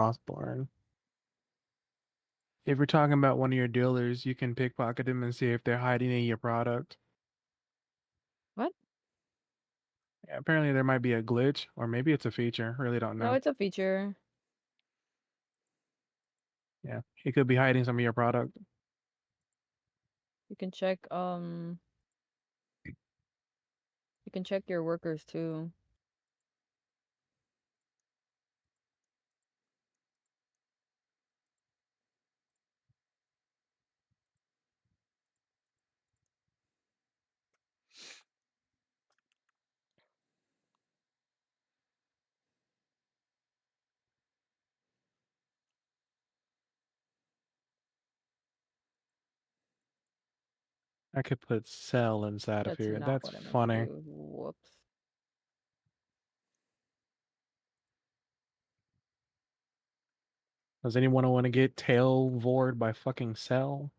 Osborne. If you're talking about one of your dealers, you can pickpocket them and see if they're hiding in your product. What? Yeah, apparently there might be a glitch, or maybe it's a feature. Really don't No, know. it's a feature. Yeah, he could be hiding some of your product. You can check your workers too. I could put cell inside of That's here. not That's what I meant to funny. do. Whoops. Does anyone want to get tail vored by fucking cell?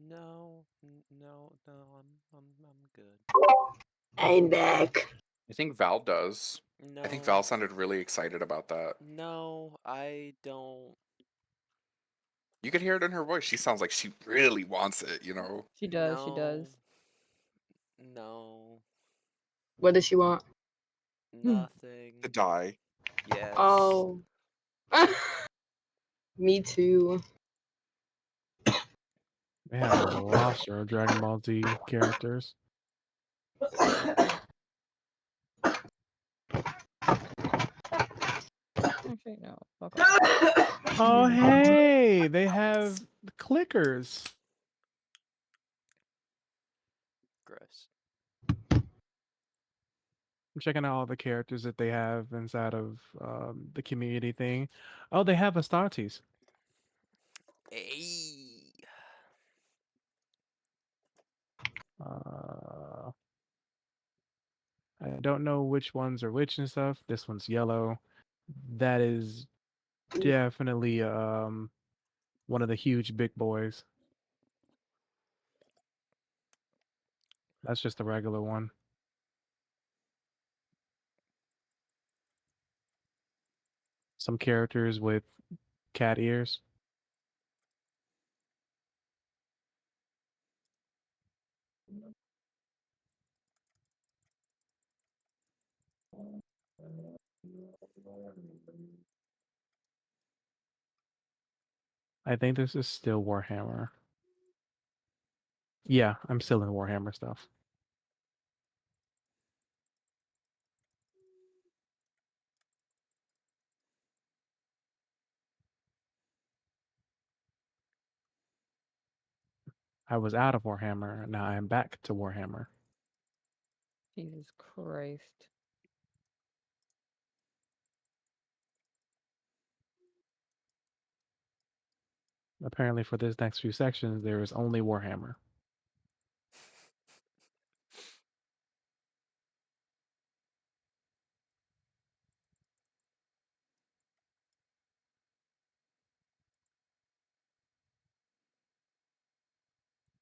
No, no, no. I'm good. I'm back. I think Val does. No. I think Val sounded really excited about that. No, I don't. You could hear it in her voice. She sounds like she really wants it, you know? She does, she No. does. No. What does she want? Nothing. To die. Yes. Oh. Me too. They have a roster of Dragon Ball Z characters. Actually, no. Fuck off. Oh, hey! They have clickers. Gross. I'm checking out all the characters that they have inside of the community thing. Oh, they have Astartes. Hey. I don't know which ones are which and stuff. This one's yellow. That is definitely one of the huge big boys. That's just a regular one. Some characters with cat ears. I think this is still Warhammer. Yeah, I'm still in Warhammer stuff. I was out of Warhammer. Now I am back to Warhammer. Jesus Christ. Apparently, for this next few sections, there is only Warhammer.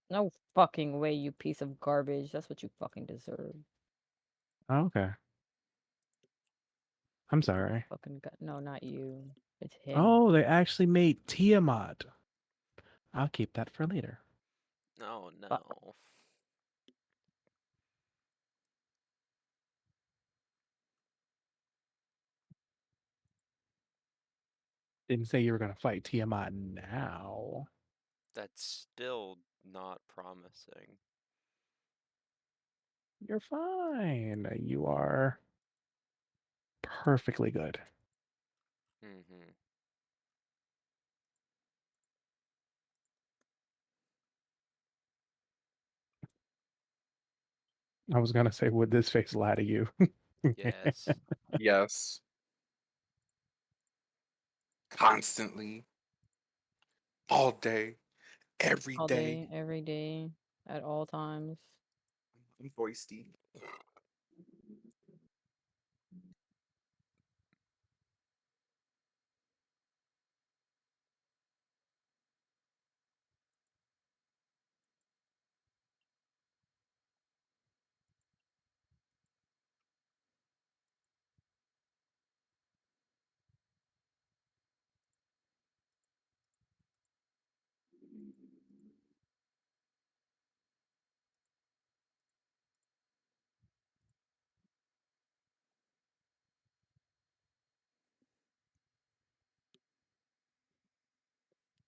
No fucking way, you piece of garbage. That's what you fucking deserve. Oh, okay. I'm sorry. No, not you. It's him. Oh, they actually made Tiamat. I'll keep that for later. Oh no. Fuck. Didn't say you were going to fight Tiamat now. That's still not promising. You're fine. You are perfectly good. Mm-hmm. I was going to say, would this face lie to you? Yes. Yes. Constantly. All day. Every All day. day, every day, at all times. I'm voicey.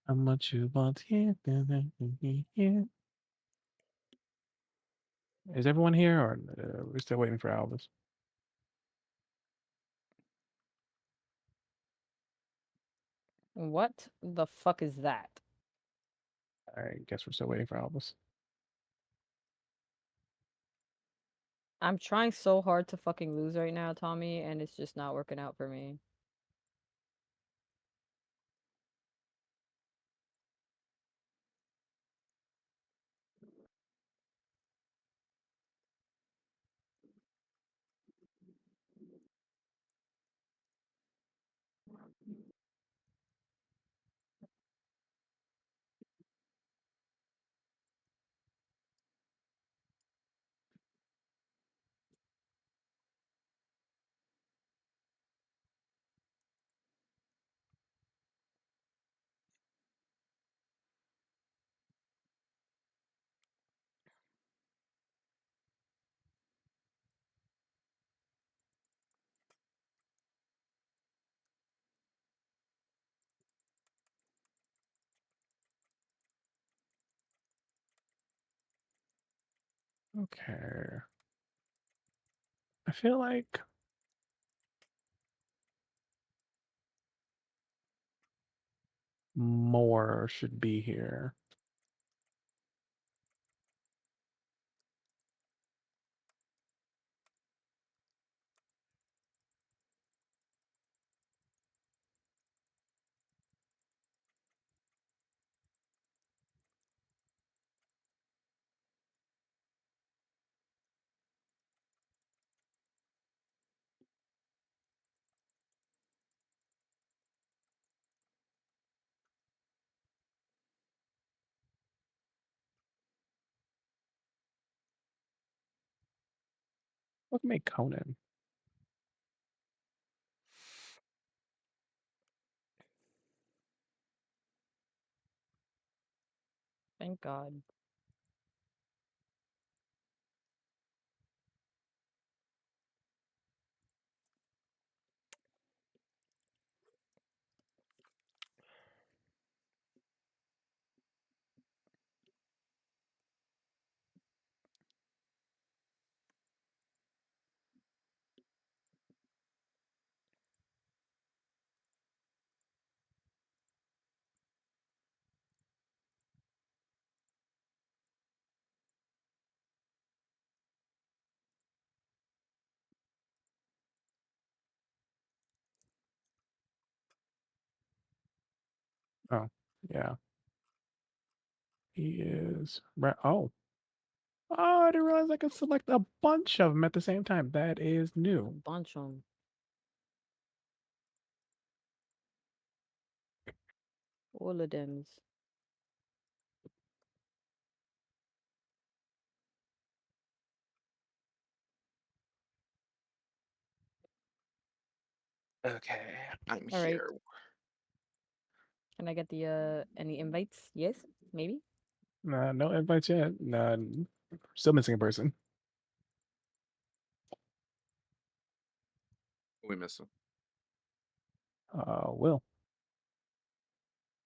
How much you want? Yeah. Is everyone here, or we're still waiting for Albus? What the fuck is that? I guess we're still waiting for Albus. I'm trying so hard to fucking lose right now, Tommy, and it's just not working out for me. Okay. I feel like more should be here. What make Conan? Thank God. Oh, yeah. He is right. Oh, I didn't realize I could select a bunch of them at the same time. That is A new. bunch of them. All of them. Okay, I'm All right. here. Can I get the any invites? Yes, maybe. Nah, no invites yet. Nah, still missing a person. We miss him. Will.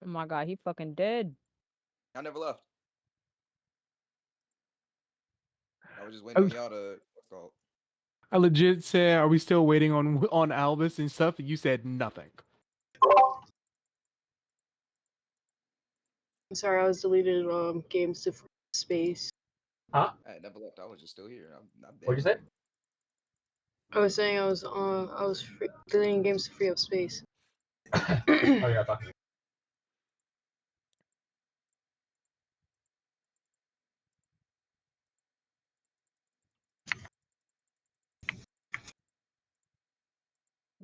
Oh my God, he fucking dead. I never left. I was just waiting I, on y'all to what's called. I legit said, "Are we still waiting on Albus and stuff?" And you said nothing. I'm sorry, I was deleted games to space. Huh? I never left. I was just still here. I'm dead. What'd you say? I was saying I was deleting games to free up space. Oh yeah, I thought.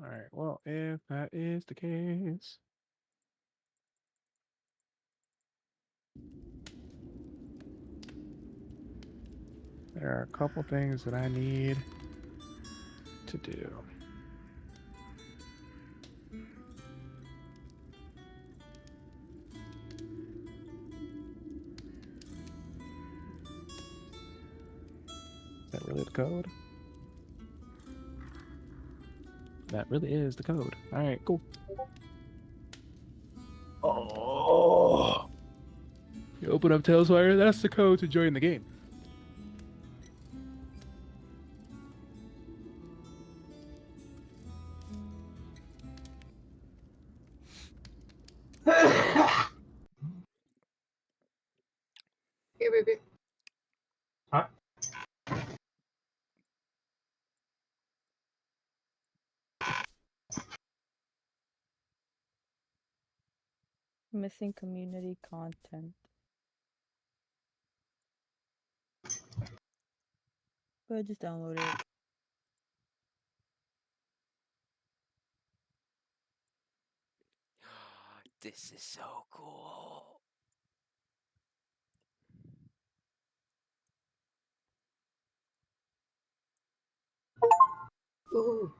All right. Well, if that is the case, there are a couple things that I need to do. Is that really the code? That really is the code. All right, cool. Oh. You open up Tailswire, that's the code to join the game. Here, baby. Huh? Missing community content. But just download it. This is so cool. Ooh.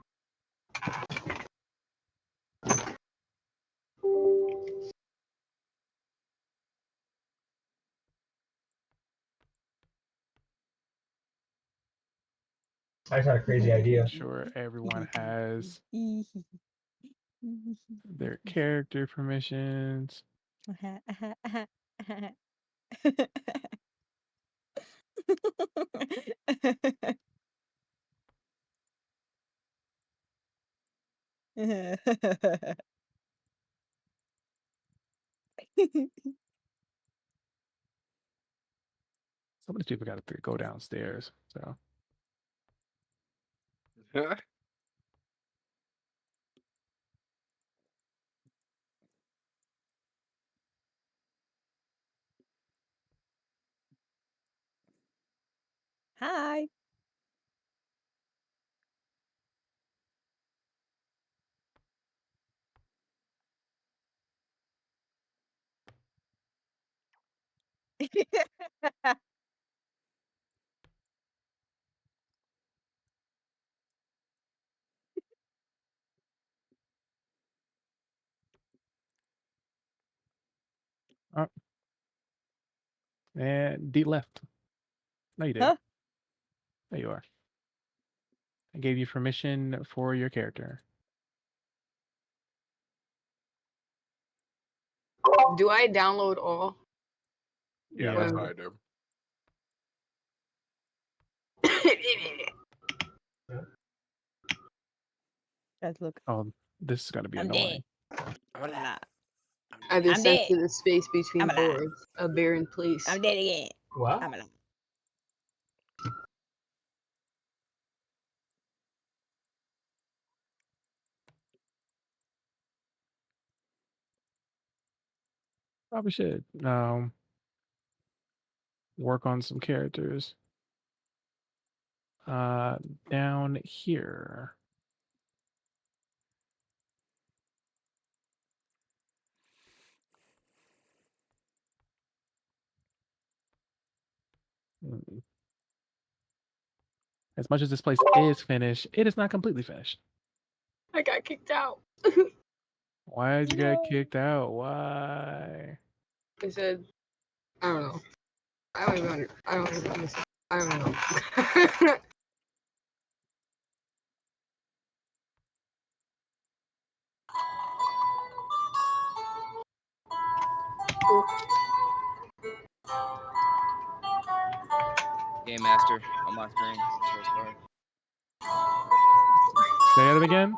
I just had a crazy idea. Making sure everyone has their character permissions. Some of these people got to go downstairs. So Hi. oh, and D left. No, you did. Huh? There you are. I gave you permission for your character. Do I download all? Yeah, that's what I do. Guys, look. Oh, this is gonna be I'm annoying. I'm alive. I've been I'm sent dead. to the space between I'm alive. boards, a barren place. I'm dead again. What? I'm alive. Probably should work on some characters. Down here. Hmm. As much as this place is finished, it is not completely finished. I got kicked out. Why did you No. get kicked out? Why? I said, I don't know. I don't even understand. I don't know. Game Master on my screen. Terrace bar. Say it again.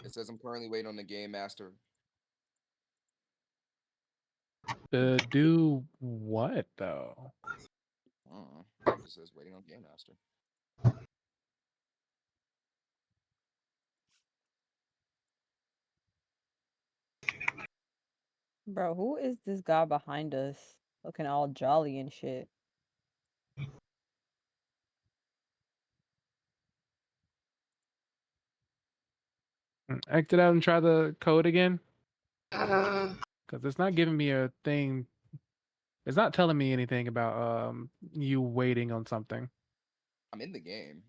It says I'm currently waiting on the Game Master. Do what though? It just says waiting on Game Master. Bro, who is this guy behind us? Looking all jolly and shit. Exit out and try the code again. uh, Because it's not giving me a thing. It's not telling me anything about you waiting on something. I'm in the game,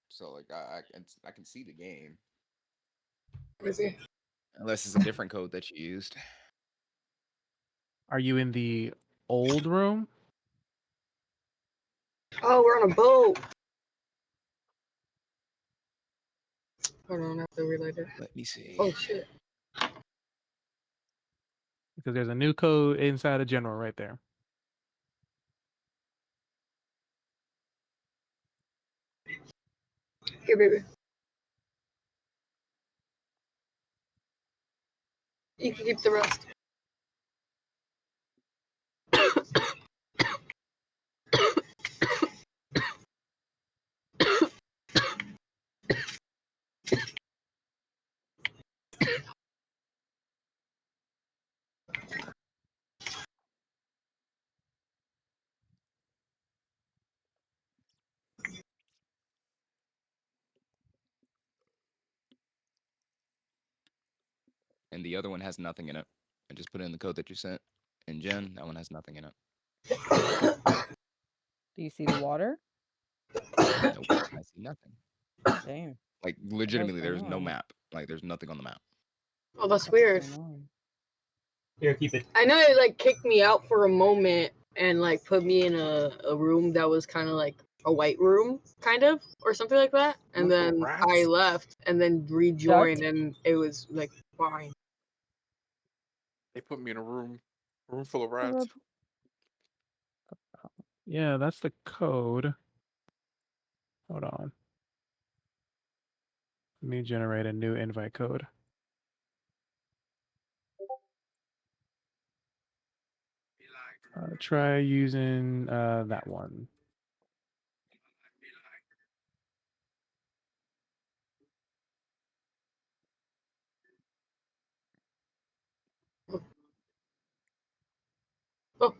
so like I can see the game. let me see. Unless it's a different code that you used. Are you in the old room? Oh, we're on a boat. Hold on, I have to relight it. Let me see. Oh shit. because there's a new code inside of general right there. Here, baby. You can keep the rest. And the other one has nothing in it. I just put in the code that you sent. And Jen, that one has nothing in it. Do you see the water? Nope, I see nothing. Damn. Like That's legitimately, there's no annoying. map. Like there's nothing on the map. Oh, that's That's weird. annoying. Here, keep it. I know it like kicked me out for a moment and like put me in a room that was kind of like a white room, kind of, or something like that. And Room full of then rats? I left and then rejoined, and it was like fine. They put me in a room full of What rats. Yeah, that's the code. Hold on. Let me generate a new invite code. Try using that one. Oh,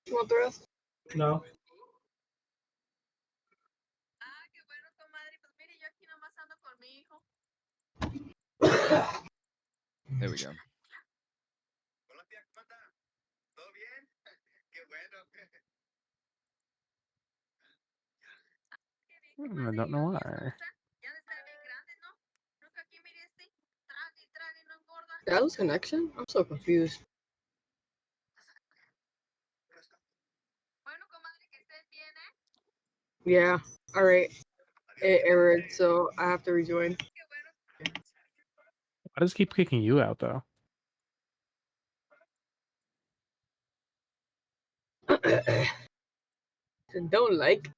you want the rest? No. There we go. I don't know why. That was connection? I'm so confused. Yeah. All right. It errored, so I have to rejoin. Why does it keep kicking you out though? Don't like.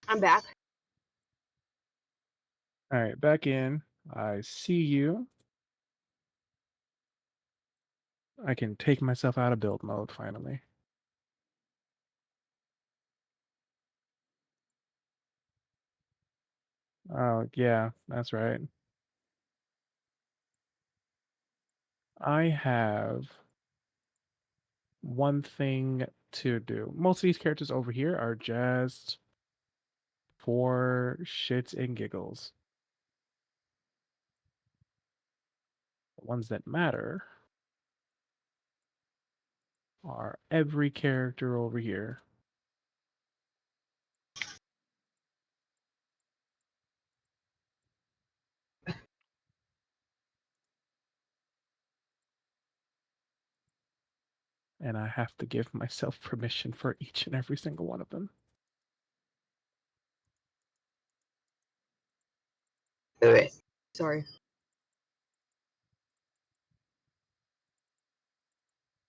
I'm back. All right, back in. I see you. I can take myself out of build mode finally. Oh, yeah, that's right. I have one thing to do. Most of these characters over here are just for shits and giggles. The ones that matter are every character over here. And I have to give myself permission for each and every single one of them. Sorry.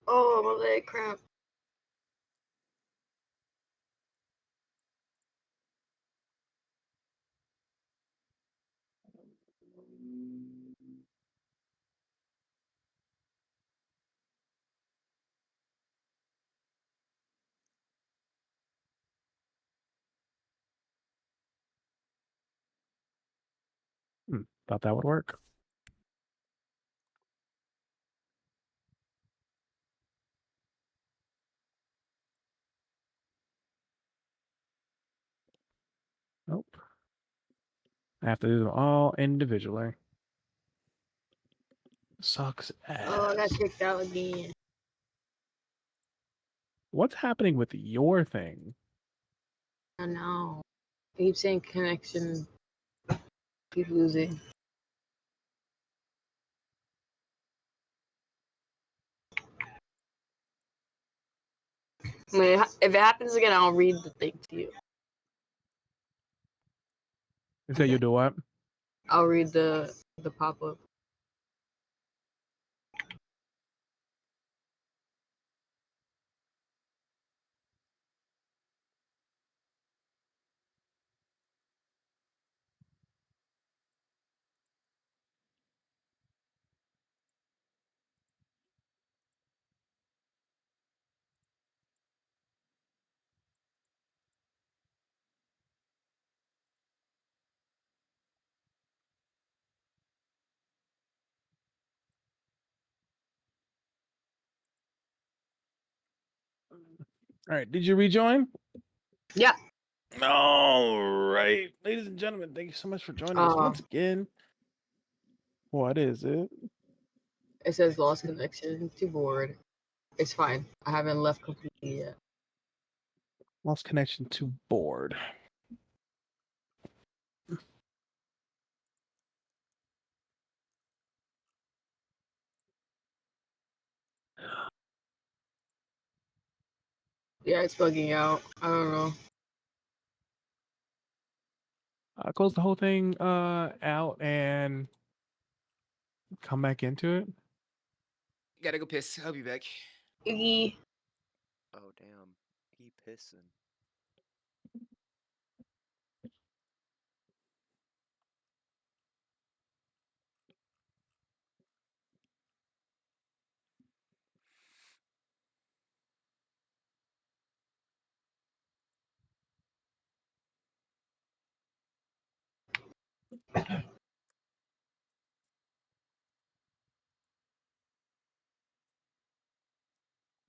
Oh, my leg cramp. Thought that would work. I have to do them all individually. Sucks Oh, I got ass. kicked out again. What's happening with your thing? I know. I keep saying connection. Keep losing. I mean, if it happens again, I'll read the thing to you. You say you do what? I'll read the pop up. All right. Did you rejoin? Yeah. All right. Ladies and gentlemen, thank you so much for joining us once again. What is it? It says lost connection to board. It's fine. I haven't left completely yet. Lost connection to board. Yeah, it's bugging out. I don't know. Close the whole thing out and come back into it. Gotta go piss. I'll be back. Iggy. Oh damn, he pissing.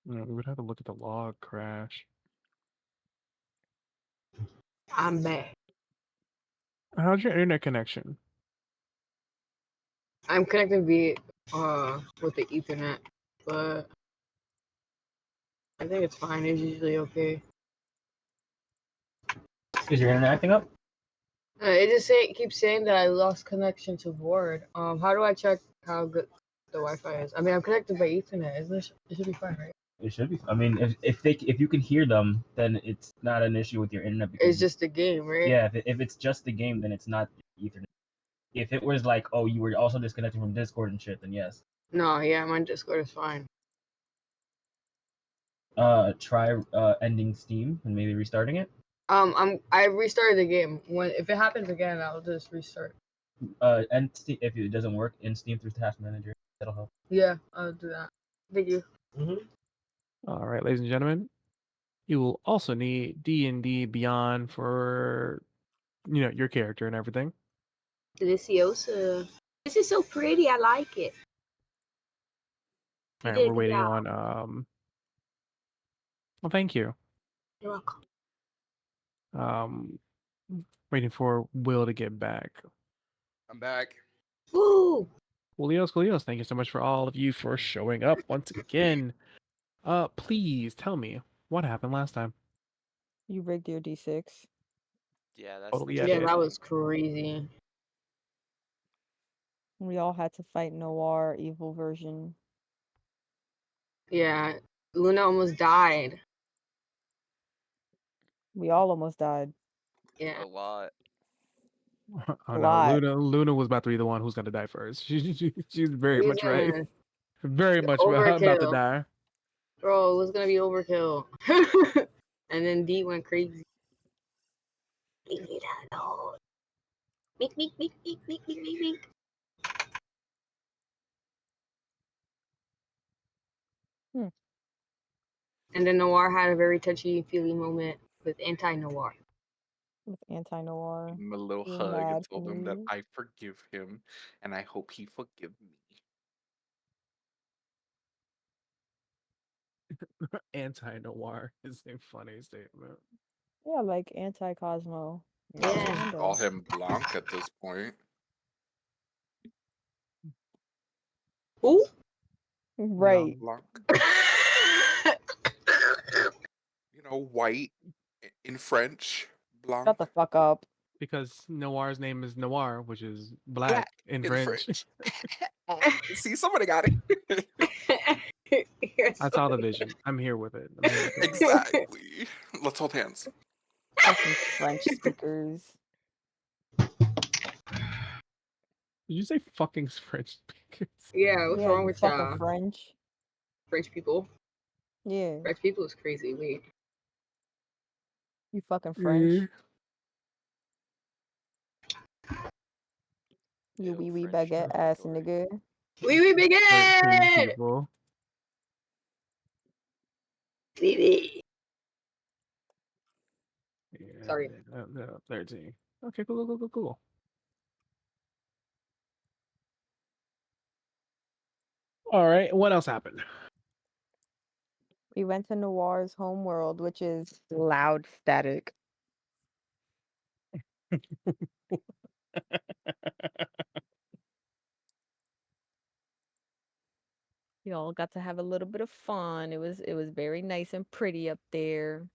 We would have to look at the log crash. I'm back. How's your internet connection? I'm connected via with the Ethernet, but I think it's fine. It's usually okay. Is your internet acting up? It just keeps saying that I lost connection to board. How do I check how good the Wi-Fi is? I mean, I'm connected by Ethernet. Isn't it? It should be fine, right? It should be. I mean, if you can hear them, then it's not an issue with your internet because It's just a game, right? yeah, if it's just the game, then it's not Ethernet. If it was like, oh, you were also disconnected from Discord and shit, then yes. No, yeah, my Discord is fine. Try ending Steam and maybe restarting it. I restarted the game. If it happens again, I'll just restart. End Steam, if it doesn't work, in Steam through Task Manager. That'll help. Yeah, I'll do that. Thank you. All right, ladies and gentlemen, you will also need D&D Beyond for your character and everything. Deliciosa. This is so pretty. I like it. All You right, did a we're good waiting job. on well, thank you. You're welcome. Um waiting for Will to get back. I'm back. Woo! Coolios, thank you so much for all of you for showing up once again. Please tell me what happened last time. You rigged your D6. Yeah, that's the Totally, I Yeah, main did. that thing. was crazy. We all had to fight Noir evil version. Yeah, Luna almost died. We all almost died. Yeah. A lot. Oh A no, lot. Luna was about to be the one who's gonna die first. She's very He's much right. gonna Very much about to overkill. die. Bro, it was gonna be overkill. And then D went crazy. Leave me alone. Meek, meek, meek, meek, meek, meek, meek, meek. Hmm. And then Noir had a very touchy feely moment with anti-Noir. With anti-noir. Give him a little Being hug and mad for told him that me. I forgive him and I hope he forgive me. Anti-noir is a funny statement. Yeah, like anti-Cosmo. Might as well Yeah. just call him Blanc at this point. Who? Right. Blanc. You know, white in French. Blanc. Shut the fuck up. Because Noir's name is Noir, which is black Black in in French. French. See, somebody got it. You're I so saw the vision. I'm here with it. I'm here with it. Exactly. Let's hold hands. Fucking French speakers. Did you say fucking French speakers? Yeah, what's Yeah, wrong you with fucking y'all? French. French people. Yeah, French people is crazy. Wait. you fucking French. You Ew, wee wee French baguette ass derogatory. nigga. We 13 begin. people. Baby. Yeah, Sorry. no, 13. Okay, cool. All right, what else happened? We went to Noir's homeworld, which is loud static. We all got to have a little bit of fun. It was very nice and pretty up there.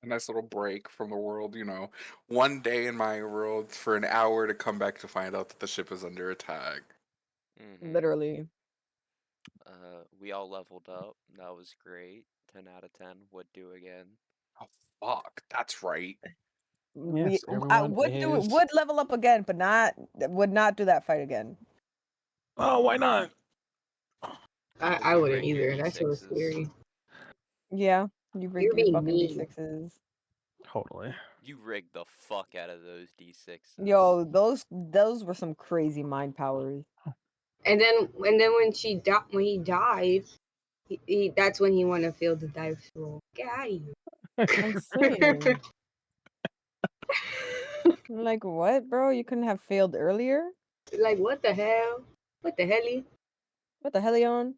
A nice little break from the world, you know. One day in my world for an hour to come back to find out that the ship is under attack. Literally. We all leveled up. That was great. 10 out of 10. Would do again. Oh, fuck. That's right. Yes, I everyone would level up again, but would not do that fight again. Oh, why not? I you wouldn't rigged your either. That shit was D6s. scary. Yeah, you rigged You're your being fucking mean. D6s. Totally. You rigged the fuck out of those D6s. Yo, those were some crazy mind powers. And then when he died, that's when he wanted to fail the dice roll. Get out of here. I'm saying, like, what, bro? You couldn't have failed earlier? Like what the hell? What the helly? What the hell, on?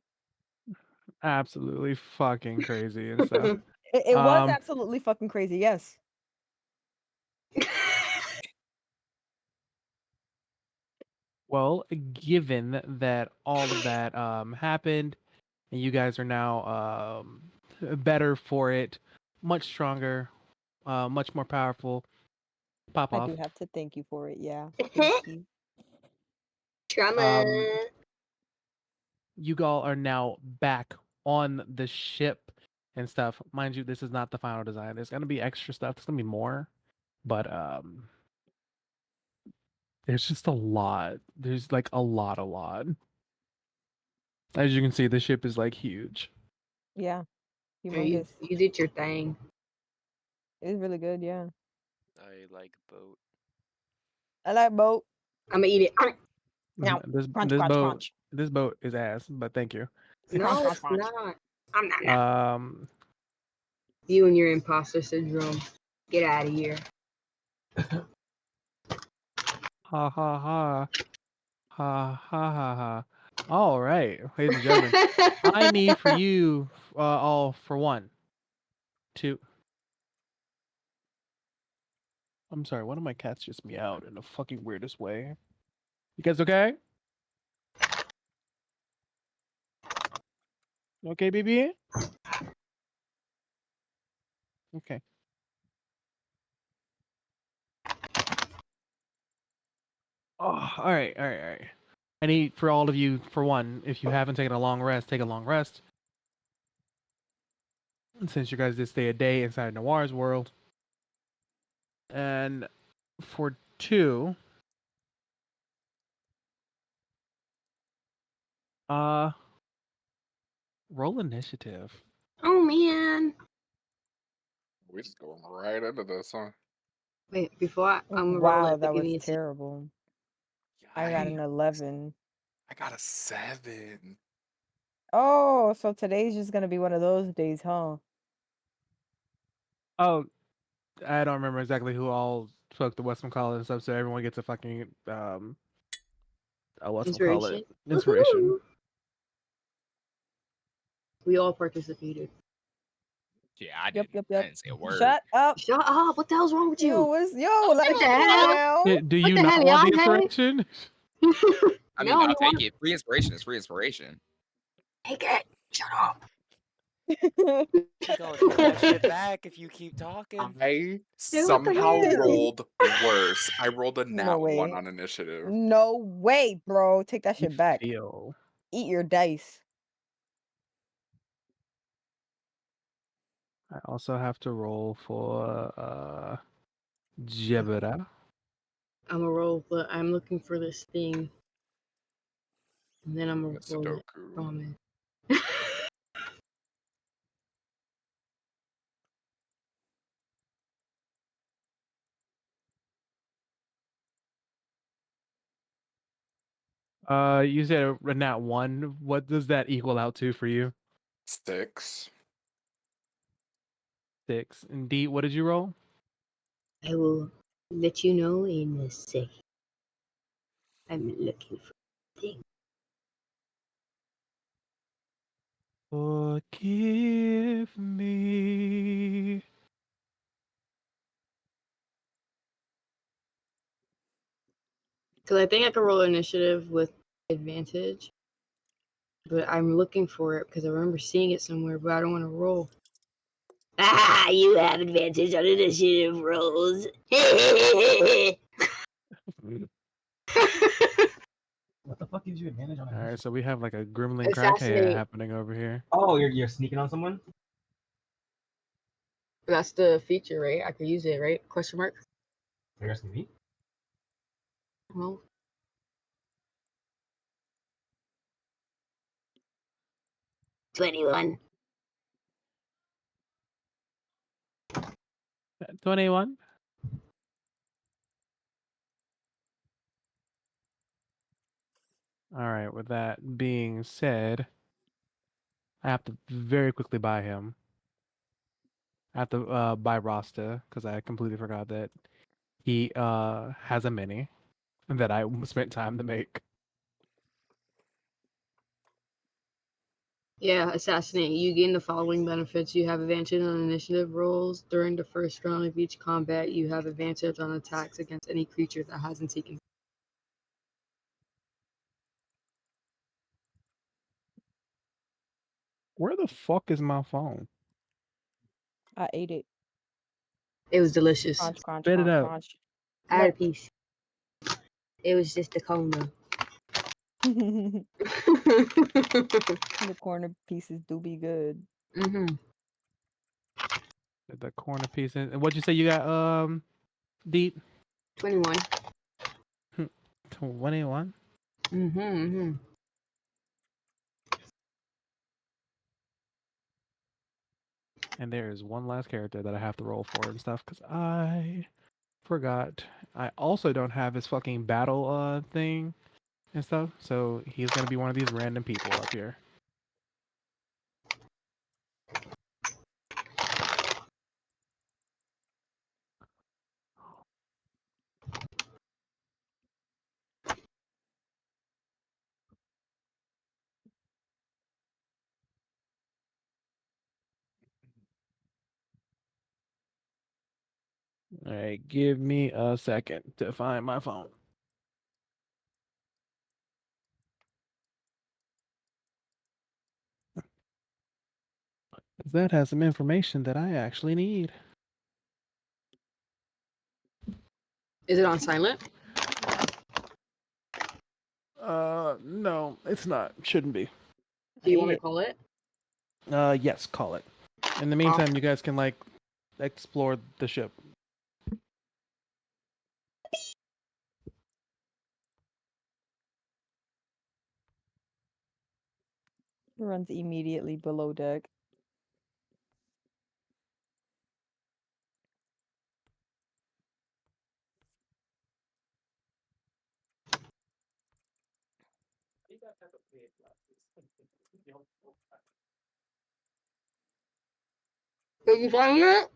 Absolutely fucking crazy and stuff. It was absolutely fucking crazy. Yes. Well, given that all of that happened, and you guys are now better for it, much stronger, much more powerful. Pop I off. do have to thank you for it. Yeah. Thank you. Trauma. You all are now back on the ship and stuff. Mind you, this is not the final design. There's gonna be extra stuff. There's gonna be more, but there's just a lot. There's like a lot. As you can see, the ship is like huge. Yeah. You, Humongous. you did your thing. It's really good. Yeah. I like boat. I like boat. I'm gonna eat it. Now, This crunch, this crunch, boat crunch. this boat is ass, but thank you. No, Crunch, it's crunch. not. I'm not. You You and your imposter syndrome. Get out of here. ha ha ha ha ha ha ha. All right, ladies and gentlemen, I need for you all for one, two. I'm sorry, one of my cats just meowed in the fucking weirdest way. You guys okay? Okay, baby? Okay. Oh, all right. I need for all of you, for one, if you haven't taken a long rest, take a long rest. And since you guys did stay a day inside Noir's world. And for two, roll initiative. Oh man. We're just going right into this, huh? Wait, before I'm gonna roll Wow, it, but that give was me a second. terrible. I got an 11. I got a 7. Oh, so today's just gonna be one of those days, huh? Oh, I don't remember exactly who all spoke the Western College and stuff, so everyone gets a fucking Inspiration. inspiration. Woohoo! We all participated. Yeah, I Yep, didn't. yep, I yep. didn't say a word. Shut up. Shut up! What the hell's wrong with Yo, you? let What it the go hell? now. Do What you the not hell, want the y'all? Hey? inspiration? I mean, No, I'll you take want it. Free inspiration is free inspiration. take it? Shut up. He gonna take that shit back if you keep talking. I Dude, what the somehow hell? rolled worse. I rolled a No nat 1 way. on initiative. No way, bro. Take that You shit back. feel. Eat your dice. I also have to roll for Jebera. I'm a roll, but I'm looking for this thing. And then I'm gonna That's roll it. Sudoku. Promise. You said a nat 1. What does that equal out to for you? 6. 6. And D, what did you roll? I will let you know in a second. I'm looking for the thing. Forgive me. Because I think I can roll initiative with advantage. But I'm looking for it because I remember seeing it somewhere, but I don't want to roll. Ah, you have advantage on initiative rolls. What the fuck gives you advantage on All right, initiative? so we have like a gremlin crackhead Assassinate. happening over here. Oh, you're sneaking on someone? That's the feature, right? I could use it, right? Question mark? You're asking me? Well, 21. 21. All right, with that being said, I have to very quickly buy him. I have to buy Rasta because I completely forgot that he has a mini that I spent time to make. Yeah, assassinate. You gain the following benefits. You have advantage on initiative rolls. During the first round of each combat, you have advantage on attacks against any creature that hasn't taken. Where the fuck is my phone? I ate it. It was delicious. Crunch, crunch, Spit it crunch, out. crunch. I had a No. piece. It was just a cone though. The corner pieces do be good. Mm-hmm. The corner piece. And what'd you say you got, Deep? 21. 21? Mm-hmm. Mm-hmm. And there is one last character that I have to roll for and stuff because I forgot. I also don't have his fucking battle thing and stuff, so he's gonna be one of these random people up here. All right, give me a second to find my phone. 'Cause that has some information that I actually need. Is it on silent? No, it's not. Shouldn't be. Do you want Ate me to it. call it? Yes, call it. In the Off. meantime, you guys can like explore the ship. Runs immediately below deck. Did you find it?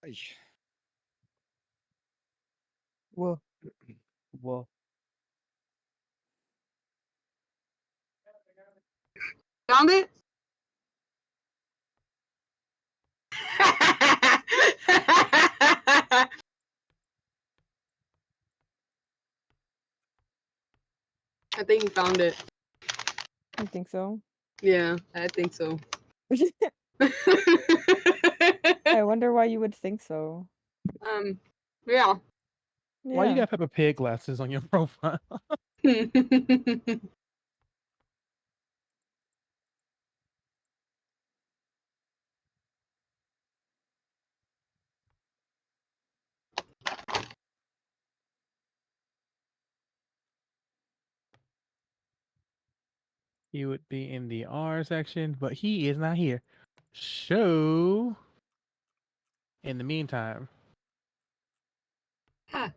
Ay. Whoa. Whoa. Found it? I think he found it. You think so? Yeah, I think so. I wonder why you would think so. Yeah. Why you Yeah. got Peppa Pig glasses on your profile? He would be in the R section, but he is not here. So, in the meantime, Ah.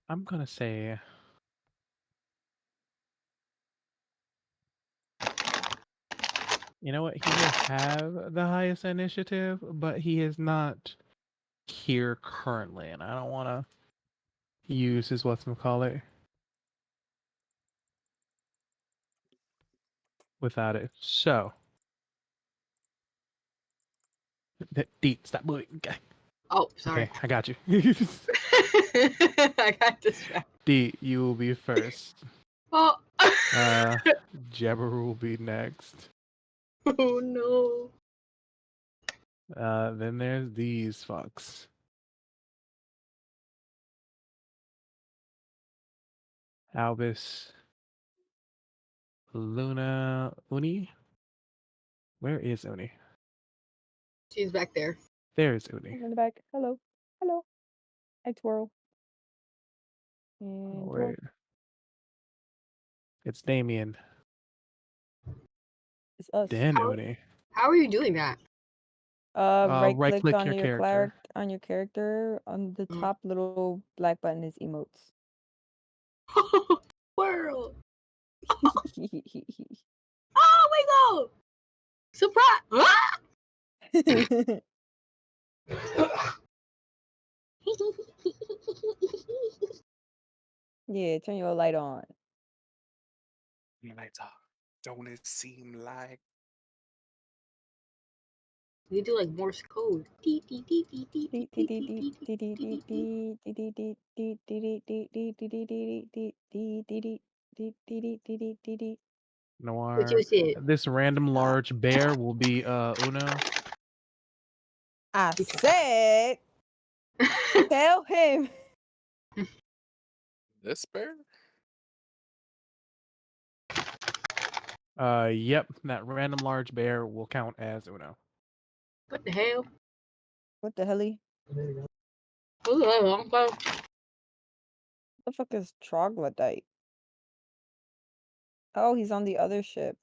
I'm gonna say you know what? He may have the highest initiative, but he is not here currently, and I don't want to use his whatchamacallit without it. So, Deep, stop moving. Okay, Oh, sorry. okay, I got you. I got distracted. D, you will be first. Oh. Jabber will be next. Oh no. Then there's these fucks. Albus, Luna, Uni. Where is Uni? She's back there. There's Uni. I'm in the back. Hello. Hello. I twirl. Oh, And twirl. wait. It's Damien. It's us. Then How- Uni. How are you doing that? Right Right click click on your your character. on your character. On the Mm. top little black button is emotes. World. That's Oh my god. Surprise. Ah! Yeah, turn your light on. Lights off. Don't it seem like You do like Morse code. What you Noir. said? This random large bear will be Uno. I said, tell him. this bear? Yep, that random large bear will count as Uno. What the hell? What the hell? Oh, The fuck is troglodyte? Oh, he's on the other ship.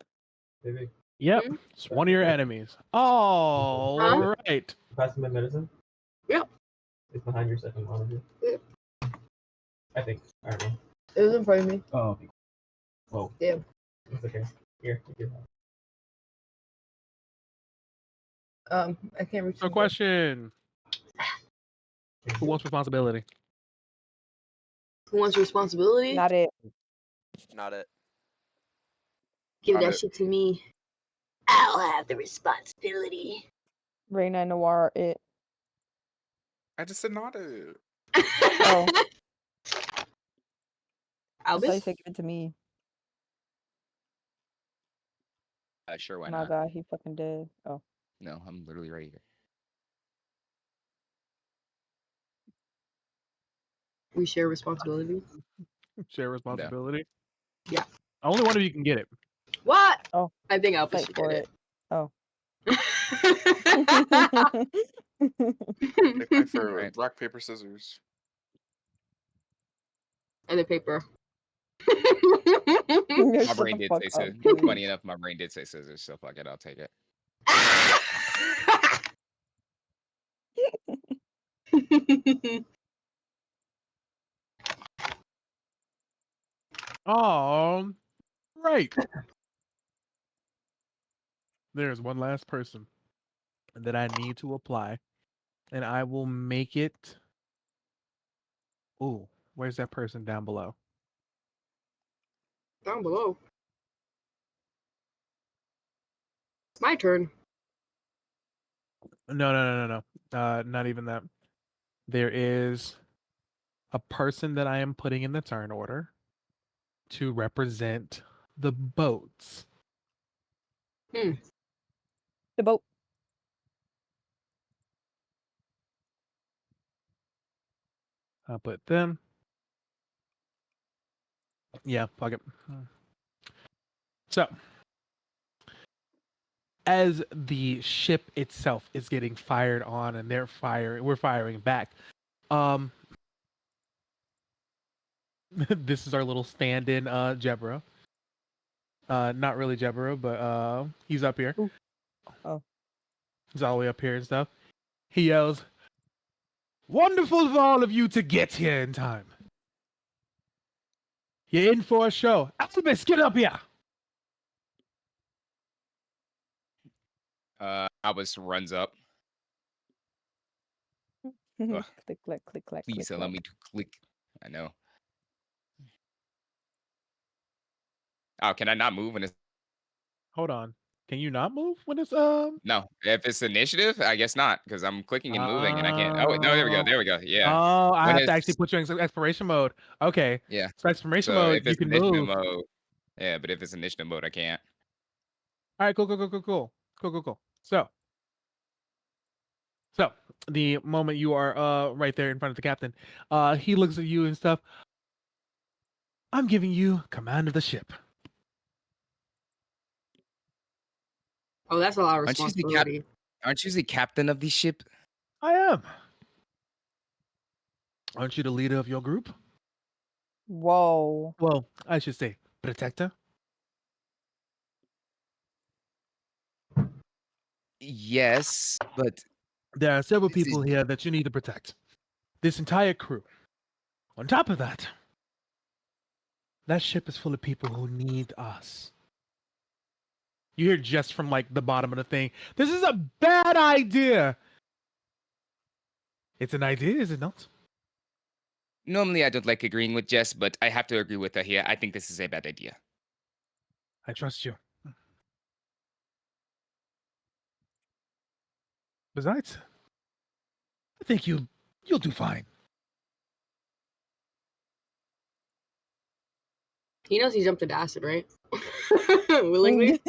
Yep, Hmm? it's one of your enemies. All Huh? right. Pass my medicine. Yep. It's behind your second monitor. Yep. I think. I don't know. It was in front of me. Oh, okay. Whoa. Yeah. It's okay. Here, you can I can't reach. So, question: have. Who wants responsibility? Who wants responsibility? Not it. Not it. Give Not that it. shit to me. I'll have the responsibility. Raina and Noir are it. I just said not it. Oh. I thought you Albus? said give it to me. Sure, why My not? God, he fucking dead. Oh. No, I'm literally right here. We share responsibility. Share responsibility. Yeah. Only one of you can get it. What? Oh. I think Albus Fight should for get it. Oh. They fight for Right. rock, paper, scissors. And the paper. Yo, My shut brain the did fuck say up, scissors. dude. Funny enough, my brain did say scissors, so fuck it, I'll take it. Right. There's one last person. that I need to apply, and I will make it. Ooh, where's that person down below? Down below. It's my turn. No. Not even that. There is a person that I am putting in the turn order to represent the boats. The boat. I'll put them. Yeah, fuck it. So, as the ship itself is getting fired on and we're firing back. This is our little stand-in Jebra. Not really Jebra, but he's up here. Ooh. Oh. He's all the way up here and stuff. He yells, "Wonderful of all of you to get here in time. You're in for a show. Albus, get up here." Albus runs up. Ugh. Click, click, click, click, Please click, allow click. me to click. I know. Oh, can I not move when it's Hold on. Can you not move when it's no? If it's initiative, I guess not, because I'm clicking and moving and I can't. Oh wait, no, there we go. There we go. Yeah. Oh, I When have to actually it's put you in exploration mode. Okay. yeah. So exploration So mode, if you it's can initiative move. mode, yeah. But if it's initiative mode, I can't. All right, cool. So the moment you are right there in front of the captain, he looks at you and stuff. I'm giving you command of the ship. Oh, that's a lot of Aren't you the responsibility. Aren't you the captain of the ship? I am. Aren't you the leader of your group? Whoa. Well, I should say protector. Yes, but There are several this is people here that you need to protect. This entire crew. On top of that, that ship is full of people who need us. You hear just from like the bottom of the thing. This is a bad idea. It's an idea, is it not? normally I don't like agreeing with Jess, but I have to agree with her here. I think this is a bad idea. I trust you. Besides, I think you'll do fine. He knows he jumped into acid, right? Willingly.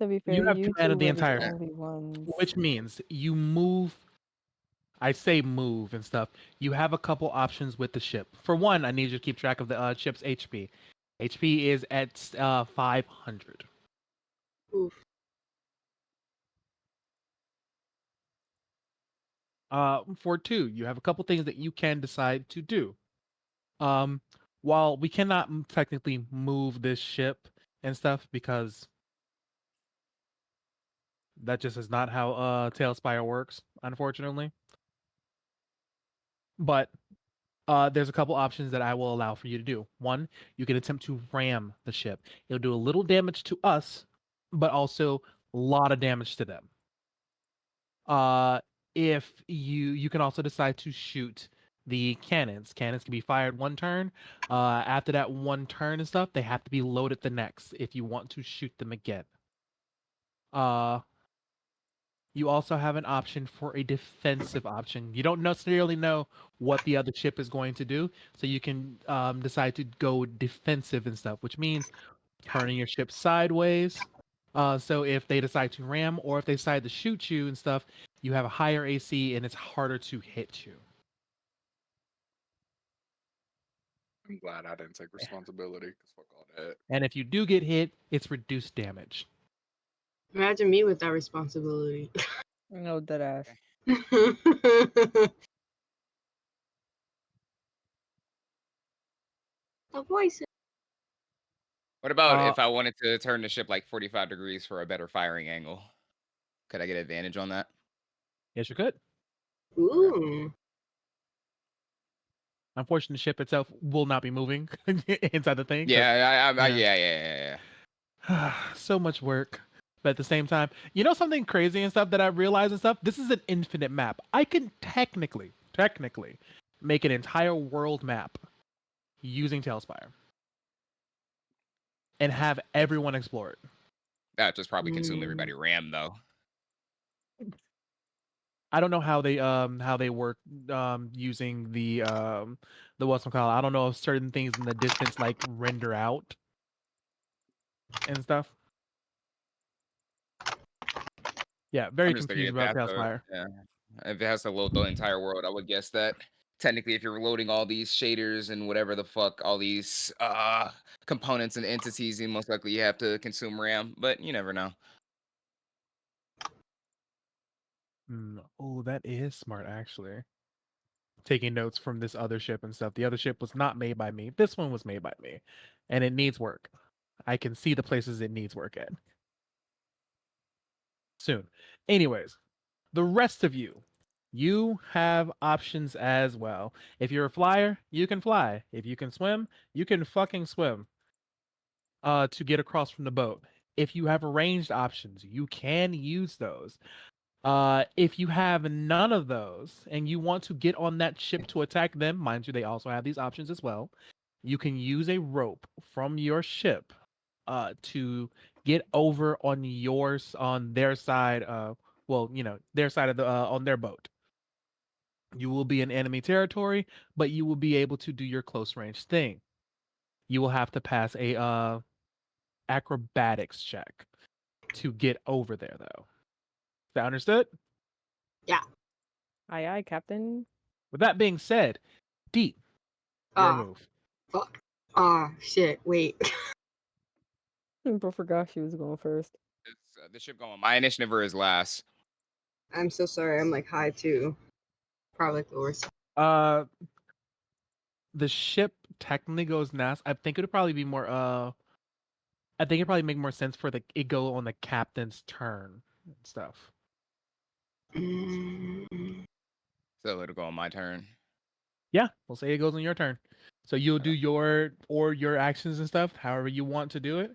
To be fair, You have you command two of the were the entire ship, only ones. which means you move. I say move and stuff. You have a couple options with the ship. For one, I need you to keep track of the ship's HP. HP is at 500. Oof. For two, you have a couple things that you can decide to do. While we cannot technically move this ship and stuff because that just is not how Tailspire works, unfortunately. But there's a couple options that I will allow for you to do. One, you can attempt to ram the ship. It'll do a little damage to us, but also a lot of damage to them. If you can also decide to shoot the cannons. Cannons can be fired one turn. After that one turn and stuff, they have to be loaded the next if you want to shoot them again. You also have an option for a defensive option. You don't necessarily know what the other ship is going to do, so you can decide to go defensive and stuff, which means turning your ship sideways. So if they decide to ram or if they decide to shoot you and stuff, you have a higher AC and it's harder to hit you. I'm glad I didn't take responsibility because fuck all that. And if you do get hit, it's reduced damage. Imagine me with that responsibility. No, dead ass. The voices. What about Uh, if I wanted to turn the ship like 45 degrees for a better firing angle? Could I get advantage on that? yes, you could. Ooh. Unfortunately, the ship itself will not be moving inside the thing. 'cause, Yeah, yeah. yeah. So much work. But at the same time, you know something crazy and stuff that I realized and stuff? This is an infinite map. I can technically make an entire world map using Tailspire and have everyone explore it. That just probably consume Mm. everybody RAM though. I don't know how they work using the what's it called. I don't know if certain things in the distance like render out and stuff. Yeah, very I'm just thinking confused if it about has to, Tailspire. yeah, if it has to load the entire world, I would guess that technically, if you're loading all these shaders and whatever the fuck, all these components and entities, you most likely you have to consume RAM. But you never know. Oh, that is smart actually. Taking notes from this other ship and stuff. The other ship was not made by me. This one was made by me, and it needs work. I can see the places it needs work at. Soon. Anyways, the rest of you have options as well. If you're a flyer, you can fly. If you can swim, you can fucking swim. To get across from the boat. If you have ranged options, you can use those. If you have none of those and you want to get on that ship to attack them, mind you, they also have these options as well. You can use a rope from your ship to get over on their side. Well, their side of the on their boat. You will be in enemy territory, but you will be able to do your close range thing. You will have to pass a acrobatics check to get over there, though. Is that understood? Yeah. Aye, aye, Captain. With that being said, Deep, your move. Fuck. Ah, shit. Wait. Bro forgot she was going first. This ship going my initiative or is last. I'm so sorry. I'm like high too. Probably like the worst. The ship technically goes last. I think it'd probably be more. I think it'd probably make more sense for it go on the captain's turn and stuff. Mm. So it'll go on my turn. Yeah, we'll say it goes on your turn. So you'll do your actions and stuff, however you want to do it.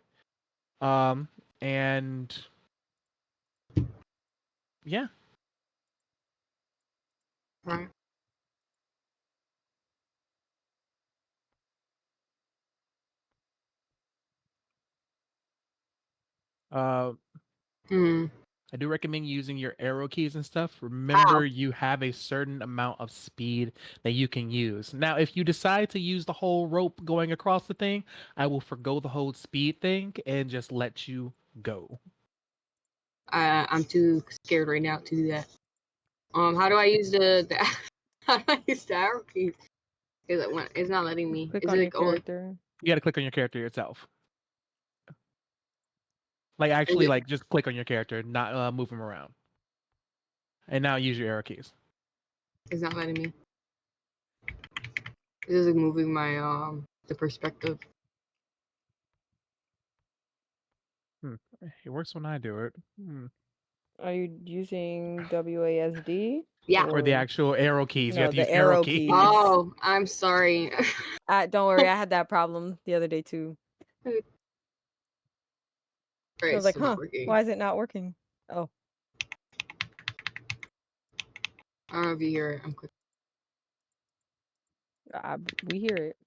And yeah. Right. I do recommend using your arrow keys and stuff. Remember, you have a certain amount of speed that you can use. Now, if you decide to use the whole rope going across the thing, I will forgo the whole speed thing and just let you go. I'm too scared right now to do that. How do I use the how do I use the arrow keys? It's not letting me. Click Is on it your like, oh, character. You got to click on your character itself. Like actually, like just click on your character, not move him around. And now use your arrow keys. it's not letting me. It is like moving my the perspective. It works when I do it. Are you using WASD? Yeah. Or the actual arrow keys. You No, have to use the arrow arrow keys. keys. Oh, I'm sorry. Don't worry, I had that problem the other day too. I was like, huh, why is it not working? Oh. I don't know if you hear it. I'm quick. We hear it.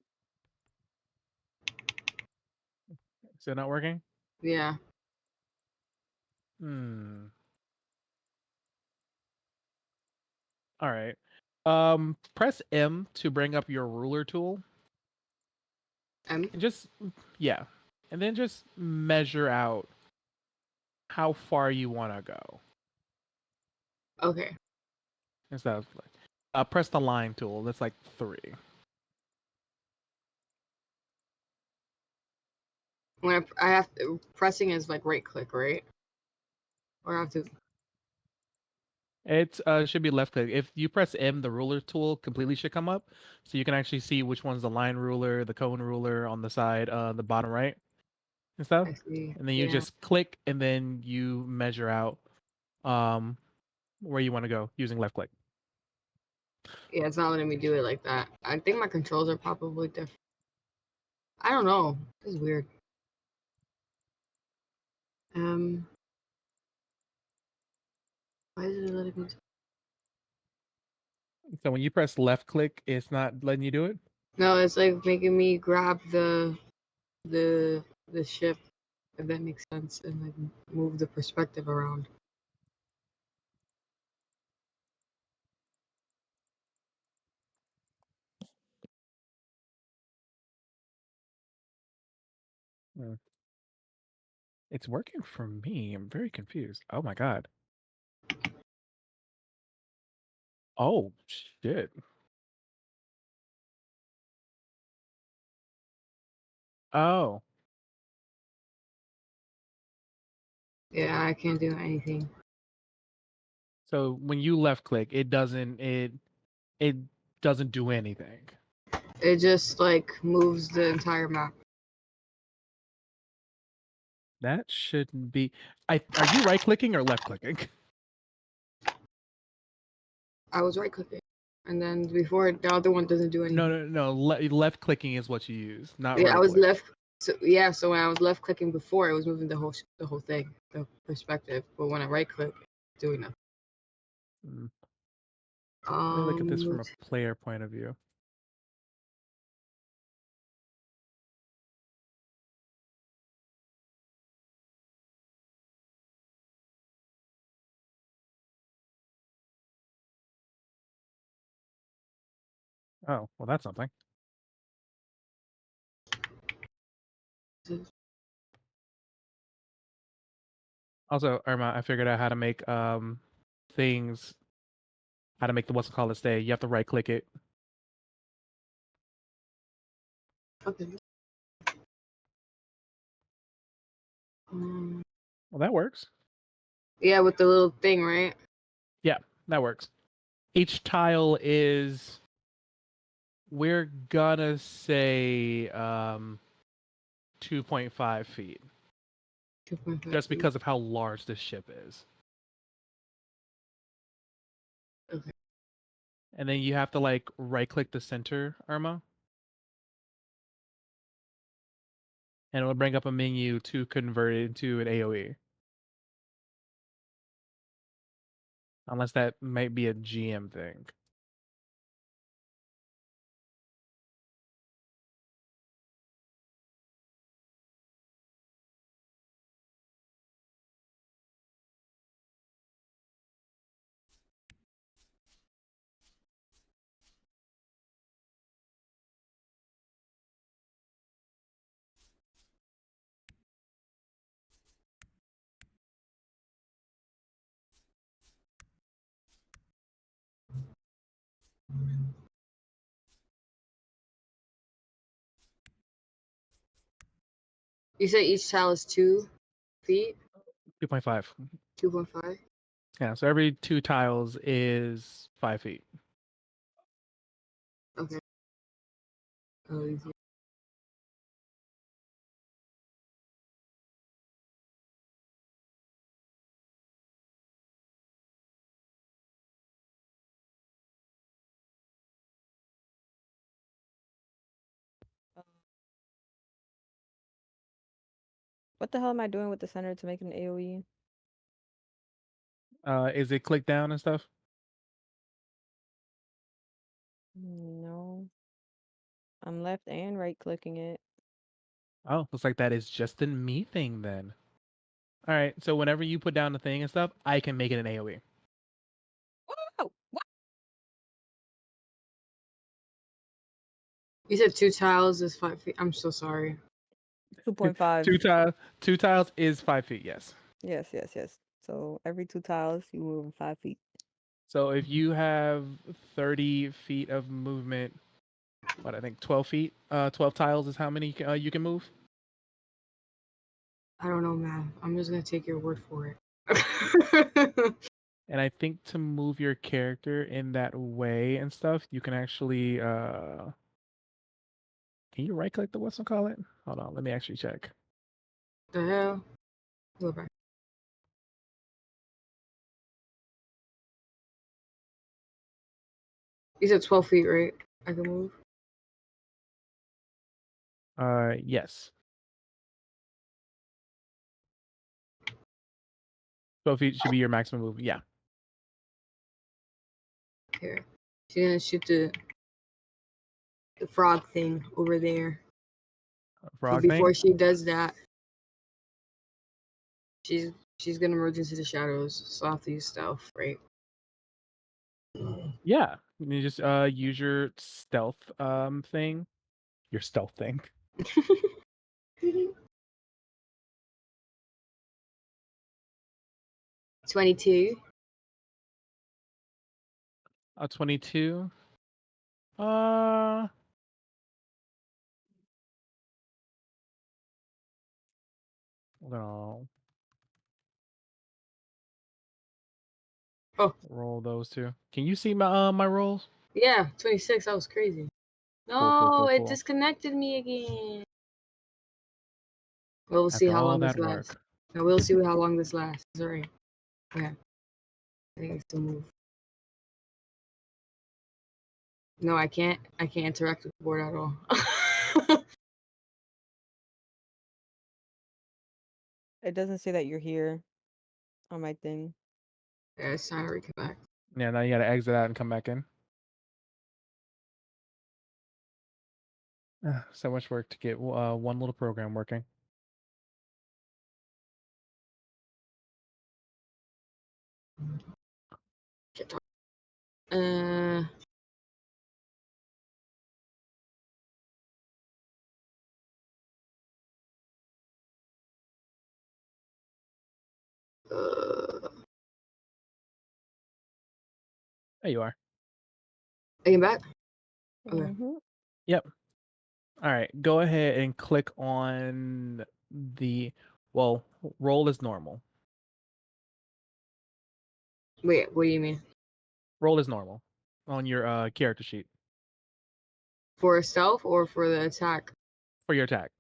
Is it not working? Yeah. All right. Press M to bring up your ruler tool. M? And and then just measure out how far you want to go. Okay. Instead of press the line tool. That's like 3. When I have to, pressing is like right click, right? Or I have to. It should be left click. If you press M, the ruler tool completely should come up, so you can actually see which one's the line ruler, the cone ruler on the side, the bottom right, and stuff. I see. And then you just click, and then you measure out where you want to go using left click. Yeah, it's not letting me do it like that. I think my controls are probably different. I don't know. This is weird. Why is it letting me? So when you press left click, it's not letting you do it. No, it's like making me grab the ship, if that makes sense, and like move the perspective around. It's working for me. I'm very confused. Oh my god. Oh shit. Oh. Yeah, I can't do anything. So when you left click, it doesn't do anything. It just like moves the entire map. That shouldn't be. Are you right clicking or left clicking? I was right clicking, and then before the other one doesn't do anything. No. Left clicking is what you use, not Yeah, right I was click. left. So yeah, so when I was left clicking before, it was moving the whole thing, the perspective. But when I right click, it's doing nothing. Mm. Let me look at this from a Moved- player point of view. Oh, well, that's something. Also, Irma, I figured out how to make things, how to make the what's it called stay. You have to right click it. Okay. Well, that works. Yeah, with the little thing, right? Yeah, that works. Each tile is, we're gonna say 2.5 feet, 2.5 just feet. because of how large this ship is. Okay. And then you have to like right click the center, Irma, and it will bring up a menu to convert it into an AoE. Unless that might be a GM thing. You said each tile is 2 feet? 2.5. 2.5? Yeah, so every 2 tiles is 5 feet. Okay. Oh, easy. What the hell am I doing with the center to make it an AoE? Is it click down and stuff? No. I'm left and right clicking it. Oh, looks like that is just a me thing then. All right, so whenever you put down the thing and stuff, I can make it an AoE. Oh, what? You said 2 tiles is 5 feet. I'm so sorry. 2.5. Two tiles is 5 feet, yes. Yes. So every 2 tiles, you move 5 feet. So if you have 30 feet of movement, what I think 12 feet, 12 tiles is how many you can move? I don't know, man. I'm just gonna take your word for it. And I think to move your character in that way and stuff, you can actually can you right click the what's it call it? Hold on, let me actually check. The hell? Go back. You said 12 feet, right? I can move. Yes. 12 feet should be your maximum move. Yeah. Okay. She's gonna shoot the frog thing over there. But Frog before thing. she does that, she's gonna merge into the shadows. So I have to use stealth, right? Yeah. You just use your stealth thing. Your stealth thing. 22. 22. No. Oh. Roll those two. Can you see my rolls? Yeah, 26. That was crazy. No, Cool. it disconnected me again. Well, we'll see After how all long this that lasts. work. No, we'll see how long this lasts. Alright. Okay. I think I still move. No, I can't. I can't interact with the board at all. It doesn't say that you're here on my thing. Yeah, it's time to reconnect. Yeah, now you gotta exit out and come back in. So much work to get one little program working. Uh, There you are. I came back? Okay. Mm-hmm. Yep. All right. Go ahead and click on the roll is normal. Wait, what do you mean? Roll is normal on your character sheet For stealth or for the attack? for your attack.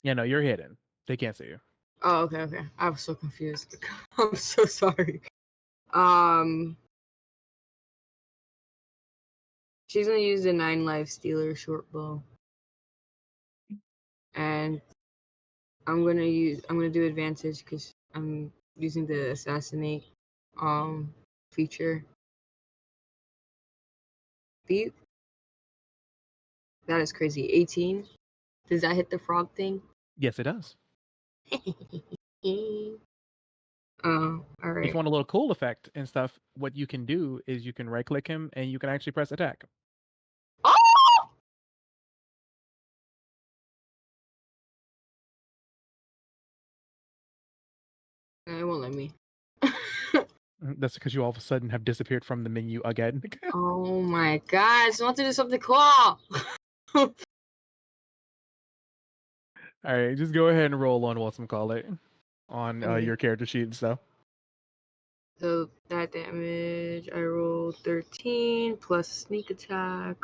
Yeah, no, you're hidden. They can't see you. Oh, okay. I was so confused. I'm so sorry. She's gonna use the 9 life stealer short bow. And I'm gonna do advantage because I'm using the assassinate feature. Beat. That is crazy. 18. Does that hit the frog thing? Yes, it does. All If right. you want a little cool effect and stuff, what you can do is you can right click him and you can actually press attack. Oh! It won't let me. That's because you all of a sudden have disappeared from the menu again. Oh my gosh! I want to do something cool. All right, just go ahead and roll on whatchamacallit on Okay. your character sheet and stuff. So that damage, I rolled 13 plus sneak attack.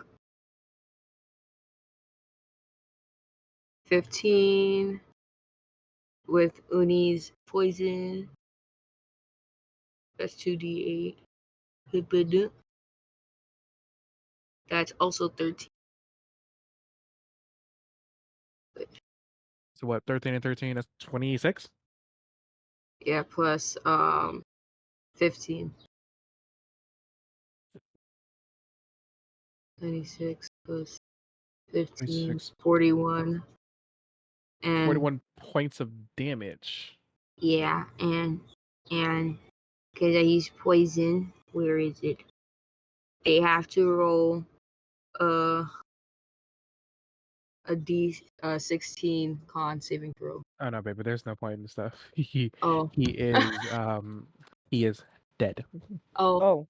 15 with Uni's poison. That's 2d8. That's also 13. So what? 13 and 13. That's 26. Yeah, plus 15. 96 plus 15, 26. 41. And 41 points of damage. yeah, and because I use poison, where is it? They have to roll a D16 con saving throw. Oh no, baby, there's no point in stuff. Oh. He is dead. Oh.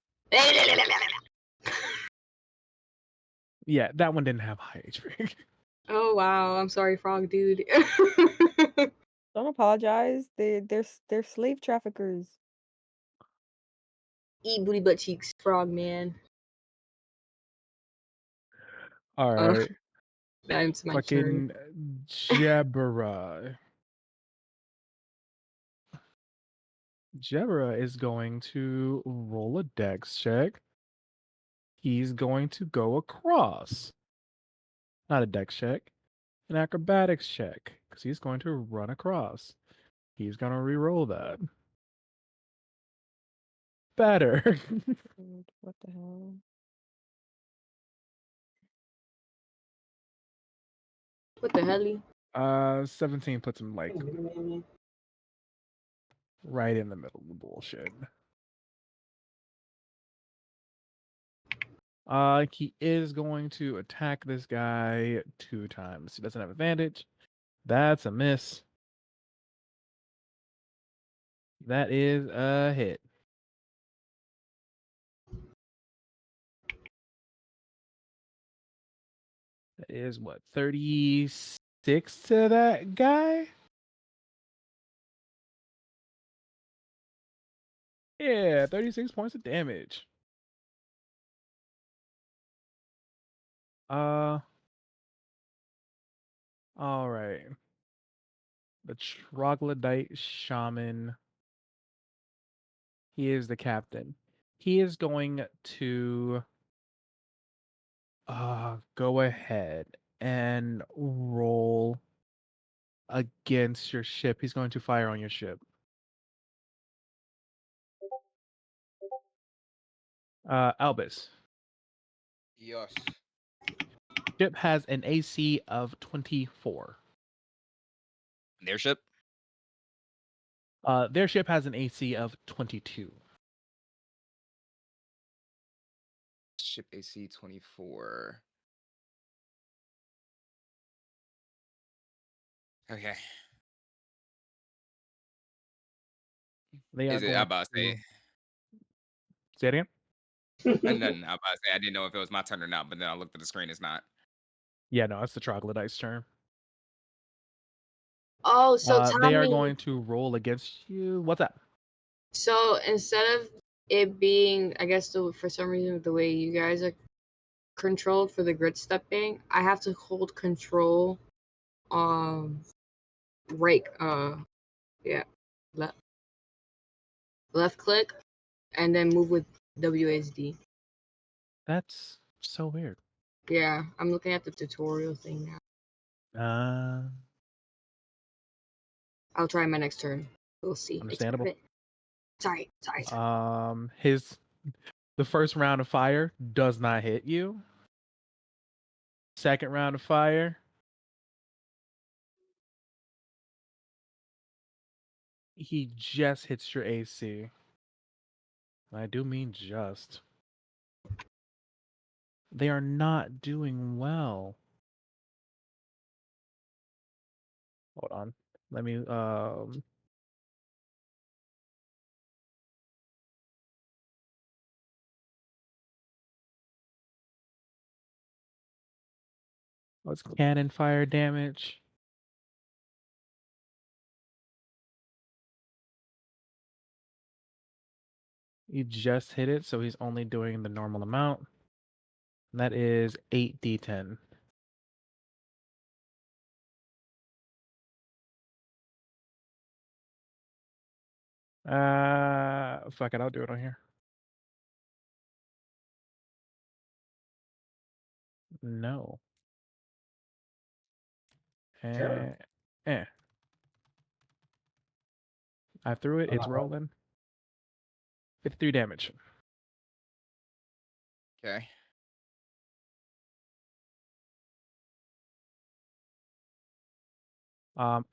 Yeah, that one didn't have high HP. Oh wow, I'm sorry, frog dude. Don't apologize. They're slave traffickers. Eat booty butt cheeks, frog man. All right. That's my turn. Fucking Jabra. Jebra is going to roll a dex check. He's going to go across. Not a dex check, an acrobatics check, because he's going to run across. He's going to re-roll that. Better. Dude, what the hell? What the hell? 17 puts him like right in the middle of the bullshit. He is going to attack this guy 2 times. He doesn't have advantage. That's a miss. That is a hit. That is what, 36 to that guy? Yeah, 36 points of damage. All right. The troglodyte shaman. He is the captain. He is going to go ahead and roll against your ship. He's going to fire on your ship. Albus. Yes. Ship has an AC of 24. Their ship. Their ship has an AC of 22. Ship AC 24. Okay. They are Is it? going I'm about to to say. say it again. Nothing. I'm about to say I didn't know if it was my turn or not, but then I looked at the screen. It's not. Yeah, no, it's the troglodyte's turn. Oh, so They are Tommy. going to roll against you. What's that? So instead of it being, I guess, for some reason, the way you guys are controlled for the grid stepping, I have to hold control, right, yeah, left click, and then move with WASD. That's so weird. Yeah, I'm looking at the tutorial thing now. I'll try my next turn. We'll see. Understandable. Sorry. The first round of fire does not hit you. Second round of fire, he just hits your AC. I do mean just. They are not doing well. Hold on. Let me what's cannon fire damage? You just hit it, so he's only doing the normal amount. And that is 8d10. Fuck it, I'll do it on here. No. Sure. I threw it, it's rolling. 53 damage. Okay.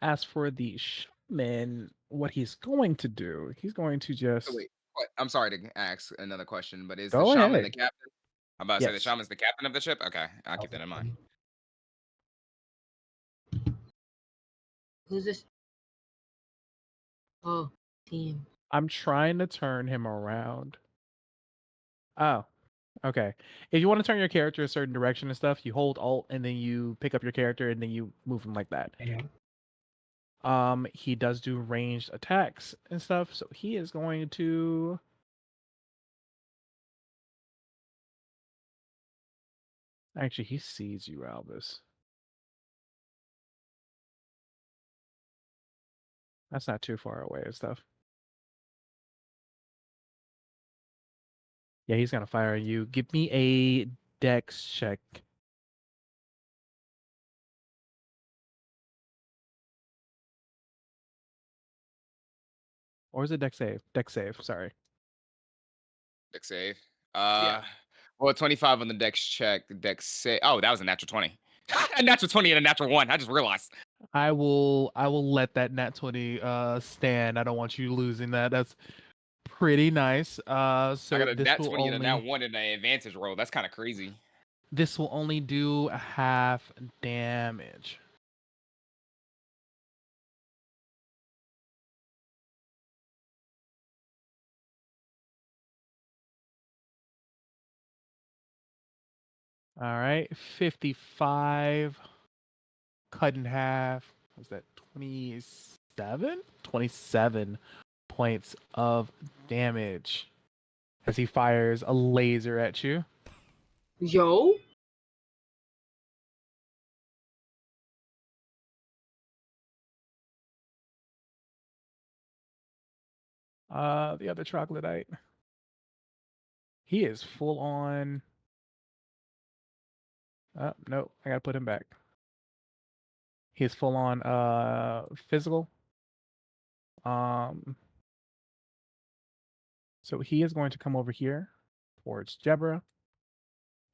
As for the shaman, what he's going to do, he's going to just So wait. What? I'm sorry to ask another question, but is the go shaman ahead. the captain? I'm about to say the Yes. shaman's the captain of the ship. Okay, I'll keep that in mind. Who's this? Oh, team. I'm trying to turn him around. Oh, okay. If you want to turn your character a certain direction and stuff, you hold Alt and then you pick up your character and then you move him like that. He does do ranged attacks and stuff, so he is going to actually he sees you, Albus. That's not too far away and stuff. Yeah, he's gonna fire you. Give me a dex check. Or is it dex save? Dex save, sorry. Dex save. Yeah. Well, 25 on the dex check. The dex save. Oh, that was a natural 20. A natural 20 and a natural 1. I just realized. I will let that nat 20 stand. I don't want you losing that. That's pretty nice. I So got a nat 20 and a nat 1 in an advantage roll. That's kind of crazy. this will only do half damage. All right, 55 cut in half. Was that 27? 27 points of damage as he fires a laser at you. Yo. The other troglodyte. He is full on. No, I gotta put him back. He is full on physical. So he is going to come over here towards Jebra,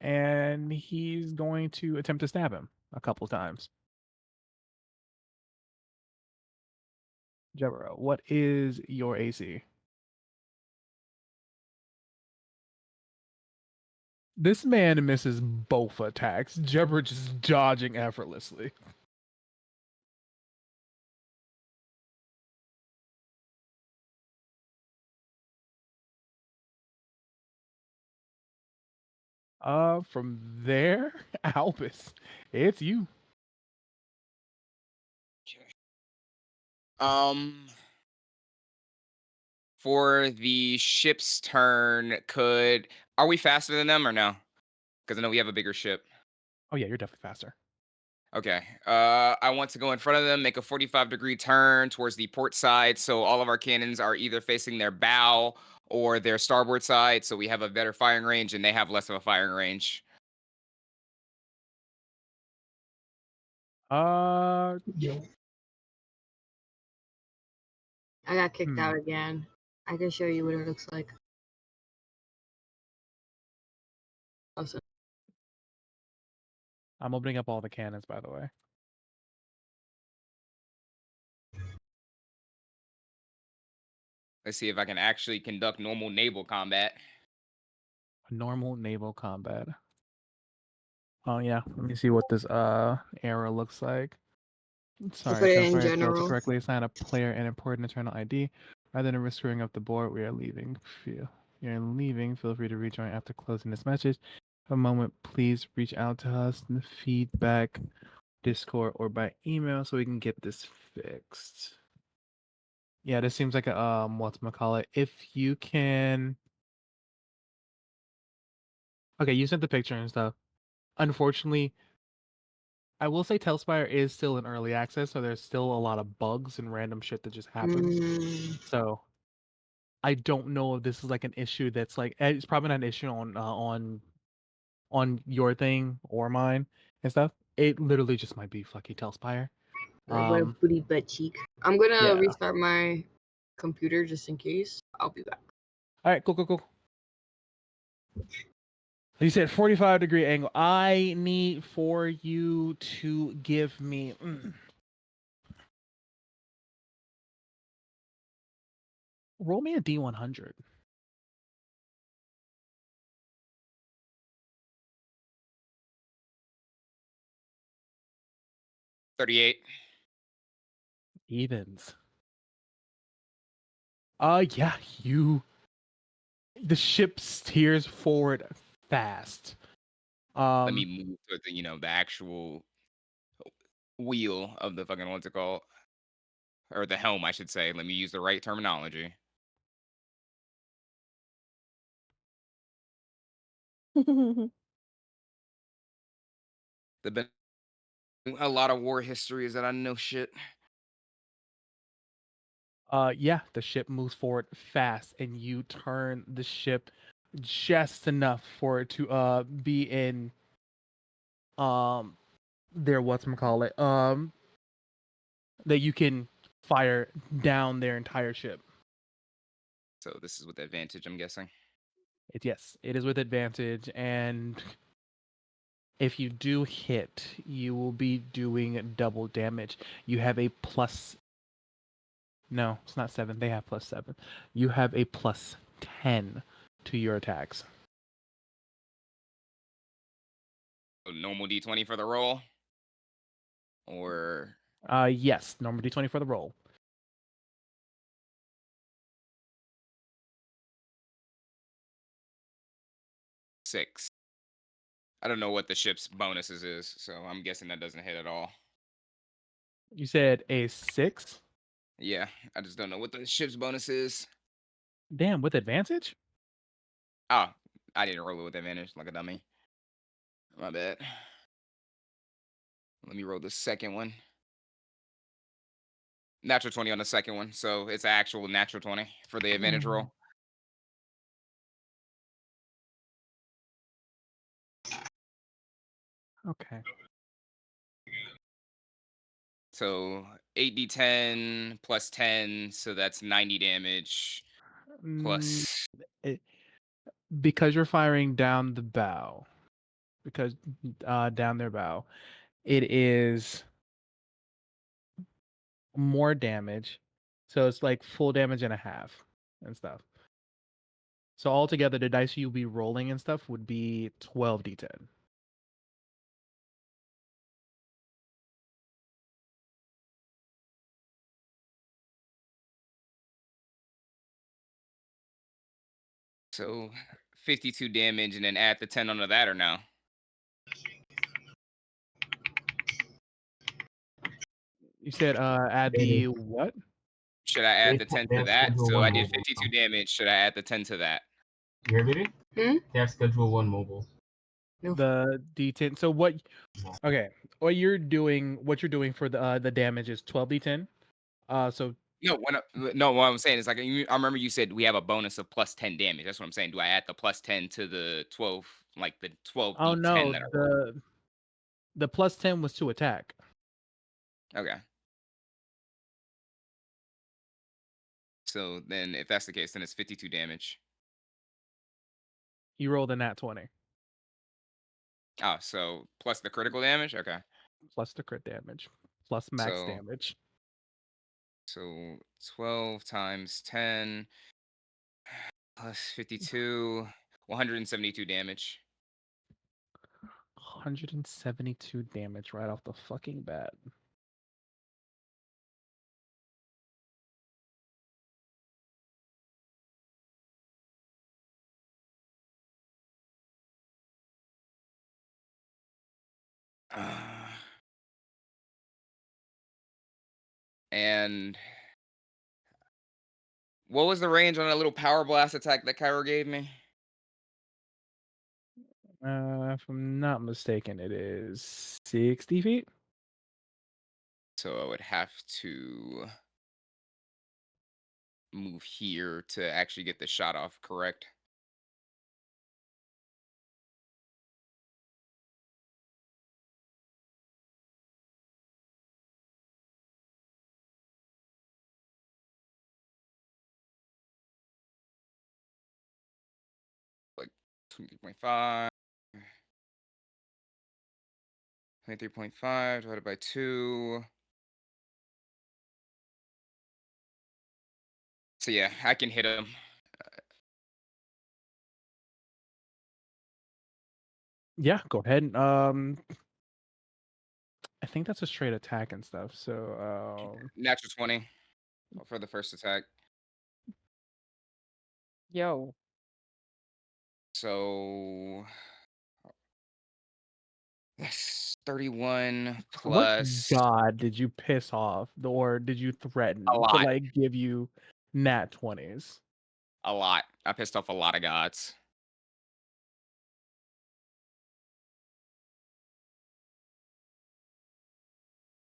and he's going to attempt to stab him a couple times. Jebra, what is your AC? This man misses both attacks. Jebra just dodging effortlessly. From there, Albus, it's you. For the ship's turn, are we faster than them or no? Because I know we have a bigger ship. Oh yeah, you're definitely faster. Okay. I want to go in front of them, make a 45-degree turn towards the port side, so all of our cannons are either facing their bow or their starboard side, so we have a better firing range and they have less of a firing range. Yo. I got kicked out again. I can show you what it looks like. Awesome. I'm opening up all the cannons, by the way. Let's see if I can actually conduct normal naval combat. Normal naval combat. Oh yeah, let me see what this arrow looks like. Sorry, put it in Telspire failed to general. correctly assign a player an important internal ID. Rather than risk screwing up the board, we are leaving. You're leaving. Feel free to rejoin after closing this message. A moment, please reach out to us in the feedback, Discord, or by email so we can get this fixed. Yeah, this seems like a whatchamacallit. If you can. Okay, you sent the picture and stuff. Unfortunately, I will say Telspire is still in early access, so there's still a lot of bugs and random shit that just happens. So I don't know if this is like an issue that's like it's probably not an issue on your thing or mine and stuff. It literally just might be fucking Telspire. Like what a booty butt cheek. I'm gonna Yeah. restart my computer just in case. I'll be back. All right, cool. You said 45-degree angle. I need for you to give me. Roll me a D100. $38. Evens. Yeah, the ship steers forward fast. Let me move to the actual wheel of the fucking what's it called? Or the helm, I should say. Let me use the right terminology. There've been a lot of war histories that I know shit. Yeah, the ship moves forward fast, and you turn the ship just enough for it to be in their whatchamacallit, that you can fire down their entire ship. So this is with advantage, I'm guessing. Yes, it is with advantage, and if you do hit, you will be doing double damage. You have a plus. No, it's not 7. They have +7. You have a +10 to your attacks. So normal D20 for the roll, or Yes, normal d20 for the roll. six. I don't know what the ship's bonuses is, so I'm guessing that doesn't hit at all. You said a 6? Yeah, I just don't know what the ship's bonus is. Damn, with advantage? Oh, I didn't roll it with advantage like a dummy. My bad. Let me roll the second one. Natural 20 on the second one, so it's an actual natural 20 for the advantage roll. Okay. So 8d10 plus 10, so that's 90 damage. Mm, Plus, because you're firing down the bow, because down their bow, it is more damage. So it's like full damage and a half and stuff. So altogether, the dice you'll be rolling and stuff would be 12d10. so 52 damage, and then add the 10 onto that, or no? You said add the what? Should I add They the 10 they to have that? schedule So one I did mobile. 52 damage. Should I add the 10 to that? You hear me? Hmm? They have schedule 1 mobile. No. The d10. So what? Okay, what you're doing for the damage is 12d10. So No, what I'm saying is like I remember you said we have a bonus of plus 10 damage. That's what I'm saying. Do I add the plus 10 to the 12, like the 12 oh d10 no, that I rolled? the +10 was to attack. Okay. So then, if that's the case, then it's 52 damage. You rolled a nat 20 Oh, so plus the critical damage. Okay. plus the crit damage plus max So damage. so 12 times 10 plus 52, 172 damage. 172 damage right off the fucking bat. And what was the range on that little power blast attack that Kyro gave me? If I'm not mistaken, it is 60 feet. So I would have to move here to actually get the shot off, correct? Like 23.5. 23.5 divided by 2. So yeah, I can hit him. Yeah, go ahead. I think that's a straight attack and stuff. So Natural 20 for the first attack. Yo. So that's 31 what plus god did you piss off, or did you a threaten to lot. like give you nat 20s? A lot. I pissed off a lot of gods.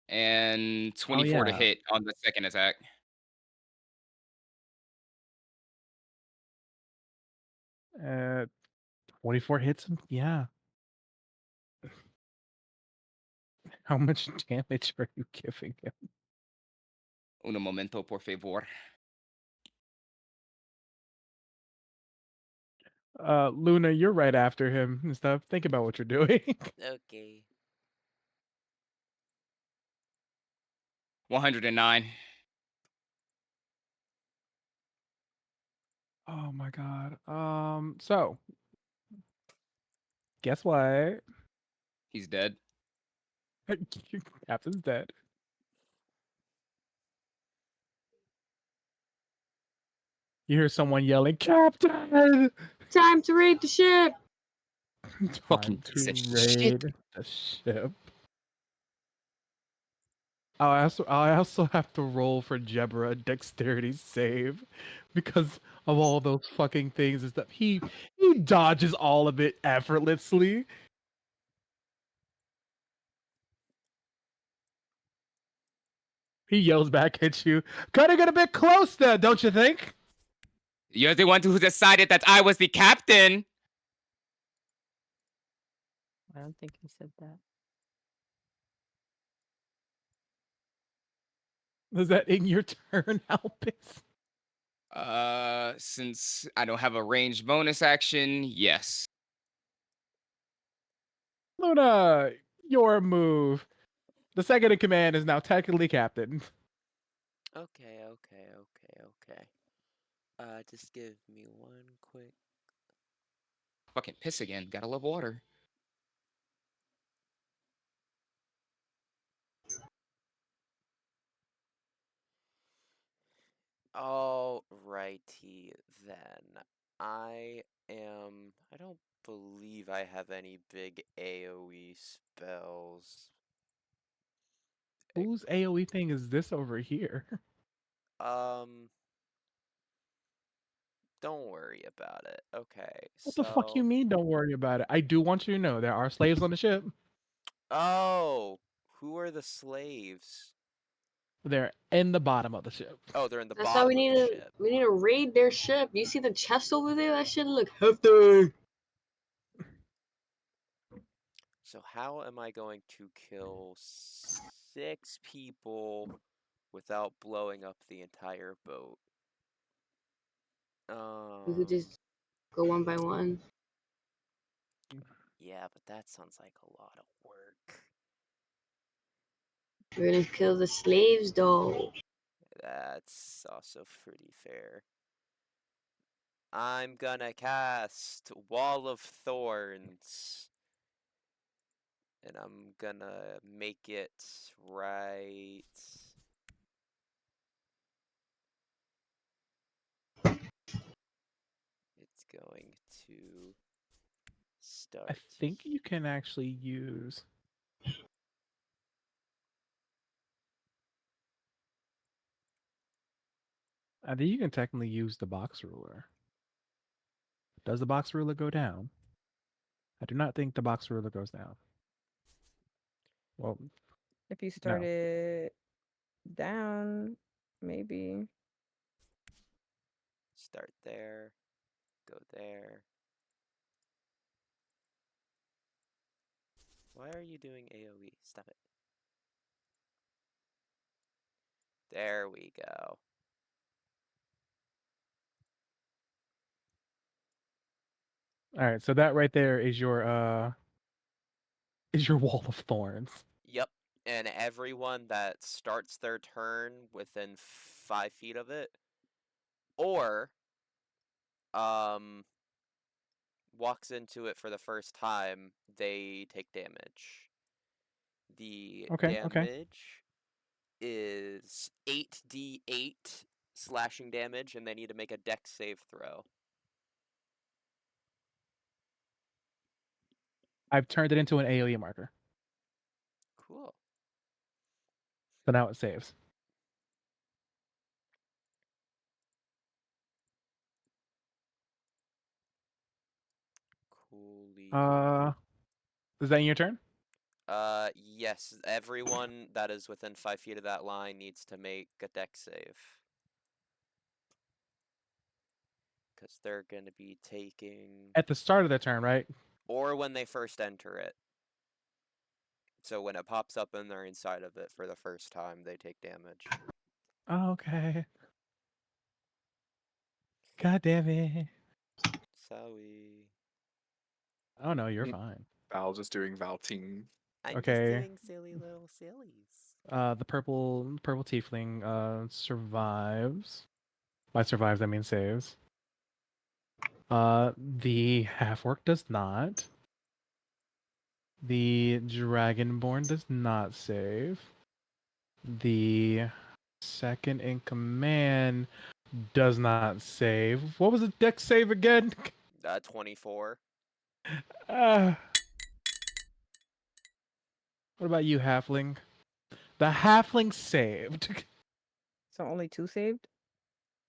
And 24 to yeah. hit on the second attack. Uh, 24 hits him. Yeah. How much damage are you giving him? Un momento, por favor. Luna, you're right after him and stuff. Think about what you're doing. Okay. 109. Oh my god. So guess what? He's dead. Captain's dead. You hear someone yelling, "Captain!" Time to raid the ship. Fucking Time piece to of shit. raid the ship. I also have to roll for Jebra a dexterity save because of all those fucking things and stuff. He dodges all of it effortlessly. He yells back at you, "Gotta get a bit close there, don't you think?" You're the one who decided that I was the captain. I don't think he said that. Is that in your turn, Albus? Since I don't have a ranged bonus action, yes. Luna, your move. The second in command is now technically captain. Okay. Just give me one quick. Fucking piss again. Gotta love water. Alrighty then. I don't believe I have any big AoE spells. Whose AoE thing is this over here? Don't worry about it. Okay, What the fuck you so. mean? Don't worry about it. I do want you to know there are slaves on the ship. Oh, who are the slaves? They're in the bottom of the ship. Oh, they're in the That's why bottom of the ship. we need to raid their ship. You see the chest over there? That shit look hefty. So how am I going to kill 6 people without blowing up the entire boat? We could just go one by one. Yeah, but that sounds like a lot of work. We're gonna kill the slaves though. That's also pretty fair. I'm gonna cast Wall of Thorns. And I'm gonna make it right. It's going to start. I think you can actually use. I think you can technically use the box ruler. Does the box ruler go down? I do not think the box ruler goes down. Well, If you start it down, maybe. Start there. Go there. Why are you doing AoE? Stop it. There we go. all right. So that right there is your wall of thorns. Yep. And everyone that starts their turn within 5 feet of it, or walks into it for the first time, they take damage. The Okay. damage is 8d8 slashing damage, and they need to make a dex save throw. I've turned it into an AoE marker. Cool. So now it saves. Coolio. Is that in your turn? Yes. Everyone that is within 5 feet of that line needs to make a dex save. because they're going to be taking... At the start of the turn, right? Or when they first enter it. So when it pops up and they're inside of it for the first time, they take damage. Okay. God damn it. Sorry. Oh no, you're Mm. fine. Val just doing Val team. I'm Okay. just doing silly little sillies. The purple tiefling survives. By survives I mean saves. The half orc does not. The dragonborn does not save. The second in command does not save. What was the dex save again? 24. What about you, halfling? The halfling saved. So only 2 saved?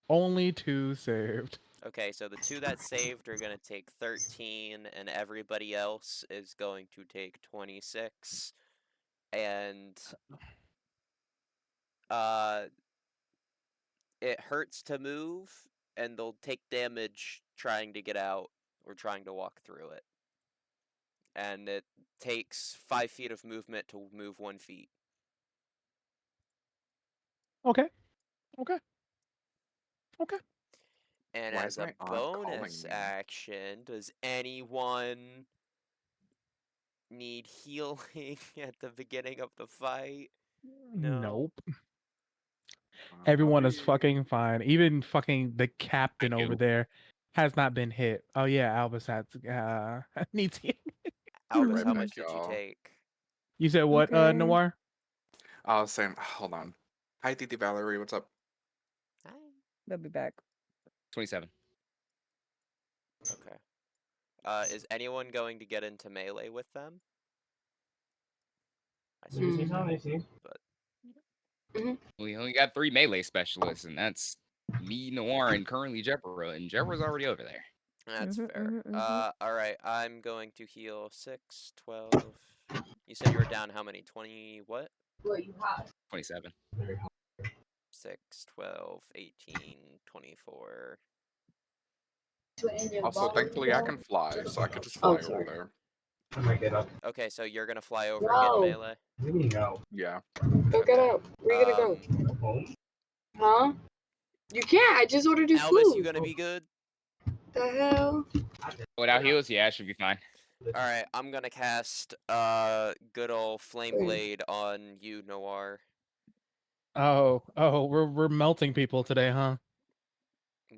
Only 2 saved. Okay, so the 2 that saved are going to take 13, and everybody else is going to take 26. And it hurts to move, and they'll take damage trying to get out or trying to walk through it. And it takes 5 feet of movement to move 1 feet. Okay. And Why as is a my aunt calling bonus me? action, does anyone need healing at the beginning of the fight? No. Nope. Everyone is Bobby. fucking fine. Even fucking the captain Thank over you. there has not been hit. Oh yeah, Albus has needs healing. Albus, Right how back, much did you y'all. take? You said what, Okay. Noir? I was saying, hold on. Hi, Titi Valerie. What's up? Hi. They'll be back. 27. Okay. Is anyone going to get into melee with them? I Let me see suppose how not, they see. but We only got 3 melee specialists, and that's me, Noir, and currently Jebra, and Jebra's already over there. that's Mhm, fair. mhm, mhm. Alright, I'm going to heal 6, 12. You said you were down how many? 20 what? 27. Very hot. 6, 12, 18, 24. Also, thankfully, I can fly, so I could just Oh, fly over sorry. there. I might get up. Okay, so you're gonna fly over and get No. melee? Maybe no. Yeah. Go get Okay. up. Where you gonna go? Home? Huh? You can't. I just ordered you Albus, food. you gonna be good? The hell? Without heals, yeah, it should be fine. Alright, I'm gonna cast good old Flame Blade on you, Noir. Oh, we're melting people today, huh?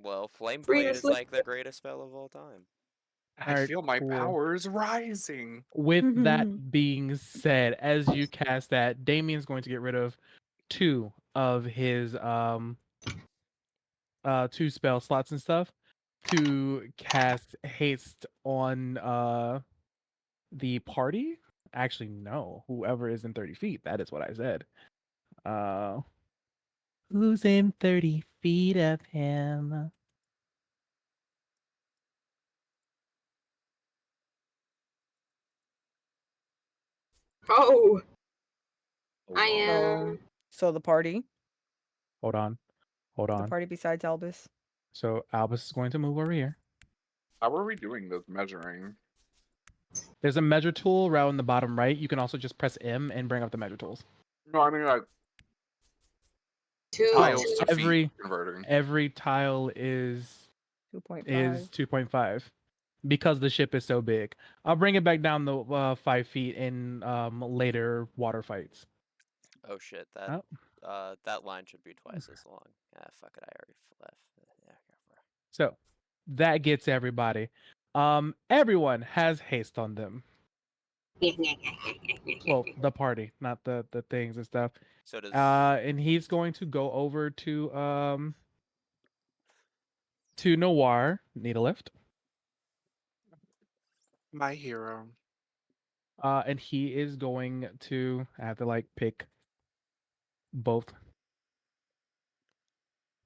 Well, Flame Free to Blade is sleep. like the greatest spell of all time. I Alright, feel my cool. powers rising. With that being said, as you cast that, Damien's going to get rid of 2 of his 2 spell slots and stuff to cast haste on the party. Actually, no, whoever is in 30 feet. That is what I said. Who's in 30 feet of him? Oh, Oh, I wow. am. So the party? Hold on. The party besides Albus? So Albus is going to move over here. How are we doing this measuring? There's a measure tool around the bottom right. You can also just press M and bring up the measure tools. No, I mean like Two. tiles two. to feet converting. Every tile is 2.5. 2.5 because the ship is so big. I'll bring it back down the 5 feet in later water fights. Oh shit, Oh. that line should be twice as long. Ah, fuck it, I already left. Yeah, So that gets everybody. Everyone has haste on them. Well, the party, not the things and stuff. So does And he's going to go over to Noir, need a lift. My hero. And he is going to have to like pick both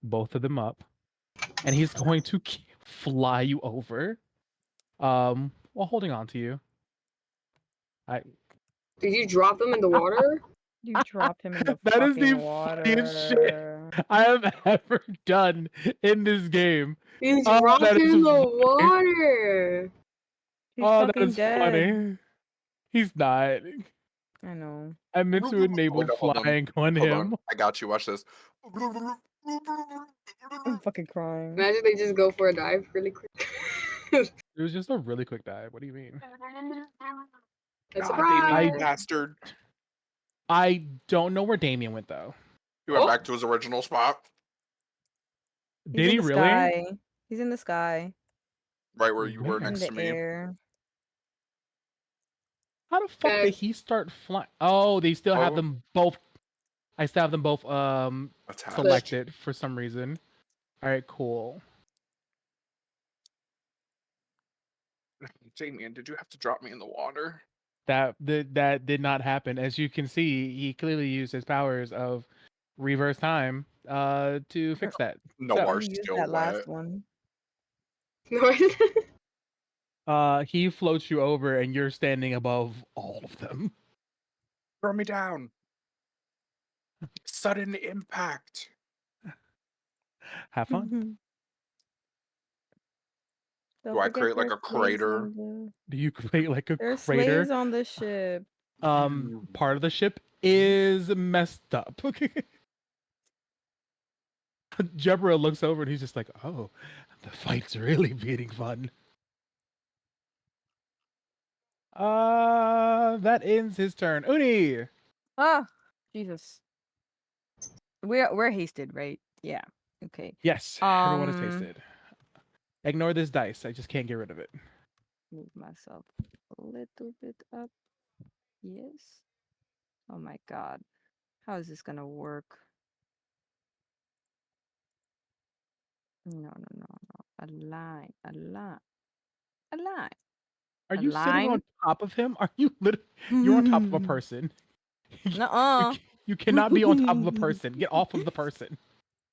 of them up, and he's going to fly you over, while holding on to you. Did you drop them in the water? You dropped him in the That is fucking the water. funniest shit. I have ever done in this game. He's Oh, that rocking is the funny. water. He's Oh, that fucking is dead. funny. He's not. I know. I meant to enable Wait, no, flying on Hold on. him. I got you. Watch this. I'm fucking crying. Imagine they just go for a dive really quick. It was just a really quick dive. What do you mean? A God, Damien, you surprise. bastard. I don't know where Damien went though. He went Oh. back to his original spot, He's Did in he the really? sky. He's in the sky. right where you were Where? In next to the me. air. How the fuck did Guys, he start flying? Oh, they still have Oh. them both. I still have them both Attached. selected for some reason. All right, cool. Damien, did you have to drop me in the water? That did not happen. As you can see, he clearly used his powers of reverse time to fix that. No, So, You ours used still that wet. last one. he floats you over and you're standing above all of them. Throw me down. Sudden impact. Have fun. Don't Do I forget create like there's a slaves crater? on the Do you create like a There's crater? slaves on the ship. Part of the ship is messed up. Jebra looks over and he's just like, "Oh, the fight's really being fun." That ends his turn. Uni. Ah, Jesus. We're hasted, right? Yeah. Okay. Yes, everyone is tasted. Ignore this dice. I just can't get rid of it. Move myself a little bit up. Yes. Oh my God. How is this gonna work? No. Align. Are you sitting on Align. top of him? Are you literally? You're on top of a person. Nuh-uh. You cannot be on top of a person. Get off of the person.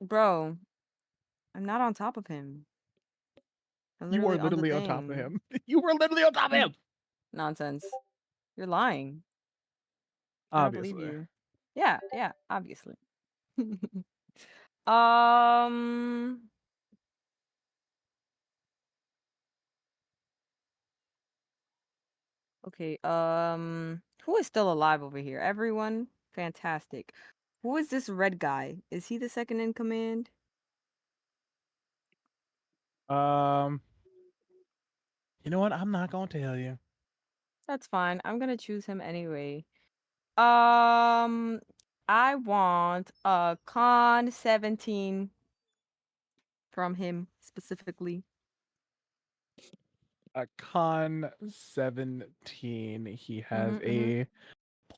Bro, I'm not on top of him. I'm You are literally on the literally on top of thing. him. You were literally on top of him. Nonsense. You're lying. I don't believe Obviously. you. Yeah, obviously. Um Okay, who is still alive over here? Everyone? Fantastic. Who is this red guy? Is he the second in command? You know what? I'm not gonna tell you. That's fine. I'm gonna choose him anyway. I want a con 17 from him specifically. A con 17. He has Mhm. a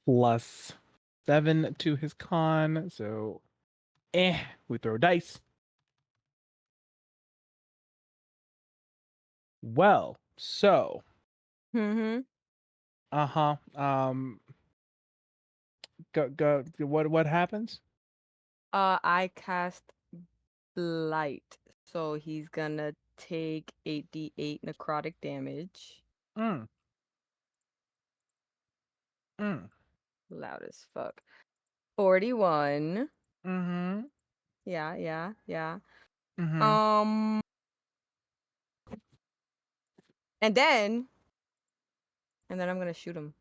+7 to his con. So, we throw dice. Well, so, Mhm. uh-huh. Go. What happens? I cast blight. So he's gonna take 8d8 necrotic damage. Mm. Mm. Loud as fuck. 41. Mm-hmm. Yeah. Mm-hmm. Um, and then I'm gonna shoot him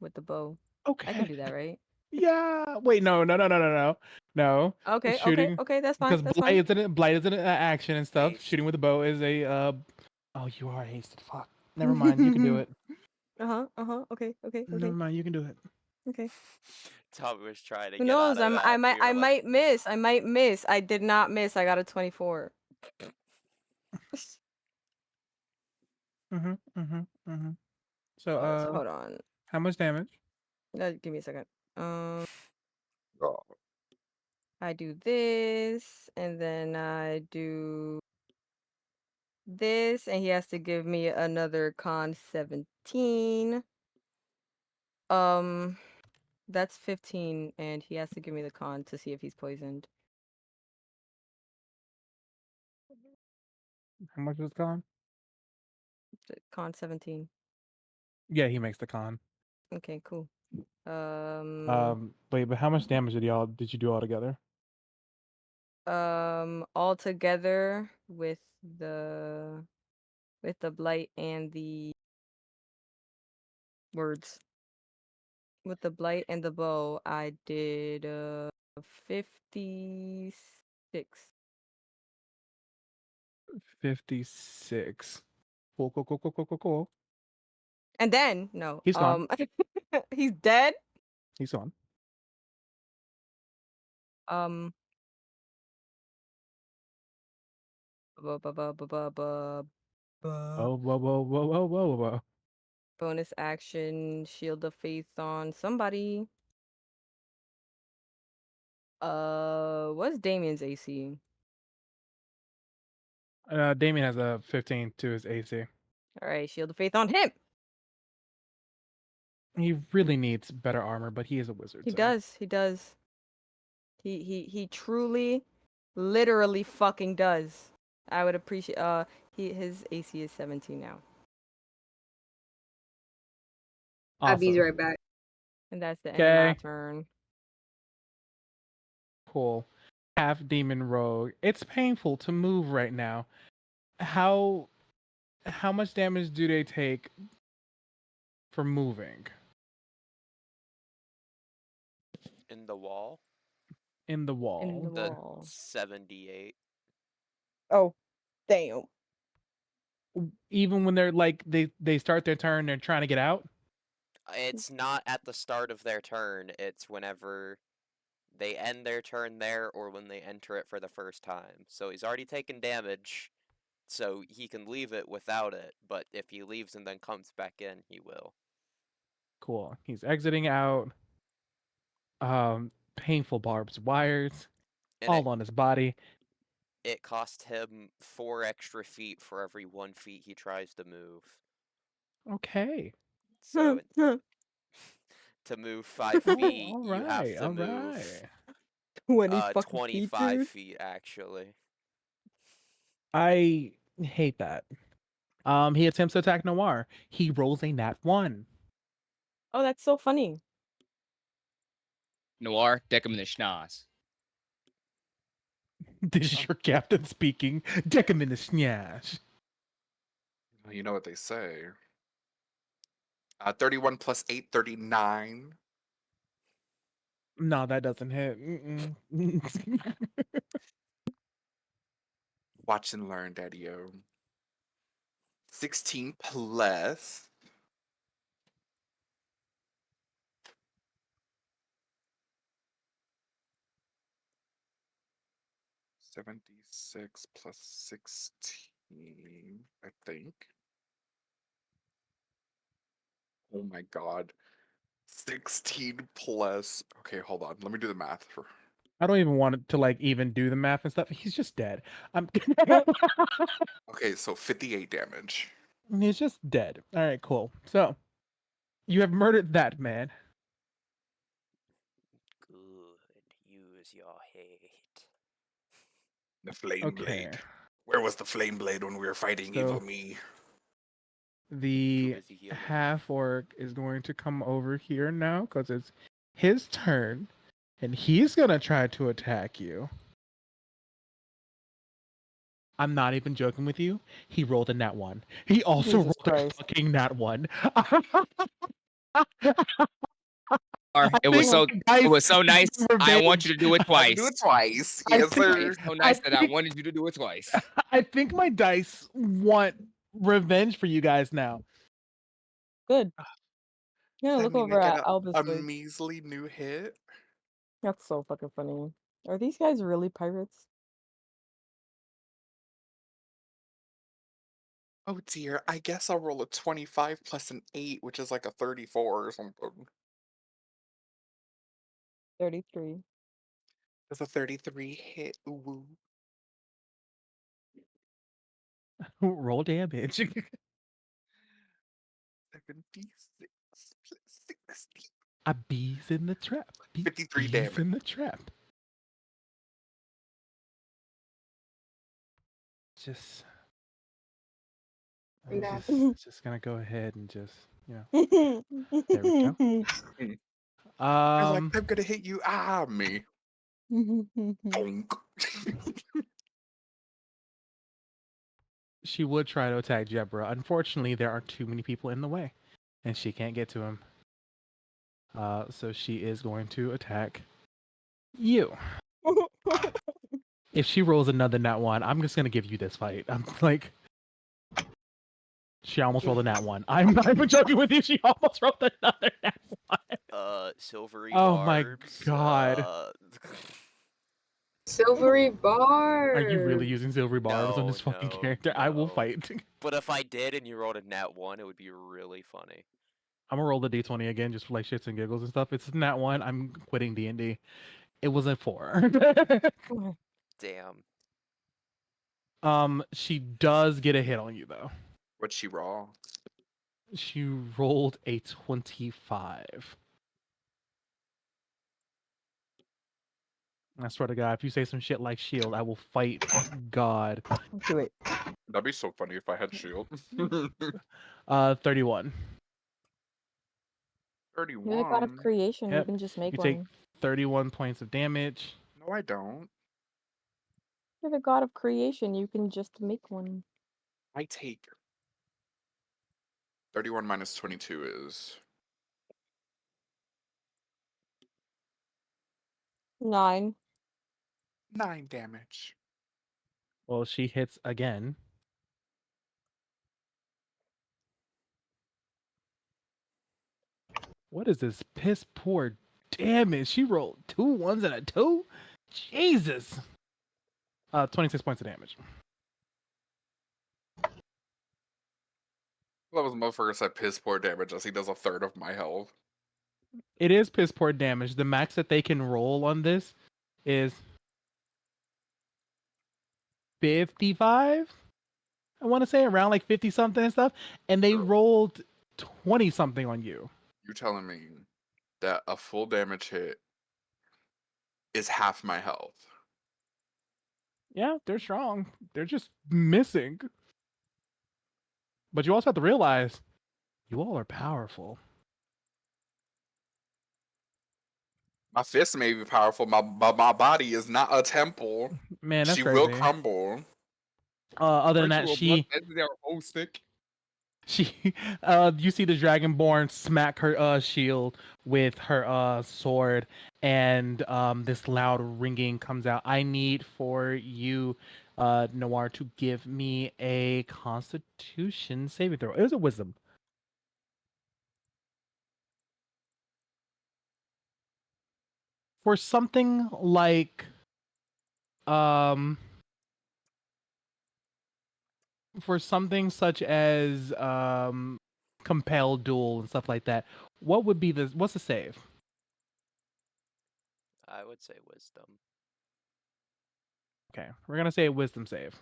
with the bow. I can Okay. do that, right? Yeah. Wait, no. No. Okay. Shooting That's fine. because That's fine. blight isn't an action and stuff. Haste. Shooting with a bow is a oh, you are hasted. Fuck. Never mind. You can do it. Okay. Never mind. You can do it. Okay. Tommy was trying to Who get out knows? of that. We I were like, might miss. I might miss. I did not miss. I got a 24. Mm-hmm. Mm-hmm. Mm-hmm. So Hold on. how much damage? Give me a second. Oh. I do this, and then I do this, and he has to give me another con 17. That's 15, and he has to give me the con to see if he's poisoned. How much was con? Con 17. Yeah, he makes the con. Okay, cool. Wait, but how much damage did you do all together? All together the blight and the words. With the blight and the bow, I did 56. 56. Cool, cool, cool, cool, cool, cool, cool. And then no, He's gone. he's dead. He's gone. Um, bu- bu- bu- bu- bu- bu- Oh, whoa, whoa, whoa, whoa, whoa, whoa. bonus action, shield of faith on somebody. What's Damien's AC? Damien has a 15 to his AC. All right, shield of faith on him. He really needs better armor, but he is a wizard. He so. does. He does. He truly, literally fucking does. I would appreciate. His AC is 17 now, I'll be Awesome. right back. and that's the end of my Okay. turn. Cool. Half demon rogue. It's painful to move right now. How much damage do they take for moving In the wall, in the In wall? the the wall. 78. Oh, damn. Even when they're like they start their turn, they're trying to get out. It's not at the start of their turn. It's whenever they end their turn there or when they enter it for the first time. So he's already taken damage, so he can leave it without it. But if he leaves and then comes back in, he will. Cool. He's exiting out. Painful barbed wires And all on his body. it cost him 4 extra feet for every 1 feet he tries to move. Okay. So to move 5 feet, All you have right. to All move right. 20 fucking feet, 25 dude. feet actually. I hate that. He attempts to attack Noir. He rolls a nat 1. Oh, that's so funny. Noir, deck him in the schnoz. This is your captain speaking. Deck him in the snash. You know what they say. 31 plus 8, 39. No, that doesn't hit. Mm-mm. Watch and learn, Daddy-o. 16 plus. $76 plus 16, I think. Oh my god. 16 plus. Okay, hold on. Let me do the math. I don't even want to like even do the math and stuff. He's just dead. Okay, so 58 damage. He's just dead. All right, cool. So you have murdered that man. Good. Use your hate. The flame Okay. blade. Where was the flame blade when we were fighting evil So me? the busy healing. half orc is going to come over here now because it's his turn, and he's gonna try to attack you. I'm not even joking with you. He rolled a nat 1. He also Jesus rolled Christ. a fucking nat 1. It was so nice. I want you to do it I'll twice. do it twice. I Yes, think- sir. It's so nice that I wanted you to do it twice. I think my dice want revenge for you guys now. Good. Yeah, Does that look mean I over get at a Albus. measly new hit? That's so fucking funny. Are these guys really pirates? Oh dear, I guess I'll roll a 25 plus an 8, which is like a 34 or something. 33. Does a 33 hit? Ooh. Roll damage. 76 plus 60. A bee's in the trap. 53 Bees damage. in the trap. Just, just gonna go ahead and just, there we go. I was like, I'm gonna hit you. Ah, me. Bonk. She would try to attack Jebra. Unfortunately, there are too many people in the way, and she can't get to him. So she is going to attack you. If she rolls another nat one, I'm just gonna give you this fight. I'm like, she almost rolled a nat one. I'm not even joking with you. She almost rolled another nat one. Silvery Oh my barbs. god. Silvery Are you really bar. using silvery barbs on No, this fucking no, character? I will no. fight. But if I did and you rolled a nat 1, it would be really funny. I'm gonna roll the d20 again just for like shits and giggles and stuff. It's nat one. I'm quitting D&D. It was a 4. Damn. She does get a hit on you though. What'd she roll? She rolled a 25. I swear to God, if you say some shit like shield, I will fight God. Do it. That'd be so funny if I had shield. 31. You're the god of 31. creation. You Yep. can just make You take one. 31 points of damage. No, I don't. You're the god of creation. You can just make one. I take 31 minus 22 is 9. 9 damage. Well, she hits again. What is this piss poor damage? She rolled 2 1s and a 2? Jesus. 26 points of damage. That was motherfucker said piss poor damage as he does a third of my health. It is piss poor damage. The max that they can roll on this is 55. I want to say around like 50 something and stuff. And they Bro, rolled 20 something on you. you telling me that a full damage hit is half my health? Yeah, they're strong. They're just missing. But you also have to realize you all are powerful. My fist may be powerful, but my body is not a temple. Man, that's She will crazy. crumble. Other than Aren't that, you a buck? That's their whole stick. you see the Dragonborn smack her shield with her sword, and this loud ringing comes out. I need for you, Noir, to give me a Constitution saving throw. It was a Wisdom. For something like um for something such as compel duel and stuff like that, what's the save? I would say wisdom. Okay, we're gonna say a wisdom save.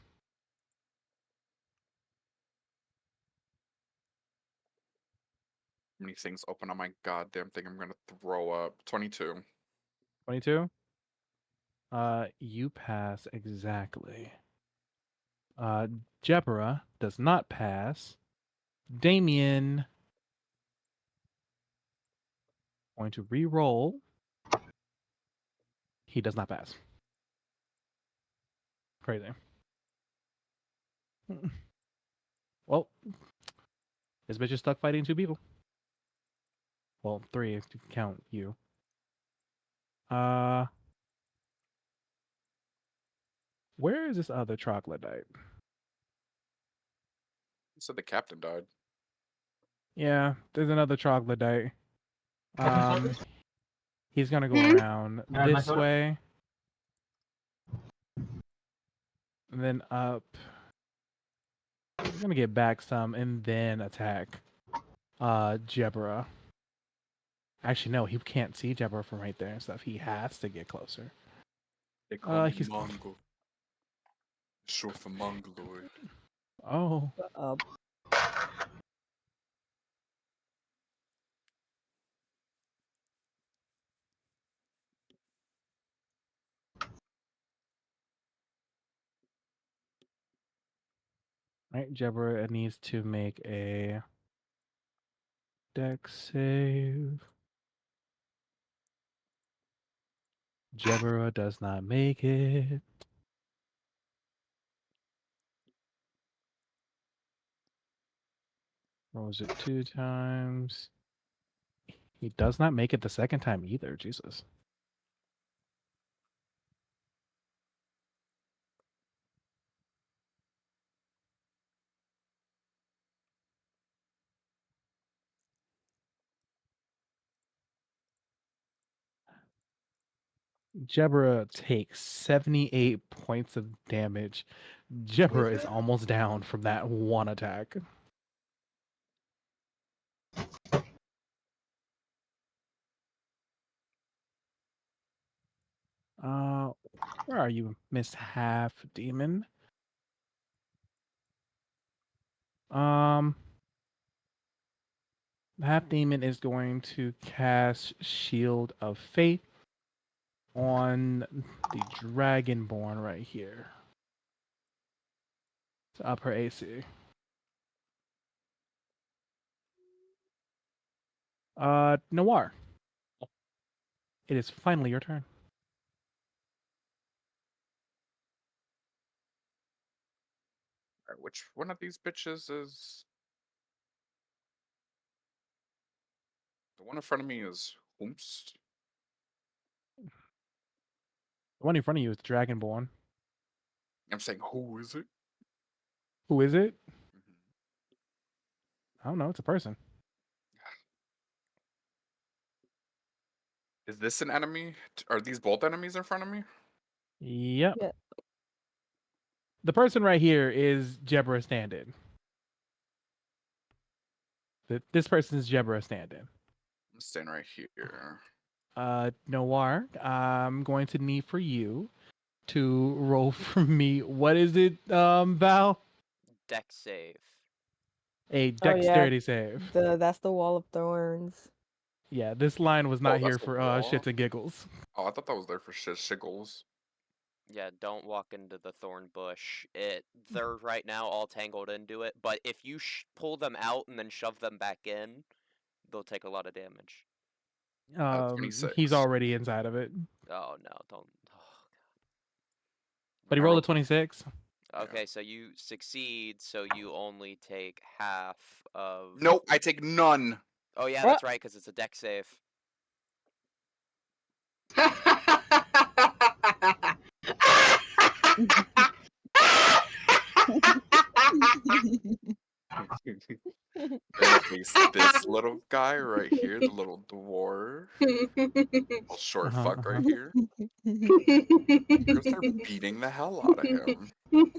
Many things open on my goddamn thing. I'm gonna throw up. 22. 22. You pass exactly. Jebra does not pass. Damien going to re-roll. He does not pass. Crazy. Well, this bitch is stuck fighting 2 people. Well, 3 if you count you. Where is this other troglodyte? You said the captain died. Yeah, there's another troglodyte. He's gonna go Hmm? around my this soda? way, and then up. He's gonna get back some and then attack Jebra. Actually, no, he can't see Jebra from right there and stuff. He has to get closer. They call me He's Mongol. Short for Mongoloid. oh, right. Jebra needs to make a dex save. Jebra does not make it. Rolls it 2 times. He does not make it the second time either. Jesus. Jebra takes 78 points of damage. Jebra is almost down from that one attack. Uh, where are you, Miss Half Demon? Um, Half Demon is going to cast Shield of Faith on the Dragonborn right here to up her AC. Noir, it is finally your turn. Alright, which one of these bitches is? The one in front of me is Hoomst. The one in front of you is Dragonborn. I'm saying, who is it? Who is it? Mhm. I don't know. It's a person. Is this an enemy? Are these both enemies in front of me? Yep. Yeah. The person right here is Jebra stand-in. This person is Jebra stand-in. I'm staying right here. Noir, I'm going to need for you to roll for me. What is it, Val? Deck save. A Oh yeah, dexterity save. that's the wall of thorns. Yeah, this line was Oh, not here that's the for wall. shits and giggles. Oh, I thought that was there for shiggles. Yeah, don't walk into the thorn bush. They're right now all tangled into it, but if you pull them out and then shove them back in, they'll take a lot of damage. He's 26. already inside of it, Oh no, don't. Oh, but he I rolled a rolled 26. Yeah. okay, so you succeed, so you only take half of. Nope, I take none. Oh yeah, What? that's right, because it's a deck save. You're gonna face this little guy right here, the little dwarf. Little short fuck right here. You're gonna start beating the hell out of him.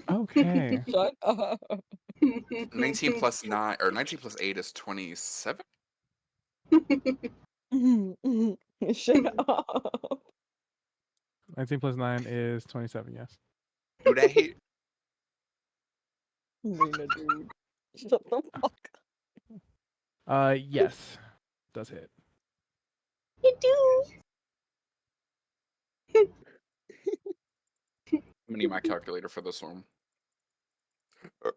Okay. Shut up. 19 plus 9, or 19 plus 8 is 27? Shut up. 19 plus 9 is 27, yes. Do that hit? Lena, dude. Shut the fuck up. Yes. Does hit. You do. I'm gonna need my calculator for this one. Okay,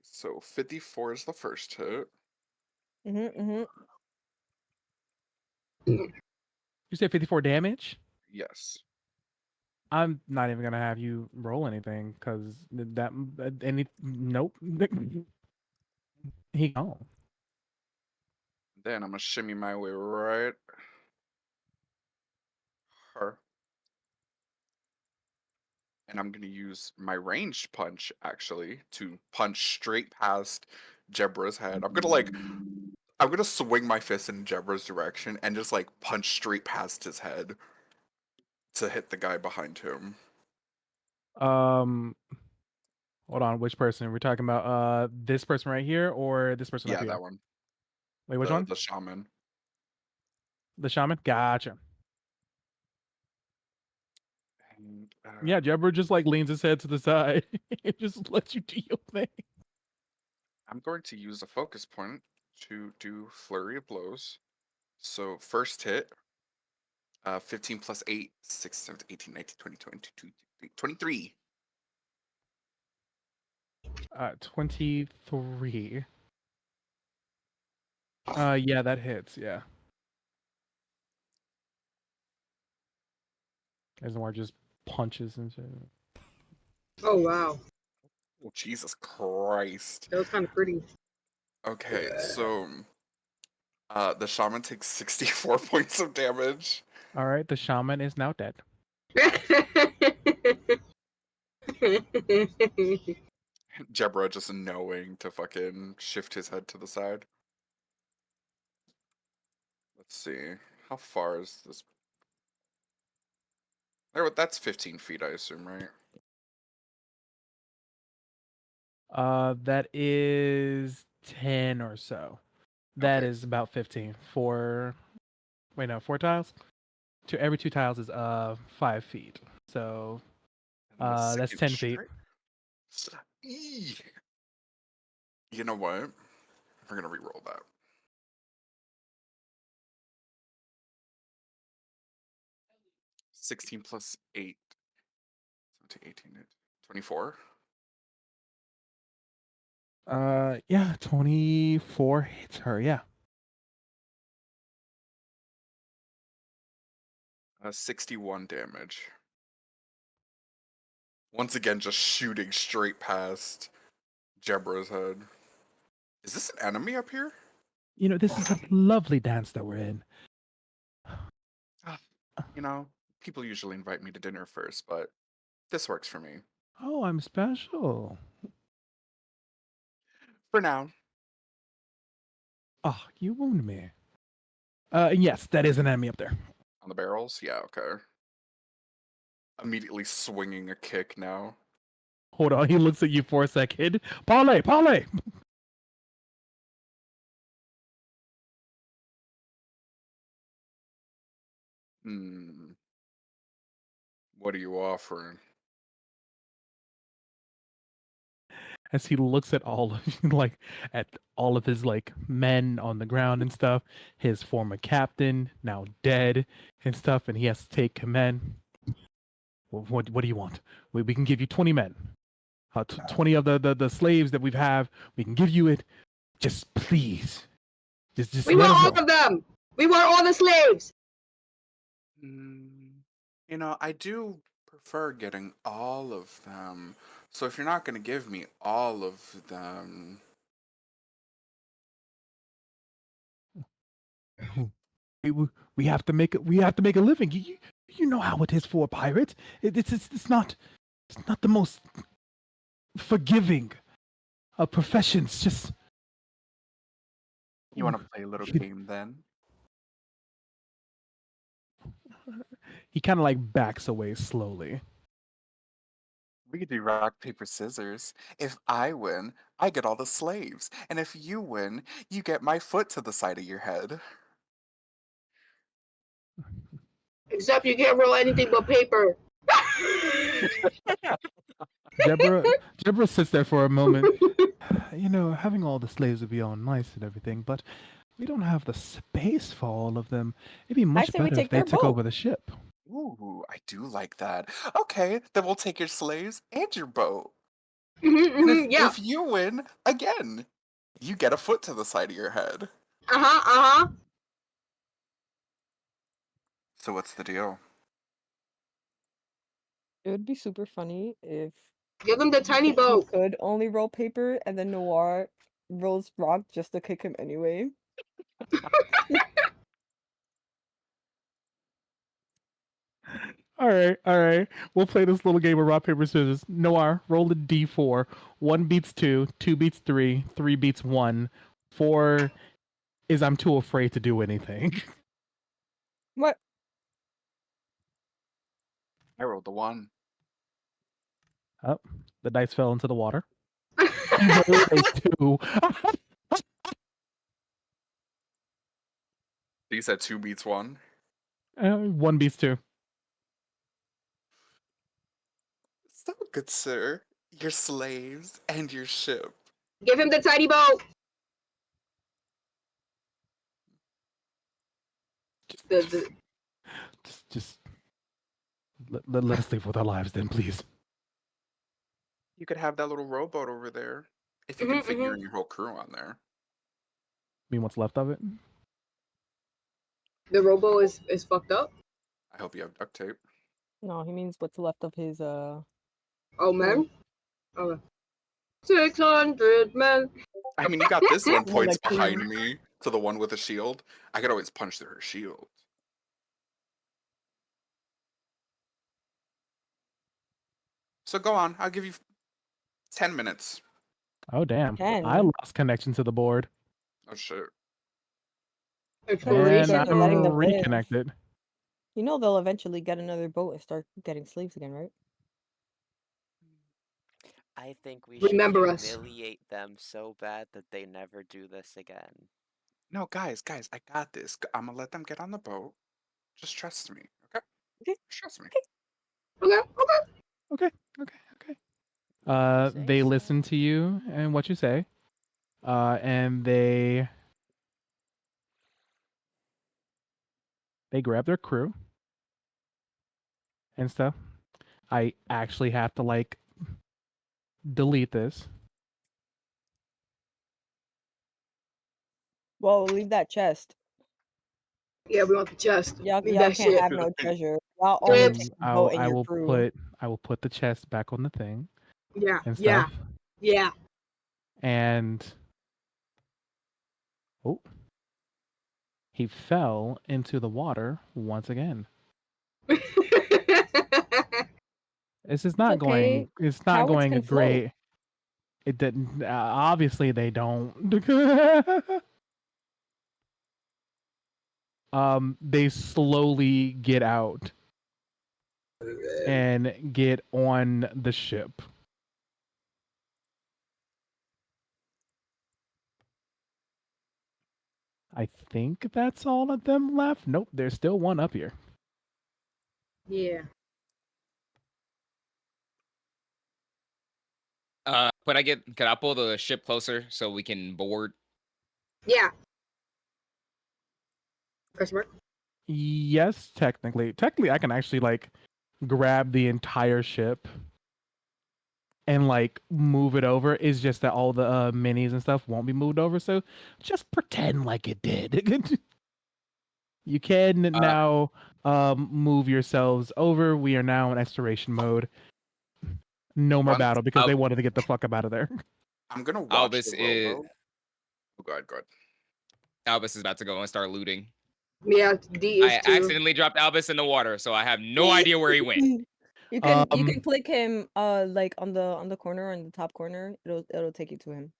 so 54 is the first hit. Mm-hmm. You said 54 damage? Yes. I'm not even gonna have you roll anything because that nope. He gone. Then I'm gonna shimmy my way right her. And I'm gonna use my ranged punch actually to punch straight past Jebra's head. I'm gonna swing my fist in Jebra's direction and just like punch straight past his head to hit the guy behind him. Um, hold on. Which person we're talking about? This person right here or this person up Yeah, here? that one. Wait, which one? The shaman. The shaman. Gotcha. And, Yeah, Jebra just like leans his head to the side and just lets you do your thing. I'm going to use a focus point to do flurry of blows. So first hit, 15 plus 8, 6, 7, 18, 19, 20, 22, 23. 23. Yeah, that hits. Yeah. As more just punches and shit. Oh wow, Oh, Jesus Christ. that was kind of pretty. Okay, so the shaman takes 64 points of damage. All right, the shaman is now dead. Jebra just knowing to fucking shift his head to the side. Let's see. How far is this? That's 15 feet, I assume, right? That is 10 or so. That Okay. is about 15. Four tiles? Every two tiles is 5 feet. So And then a that's second 10 feet. strike. Eee. You know what? We're gonna re-roll that. 16 plus 8. 17, 18, 24. Yeah, 24 hits her, yeah. 61 damage. Once again, just shooting straight past Jebra's head. Is this an enemy up here? You know, this is a lovely dance that we're in. You know, people usually invite me to dinner first, but this works for me. Oh, I'm special. For now. Oh, you wound me. Yes, that is an enemy up there. On the barrels? Yeah, okay. Immediately swinging a kick now. Hold on, he looks at you for a second. Parlay, parlay. Hmm. What are you offering? As he looks at all of at all of his men on the ground and stuff, his former captain now dead and stuff, and he has to take command. What do you want? We can give you 20 men. 20 of the slaves that we've have. We can give you it. Just please. Just We let want us all know. of them. We want all the slaves. You know, I do prefer getting all of them. So if you're not going to give me all of them, We have to make it. We have to make a living. You know how it is for a pirate. It's not the most forgiving of professions. Just you want to play a little game then? he kind of backs away slowly. We could do rock, paper, scissors. If I win, I get all the slaves. And if you win, you get my foot to the side of your head. Except you can't roll anything but paper. Deborah sits there for a moment. You know, having all the slaves would be all nice and everything, but we don't have the space for all of them. It'd be much say we better if take they their took boat. over the ship. Ooh, I do like that. Okay, then we'll take your slaves and your boat. Mm-hmm, And mm-hmm, yeah. if you win, again, you get a foot to the side of your head. Uh-huh. So what's the deal? It would be super funny if Give them the tiny you boat. could only roll paper and then Noir rolls rock just to kick him anyway. All right. We'll play this little game of rock paper scissors. Noir, roll a d4. 1 beats 2, 2 beats 3, 3 beats 1. 4 is I'm too afraid to do anything. What? I rolled the 1. Oh, the dice fell into the water. He rolled a 2. You said 2 beats 1? 1 beats 2. So good, sir. Your slaves and your ship. Give him the tiny boat. Just let us leave with our lives then, please. You could have that little rowboat over there. If you Mm-hmm, can fit you mm-hmm. and your whole crew on there. I mean, what's left of it? The robo is fucked up. I hope you have duct tape. No, he means what's left of his Oh, crew. man. Oh. 600 men. I mean, you got this one More points like crew. behind me to the one with a shield. I could always punch through her shield. So go on. I'll give you 10 minutes. Oh damn! I 10. lost connection to the board, Oh shit. and Exploration Start I'm letting them time. live. reconnected. You know they'll eventually get another boat and start getting slaves again, right? I think we should Remember us. humiliate them so bad that they never do this again. No, guys, I got this. I'm gonna let them get on the boat. Just trust me, okay? Okay. Just trust me. Okay, okay. Okay, okay, okay. You say They so. listen to you and what you say, and they grab their crew and stuff. I actually have to like delete this. Well, leave that chest. Yeah, we want the chest. Y'all, Leave y'all that can't shit. have no treasure. Y'all only Chips. take the boat and your crew. I will put the chest back on the thing Yeah, and yeah, stuff. yeah. And oh, he fell into the water once again. This is not okay. going. It's not Cowards going a can float. great. It didn't. Obviously, they don't. They slowly get out and get on the ship. I think that's all of them left. Nope, there's still one up here. Yeah. Can I pull the ship closer so we can board? Yeah. Question mark? Yes, technically. Technically, I can actually like grab the entire ship and like move it over. It's just that all the minis and stuff won't be moved over. So just pretend like it did. You can now move yourselves over. We are now in exploration mode. No more Once battle because Al- they wanted to get the fuck up out of there. I'm gonna watch Albus the is rowboat. Oh god, god. Albus is about to go and start looting. Yeah, D is I too. accidentally dropped Albus in the water, so I have no idea where he went. You can Um, click him like on the corner, on the top corner. It'll take you to him.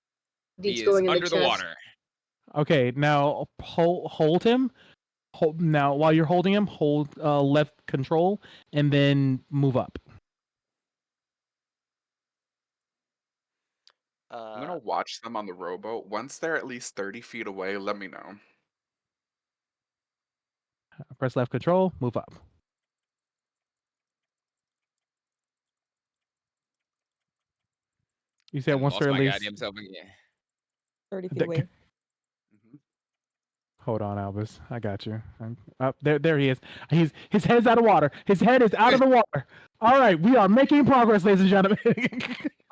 D's He is going in the under the chest. water. Okay, now hold him. Now, while you're holding him, hold left control and then move up. I'm gonna watch them on the rowboat. Once they're at least 30 feet away, let me know. Press left control, move up. You said And once lost they're at my least. goddamn self again. 30 feet The- away. Hold on, Albus. I got you. Up there. There he is. His head's out of water. His head is out of the water. All right, we are making progress, ladies and gentlemen.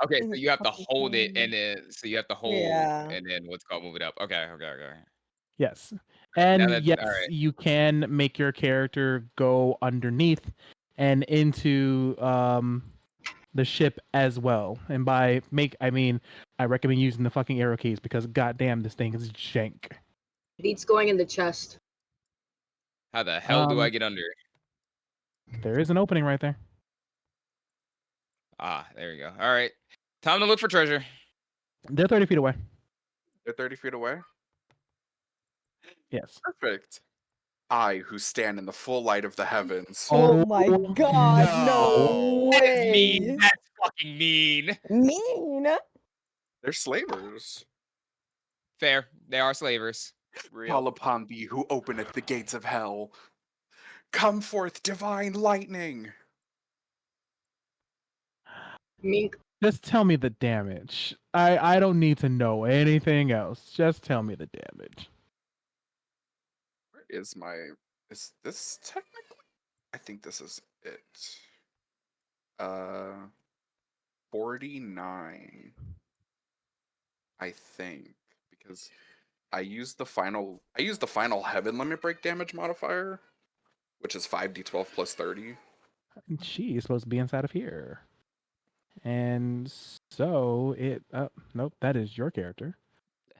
Okay, Is so it you have to fucking hold it, fine? and then so you have to hold, Yeah. and then what's called move it up. Okay, okay, okay. Yes, Now and that yes, all right. you can make your character go underneath and into the ship as well. And by make, I mean I recommend using the fucking arrow keys because goddamn, this thing is jank. D's going in the chest. How the hell do I get under? There is an opening right there. Ah, there we go. All right, time to look for treasure. They're 30 feet away. They're 30 feet away? Yes. Perfect. I, who stand in the full light of the heavens. Oh my god, no. no That's mean. way. That's fucking mean. Mean. They're slavers. Fair. They are slavers. Call upon thee who openeth the gates of hell. Come forth, divine lightning. Mink. Just tell me the damage. I don't need to know anything else. Just tell me the damage. Where is my... Is this technically? I think this is it. 49. I think. Because I used the final heaven limit break damage modifier, which is 5d12 plus 30. And she is supposed to be inside of here. And so it. Nope, that is your character.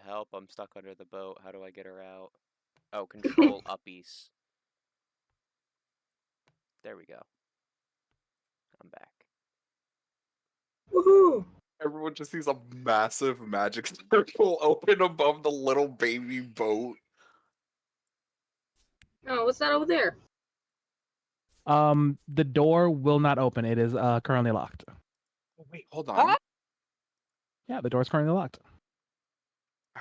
Help, I'm stuck under the boat. How do I get her out? Oh, control uppies. There we go. I'm back. Woohoo! Everyone just sees a massive magic circle open above the little baby boat. Oh, what's that over there? The door will not open. It is currently locked. Oh, wait, hold on. Ah! Yeah, the door is currently locked.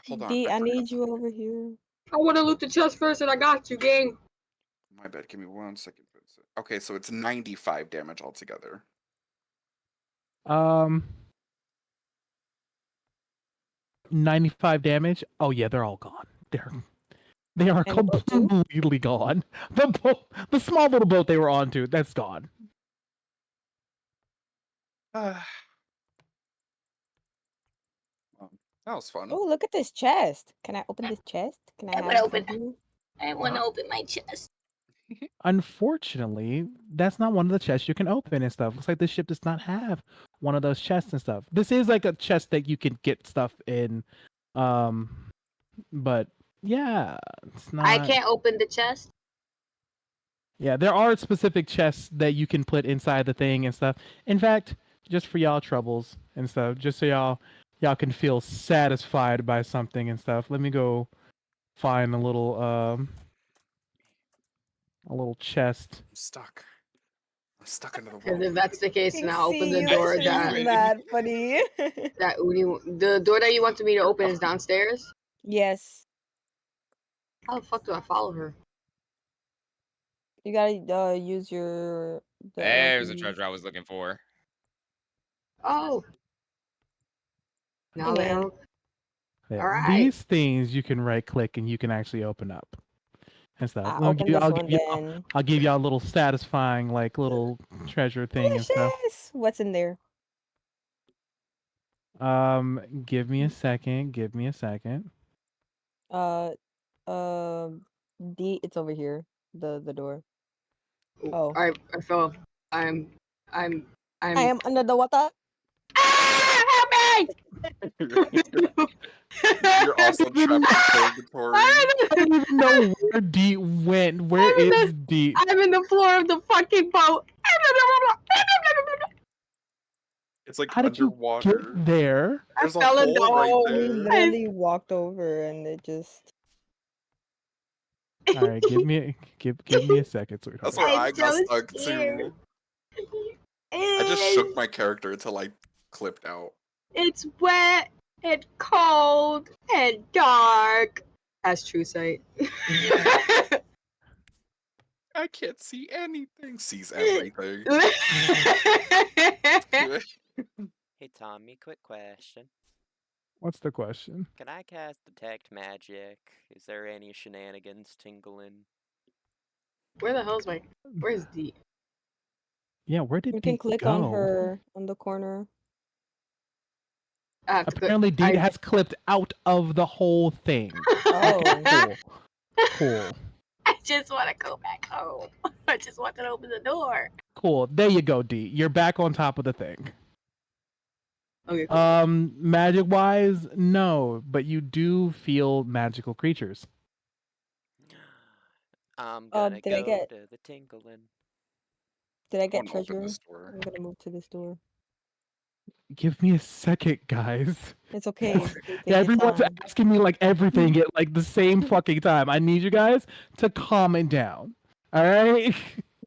Hold on. D, I forgot need you something. over here. I want to loot the chest first, and I got you, gang. My bad. Give me 1 second. Vincent. Okay, so it's 95 damage altogether. 95 damage. Oh yeah, they're all gone. They are And the boat too? completely gone. The small little boat they were onto, that's gone. That was fun. Oh, look at this chest. Can I open this chest? Can I have some here? I want to open my chest. Unfortunately, that's not one of the chests you can open and stuff. Looks like this ship does not have one of those chests and stuff. This is like a chest that you can get stuff in. But yeah, it's not. I can't open the chest. Yeah, there are specific chests that you can put inside the thing and stuff. In fact, just for y'all troubles and stuff, just so y'all can feel satisfied by something and stuff. Let me go find a little chest. I'm stuck. I'm stuck under the Because wall. if that's the case, then I'll open the See, door this that is mad funny. the door that you wanted me to open is downstairs. Yes. How the fuck do I follow her? You gotta use your... There's the treasure I was looking for. Oh. Now Hey, the man. arrow. Yeah, All right. these things you can right click and you can actually open up and stuff. I opened this one then. I'll give y'all a little satisfying like little treasure thing and stuff. Delicious! What's in there? Give me a second. Give me a second. Uh, D, it's over here. The door. Oh. I fell. I am under the water. Ah, help me! You're also trapped in purgatory. I don't even know where D went. Where is D? I'm in the floor of the fucking boat. It's like How did you underwater. get there? There's a fell in hole the right hole. We there. literally walked over and it just... All right, give me a second, sweetheart. That's where I got so stuck scared. too. I just shook my character until I clipped out. It's wet and cold and dark. That's true sight. I can't see anything. Sees everything. Hey Tommy, quick question. What's the question? Can I cast Detect Magic? Is there any shenanigans tingling? Where the hell's my... Where's D? Yeah, where did You D can click go? on her on the corner. Apparently, D has clipped out of the whole thing. Oh. Cool. I just want to go back home. I just want to open the door. Cool. There you go, D. You're back on top of the thing. Okay, cool. Magic wise, no, but you do feel magical creatures. I'm gonna did I go get- to the tingling. Did I I get wanna open treasure? this door. I'm gonna move to this door. Give me a second, guys. It's okay. Yes. Take your Yeah, everyone's time. asking me like everything at like the same fucking time. I need you guys to calm it down. All right?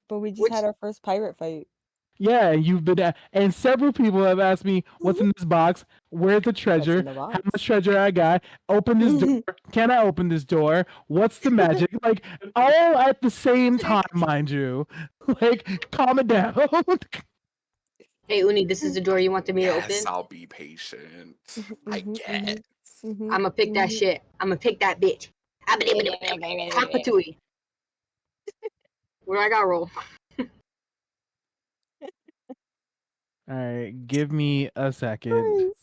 But we just had our first pirate fight. Yeah, you've been and several people have asked me, "What's in this box? Where's the treasure? the How much treasure I got? Open this door. Can I open this door? What's the magic?" Like all at the same time, mind you. Like, calm it down. Hey, Uni, this is the door you wanted me to Yes, open? I'll be patient. I guess. I'ma pick that shit. I'ma pick that bitch. Cockatooey. Where I got roll? All right, give me a second.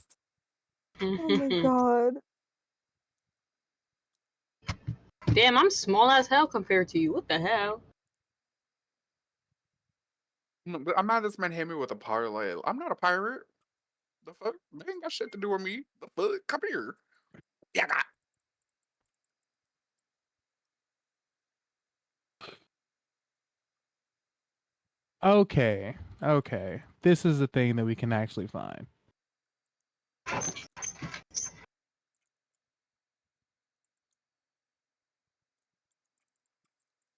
Oh my god. Damn, I'm small as hell compared to you. What the hell? No, but I'm mad this man hit me with a parlay. I'm not a pirate. The fuck? They ain't got shit to do with me. The fuck? Come here. Yeah, God. Okay. Okay. This is the thing that we can actually find.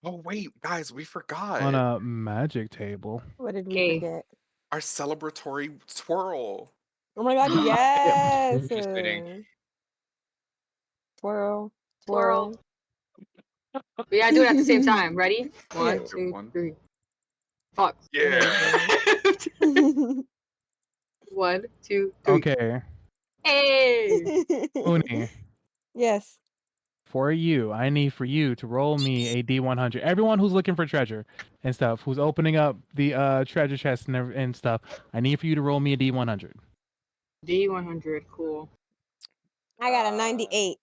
Oh wait, guys, we forgot On a magic table. What did we Okay. forget? our celebratory twirl. Oh my god, yes! Interesting. Twirl, Twirl. twirl. We gotta do it at the same time. Ready? Yeah. 1, 2, 3. Fuck. Yeah. 1, 2, 3. Okay. Hey! Uni, Yes. for you, I need for you to roll me a D100. Everyone who's looking for treasure and stuff, who's opening up the treasure chest and stuff, I need for you to roll me a D100. D100, cool. I got a 98.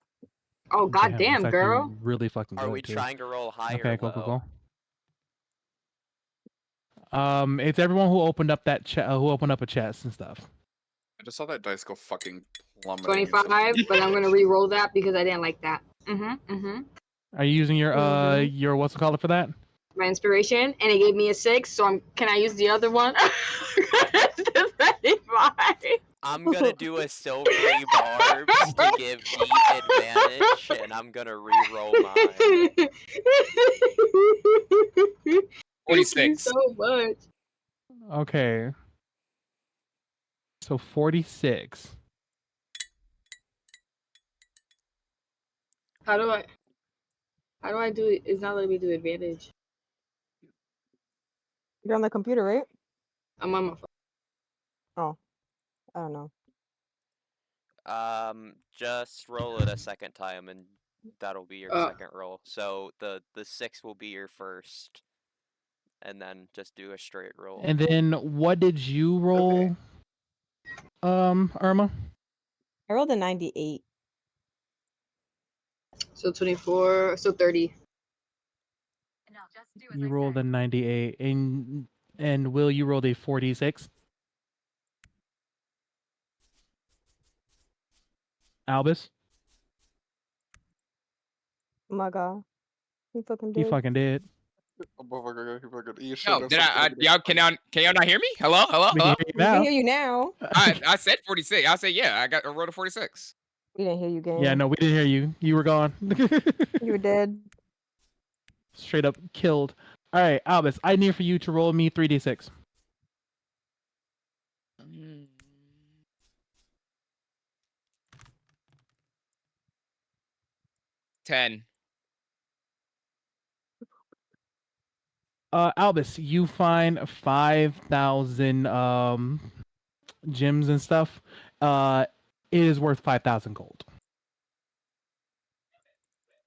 Oh, Damn, goddamn, that's girl. actually really fucking Are good we too. trying to roll high Okay, or cool, low? cool. It's everyone who opened up that who opened up a chest and stuff. I just saw that dice go fucking plummeting. 25, but I'm gonna re-roll that because I didn't like that. Are you using your your what's it called for that? My inspiration, and it gave me a 6, so can I use the other one? Just 25. I'm gonna do a silvery barbs to give Deep advantage, and I'm gonna re-roll mine. Thank you 46. so much. Okay. So 46. How do I do it? It's not letting me do advantage. You're on the computer, right? I'm on my phone. Oh. I don't know. Just roll it a second time, and that'll be your second roll. So the 6 will be your first, and then just do a straight roll. And then what did you roll? Irma? I rolled a 98. So 24, so 30. You rolled a 98, and Will, you rolled a 46. Albus, Oh my god. He fucking he did. fucking did. No, did y'all can y'all not hear me? Hello, hello, We can hello. hear you We can now. hear you now. I said 46. I said yeah. I wrote a 46. We didn't hear you, gang. Yeah, no, we didn't hear you. You were gone. You were dead. Straight up killed. All right, Albus, I need for you to roll me 3d6. 10. Albus, you find 5,000 gems and stuff. It is worth 5,000 gold.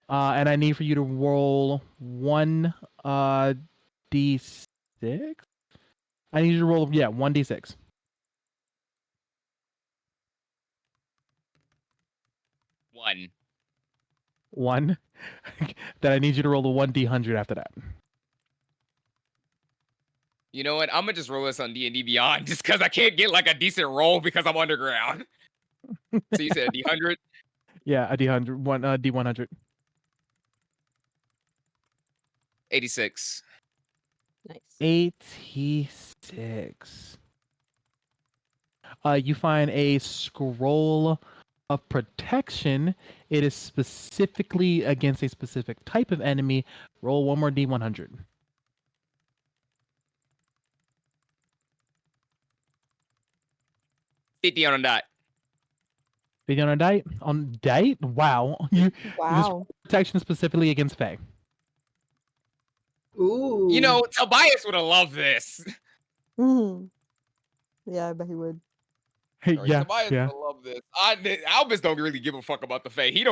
And I need for you to roll 1 d6. I need you to roll 1d6. 1. 1. Then I need you to roll the 1d100 after that. You know what? I'm gonna just roll this on D&D Beyond just because I can't get like a decent roll because I'm underground. So you said D100? Yeah, a d100, one d100. 86. Nice. 86. You find a scroll of protection. It is specifically against a specific type of enemy. Roll one more d100. 50 on a dot. 50 on a dite? On dite? Wow. You Wow. protection specifically against Fae. Ooh. You know, Tobias would have loved this. Mhm. Yeah, I bet he would. Yeah, Tobias yeah. would love this. Albus don't really give a fuck about the Fae. He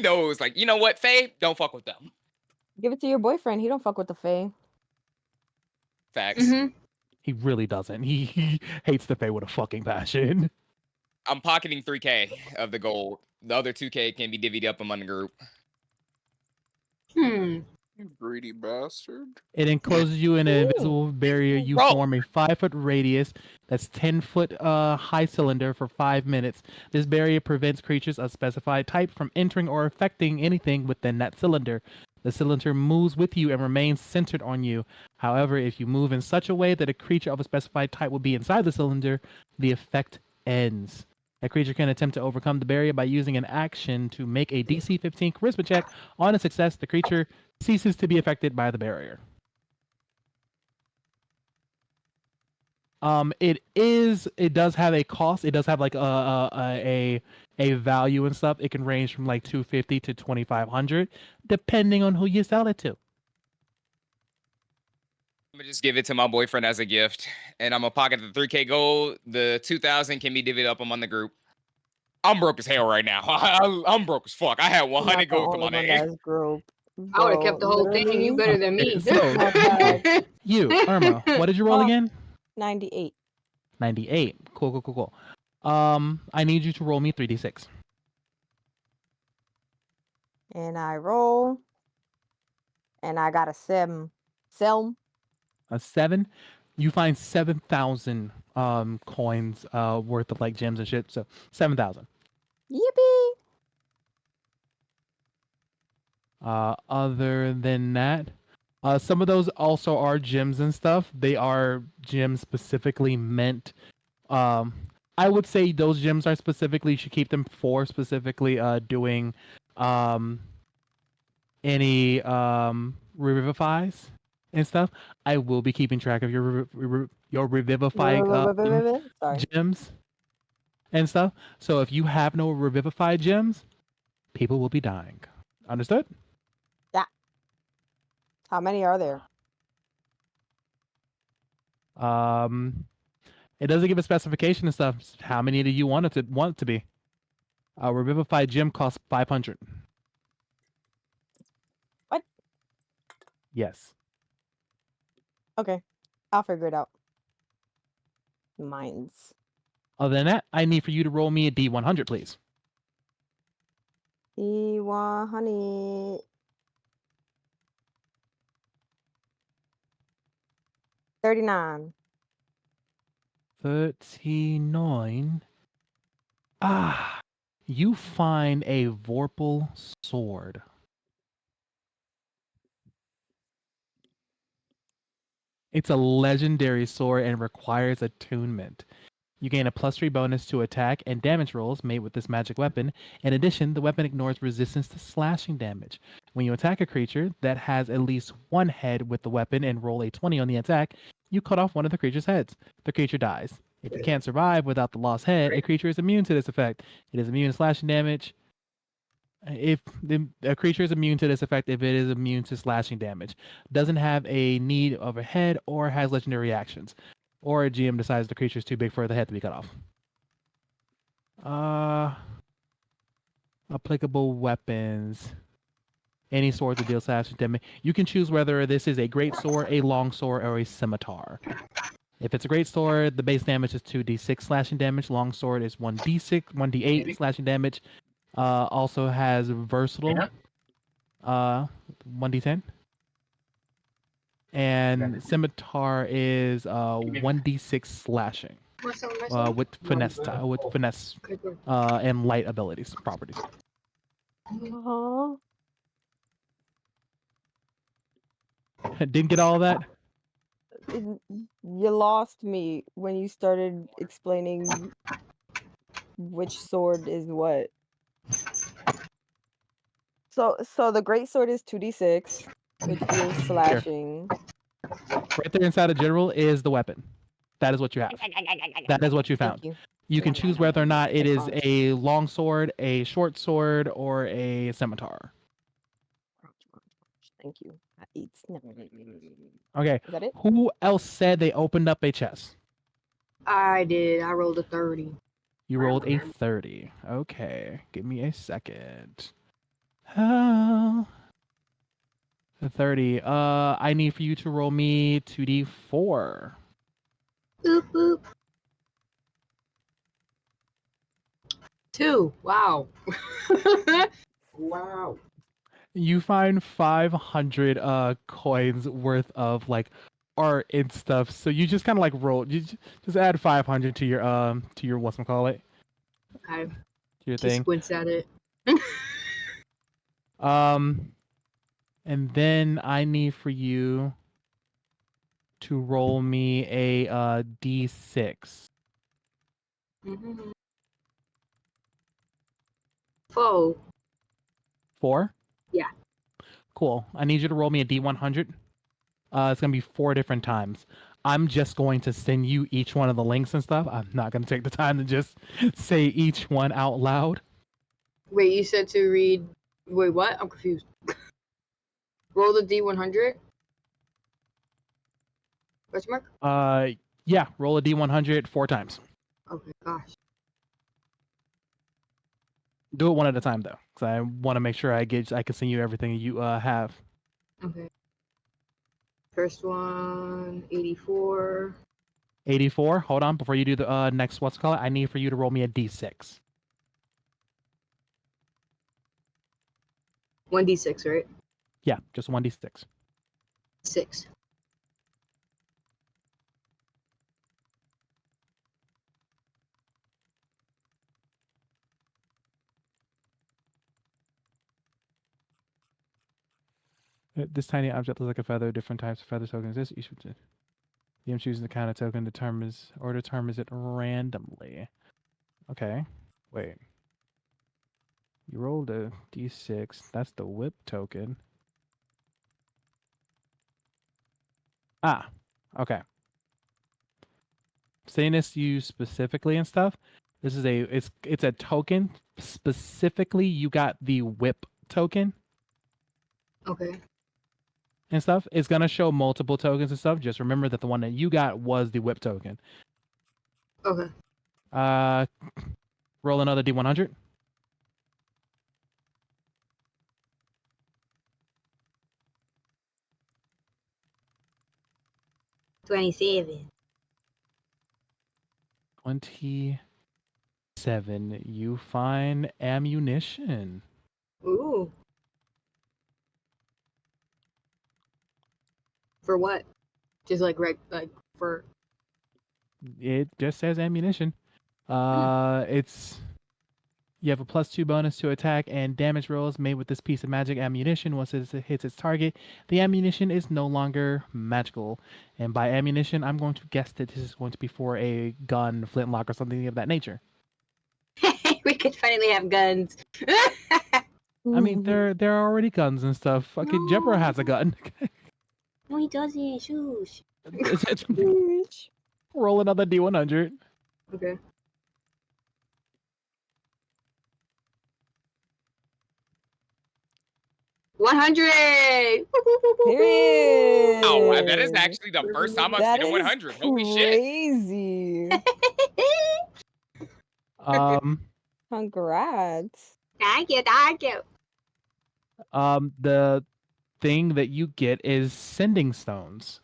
knows, like, you know what, Fae? Don't fuck with them. Give it to your boyfriend. He don't fuck with the Fae. Facts. He really doesn't. He hates the Fae with a fucking passion. I'm pocketing 3K of the gold. The other 2K can be divvied up among the group. You greedy bastard. It encloses you in an invisible barrier. You Bro. form a 5-foot radius that's 10-foot high cylinder for 5 minutes. This barrier prevents creatures of specified type from entering or affecting anything within that cylinder. The cylinder moves with you and remains centered on you. However, if you move in such a way that a creature of a specified type will be inside the cylinder, the effect ends. A creature can attempt to overcome the barrier by using an action to make a DC 15 charisma check. On a success, the creature ceases to be affected by the barrier. It does have a cost. It does have like a value and stuff. It can range from like 250 to 2500 depending on who you sell it to. I'm gonna just give it to my boyfriend as a gift, and I'm gonna pocket the 3K gold. The 2,000 can be divvied up among the group. I'm broke as hell right now. I'm broke as fuck. I had I'm 100 not the gold to only my one name. that's group. I would have Bro, kept the whole thing. You literally, better than me. So Not bad. you, Irma, what did you roll Oh. again? 98. 98. Cool. I need you to roll me 3d6. And I roll. And I got a 7. Selm. A 7. You find 7,000 coins worth of like gems and shit. So 7,000. Yippee! Other than that, some of those also are gems and stuff. They are gems specifically meant. I would say those gems are specifically, you should keep them for specifically doing any revivifies and stuff. I will be keeping track of your revivifying Sorry. gems and stuff. So if you have no revivified gems, people will be dying. Understood? How many are there? It doesn't give a specification and stuff. How many do you want it to be? A revivified gem costs 500. What? Yes. Okay. I'll figure it out. Mines. Other than that, I need for you to roll me a D100, please. honey. 39. 39. You find a Vorpal sword. It's a legendary sword and requires attunement. You gain a +3 bonus to attack and damage rolls made with this magic weapon. In addition, the weapon ignores resistance to slashing damage. When you attack a creature that has at least one head with the weapon and roll a 20 on the attack, you cut off one of the creature's heads. The creature dies. If you can't survive without the lost head, a creature is immune to this effect. It is immune to slashing damage. If a creature is immune to this effect, if it is immune to slashing damage, doesn't have a need of a head, or has legendary actions, or a GM decides the creature is too big for the head to be cut off. Applicable weapons. Any sword that deals slashing damage. You can choose whether this is a great sword, a long sword, or a scimitar. If it's a great sword, the base damage is 2d6 slashing damage. Long sword is 1d8 slashing damage. Also has versatile. 1d10. And scimitar is 1d6 slashing. With finesse and light abilities properties. Uh-huh. Didn't get all of that? You lost me when you started explaining which sword is what. So the great sword is 2d6, which deals slashing. Right there inside of general is the weapon. That is what you have. That is what you found. Thank you. You can choose whether or not it I is promise. a long sword, a short sword, or a scimitar. Thank you. It's Okay. Is that it? Who else said they opened up a chest? I did. I rolled a 30. You rolled a 30. Okay. Give me a second. Oh. 30. I need for you to roll me 2d4. Boop boop. 2. Wow. Wow. You find 500 coins worth of like art and stuff. So you just kind of like roll. Just add 500 to your whatchamacallit, I to your she thing. squints at it. Um, and then I need for you to roll me a d6. Mhm. Foe. 4. Yeah. Cool. I need you to roll me a d100. It's gonna be 4 different times. I'm just going to send you each one of the links and stuff. I'm not gonna take the time to just say each one out loud. Wait, you said to read. Wait, what? I'm confused. Roll the D100. Question mark. Yeah. Roll a d100 4 times. Okay, gosh. Do it one at a time though, because I want to make sure I can send you everything you have. Okay. First one, 84. 84. Hold on, before you do the next what's it called, I need for you to roll me a d6. 1d6, right? Yeah, just 1d6. 6. This tiny object looks like a feather. Different types of feather tokens. This each the I'm choosing the kind of token determines it randomly. Okay. Wait. You rolled a d6. That's the whip token. Ah. Okay. Saying this to you specifically and stuff. This is it's a token. Specifically, you got the whip token Okay. and stuff. It's gonna show multiple tokens and stuff. Just remember that the one that you got was the whip token. Okay. Roll another d100. 27. 27. You find ammunition. Ooh. For what? Just like for. It just says ammunition. It's you have a +2 bonus to attack and damage rolls made with this piece of magic ammunition. Once it hits its target, the ammunition is no longer magical. And by ammunition, I'm going to guess that this is going to be for a gun, flintlock, or something of that nature. We could finally have guns. I mean, there are already guns and stuff. Fucking Jebra has a gun. No, he doesn't. Shush. Roll another d100. Okay. 100. Oh, that is Period. actually the first time I've That seen a is 100. Holy shit! crazy. Congrats. Thank you. Thank you. The thing that you get is sending stones.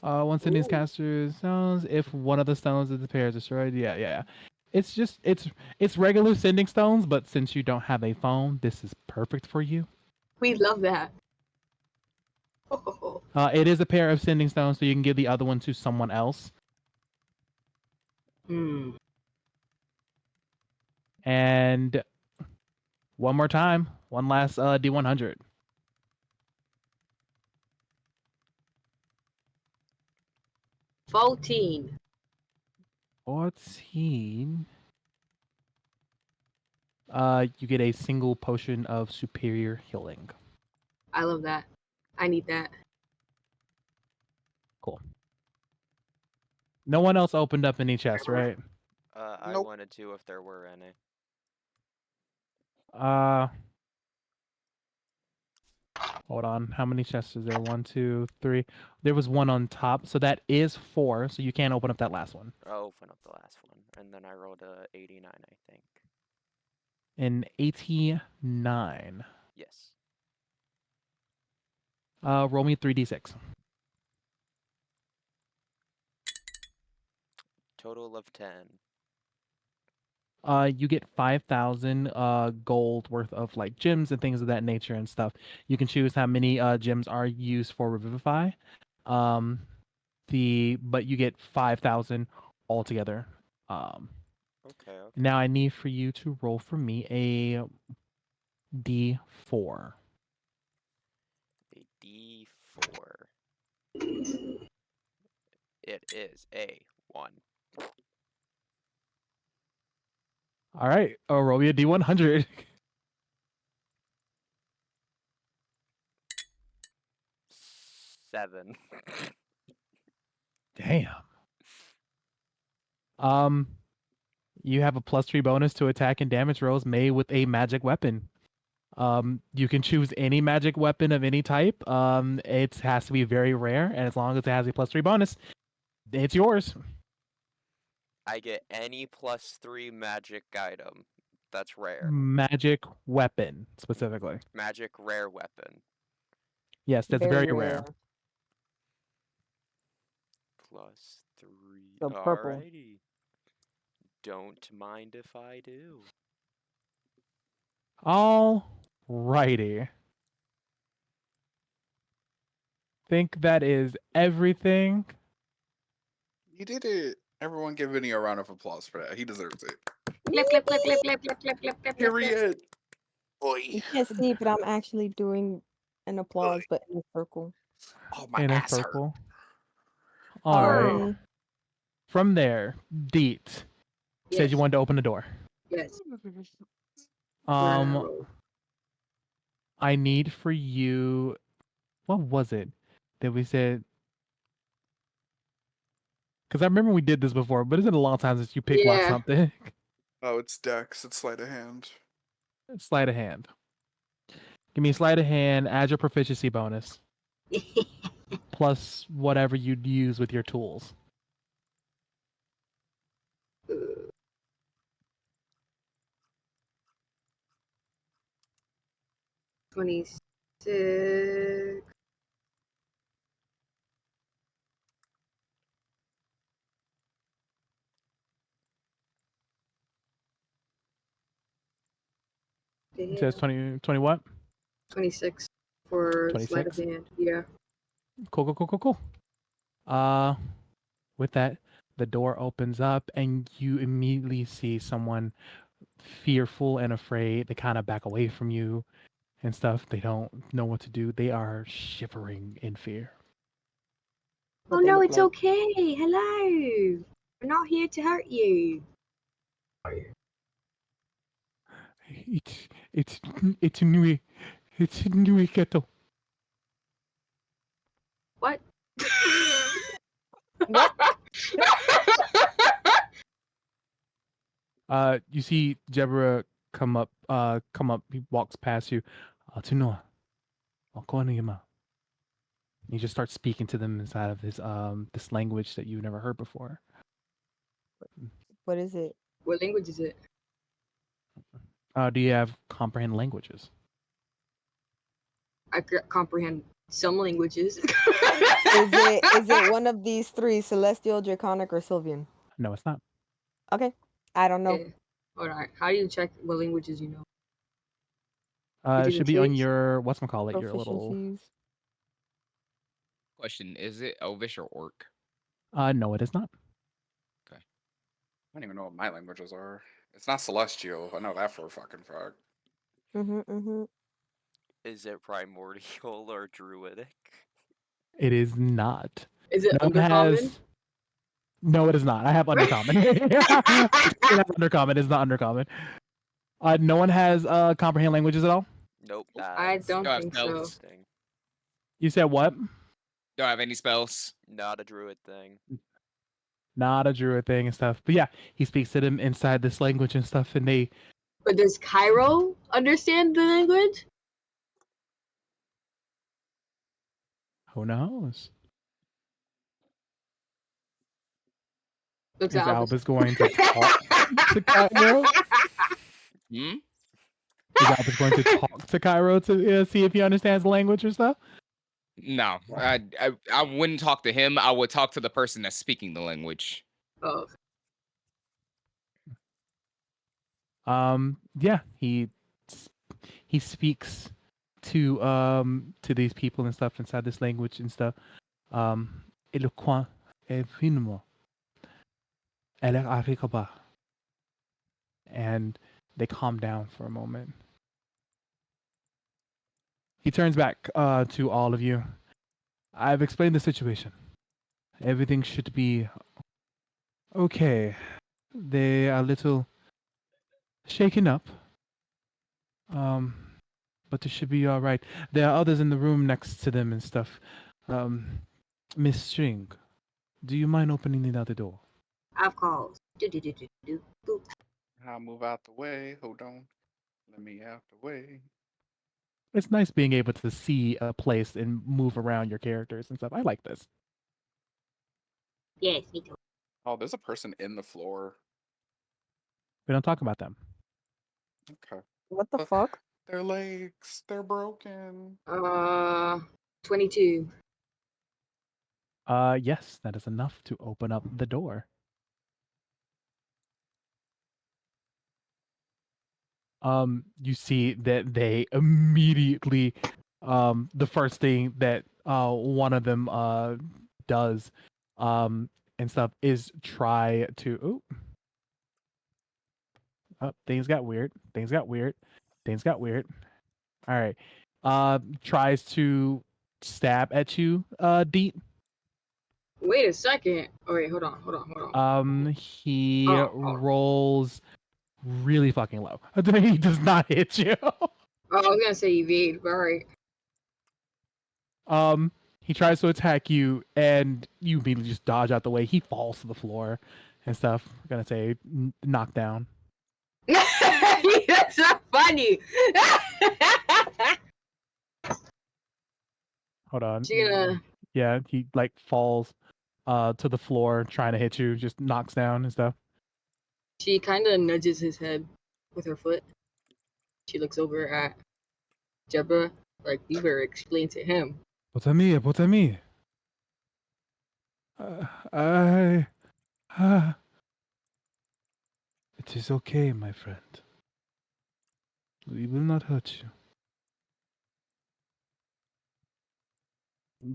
One sending caster stones. If one of the stones of the pair is destroyed, yeah. It's just it's regular sending stones, but since you don't have a phone, this is perfect for you. We love that. It is a pair of sending stones, so you can give the other one to someone else. Hmm. And one more time, one last D100. 14. 14. You get a single potion of superior healing. I love that. I need that. Cool. No one else opened up any chests, right? I Nope. wanted to if there were any. Hold on. How many chests is there? 1, 2, 3. There was one on top, so that is 4. So you can't open up that last one. I'll open up the last one, and then I rolled a 89, I think. An 89. Yes. Roll me 3d6. Total of 10. you get 5,000 gold worth of like gems and things of that nature and stuff. You can choose how many gems are used for Revivify. Um, but you get 5,000 altogether. Okay. Now I need for you to roll for me a D4. A D4. It is a 1. All right, roll me a D100. 7. Damn. You have a +3 bonus to attack and damage rolls made with a magic weapon. You can choose any magic weapon of any type. It has to be very rare, and as long as it has a +3 bonus, it's yours. I get any +3 magic item. That's rare. Magic weapon, specifically. Magic rare weapon. Yes, that's very rare. +3. So purple. Alrighty. Don't mind if I do. Alrighty. Think that is everything. You did it. Everyone give Vinny a round of applause for that. He deserves it. Clap, clap, clap, clap, clap, clap, clap, clap, clap. Period. Boy. You can't see, but I'm actually doing an applause, but in a circle. Oh, my In a ass hurt. circle. All right. Um, From there, Deet said you wanted to open the door. Yes. I need for you. What was it that we said? Because I remember we did this before, but it's been a long time since you pick lock Yeah. something. Oh, it's Dex. It's sleight of hand. Sleight of hand. Give me a sleight of hand. Add your proficiency bonus plus whatever you'd use with your tools. 26. It says 20 what? 26 for sleight of 26? hand. Yeah. Cool. With that, the door opens up and you immediately see someone fearful and afraid. They kind of back away from you and stuff. They don't know what to do. They are shivering in fear. Oh no, it's okay. Hello. We're not here to hurt you. It's Nui. It's Nui Keto. What? What? You see Jebra come up. He walks past you. Tunoa, Alkoaniyama. He just starts speaking to them inside of this language that you've never heard before. What is it? What language is it? Do you have comprehend languages? I comprehend some languages. Is it one of these three: Celestial, Draconic, or Sylvian? No, it's not. Okay, I don't know. Okay. All right. How do you check what languages you know? It should be on Proficiencies? your whatchamacallit, your little. Proficiencies. Question: is it Elvish or Orc? No, it is not. I don't even know what my languages are. It's not Celestial. I know that for a fucking fact. Is it primordial or druidic? It is not. Is it No one undercommon? has. No, it is not. I have undercommon. I have undercommon. It's not undercommon. No one has comprehend languages at all. Nope. I don't No, think no. so. You said what? Don't have any spells. Not a druid thing. Not a druid thing and stuff. But yeah, he speaks to them inside this language and stuff, and they. But does Cairo understand the language? Who knows? Looks Is at Albus. Albus going to talk to Cairo? Hmm? Is Albus going to talk to Cairo to see if he understands the language or stuff? No, I wouldn't talk to him. I would talk to the person that's speaking the language. Oh. Yeah, he speaks to these people and stuff inside this language and stuff. Et le coin est finement. Elle arrive pas. And they calm down for a moment. He turns back to all of you. I've explained the situation. Everything should be okay. They are a little shaken up. But it should be all right. There are others in the room next to them and stuff. Miss String, do you mind opening the other door? I've calls. Do. I'll move out the way. Hold on. Let me out the way. It's nice being able to see a place and move around your characters and stuff. I like this. Yes, me too. Oh, there's a person in the floor. We don't talk about them. Okay. What the Uh, fuck? Their legs, they're broken. 22. Yes, that is enough to open up the door. You see that they immediately, the first thing that one of them does, and stuff is try to. Things got weird. Things got weird. Things got weird. All right. Tries to stab at you, Deep. Wait a second. Oh, wait, hold on. He Oh. rolls really fucking low. He does not hit you. Oh, I was gonna say evade, but alright. He tries to attack you, and you immediately just dodge out the way. He falls to the floor and stuff. I'm gonna say knockdown. That's so funny. Hold on. She gonna. Yeah, he like falls to the floor trying to hit you, just knocks down and stuff. She kind of nudges his head with her foot. She looks over at Jebba, like, you better explain to him. What I mean? What I mean? I. It is okay, my friend. We will not hurt you.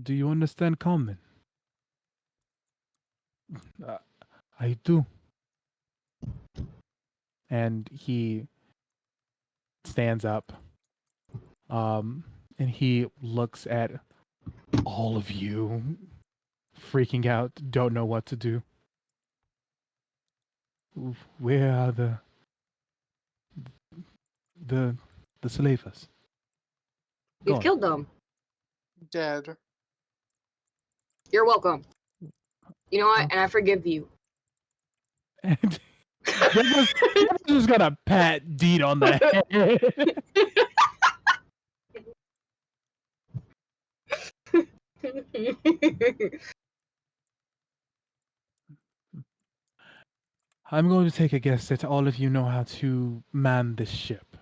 Do you understand common? I do. And he stands up. And he looks at all of you, freaking out, don't know what to do. Where are the slavers? We've Gone. killed them. Dead. You're welcome. You know what? And I forgive you. And Deborah's just gonna pat Deed on the head. I'm going to take a guess that all of you know how to man this ship.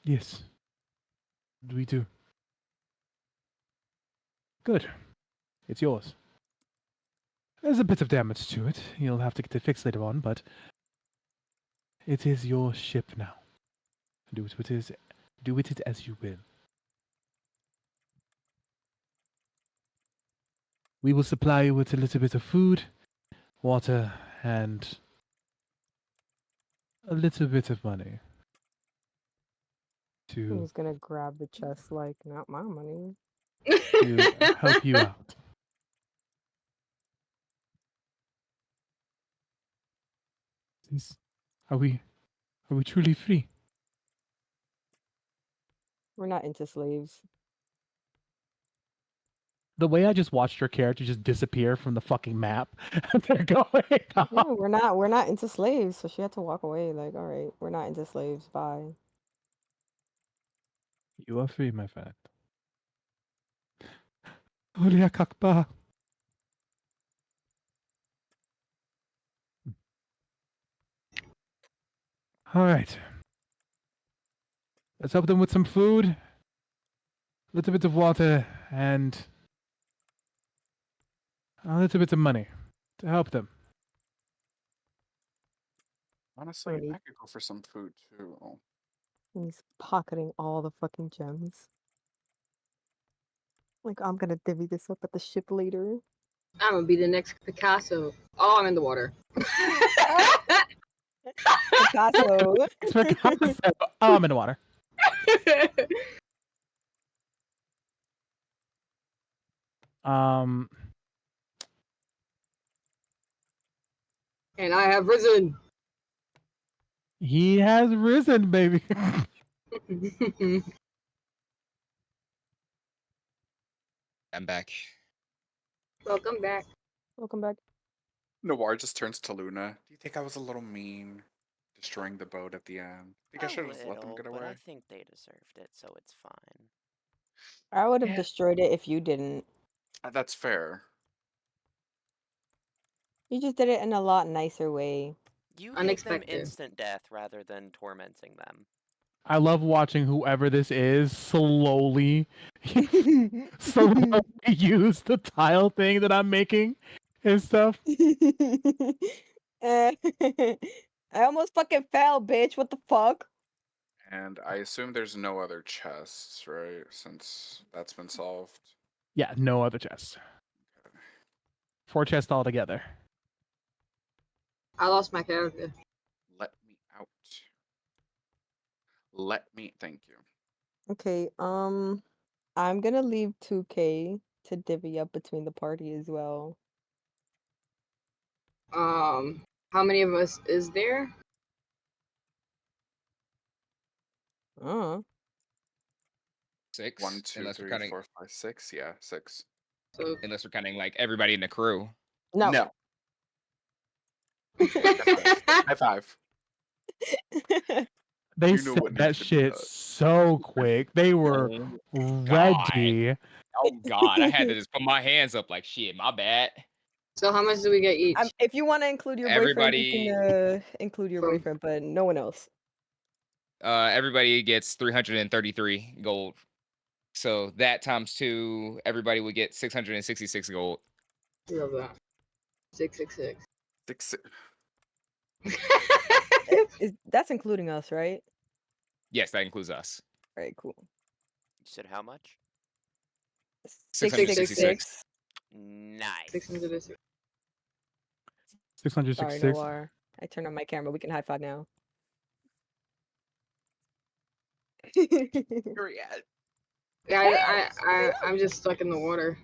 Yes, we do. Good. It's yours. There's a bit of damage to it. You'll have to get it fixed later on, but it is your ship now. Do with it as you will. We will supply you with a little bit of food, water, and a little bit of money to He's gonna grab the chest like, not my money. help you out. Are we truly free? We're not into slaves. The way I just watched your character just disappear from the fucking map. They're going Yeah, off. we're not into slaves, so she had to walk away. Like, all right, we're not into slaves. Bye. You are free, my friend. Holy Akbar. All right. Let's help them with some food, a little bit of water, and a little bit of money to help them. Honestly, Already. I could go for some food too. And he's pocketing all the fucking gems. Like, I'm gonna divvy this up at the ship later. I'm gonna be the next Picasso. Oh, I'm in the water. Picasso. It's Picasso. Oh, I'm in the water. And I have risen. He has risen, baby. I'm back. Welcome back. Welcome back. Noir just turns to Luna. Do you think I was a little mean? Destroying the boat at the end. Think I should have just let them get but I away? think they deserved it, so it's fine. I would have Yeah. destroyed it if you didn't. That's fair. You just did it in a lot nicer way. You gave them Unexpected. instant death rather than tormenting them. I love watching whoever this is slowly use the tile thing that I'm making and stuff. I almost fucking fell, bitch. What the fuck? And I assume there's no other chests, right? Since that's been solved. Yeah, no other chests. 4 chests altogether. I lost my character. Let me out. Let me. Thank you. Okay, I'm gonna leave 2K to divvy up between the party as well. How many of us is there? Uh, 6. 1, 2, Unless we're 3, counting 4, 5, 6. Yeah, 6. So unless we're counting like everybody in the crew. no. No. High five. They You know said what that needs to be shit done. so quick. They were Oh God. ready. Oh God. I had to just put my hands up like shit. My bad. So how much do we get each? If you want to include your boyfriend, you Everybody, can include your From- boyfriend, but no one else. everybody gets 333 gold. So that times 2, everybody would get 666 gold. Love that. 666. 6. That's including us, right? Yes, that includes us. All right, cool. You said how much? 666. Nice. 666. 666. Sorry, Noir. I turned on my camera. We can high five now. Yeah, I'm just stuck in the water.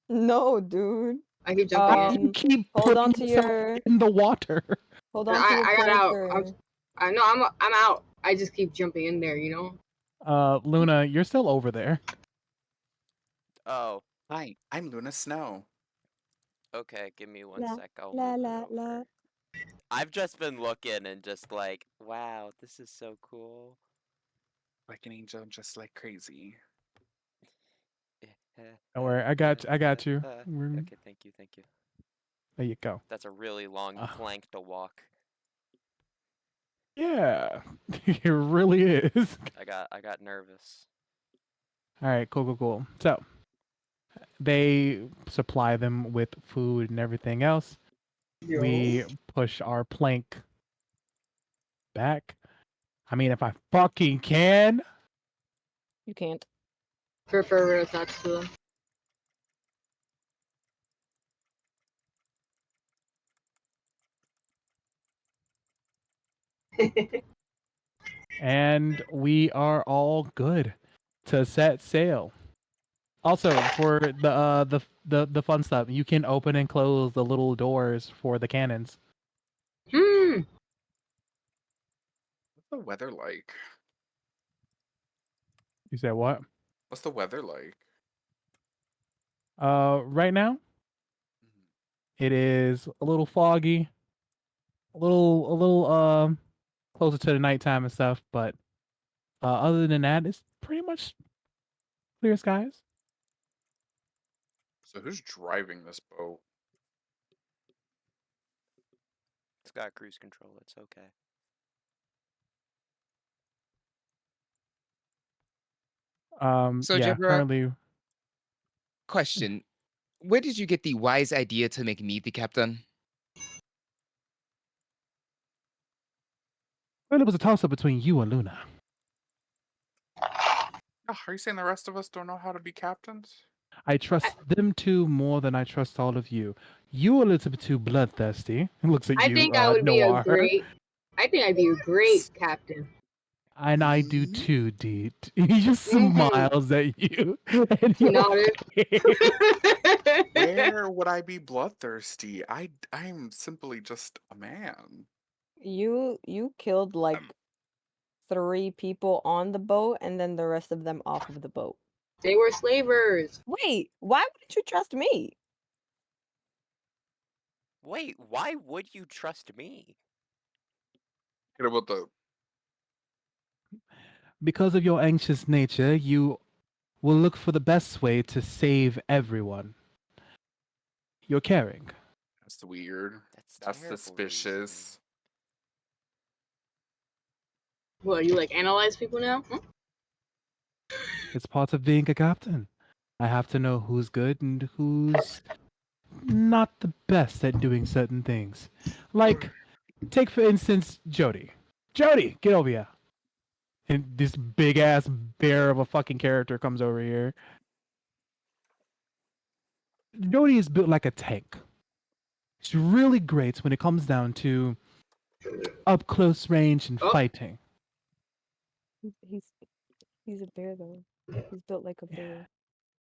No, dude. I keep jumping in. You keep Hold on putting to yourself your in the water. hold on to your I got out. character. I know I'm out. I just keep jumping in there, you know? Luna, you're still over there. Oh, Hi, I'm Luna Snow. okay. Give me one La, sec. I'll la, move it la, la. over. I've just been looking and just like, wow, this is so cool. Like an angel, just like crazy. Don't worry, I got you. Okay, thank you. There you go. That's a really long plank to walk. Yeah, it really is. I got nervous. All right, cool. So they supply them with food and everything else. We push our plank back. I mean, if I fucking can. You can't. Prefer attached to them. And we are all good to set sail. Also, for the fun stuff, you can open and close the little doors for the cannons. Hmm. What's the weather like? You said what? What's the weather like? Right now it is a little foggy, a little closer to the nighttime and stuff, but other than that, it's pretty much clear skies. So who's driving this boat? It's got cruise control. It's okay. So Yeah, Jebra, currently question: where did you get the wise idea to make me the captain? Well, it was a toss-up between you and Luna. Are you saying the rest of us don't know how to be captains? I trust them two more than I trust all of you. You a little bit too bloodthirsty. It looks at I you, think I would be a Noir. great. I think I'd be a great captain. And I do Ye- too, Deet. He just smiles at you. And He your nodded. face. Where would I be bloodthirsty? I'm simply just a man. You killed like 3 people on the boat and then the rest of them off of the boat. They were slavers. Wait, why wouldn't you trust me? Wait, why would you trust me? Get about the Because of your anxious nature, you will look for the best way to save everyone. You're caring. That's weird. That's terrible suspicious. What, you like analyze people now? Hmm? It's part of being a captain. I have to know who's good and who's not the best at doing certain things. Like, take for instance, Jody. Jody, get over here. And this big ass bear of a fucking character comes over here. Jody is built like a tank. She's really great when it comes down to up close range and Oh. fighting. He's a bear though. He's built like a bear.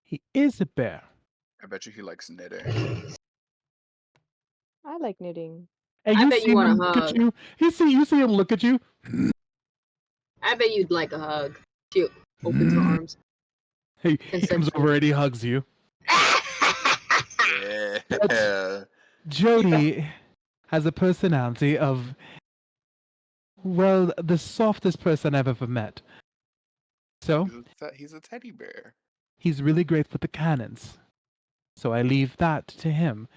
He is a bear. I bet you he likes knitting. I like knitting. And I you bet see you want him a look at hug. you. You see him look at you. I bet you'd like a hug. She opens her arms. He comes over and he hugs you. Yeah. Jody has a personality of, well, the softest person I've ever met. So He's a teddy bear. he's really great with the cannons. So I leave that to him.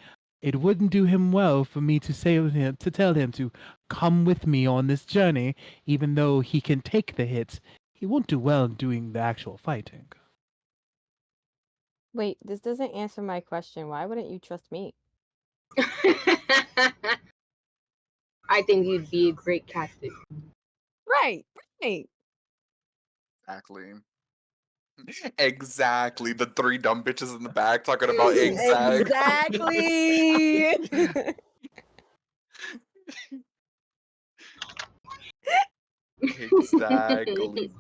It wouldn't do him well for me to tell him to come with me on this journey, even though he can take the hits. He won't do well doing the actual fighting. Wait, this doesn't answer my question. Why wouldn't you trust me? I think you'd be a great captain. Right. Exactly. Exactly. The 3 dumb bitches in the back talking about exactly. Exactly. Exactly.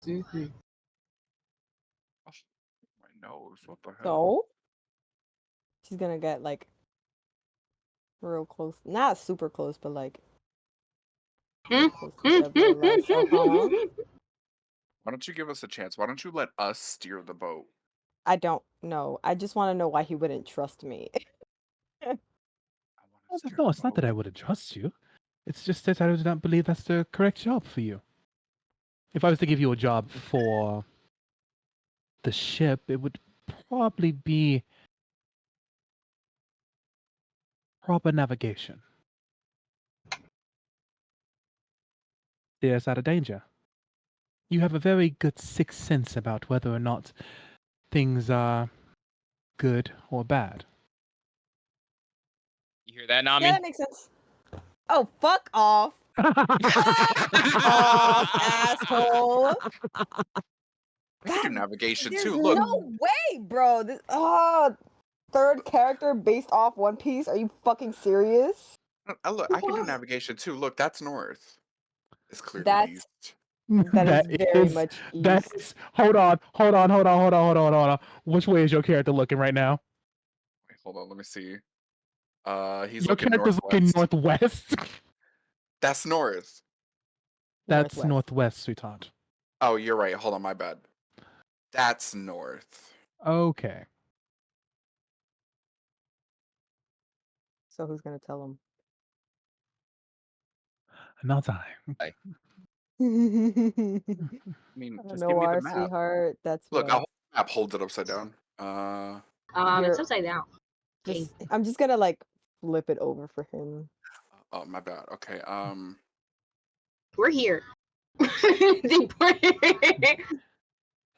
Mhm. My nose. What the hell? So she's gonna get like real close, not super close, but like real close to Deborah life. So, huh? Why don't you give us a chance? Why don't you let us steer the boat? I don't know. I just want to know why he wouldn't trust me. I wanna steer No, the it's not that boat. I wouldn't trust you. It's just that I do not believe that's the correct job for you. If I was to give you a job for the ship, it would probably be proper navigation. Steer us out of danger. You have a very good sixth sense about whether or not things are good or bad. You hear that, Nami? Yeah, that makes sense. Oh, fuck off. Off, asshole. We can do God, navigation There's too. Look, no way, bro. This, third character based off One Piece. Are you fucking serious? look, I can do navigation too. Look, that's north. It's clearly That's east. that is very much That east. is. Hold on. Which way is your character looking right now? Wait, hold on. Let me see. He's Your looking character's northwest. looking northwest. That's north. That's Northwest. northwest, sweetheart. Oh, you're right. Hold on, my bad. That's north. Okay. So who's gonna tell him? Not I. I mean, I just know give me the our map. sweetheart. That's Look, rough. I'll map holds it upside down. It's upside down. Okay. I'm just gonna like flip it over for him. Oh, my bad. Okay. We're here.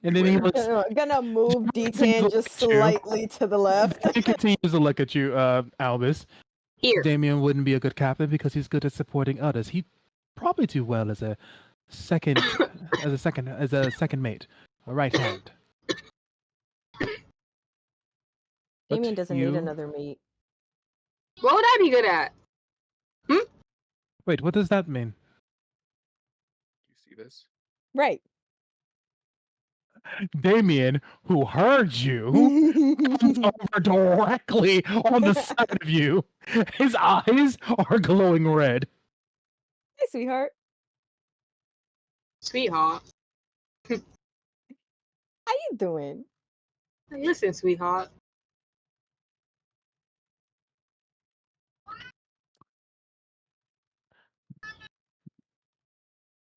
And then he looks. Gonna move continues to D10 look just at you. slightly to the left. He continues to look at you, Albus. Here. Damien wouldn't be a good captain because he's good at supporting others. He'd probably do well as a second mate, a right hand. Damien But doesn't need you another mate. What would I be good at? wait. What does that mean? You see this? Right. Damien, who heard you, comes over directly on the side of you. His eyes are glowing red. Hey, sweetheart. Sweetheart. How you doing? Listen, sweetheart.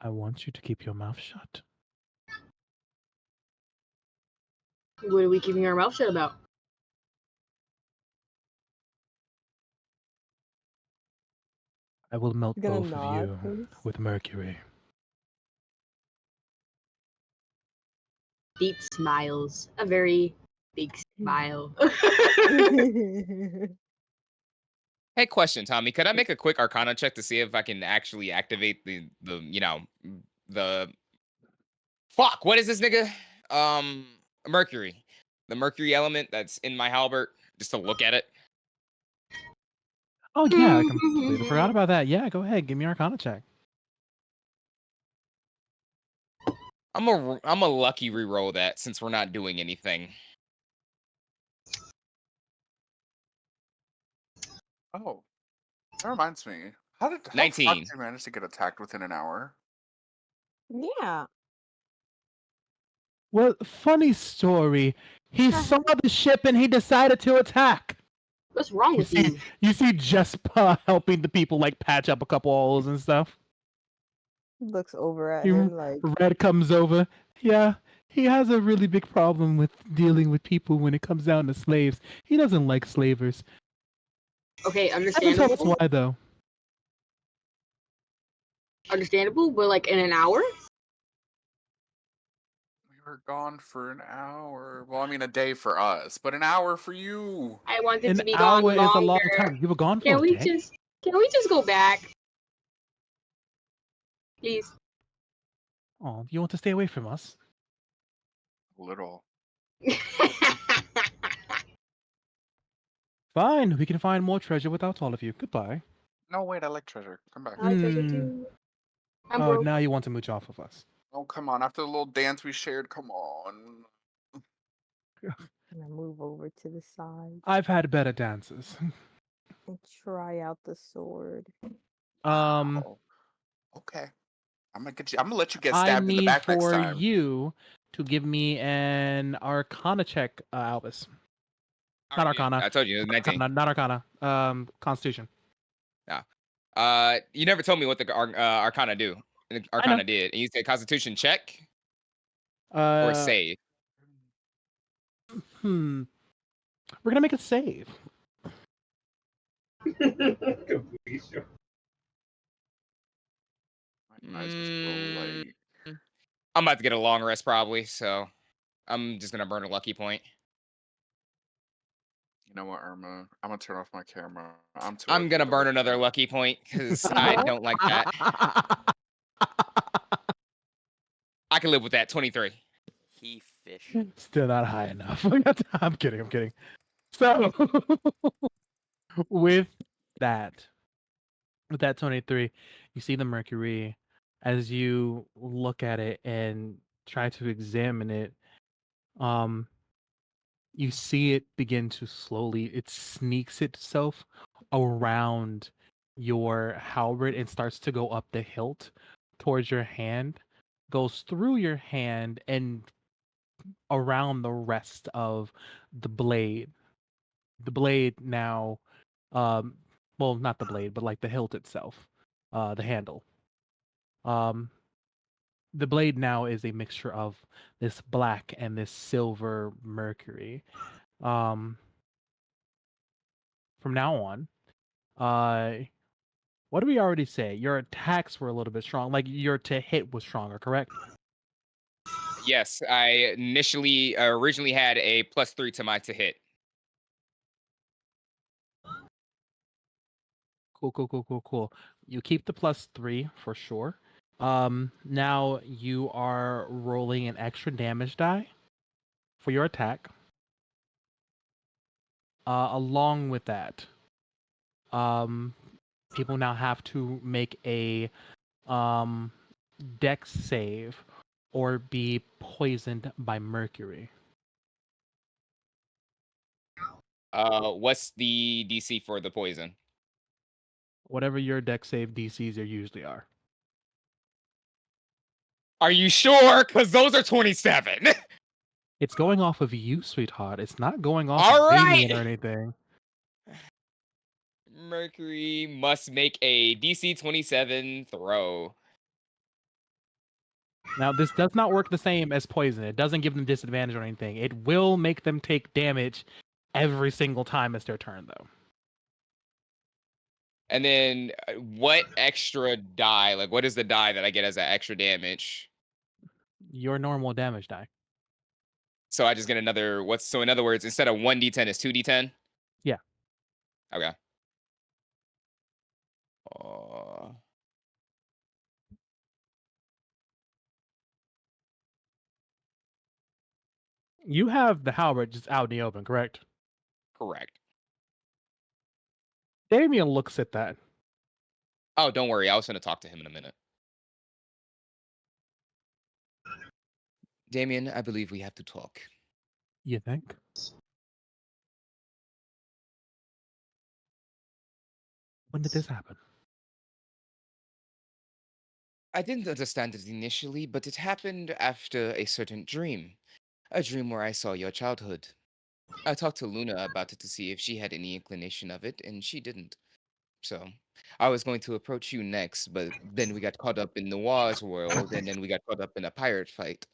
I want you to keep your mouth shut. What are we keeping our mouth shut about? I will melt You gonna both of nod, you please? with mercury. Deep smiles. A very big smile. Hey, question, Tommy. Could I make a quick Arcana check to see if I can actually activate the the fuck? What is this nigga? Mercury, the mercury element that's in my halberd, just to look at it. Oh yeah, I completely forgot about that. Yeah, go ahead, give me your Arcana check. I'm a lucky reroll that since we're not doing anything. Oh, that reminds me. How the fuck 19. did you manage to get attacked within an hour? Yeah. Well, funny story. He saw the ship and he decided to attack. What's wrong with you? You see Jespa helping the people like patch up a couple holes and stuff. Looks over at He- him like, Red comes over. Yeah, he has a really big problem with dealing with people when it comes down to slaves. He doesn't like slavers. Okay, Doesn't tell us understandable. why though. Understandable, but like in an hour? We were gone for an hour. Well, I mean a day for us, but an hour for you. I want it An to be hour gone is a long longer. time. You were gone for Can a we day. just go back? Please. Oh, you want to stay away from us? Little. Fine, we can find more treasure without all of you. Goodbye. No, wait, I like treasure. Come back. I like treasure too. I'm Oh, broke. now you want to mooch off of us. Oh, come on. After the little dance we shared, come on. gonna move over to the side I've had better dances. and try out the sword. Wow. Okay. I'm gonna let you get I stabbed in the need back next for time. you to give me an Arcana check, Albus. Not Alright, yeah, Arcana. I told you, 19. Not Arcana. Constitution. Yeah. You never told me what the Arcana do. Arcana did. And you said Constitution check or save. We're gonna make a save. My eyes just glow like. I'm about to get a long rest probably, so I'm just gonna burn a lucky point. You know what, Irma? I'm gonna turn off my camera. I'm gonna burn another lucky point because I don't like that. I can live with that. 23. He fishing. Still not high enough. I'm kidding. So with that 23, you see the mercury as you look at it and try to examine it. You see it begin to slowly, it sneaks itself around your halberd and starts to go up the hilt towards your hand, goes through your hand and around the rest of the blade. The blade now, well, not the blade, but like the hilt itself, the handle. Um, the blade now is a mixture of this black and this silver mercury. From now on, what did we already say? Your attacks were a little bit strong. Like your to hit was stronger, correct? Yes, I originally had a +3 to my to hit. Cool. You keep the +3 for sure. Now you are rolling an extra damage die for your attack. Along with that, people now have to make a dex save or be poisoned by mercury. What's the DC for the poison? Whatever your dex save DCs usually are. Are you sure? Because those are 27. It's going off of you, sweetheart. It's not going off All of Damien or right. anything. Mercury must make a DC 27 throw. Now, this does not work the same as poison. It doesn't give them disadvantage or anything. It will make them take damage every single time it's their turn, though. And then what extra die? Like, what is the die that I get as that extra damage? Your normal damage die. So I just get another, so in other words, instead of 1d10, it's 2d10? Yeah. Okay. Uh, You have the halberd just out in the open, correct? correct. Damien looks at that. Oh, don't worry. I was going to talk to him in a minute. Damien, I believe we have to talk. You think? When did this happen? I didn't understand it initially, but it happened after a certain dream. A dream where I saw your childhood. I talked to Luna about it to see if she had any inclination of it, and she didn't. So I was going to approach you next, but then we got caught up in Noir's world, and then we got caught up in a pirate fight.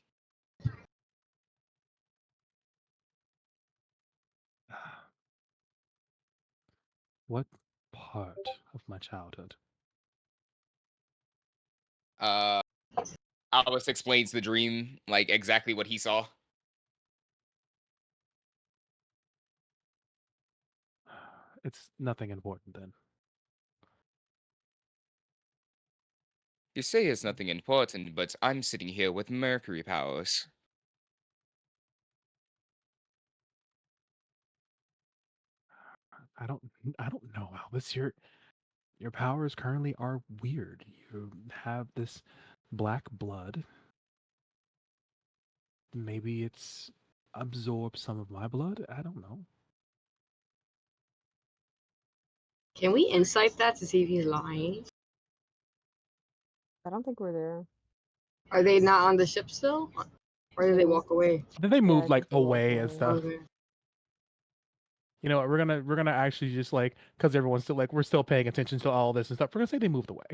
What part of my childhood? Alice explains the dream, like exactly what he saw. It's nothing important then. You say it's nothing important, but I'm sitting here with Mercury powers. I don't know, Albus. Your powers currently are weird. You have this black blood. Maybe it's absorbed some of my blood. I don't know. Can we insight that to see if he's lying? I don't think we're there. Are they not on the ship still? Or did they walk away? Then they Yeah, move I like think they walked away and away. stuff. Okay. You know what? We're gonna actually just like, because everyone's still like, we're still paying attention to all this and stuff. We're gonna say they moved away.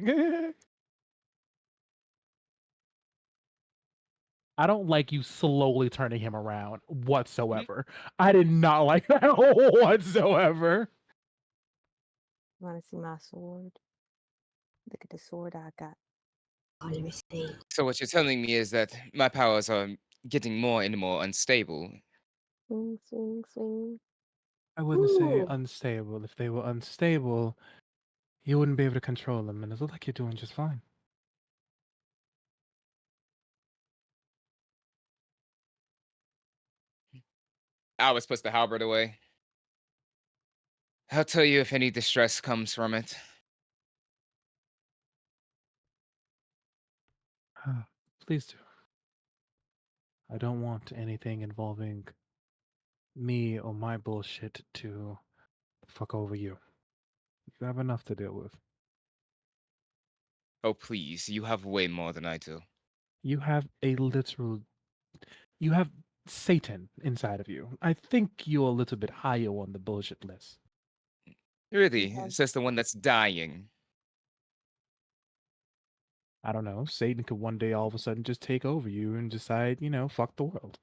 I don't like you slowly turning him around whatsoever. I did not like that whatsoever. Want to see my sword? Look at the sword I got. Oh, let me see. So what you're telling me is that my powers are getting more and more unstable. Swing, swing, swing. I wouldn't say Ooh. unstable. If they were unstable, you wouldn't be able to control them, and it looks like you're doing just fine. Alice puts the halberd away. I'll tell you if any distress comes from it. Please do. I don't want anything involving me or my bullshit to fuck over you. You have enough to deal with. Oh, please, you have way more than I do. You have you have Satan inside of you. I think you're a little bit higher on the bullshit list. Really? Yeah. It's just the one that's dying. I don't know. Satan could one day all of a sudden just take over you and decide, fuck the world.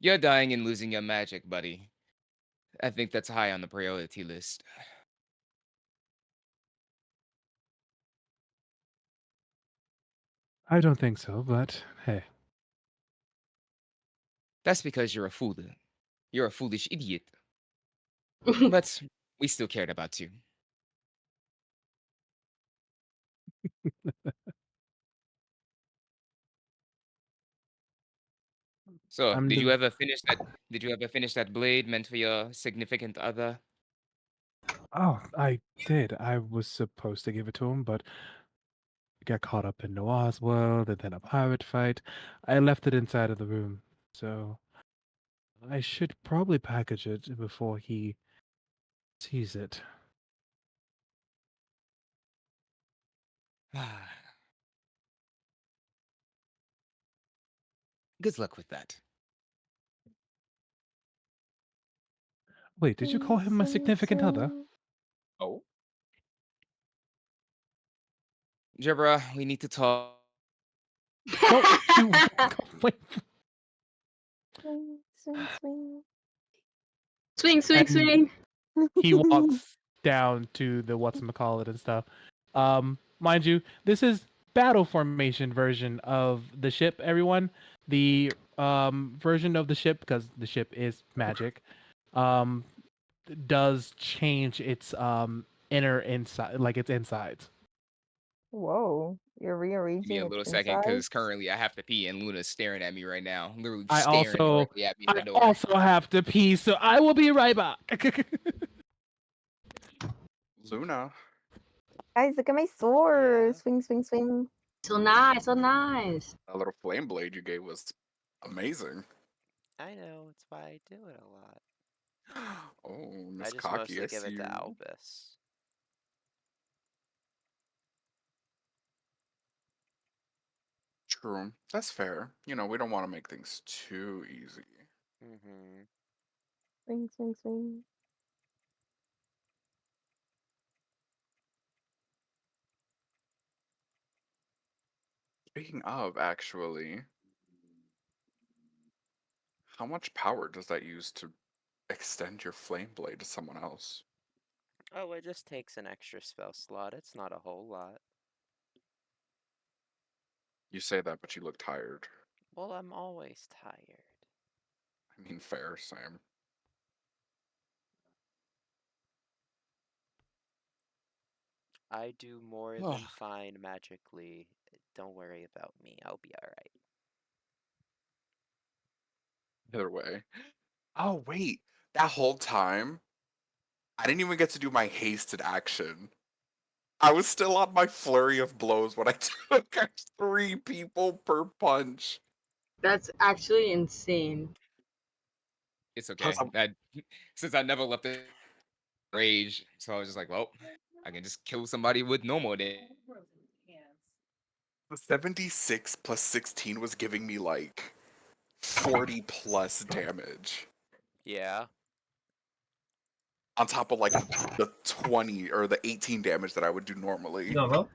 You're dying and losing your magic, buddy. I think that's high on the priority list. I don't think so, but hey. That's because you're a fool. You're a foolish idiot. But we still cared about you. So, I'm did you the ever finish that? Did you ever finish that blade meant for your significant other? Oh, I did. I was supposed to give it to him, but got caught up in Noah's world and then a pirate fight. I left it inside of the room, so I should probably package it before he sees it. Good luck with that. Wait, did you call him my significant other? Oh, Jabra, we need to talk. Don't you wait. Swing, swing, swing. Swing, swing, And swing. he walks down to the whatchamacallit and stuff. Mind you, this is battle formation version of the ship, everyone. The version of the ship, because the ship is magic, um does change its inner inside, like its insides. Whoa, you're Give me rearranging a its little second, inside? because currently I have to pee, and Luna's staring at me right now, literally I staring also directly at me at I the door. also have to pee, so I will be right back. Luna. Guys, look at my sword. Yeah. Swing, swing, swing. So nice, so nice. That little flame blade you gave was amazing. I know, it's why I do it a lot. Oh, I Miss just Cocky, I mostly give see it to you. Albus. True. That's fair. You know, we don't want to make things too easy. Mm-hmm. Swing, swing, swing. Speaking of, actually, how much power does that use to extend your flame blade to someone else? Oh, it just takes an extra spell slot. It's not a whole lot. You say that, but you look tired. Well, I'm always tired. I mean, fair, same. I do more than fine magically. Don't worry about me. I'll be alright. Either way. Oh, wait. That whole time, I didn't even get to do my hasted action. I was still on my flurry of blows when I took 3 people per punch. That's actually insane. It's Plus, okay. Since I never left the rage, so I was just like, well, I can just kill somebody with normal damage. the 76 plus 16 was giving me like 40 plus damage. Yeah. On top of like the 20 or the 18 damage that I would do normally. You gonna roll?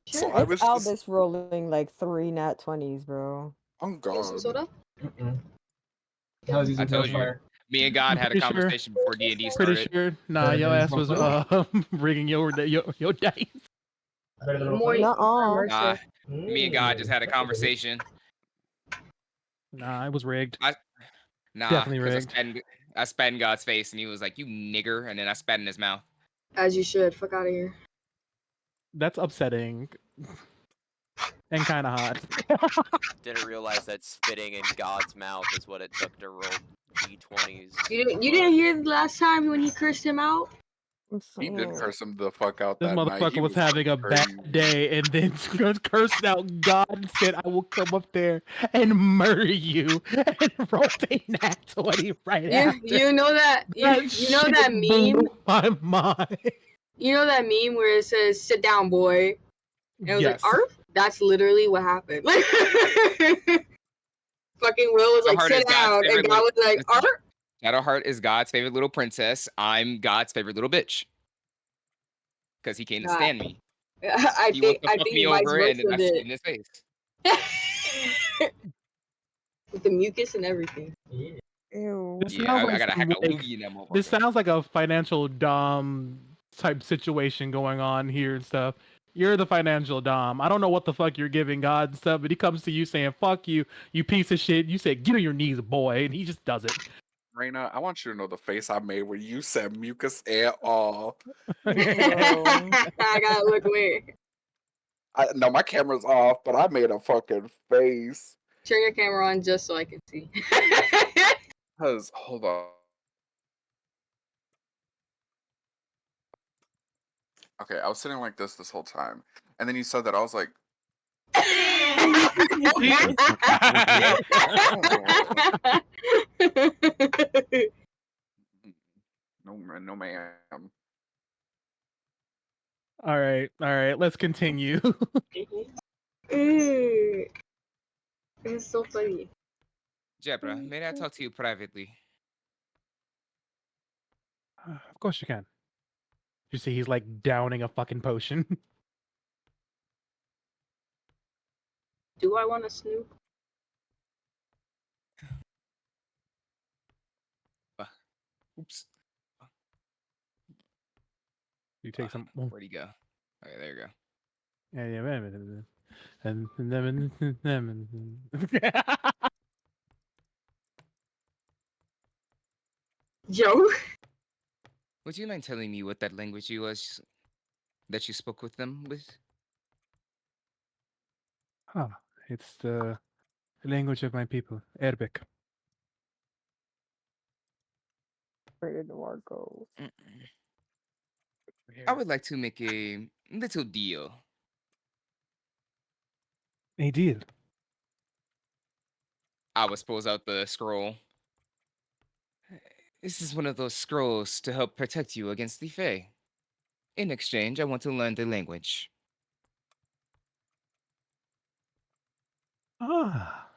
So Sure. I It's was just, Albus rolling like 3 nat 20s, bro. oh Get some god. soda? Mm-mm. I was I using told you, Hellfire. me and God had a Pretty sure. conversation before D&D Pretty started. sure. Nah, Better your than ass was Roll rigging your dice. Better than More Roll Nuh-uh. Nah, Fire? me and God just had a conversation. Nah, it was rigged. Nah, Definitely because rigged. I spat in God's face, and he was like, "You nigger," and then I spat in his mouth. As you should. Fuck out of here. That's upsetting and kind of hot. Didn't realize that spitting in God's mouth is what it took to roll d20s. You didn't hear the last time when he cursed him out? I'm He did saying. curse him the fuck out This that night. motherfucker He was was having a crazy. bad day and then cursed out God and said, I will come up there and murder you, and rolled a nat 20 right after. You know that you know shit that blew meme? my mind. You know that meme where it says "Sit down, boy," and it was Yes. like "Arf." That's literally what happened. Like, fucking Will was like, Shadowheart "Sit is God's down," and favorite God was like, listen, "Arf." Shadowheart is God's favorite little princess. I'm God's favorite little bitch. Because he can't God. stand me. I He wants think to fuck me you vice over, and then I versa spit in his face. did. With the mucus and everything. Yeah. Ew. This Yeah, sounds I like gotta hack some, a like, loogie in that motherfucker. this sounds like a financial dom type situation going on here and stuff. You're the financial dom. I don't know what the fuck you're giving God and stuff, but he comes to you saying, fuck you, you piece of shit. You said, get on your knees, boy, and he just does it. Raina, I want you to know the face I made when you said mucus and all. Bro. I gotta look weird. No, my camera's off, but I made a fucking face. Turn your camera on just so I can see. Cause hold on. Okay, I was sitting like this whole time, and then you said that I was like, no, no, ma'am. All right. Let's continue. It was so funny. Jebra, may I talk to you privately? Of course you can. You see, he's like downing a fucking potion. Do I want to snoop? Oops. You take some. Where'd he go? Okay, there you go. Joe? Would you mind telling me what that language you was that you spoke with them with? It's the language of my people, Arabic. Where did Marco? I would like to make a little deal. A deal. I was pulls out the scroll. This is one of those scrolls to help protect you against the Fae. In exchange, I want to learn the language. Ah,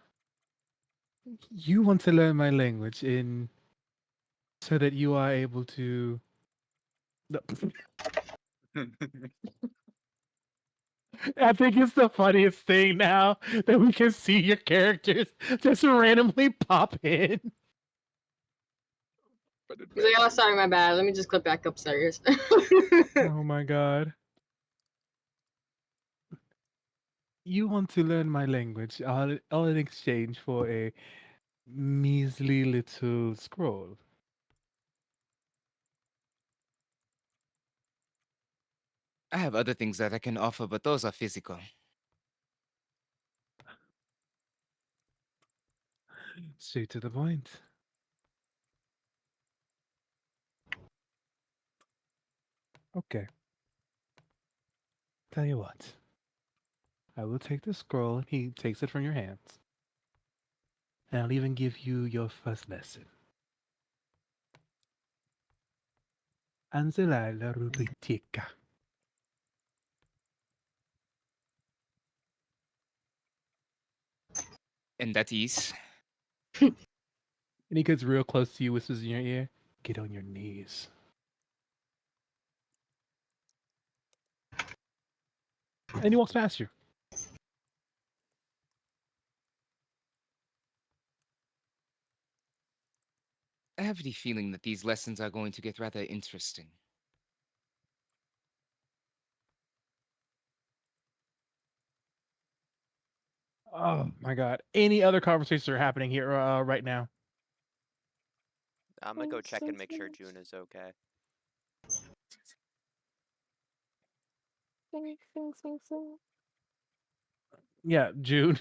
you want to learn my language so that you are able to. I think it's the funniest thing now that we can see your characters just randomly pop in. He's like, oh, sorry, my bad. Let me just clip back upstairs. Oh my god. You want to learn my language, all in exchange for a measly little scroll. I have other things that I can offer, but those are physical. Straight to the point. Okay. Tell you what. I will take the scroll, and he takes it from your hands. And I'll even give you your first lesson. Anzela la rubritica. And that is. And he gets real close to you, whispers in your ear, get on your knees. And he walks past you. I have the feeling that these lessons are going to get rather interesting. Oh my god. Any other conversations are happening here right now? I'm gonna go check and make sure June is okay. Yeah, June.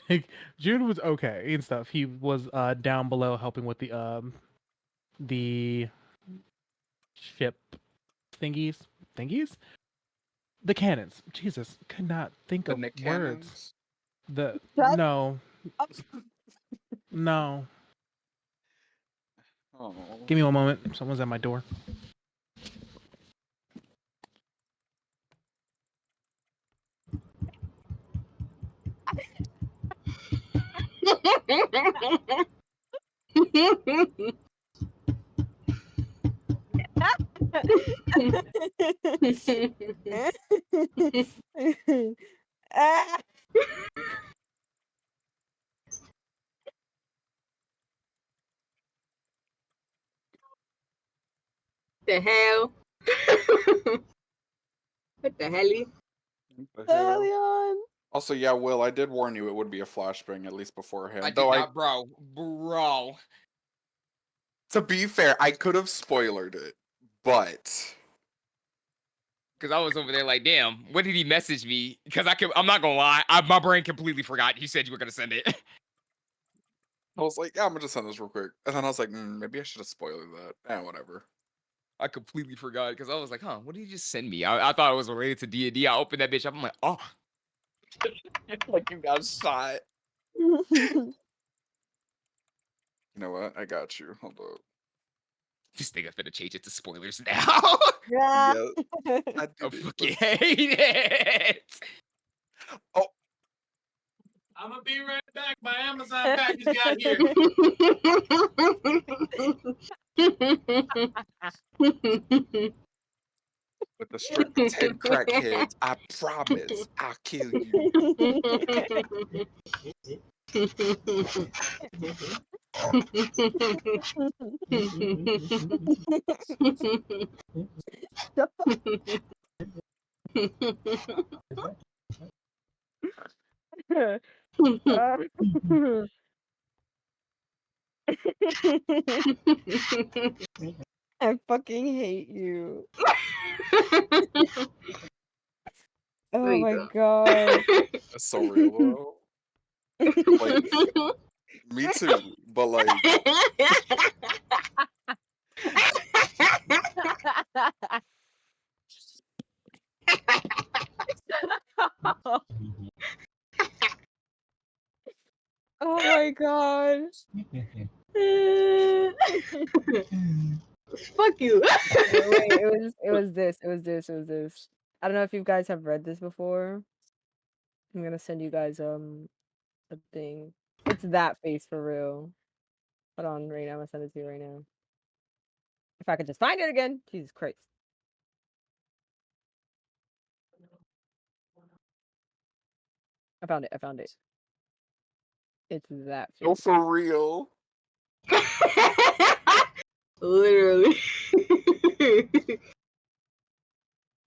June was okay and stuff. He was down below helping with the ship thingies. Thingies? The cannons. Jesus, could not think The of Nick words. cannons. No. No. Oh. Give me one moment. Someone's at my door. The hell? What the hell? What the hell? Leon. Also, yeah, Will, I did warn you it would be a flashbang at least beforehand. I did Though not, bro. To be fair, I could have spoilered it, but Because I was over there like, damn, when did he message me? Because I'm not gonna lie, my brain completely forgot you said you were gonna send it. I was like, yeah, I'm gonna just send this real quick. And then I was like, maybe I should have spoiled that. Whatever. I completely forgot because I was like, what did he just send me? I thought it was related to D&D. I opened that bitch up. I'm like, oh. Like you got shot. You know what? I got you. Hold up. This thing I'm finna change it to spoilers now. Yeah. I I did it. fucking hate it. Oh. I'm gonna be right back. My Amazon package got here. With the strip of 10 crackheads, I promise I'll kill you. I fucking hate you. There Oh you my go. god. That's so real though. Like, me too. But like, Oh my god. Fuck you. Wait, it was this. I don't know if you guys have read this before. I'm gonna send you guys a thing. It's that face for real. Hold on, right now. I'm gonna send it to you right now. If I could just find it again. Jesus Christ. I found it. It's that oh, face. for real. Literally.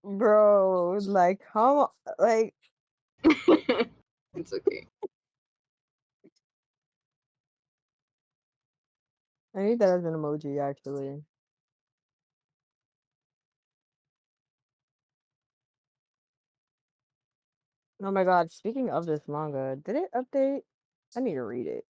Bro, like how like It's okay. I need that as an emoji actually. Oh my god, speaking of this manga, did it update? I need to read it.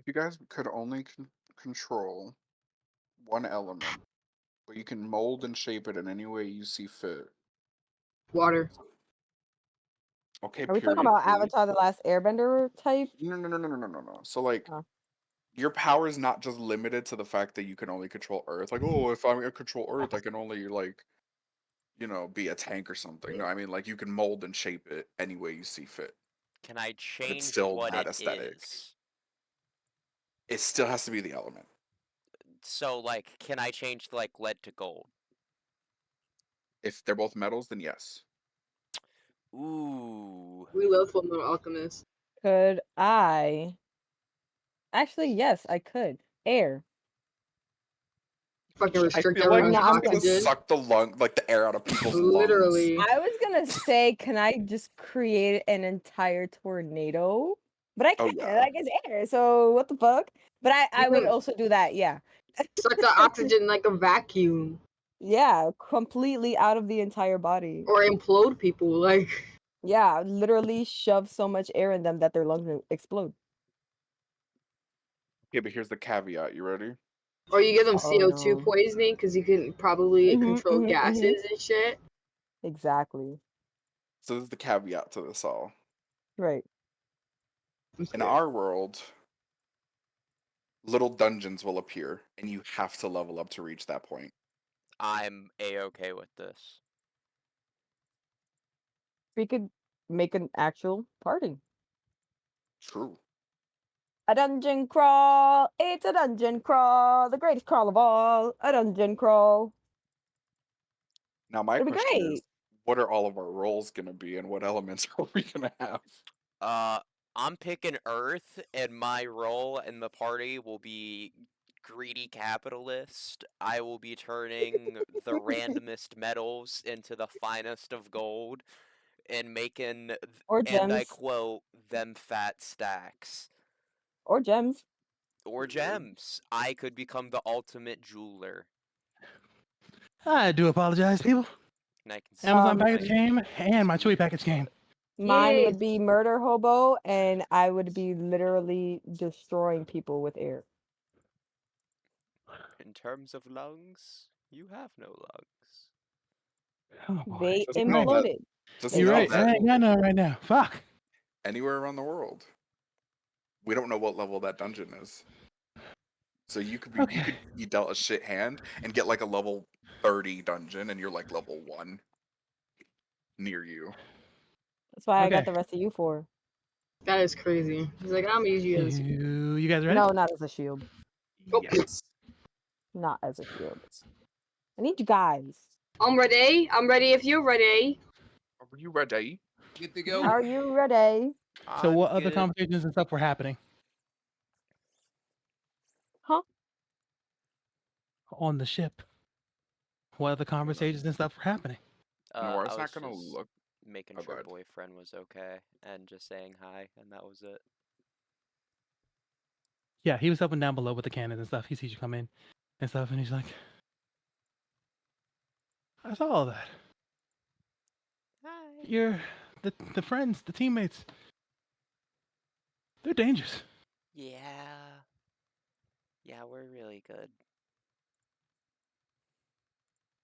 If you guys could only control one element, but you can mold and shape it in any way you see fit. Water. Okay, Are we talking period. about Cool. Avatar the Last Airbender type? No. So like, Huh. your power is not just limited to the fact that you can only control Earth. Like, oh, if I'm gonna control Earth, I can only like, be a tank or something. No, I mean like you can mold and shape it any way you see fit. Can I But it's change still what that it aesthetic. is? It still has to be the element. So, like, can I change, like, lead to gold? If they're both metals, then yes. Ooh. We love Full Metal Alchemist. Could I? Actually, yes, I could. Air. Fucking I restrict feel like everyone's you're I'm just gonna oxygen. suck the air out of people's lungs. Literally. I was gonna say, can I just create an entire tornado? But I Oh, can't. yeah. Like it's air, so what the fuck? But I would can- also do that. Yeah, Suck the oxygen like a vacuum. Yeah, completely out of the entire body. Or implode people, like. Yeah, literally shove so much air in them that their lungs will explode. Yeah, but here's the caveat. You ready? Or you give them Oh, CO2 no. poisoning because you can probably control gases and shit. Exactly. So this is the caveat to this all. Right. In our world, little dungeons will appear, and you have to level up to reach that point. I'm A-okay with this. We could make an actual party. True. A dungeon crawl. It's a dungeon crawl. The greatest crawl of all. A dungeon crawl. Now my It'll be question is, great. what are all of our roles gonna be, and what elements are we gonna have? I'm picking Earth, and my role in the party will be greedy capitalist. I will be turning the randomest metals into the finest of gold and making, Or and I gems. quote, them fat stacks. Or gems. Or gems. I could become the ultimate jeweler. I do apologize, people. And I can see Amazon my package came, and my Chewy package came. Mine Yay. would be murder hobo, and I would be literally destroying people with air. In terms of lungs, you have no lungs. Oh boy. They Just know that. imploded. Just You're know right. that I ain't got none right now. Fuck. anywhere around the world, we don't know what level that dungeon is. So you could be dealt a shit hand and get like a level 30 dungeon, and you're like level 1 near you. That's why I got Okay. the rest of you for. That is crazy. He's like, I'm gonna use you as a You guys ready? No, not as a shield. Oh. Yes. Not as a shield. I need you guys. I'm ready. I'm ready if you're ready. Are you ready? Good to go. Are you ready? So I'm what other good. conversations and stuff were happening Huh? on the ship? What other conversations and stuff were happening? Nora's I not was gonna just look. making Oh, go sure ahead. boyfriend was okay and just saying hi, and that was it. Yeah, he was helping down below with the cannons and stuff. He sees you come in and stuff, and he's like, I saw all that. Hi. You're the friends, the teammates. They're dangerous. Yeah. Yeah, we're really good.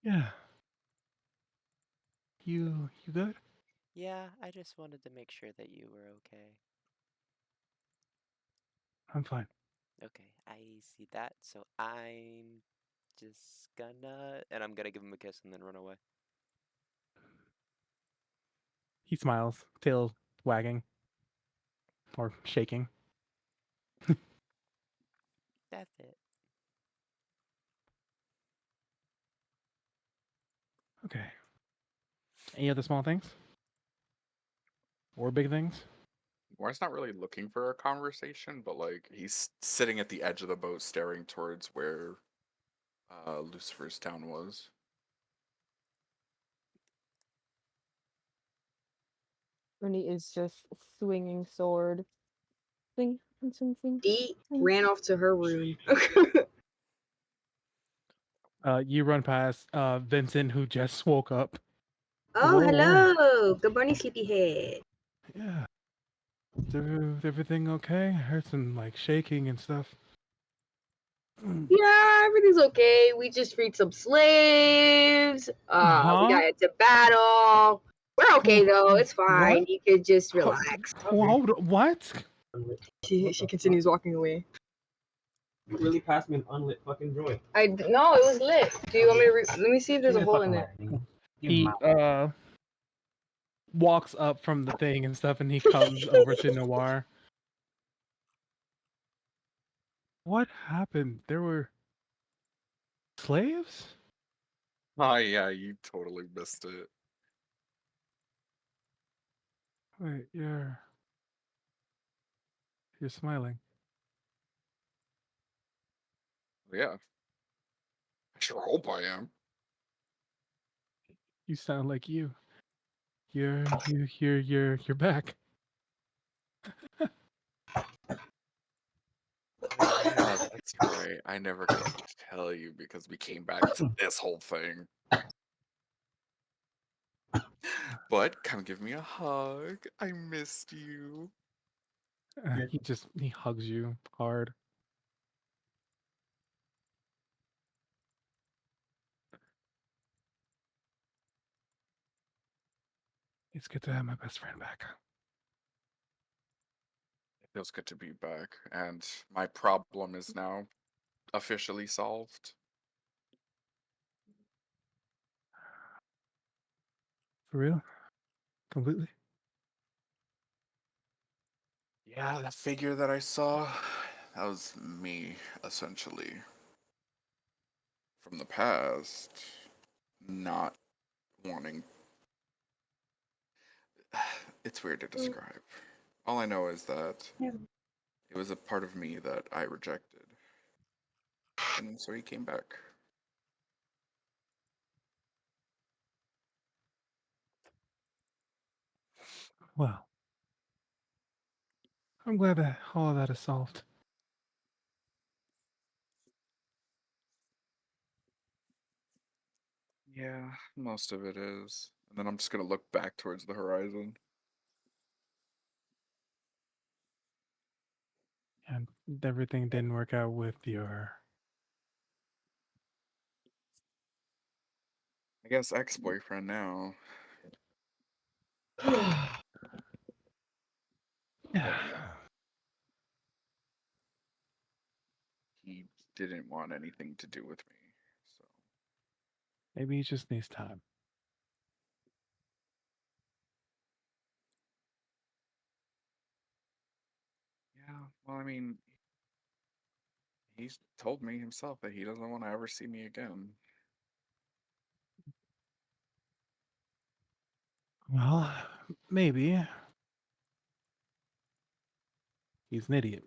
Yeah. You good? Yeah, I just wanted to make sure that you were okay. I'm fine. Okay, I see that, so I'm just gonna... And I'm gonna give him a kiss and then run away. He smiles, tail wagging or shaking. That's it. Okay. Any other small things? Or big things? Nora's not really looking for a conversation, but like he's sitting at the edge of the boat, staring towards where Lucifer's town was. Ernie is just swinging sword. Swing, swing, swing, swing. Dee swing. ran off to her room. You run past Vincent, who just woke up. Oh, Whoa. hello. Good morning, sleepyhead. Yeah. Is everything okay? I heard some like shaking and stuff. Yeah, everything's okay. We just freed some slaves. We got into battle. We're okay though. It's fine. What? You could just relax. Hold on. What? She continues walking away. You really passed me an unlit fucking joint. No, it was lit. Do you want me to let me see if there's a hole in it. He walks up from the thing and stuff, and he comes over to Noir. What happened? There were slaves? Oh yeah, you totally missed it. Wait, you're smiling. Yeah. I sure hope I am. You sound like you. You're back. Yeah, that's right. I never got to tell you because we came back to this whole thing. But come give me a hug. I missed you. He hugs you hard. It's good to have my best friend back. It feels good to be back, and my problem is now officially solved. For real? Completely? Yeah, the figure that I saw, that was me, essentially. From the past, not wanting. It's weird to describe. All I know is that it was a part of me that I rejected. And so he came back. Well, I'm glad that all of that is solved. Yeah, most of it is. And then I'm just gonna look back towards the horizon. And everything didn't work out with your. I guess ex-boyfriend now. Yeah. He didn't want anything to do with me. So Maybe he just needs time. yeah, well, I mean, he's told me himself that he doesn't want to ever see me again. Well, maybe. He's an idiot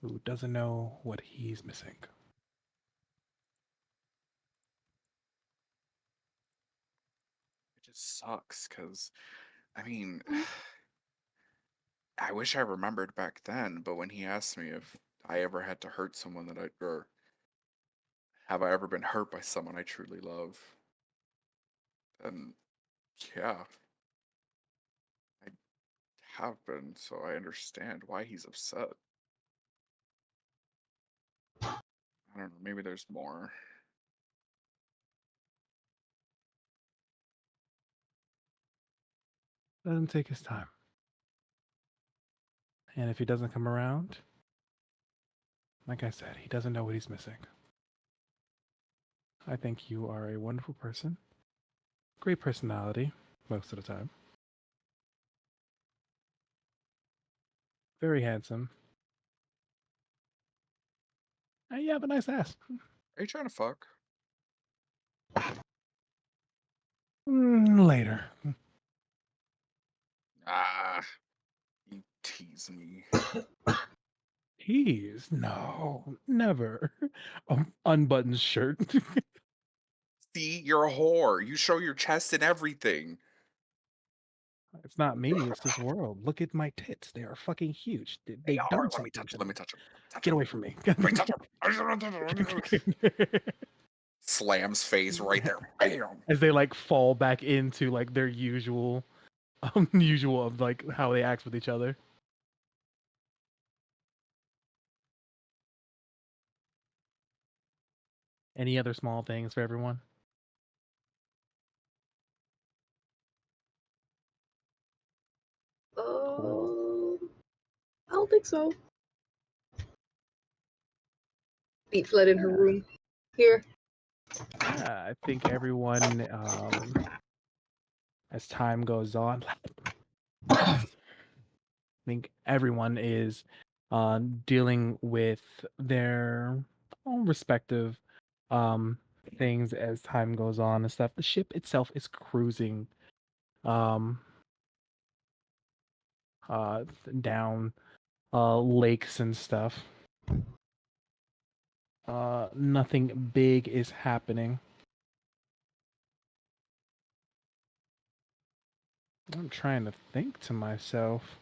who doesn't know what he's missing. It just sucks because, I mean, I wish I remembered back then, but when he asked me if I ever had to hurt someone that or have I ever been hurt by someone I truly love, then yeah, I have been, so I understand why he's upset. I don't know, maybe there's more. Let him take his time. And if he doesn't come around, like I said, he doesn't know what he's missing. I think you are a wonderful person. Great personality, most of the time. Very handsome. And you have a nice ass. Are you trying to fuck? Later. Ah, you tease me. Tease? No, never. Unbuttoned shirt. See, you're a whore. You show your chest and everything. It's not me, it's this world. Look at my tits. They are fucking huge. Hey, They've all done right, let me something touch to him. Let me me. touch him. Touch Get him. away from me. Let me touch him. Slams face right there. Bam. As they like fall back into like their usual of like how they act with each other. Any other small things for everyone? Cool. I don't think so. Feet fled in her room. Here. Yeah, I think everyone, as time goes on, I think everyone is dealing with their own respective um, things as time goes on and stuff. The ship itself is cruising um, down lakes and stuff. Nothing big is happening. I'm trying to think to myself.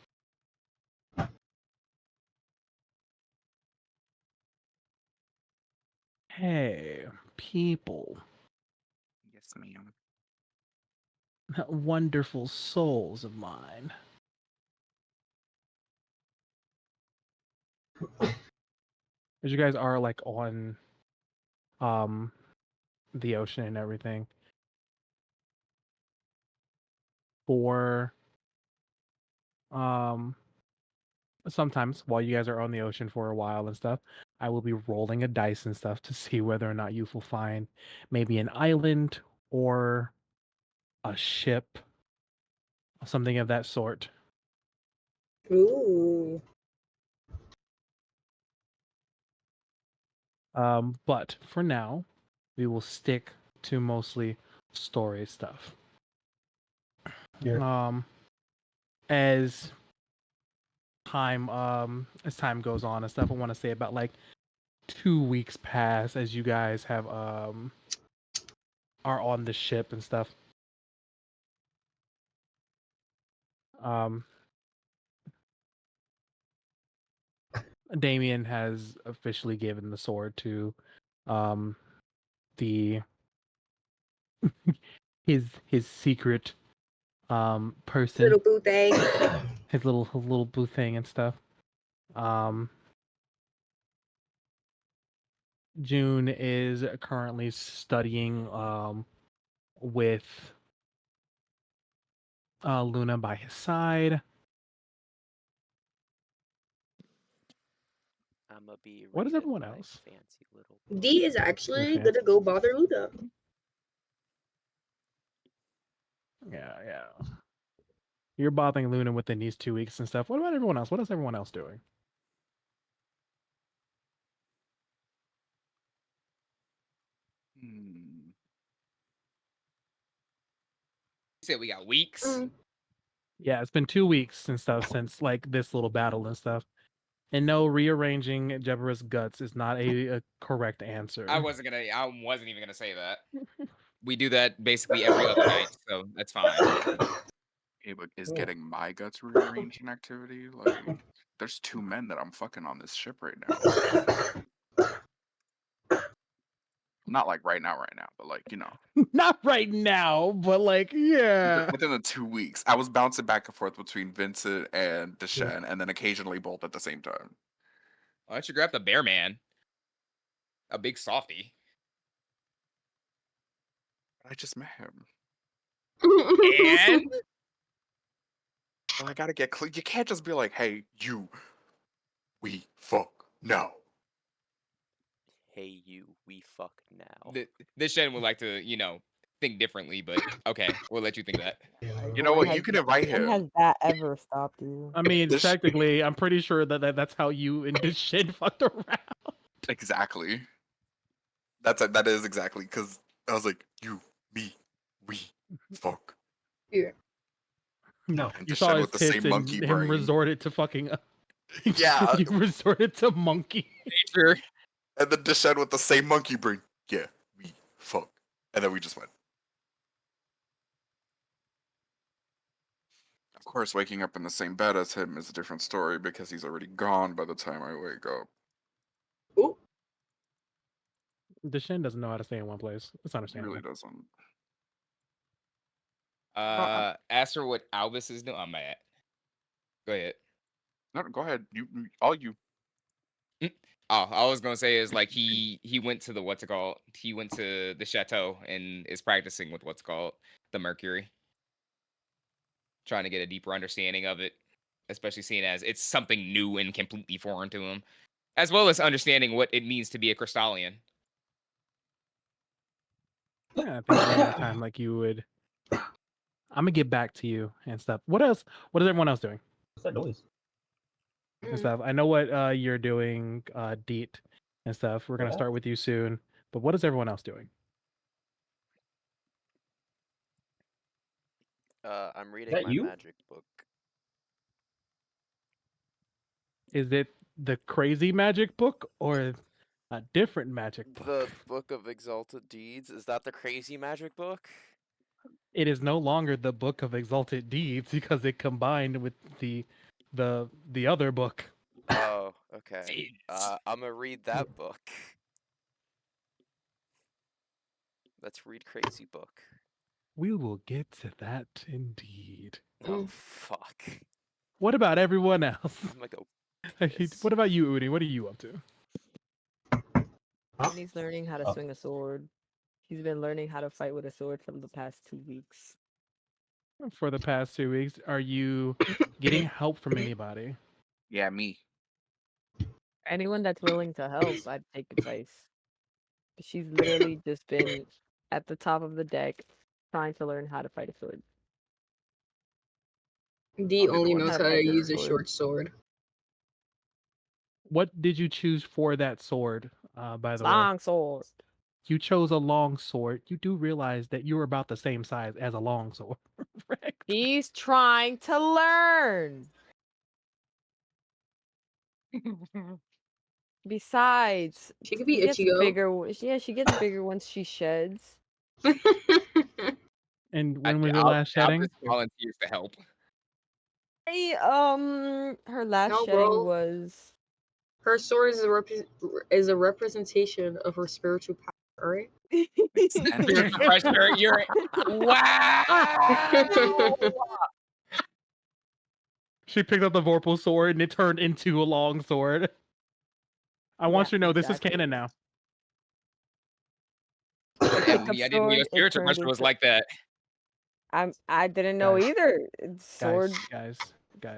Hey, people, Yes, ma'am. wonderful souls of mine. As you guys are like on the ocean and everything, for sometimes while you guys are on the ocean for a while and stuff, I will be rolling a dice and stuff to see whether or not you will find maybe an island or a ship, something of that sort. Ooh. But for now, we will stick to mostly story stuff. Yeah. As time goes on and stuff, I want to say about like 2 weeks pass as you guys have are on the ship and stuff. Um, Damien has officially given the sword to the his secret person, Little boo thing. his little boo thing and stuff. June is currently studying with Luna by his side. I'ma be What is reading everyone my else? fancy little D is book. actually fancy. gonna go bother Luna. Yeah. You're bothering Luna within these 2 weeks and stuff. What about everyone else? What is everyone else doing? Hmm. You said we got weeks. Mm. Yeah, it's been 2 weeks and stuff since like this little battle and stuff. And no, rearranging Jebbra's guts is not a correct answer. I wasn't even gonna say that. We do that basically every other night, so that's fine. Hey, but is getting my guts rearranged an activity? Like, there's 2 men that I'm fucking on this ship right now. Not like right now, but like, you know. Not right now, but like, yeah. Within the 2 weeks, I was bouncing back and forth between Vincent and Deshaun, and then occasionally both at the same time. Why don't you grab the bear man? A big softy. I just met him. And Well, I gotta get clear. You can't just be like, "Hey, we fuck now." Hey, you, we fuck now. this Shen would like to, think differently, but okay, we'll let you think that. Like, You know what? has You can invite when has him. that ever stopped you? I If mean, this technically, I'm pretty sure that's how you and this shit fucked around. exactly. That is exactly because I was like, "You, me, we fuck." Yeah. No. And You saw Deshaun his with the tits same monkey and him brain. resorted to fucking. Yeah, You resorted to monkey. Sure. and then Deshaun with the same monkey brain. Yeah, we fuck, and then we just went. Of course, waking up in the same bed as him is a different story because he's already gone by the time I wake up. Ooh. Deshaun doesn't know how to stay in one place. It's He understandable. really doesn't. Ask her what Albus is doing. I'm mad. Go ahead. No, go ahead. All you. Oh, all I was gonna say is like he went to the what's it called? He went to the chateau and is practicing with what's called the Mercury, trying to get a deeper understanding of it, especially seeing as it's something new and completely foreign to him, as well as understanding what it means to be a Crystallian. Yeah, I think during that time, like you would. I'm gonna get back to you and stuff. What else? What is everyone else doing What's that noise? and stuff? I know what you're doing, Deet and stuff. We're gonna Yeah. start with you soon. But what is everyone else doing? I'm Is reading that my you? magic book. Is it the crazy magic book or a different magic book? The Book of Exalted Deeds. Is that the crazy magic book? It is no longer the book of exalted deeds because it combined with the other book. Oh, okay. Jeez. I'm gonna read that book. Let's read crazy book. We will get to that indeed. Oh fuck. What about everyone else? I'm gonna go piss. What about you, Udi? What are you up to? And he's learning how to swing a sword. He's been learning how to fight with a sword from the past 2 weeks. For the past 2 weeks, are you getting help from anybody? Yeah, me. Anyone that's willing to help, I'd take advice. She's literally just been at the top of the deck trying to learn how to fight a sword. D I'll be the only one knows to how to fight this use a sword. short sword. What did you choose for that sword, by the way? Long sword. You chose a long sword. You do realize that you're about the same size as a long sword, right? He's trying to learn. Besides, She could be he gets Ichigo. bigger. Yeah, she gets bigger once she sheds. And when was your last shedding? Volunteers to help. Hey, her last No, shedding bro. was Her sword is a representation of her spiritual power, alright? You're wow. She picked up the Vorpal sword and it turned into a long sword. I want you to know this is canon now. The Yeah, pickup Udi, I didn't know your sword. It spiritual turned question was into. like that. I didn't know Guys. either. It's sword. Guys. Hmm?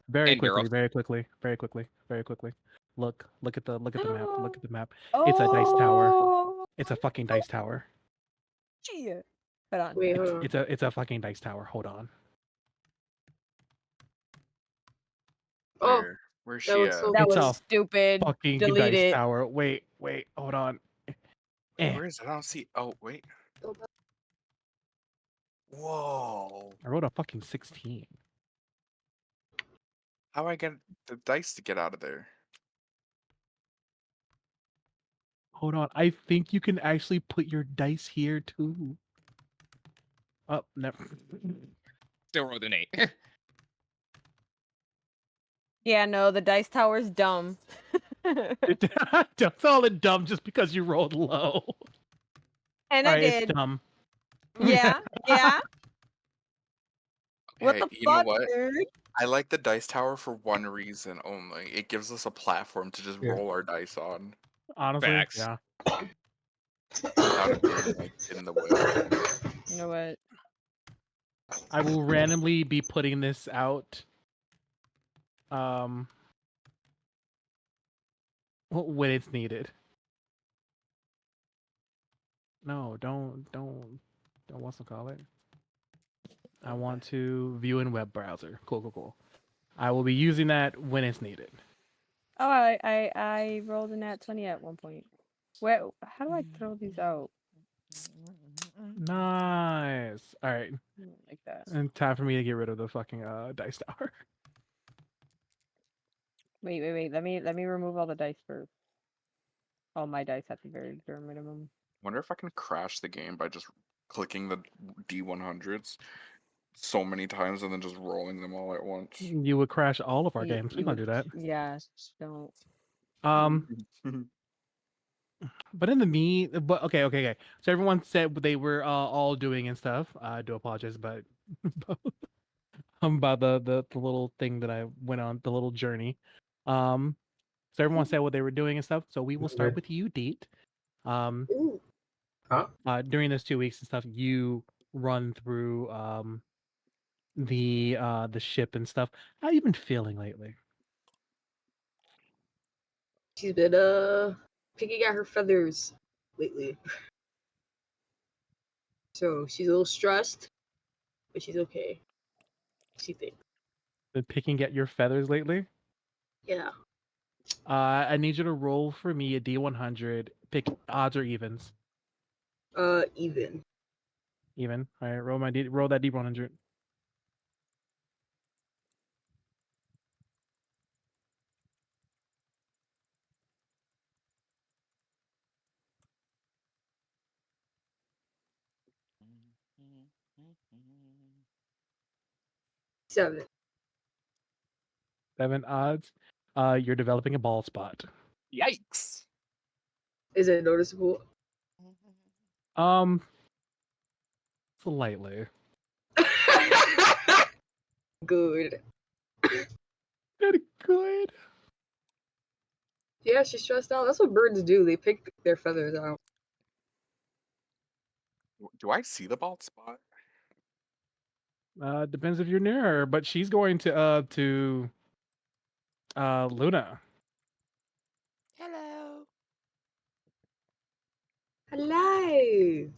Very And girls. quickly. Look at the map. Look at the map. Oh. It's a dice tower. It's a fucking dice tower. Yeah. Hold on. Wait, hold on. It's a fucking dice tower. Hold on. Oh, Where's that she looks at? so That It's good. a was stupid. fucking Delete dice it. tower. Wait, hold on. Where is it? I don't see. Oh, wait. Whoa. I wrote a fucking 16. How do I get the dice to get out of there? Hold on. I think you can actually put your dice here too. Oh, never. Still rolled an 8. Yeah, no, the dice tower's dumb. Don't call it dumb just because you rolled low. And I Alright, it's did. dumb. Yeah, yeah. What Hey, the you know fuck, what? dude? I like the dice tower for one reason only. It gives us a platform to just roll our dice on Honestly, Facts. yeah. without it being like in the way. You know what? I will randomly be putting this out. When it's needed. No, don't what's it call it? I want to view in web browser. Cool. I will be using that when it's needed. Oh, I rolled a nat 20 at one point. Where? How do I throw these out? Nice. All right. Like that. And time for me to get rid of the fucking dice tower. Wait. Let me remove all the dice first. All my dice at the very bare minimum. Wonder if I can crash the game by just clicking the D100s so many times and then just rolling them all at once. You would crash all of our games. We don't do that. Yeah, don't. But but okay. So everyone said what they were all doing and stuff. I do apologize, but about the little thing that I went on, the little journey. So everyone said what they were doing and stuff. So we will start with you, Deet. Ooh. Huh? During those 2 weeks and stuff, you run through the ship and stuff. How you been feeling lately? She's been picking at her feathers lately. So she's a little stressed, but she's okay. She thinks. Been picking at your feathers lately? Yeah. I need you to roll for me a D100. Pick odds or evens. Even. Even. All right, roll that D100. Seven. 7 odds. You're developing a ball spot. Yikes! Is it noticeable? Slightly. Good. Good. Yeah, she's stressed out. That's what birds do. They pick their feathers out. Do I see the bald spot? Depends if you're near her, but she's going to Luna. Hello. Hello.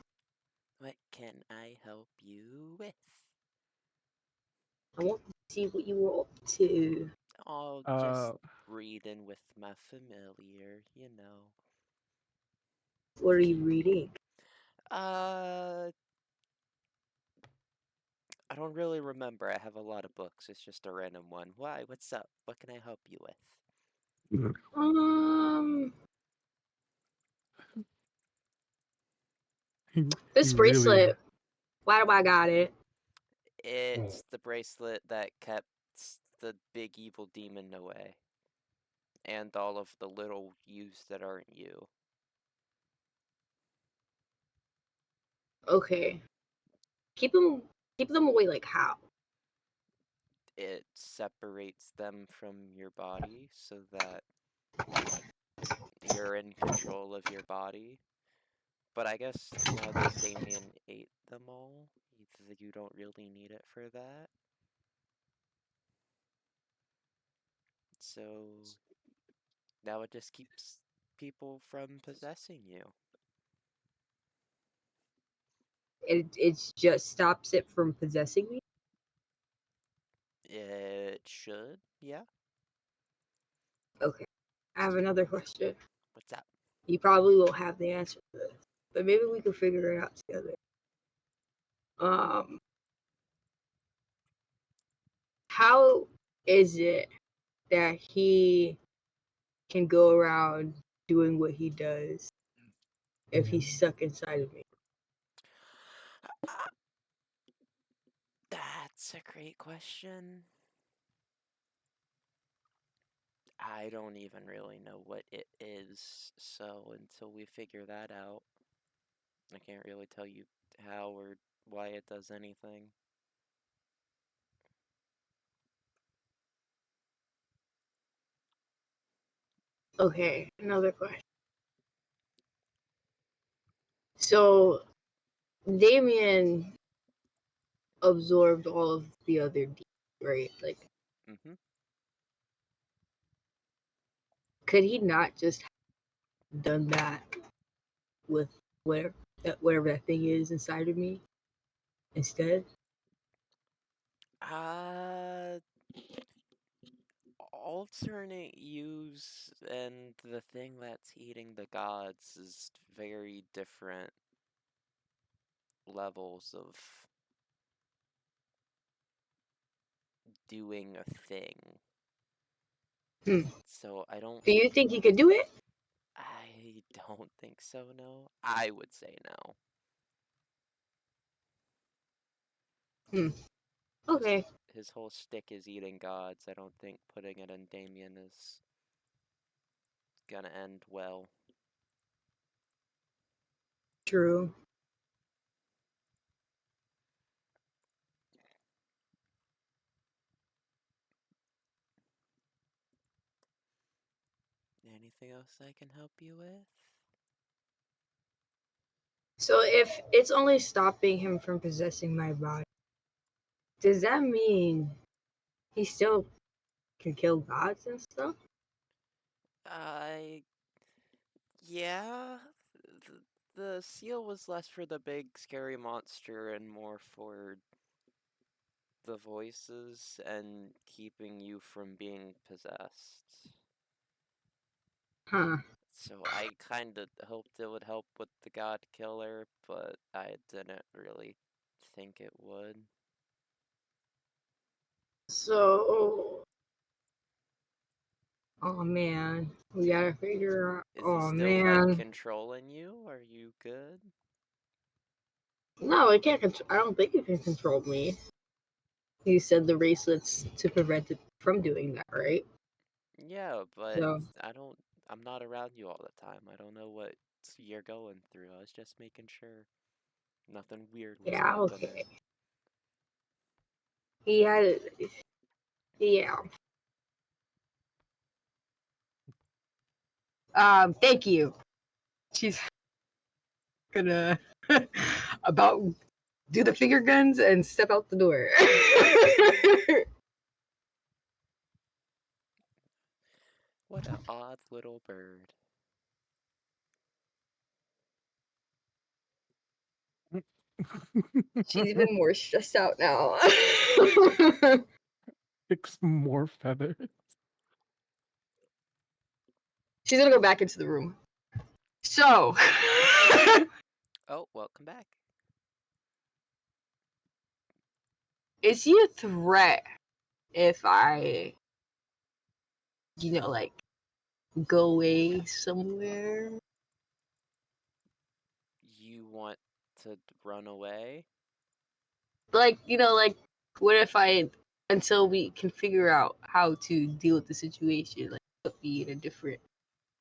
What can I help you with? I want to see what you were up to. Oh, Uh, just reading with my familiar, you know. What are you reading? I don't really remember. I have a lot of books. It's just a random one. Why? What's up? What can I help you with? This he really. bracelet. Why do I got it? It's the bracelet that kept the big evil demon away. And all of the little yous that aren't you. Okay. Keep them away. Like how? It separates them from your body so that you're in control of your body. But I guess now that Damien ate them all, you don't really need it for that. So now it just keeps people from possessing you. It just stops it from possessing me. It should, yeah. Okay. I have another question. What's up? You probably won't have the answer to this, but maybe we can figure it out together. How is it that he can go around doing what he does if he's stuck inside of me? That's a great question. I don't even really know what it is, so until we figure that out, I can't really tell you how or why it does anything. Okay, another question. So Damien absorbed all of the other demons, right? Like, could he not just have done that with whatever that thing is inside of me instead? Alternate use and the thing that's eating the gods is very different levels of doing a thing. So I don't. Do you think he could do it? I don't think so, no. I would say no. Okay. His whole stick is eating gods. I don't think putting it in Damien is gonna end well. True. Anything else I can help you with? So if it's only stopping him from possessing my body, does that mean he still can kill gods and stuff? Yeah. The seal was less for the big scary monster and more for the voices and keeping you from being possessed. Huh. So I kind of hoped it would help with the god killer, but I didn't really think it would. So, oh man, we gotta figure out. Is he Oh still like man, controlling you? Are you good? no, it can't. I don't think it can control me. You said the bracelets to prevent it from doing that, right? Yeah, but So I'm not around you all the time. I don't know what you're going through. I was just making sure nothing weird was Yeah, happening. okay. Yeah, yeah. Thank you. She's gonna about do the finger guns and step out the door. What an odd little bird. She's even more stressed out now. 6 more feathers. She's gonna go back into the room. So, Oh, welcome back. is he a threat if I, like, go away somewhere? You want to run away? Like, like, what if until we can figure out how to deal with the situation, like, put me in a different,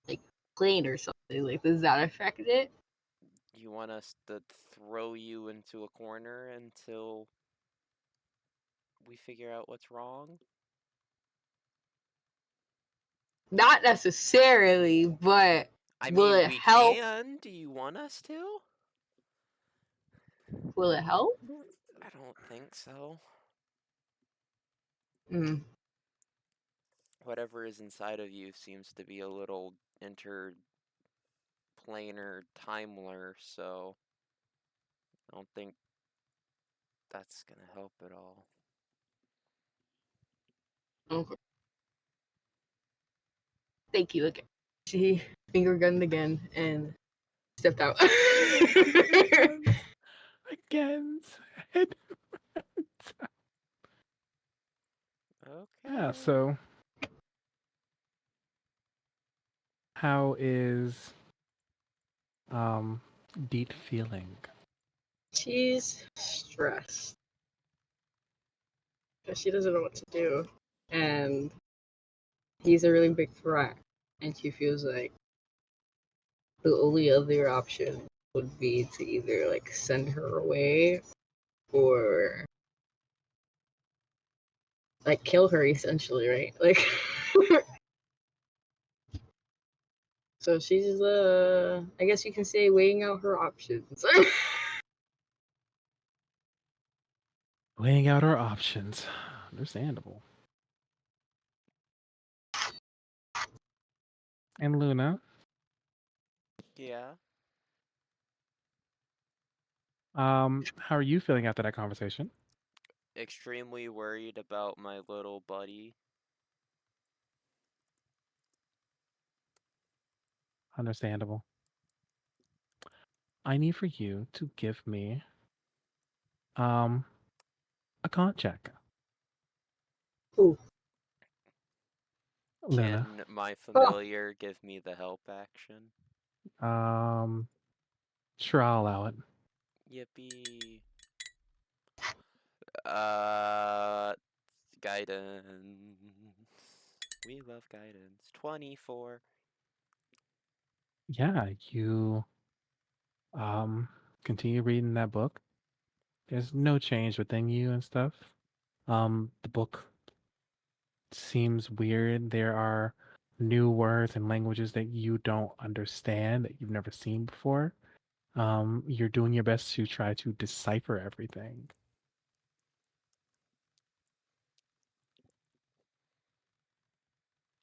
like, plane or something? Like, does that affect it? You want us to throw you into a corner until we figure out what's wrong? Not necessarily, but I will mean, it we help? can. Do you want us to? Will it help? I don't think so. Mm. Whatever is inside of you seems to be a little interplanar timler, so I don't think that's gonna help at all. Okay. Thank you again. She finger gunned again and stepped out. Again. Head. Okay. Yeah, so how is Beat feeling? She's stressed because she doesn't know what to do, and he's a really big threat, and she feels like the only other option would be to either like send her away or like kill her essentially, right? Like so she's I guess you can say weighing out her options. Laying out our options. Understandable. And Luna, Yeah. how are you feeling after that conversation? Extremely worried about my little buddy. Understandable. I need for you to give me a con check. Ooh. Luna. Can my Oh. familiar give me the help action? Sure, I'll allow it. Yippee. Guidance. We love guidance. 24. Yeah, you continue reading that book. There's no change within you and stuff. The book seems weird. There are new words and languages that you don't understand that you've never seen before. You're doing your best to try to decipher everything.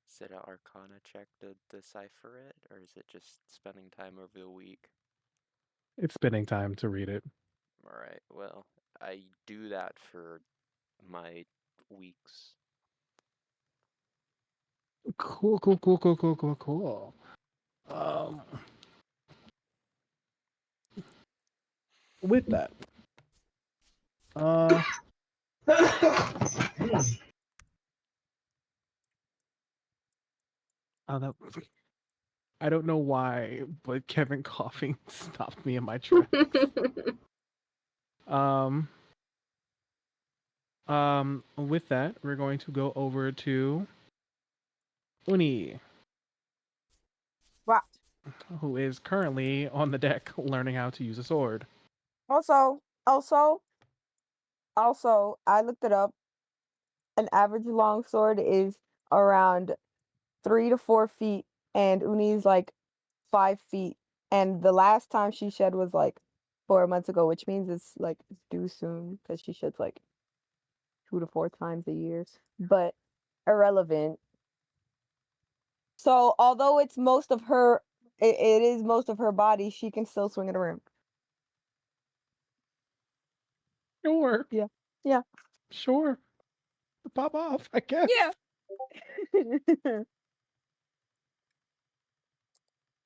Is it an Arcana check to decipher it, or is it just spending time over the week? It's spending time to read it. Alright, well, I do that for my weeks. Cool, cool, cool, cool, cool, cool, cool. With that, oh, that, I don't know why, but Kevin coughing stopped me in my tracks. With that, we're going to go over to Uni. Wow. who is currently on the deck learning how to use a sword. Also, also, I looked it up. An average long sword is around 3 to 4 feet, and Uni's like 5 feet. And the last time she shed was like 4 months ago, which means it's like due soon because she sheds like 2 to 4 times a year. But irrelevant. So although it's most of her, it is most of her body, she can still swing it around. Sure, Yeah. Yeah. sure. Pop off, I guess. Yeah.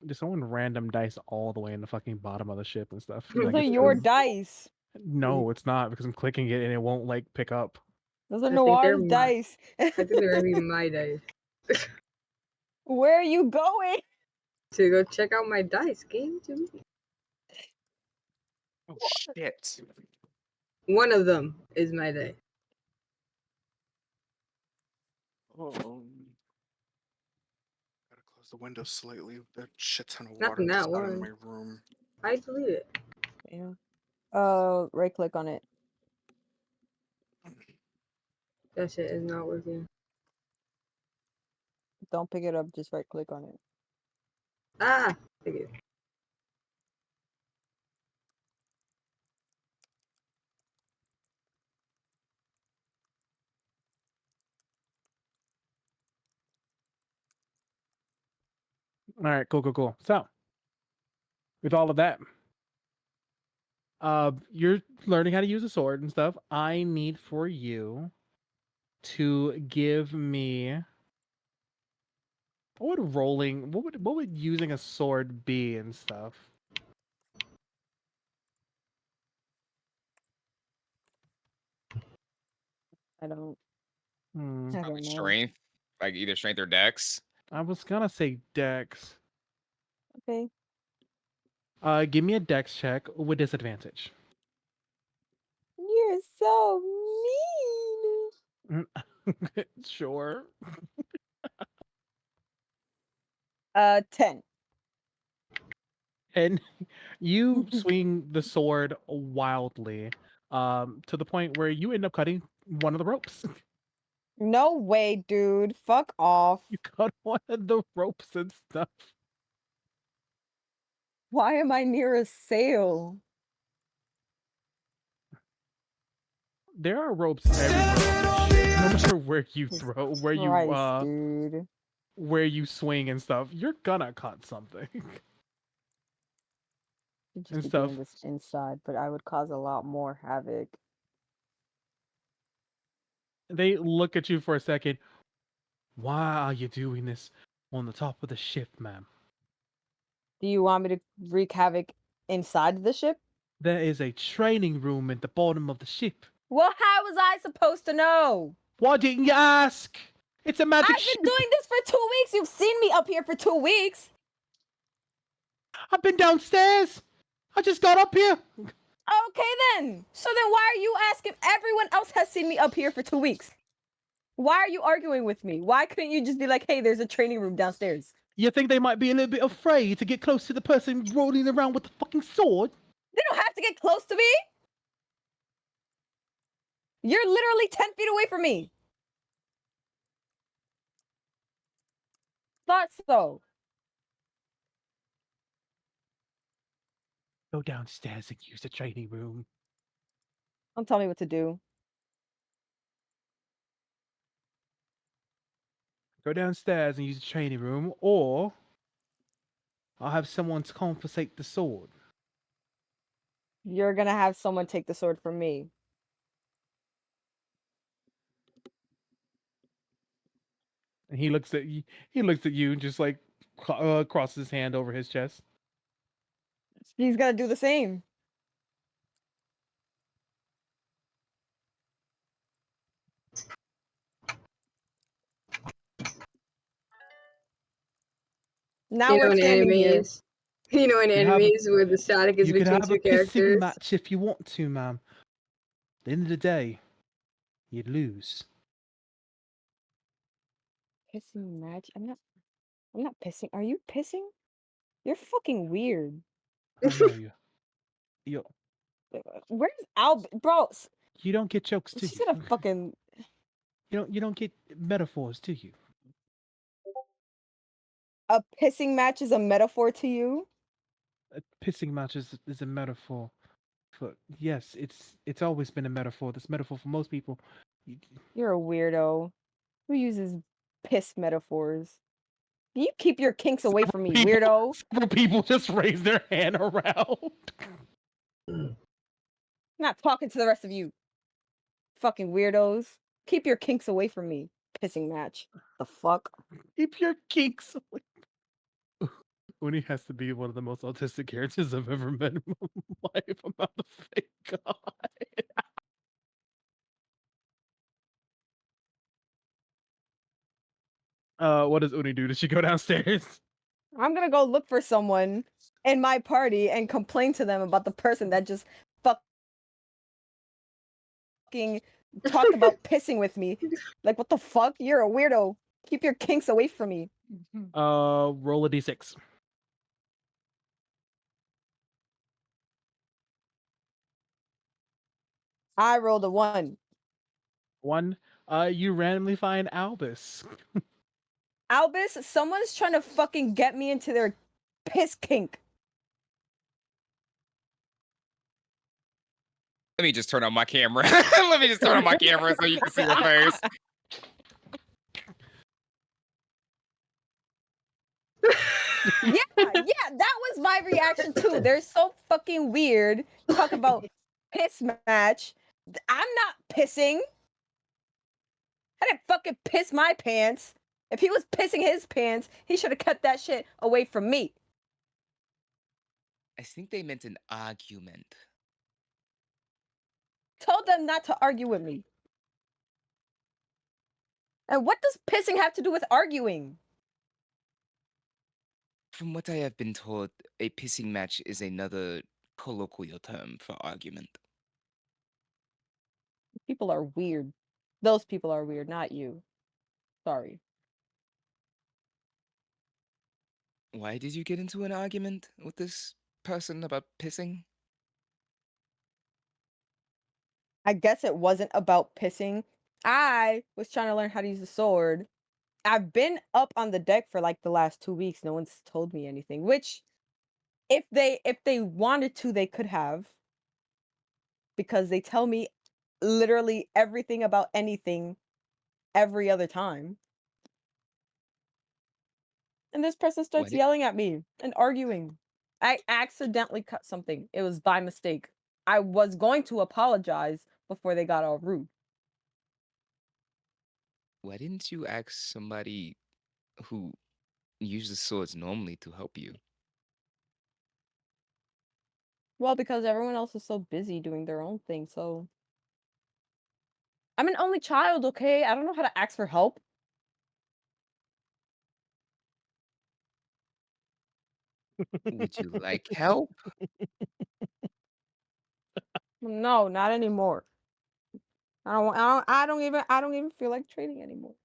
Did someone random dice all the way in the fucking bottom of the ship and stuff? Those Like are it's your been- dice. No, it's not because I'm clicking it and it won't like pick up. Those are I think they're Noir's my- dice. I think they're gonna be my dice. Where are you going? To go check out my dice. Game to me. Oh shit! One of them is my dice. Oh. Gotta close the window slightly. That shit ton of Not water in just that got in one. my room. I delete it. Yeah. Right click on it. That shit is not working. Don't pick it up, just right click on it. Ah! Thank you. All right, cool. So, with all of that, you're learning how to use a sword and stuff. I need for you to give me what would using a sword be and stuff? I don't Hmm. I Probably don't know. strength, like either strength or dex. I was gonna say dex. Okay. Give me a dex check with disadvantage. You're so mean. Sure. 10. And you swing the sword wildly, to the point where you end up cutting one of the ropes. No way, dude. Fuck off. You cut one of the ropes and stuff. Why am I near a sail? There are ropes everywhere on this ship. No matter where you Jesus throw, Christ, dude. where you swing and stuff, you're gonna cut something. Should just And be stuff. doing this inside, but I would cause a lot more havoc. They look at you for a second. Why are you doing this on the top of the ship, ma'am? Do you want me to wreak havoc inside the ship? There is a training room at the bottom of the ship. Well, how was I supposed to know? Why didn't you ask? It's a magic I've ship. been doing this for 2 weeks. You've seen me up here for 2 weeks. I've been downstairs. I just got up here. Okay then. So then why are you asking? Everyone else has seen me up here for 2 weeks. Why are you arguing with me? Why couldn't you just be like, hey, there's a training room downstairs? You think they might be a little bit afraid to get close to the person rolling around with the fucking sword? They don't have to get close to me. You're literally 10 feet away from me. Thought so. Go downstairs and use the training room. Don't tell me what to do. Go downstairs and use the training room, or I'll have someone to confiscate the sword. You're gonna have someone take the sword from me. And he looks at you. He looks at you and just like crosses his hand over his chest. He's gonna do the same. Now You know we're in standing here. animes? You know in You have a- animes where the static is You could between have a two pissing characters? match if you want to, ma'am. At the end of the day, you'd lose. Pissing match? I'm not pissing. Are you pissing? You're fucking weird. I know you. You Where's Al? Bro, you don't get jokes, do she's you? gonna fucking. You don't get metaphors, do you? A pissing match is a metaphor to you? A pissing match is a metaphor. For yes, it's always been a metaphor. This metaphor for most people. You're a weirdo. Who uses piss metaphors? You keep your kinks away from me, weirdo. Several people just raise their hand around. I'm not talking to the rest of you. Fucking weirdos. Keep your kinks away from me. Pissing match. The fuck? Keep your kinks away. Uni has to be one of the most autistic characters I've ever met in my life. I'm about to thank God. What does Uni do? Does she go downstairs? I'm gonna go look for someone in my party and complain to them about the person that just fucking talked about pissing with me. Like, what the fuck? You're a weirdo. Keep your kinks away from me. Roll a d6. I rolled a 1. 1. You randomly find Albus. Albus, someone's trying to fucking get me into their piss kink. Let me just turn on my camera. Let me just turn on my camera so you can see her face. Yeah, that was my reaction too. They're so fucking weird. Talk about piss match. I'm not pissing. I didn't fucking piss my pants. If he was pissing his pants, he should have kept that shit away from me. I think they meant an argument. Told them not to argue with me. And what does pissing have to do with arguing? From what I have been told, a pissing match is another colloquial term for argument. People are weird. Those people are weird, not you. Sorry. Why did you get into an argument with this person about pissing? I guess it wasn't about pissing. I was trying to learn how to use a sword. I've been up on the deck for like the last 2 weeks. No one's told me anything, which if they wanted to, they could have, because they tell me literally everything about anything every other time. And this person starts did- yelling at me and arguing. I accidentally cut something. It was by mistake. I was going to apologize before they got all rude. Why didn't you ask somebody who uses swords normally to help you? Well, because everyone else is so busy doing their own thing, so I'm an only child, okay? I don't know how to ask for help. Would you like help? No, not anymore. I don't even feel like trading anymore.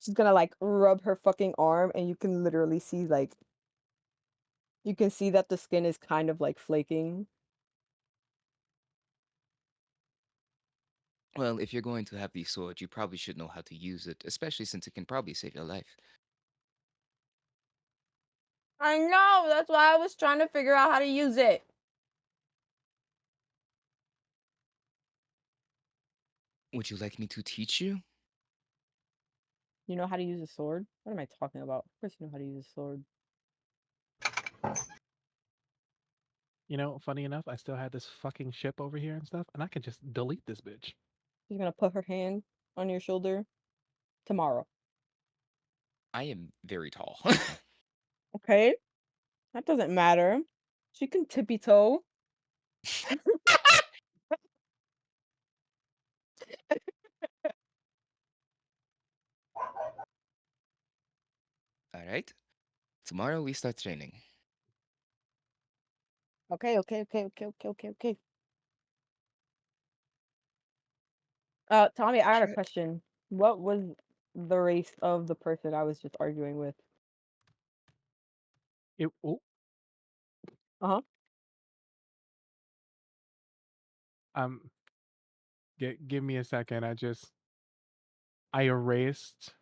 She's gonna like rub her fucking arm and you can literally see like you can see that the skin is kind of like flaking. Well, if you're going to have these swords, you probably should know how to use it, especially since it can probably save your life. I know, that's why I was trying to figure out how to use it. Would you like me to teach you? You know how to use a sword? What am I talking about? Of course you know how to use a sword. You know, funny enough, I still had this fucking ship over here and stuff, and I can just delete this bitch. She's gonna put her hand on your shoulder tomorrow. I am very tall. Okay? That doesn't matter. She can tippy toe. All right. Tomorrow we start training. Okay. Tommy, I got a Try- question. What was the race of the person I was just arguing with? Oh, Uh-huh. um, give me a second. I erased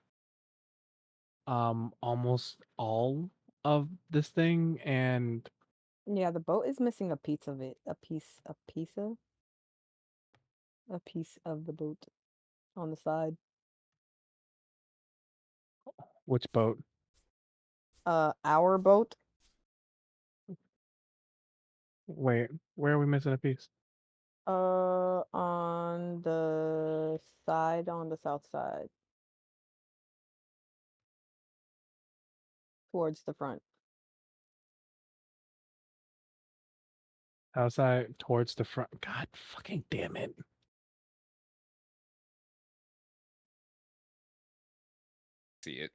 almost all of this thing, and Yeah, the boat is missing a piece of it. A piece of the boat on the side. which boat? Our boat. Wait, where are we missing a piece? On the side, on the south side, towards the front. Outside towards the front. God fucking damn it. See it.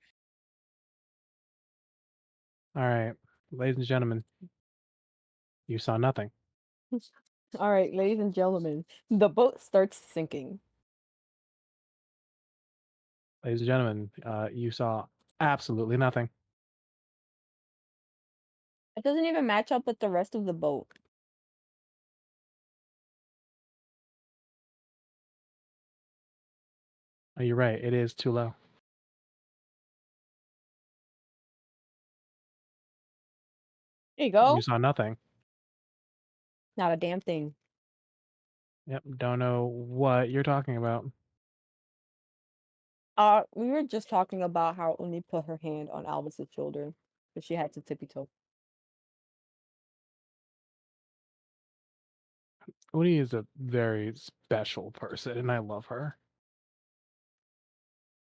All right, ladies and gentlemen, you saw nothing. All right, ladies and gentlemen, the boat starts sinking. Ladies and gentlemen, you saw absolutely nothing. It doesn't even match up with the rest of the boat. Oh, you're right. It is too low. There you go. You saw nothing. Not a damn thing. Yep. Don't know what you're talking about. We were just talking about how Uni put her hand on Albus's shoulder, but she had to tippy toe. Uni is a very special person, and I love her.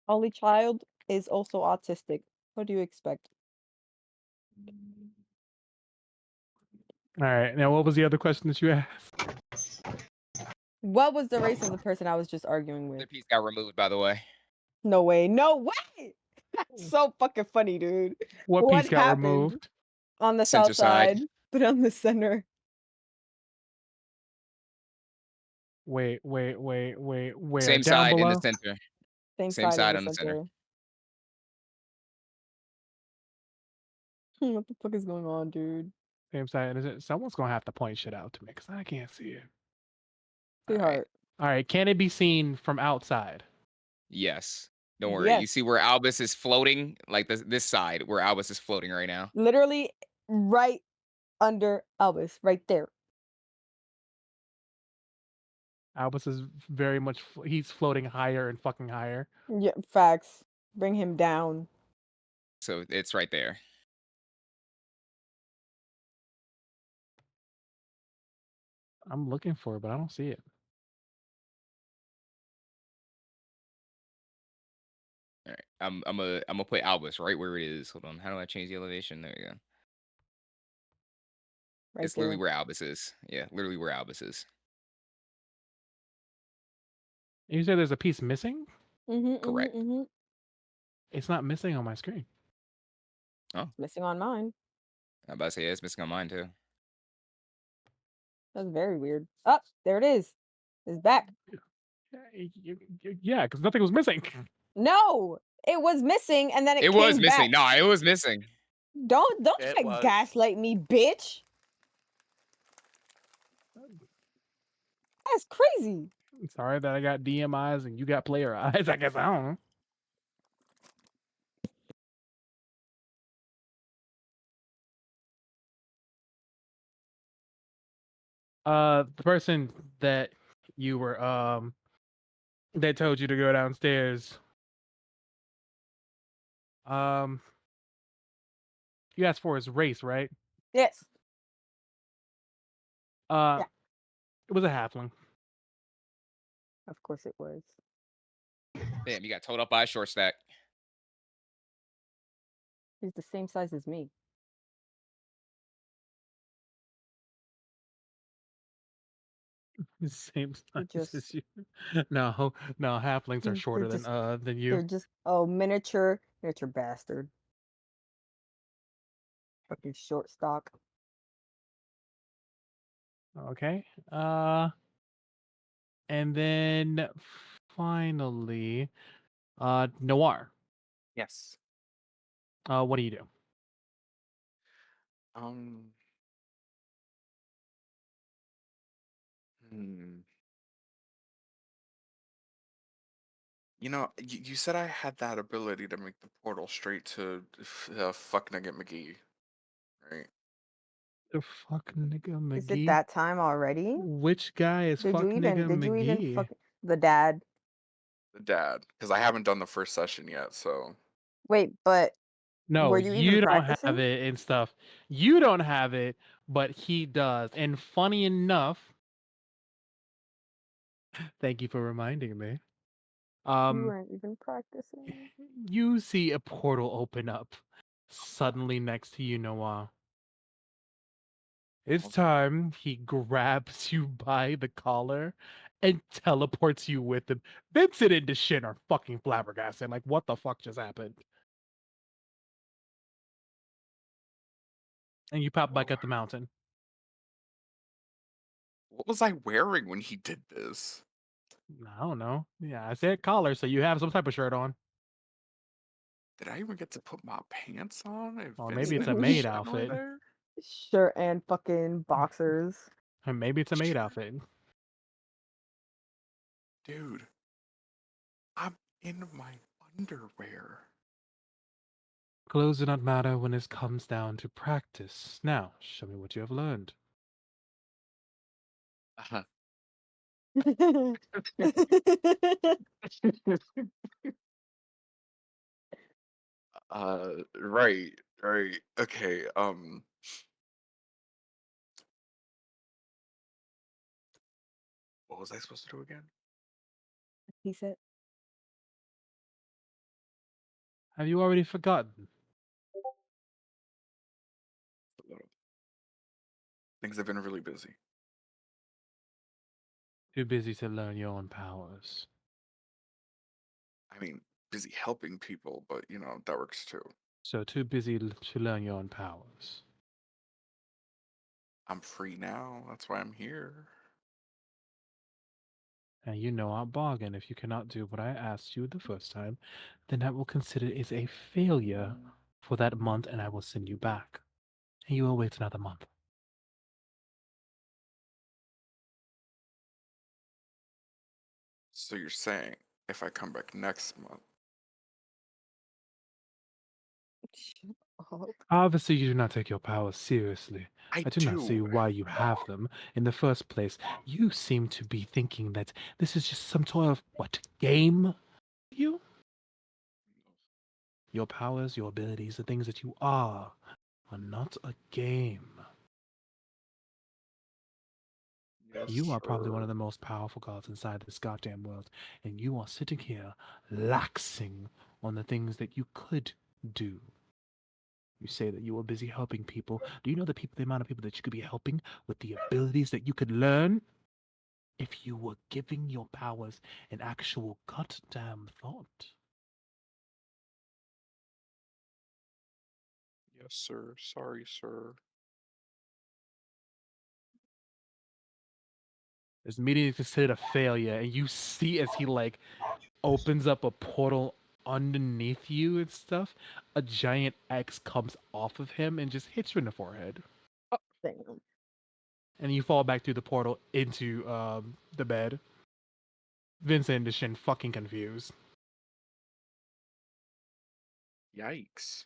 Only child is also autistic. What do you expect? All right. Now, what was the other question that you asked? What was the race of the person I was just arguing The with? piece got removed, by the way. No way. No way. That's so fucking funny, dude. What piece got happened removed? on the Center south side. side, but on the center? Wait. Where? Same Down side in the below? center. Same Same side in side the on the center. center. What the fuck is going on, dude? Same side. Is it? Someone's gonna have to point shit out to me because I can't see it. All right. Sweetheart. All right. Can it be seen from outside? Yes. Don't worry. You Yes. see where Albus is floating? Like this side where Albus is floating right now. Literally right under Albus, right there. Albus is very much. He's floating higher and fucking higher. Yeah, facts. Bring him down. So it's right there. I'm looking for it, but I don't see it. All right. I'm gonna put Albus right where it is. Hold on. How do I change the elevation? There you go. Right It's there. literally where Albus is. Yeah, literally where Albus is. You said there's a piece missing? Correct. It's not missing on my screen. Oh, Missing on mine. I'm about to say, yeah, it's missing on mine too. That's very weird. Oh, there it is. It's back. Yeah, because nothing was missing. No, it was missing, and then it It came was missing. back. No, it was missing. Don't It try to was. gaslight me, bitch. That's crazy. Sorry that I got DM eyes and you got player eyes. I guess I don't know. The person that you were that told you to go downstairs. You asked for his race, right? Yes. Yeah. Yeah. It was a halfling. Of course it was. Damn, you got towed up by a short stack. He's the same size as me. Same size just- as you. No, halflings are They're shorter just- than They're you. just miniature bastard. Fucking short stock. Okay. And then finally, Noir. Yes. What do you do? Um. Hmm. You said I had that ability to make the portal straight to fuck Nugget McGee, right? The fuck nigga Is it McGee? that time already? Which guy is fuck nigga Did you even McGee? fuck the dad? The dad, because I haven't done the first session yet, so Wait, but No, were you even you don't have practicing? it and stuff. You don't have it, but he does. And funny enough, thank you for reminding me. You Um, weren't even practicing. you see a portal open up suddenly next to you, Noah. It's okay. time. He grabs you by the collar and teleports you with him. Vincent and Deshin are fucking flabbergasted. Like, what the fuck just happened? And you pop back Whoa. at the mountain. What was I wearing when he did this? I don't know. Yeah, I said collar, so you have some type of shirt on. Did I even get to put my pants on? If Or maybe it's Vincent a and maid Shin were outfit. there? Shirt and fucking boxers. Or maybe it's a maid Sure. outfit. Dude, I'm in my underwear. Clothes do not matter when it comes down to practice. Now, show me what you have learned. Uh-huh. Right, right. Okay, what was I supposed to do again? He said, Have you already forgotten? A little. Things have been really busy. Too busy to learn your own powers. I mean, busy helping people, but that works too. So too busy to learn your own powers. I'm free now. That's why I'm here. And you know our bargain. If you cannot do what I asked you the first time, then I will consider it a failure for that month and I will send you back. And you will wait another month. So you're saying if I come back next month, shut up. Obviously, you do not take your powers seriously. I I do not see do. why you have them in the first place. You seem to be thinking that this is just some sort of, what, game? You? Your powers, your abilities, the things that you are not a game. Yes, You are probably one sir. of the most powerful gods inside this goddamn world, and you are sitting here laxing on the things that you could do. You say that you were busy helping people. Do you know the amount of people that you could be helping with the abilities that you could learn if you were giving your powers an actual goddamn thought? Yes, sir. Sorry, sir. This meeting is considered a failure, and you see as he like opens up a portal underneath you and stuff, a giant X comes off of him and just hits you in the forehead. Damn. And you fall back through the portal into the bed. Vincent and Shin fucking confused. Yikes.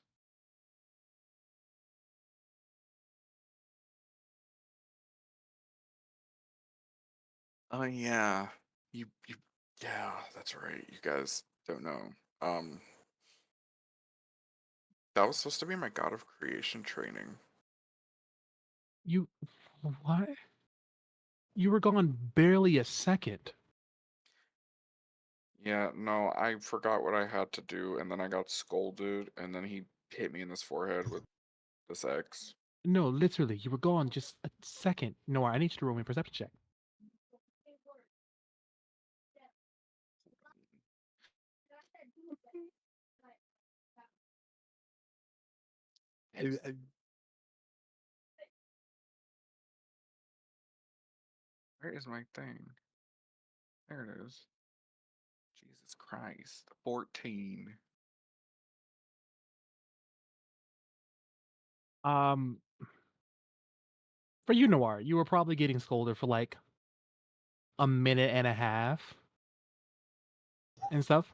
Oh yeah. You yeah, that's right. You guys don't know. Um that was supposed to be my God of Creation training. You what? You were gone barely a second. Yeah, no, I forgot what I had to do and then I got scolded and then he hit me in this forehead with this X. No, literally, you were gone just a second. No, I need you to roll me a perception check. It's- Where is my thing? There it is. Jesus Christ. 14. Um, for you, Noir, you were probably getting scolded for like a minute and a half and stuff.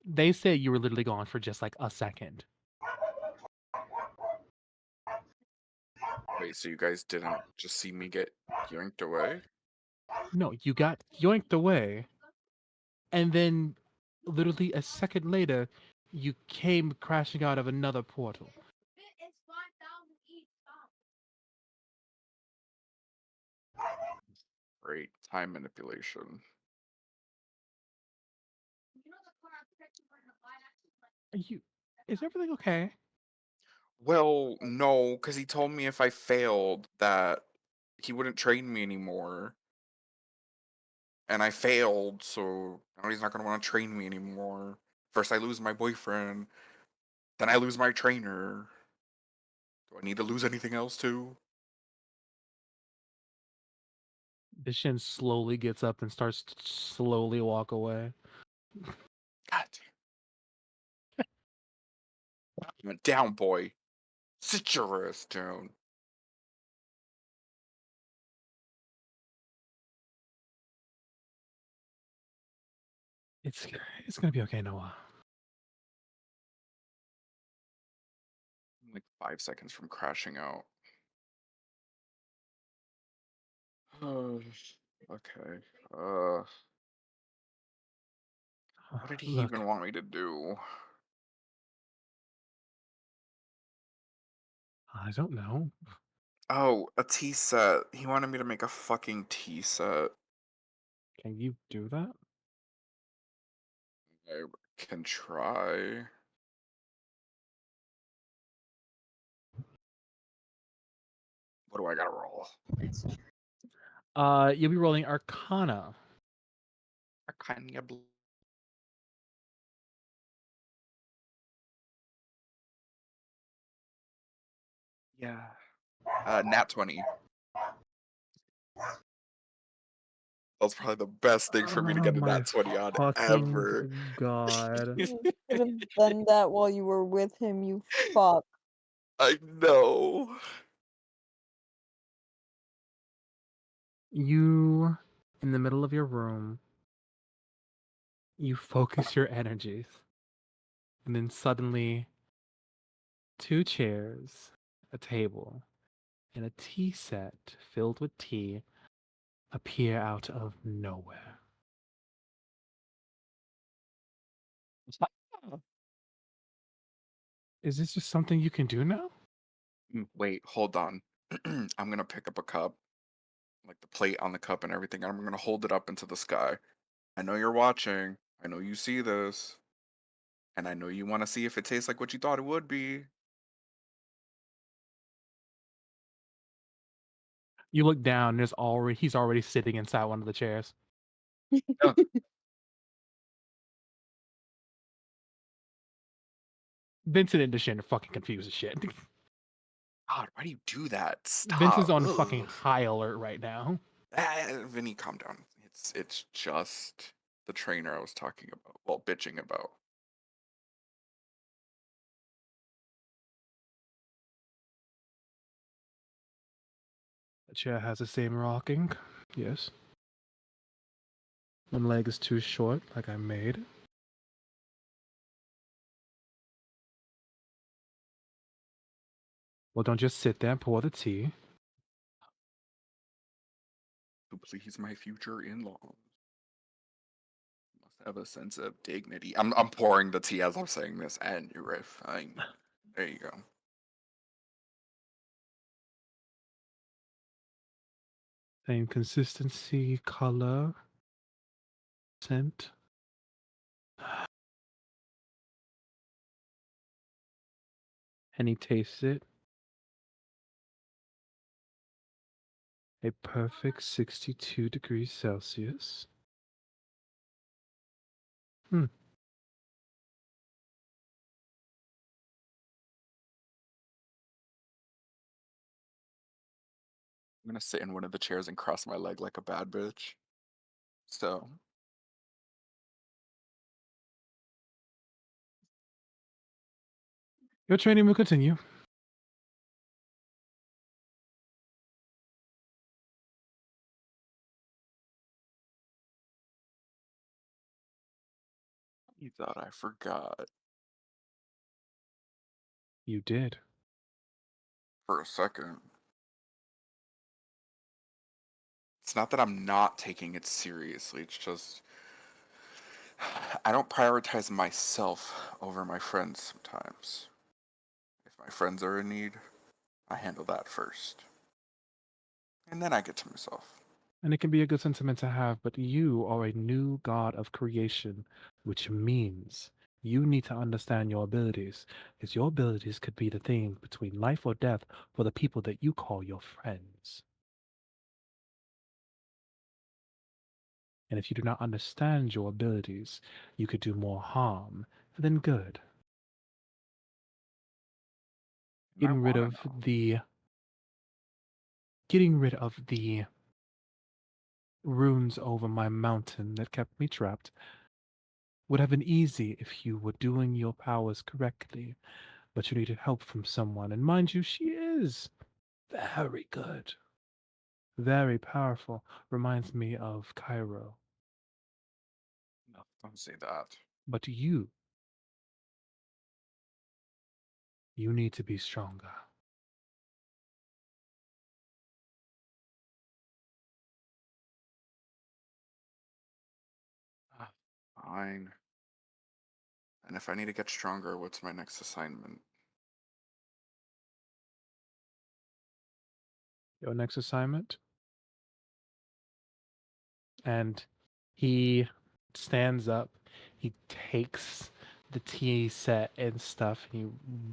They said you were literally gone for just like a second. Wait, so you guys didn't just see me get yoinked away? No, you got yoinked away, and then literally a second later, you came crashing out of another portal. Great time manipulation. Are you? Is everything okay? Well, no, because he told me if I failed that he wouldn't train me anymore. And I failed, so now he's not gonna want to train me anymore. First I lose my boyfriend, then I lose my trainer. Do I need to lose anything else too? The Shin slowly gets up and starts to slowly walk away. God damn. Down, boy. Sit your ass down. It's it's gonna be okay, Noah. I'm like 5 seconds from crashing out. Okay. What did he Look, even want me to do? I don't know. Oh, a tea set. He wanted me to make a fucking tea set. Can you do that? I can try. What do I gotta roll? You'll be rolling Arcana. Arcana. Yeah. Nat 20. That was probably the best thing for me to Oh get a my nat 20 on ever. fucking god. You could have done that while you were with him, you fuck. I know. You, in the middle of your room, you focus your energies, and then suddenly, two chairs, a table, and a tea set filled with tea appear out of nowhere. Is this just something you can do now? Wait, hold on. I'm gonna pick up a cup, like the plate on the cup and everything, and I'm gonna hold it up into the sky. I know you're watching. I know you see this. And I know you want to see if it tastes like what you thought it would be. You look down, he's already sitting inside one of the chairs. Oh, Vincent and Deshin are fucking confused as shit. God, why do you do that? Vincent's Stop. on fucking Ugh. high alert right now. Vinny, calm down. It's just the trainer I was talking about. Well, bitching about. The chair has the same rocking. Yes. One leg is too short, like I made. Well, don't just sit there and pour the tea. To please my future in-laws. Must have a sense of dignity. I'm pouring the tea as I'm saying this, and you're refined. There you go. Same consistency, color, scent. And he tastes it. A perfect 62 degrees Celsius. Hmm. I'm gonna sit in one of the chairs and cross my leg like a bad bitch. So Your training will continue. You thought I forgot. You did. For a second. It's not that I'm not taking it seriously, it's just I don't prioritize myself over my friends sometimes. If my friends are in need, I handle that first. And then I get to myself. And it can be a good sentiment to have, but you are a new god of creation, which means you need to understand your abilities, because your abilities could be the thing between life or death for the people that you call your friends. And if you do not understand your abilities, you could do more harm than good. And I Getting rid wanna of know. the getting rid of the runes over my mountain that kept me trapped would have been easy if you were doing your powers correctly, but you needed help from someone, and mind you, she is very good, very powerful. Reminds me of Cairo. No, don't say that. But you need to be stronger. Ah, fine. And if I need to get stronger, what's my next assignment? Your next assignment? And he stands up, he takes the tea set and stuff, and he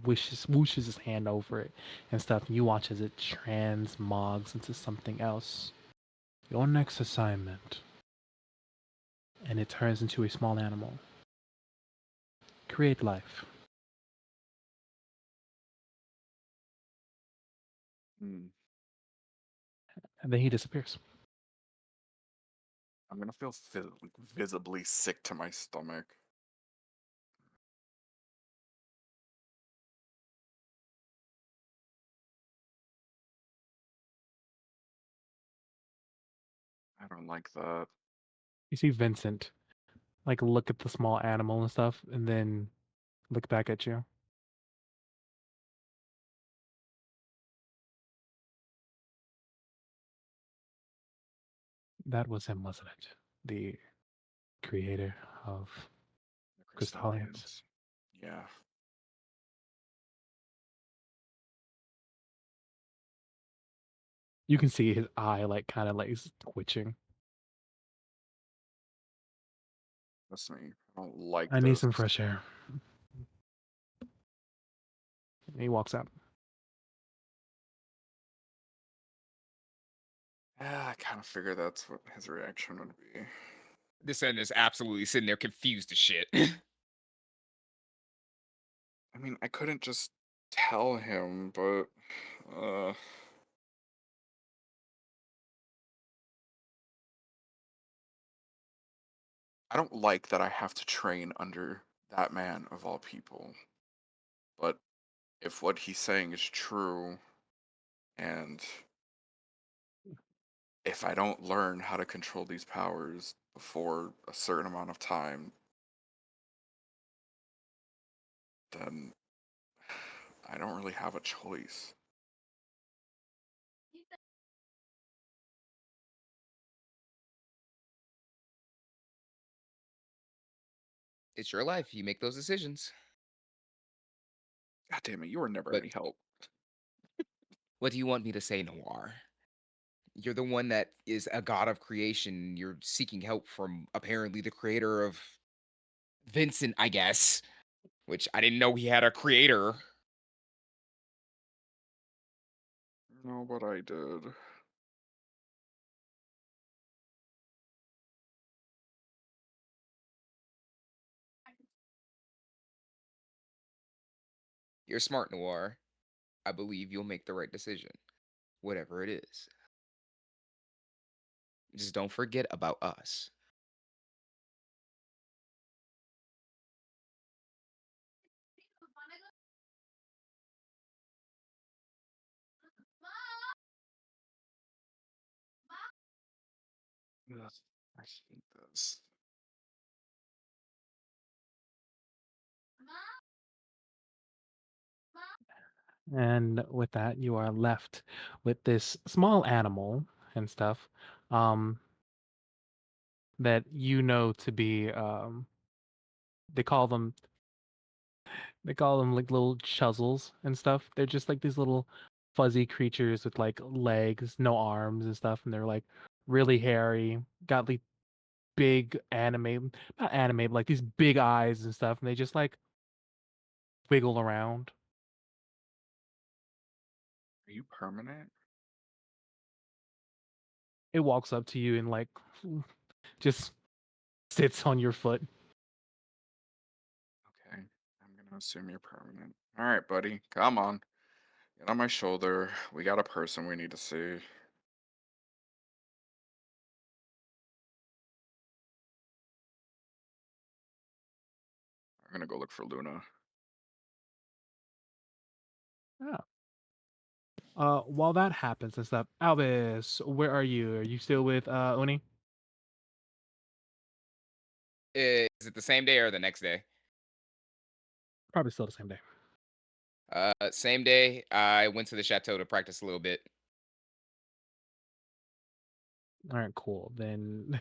whooshes his hand over it and stuff, and you watch as it transmogs into something else. Your next assignment, and it turns into a small animal. Create life. Hmm. And then he disappears. I'm gonna feel visibly sick to my stomach. I don't like that. You see Vincent, like, look at the small animal and stuff, and then look back at you. That was him, wasn't it? The creator of The Crystallians. Yeah. You can see his eye, like, kind of like twitching. That's me. I don't like I need this. some fresh air. And he walks out. Yeah, I kind of figured that's what his reaction would be. This end is absolutely sitting there confused as shit. I mean, I couldn't just tell him, but I don't like that I have to train under that man of all people. But if what he's saying is true, and if I don't learn how to control these powers before a certain amount of time, then I don't really have a choice. It's your life. You make those decisions. God damn it, you were never But any help. what do you want me to say, Noir? You're the one that is a god of creation. You're seeking help from apparently the creator of Vincent, I guess, which I didn't know he had a creator. No, but I did. You're smart, Noir. I believe you'll make the right decision, whatever it is. Just don't forget about us. Ugh, I hate this. And with that, you are left with this small animal and stuff, um, that you know to be they call them like little chuzzles and stuff. They're just like these little fuzzy creatures with like legs, no arms and stuff, and they're like really hairy, got like big anime, not anime, but like these big eyes and stuff, and they just like wiggle around. Are you permanent? It walks up to you and like just sits on your foot. Okay. I'm gonna assume you're permanent. All right, buddy. Come on. Get on my shoulder. We got a person we need to see. I'm gonna go look for Luna. Yeah. While that happens and stuff, Albus, where are you? Are you still with Oni? Is it the same day or the next day? Probably still the same day. Same day. I went to the chateau to practice a little bit. All right, cool. Then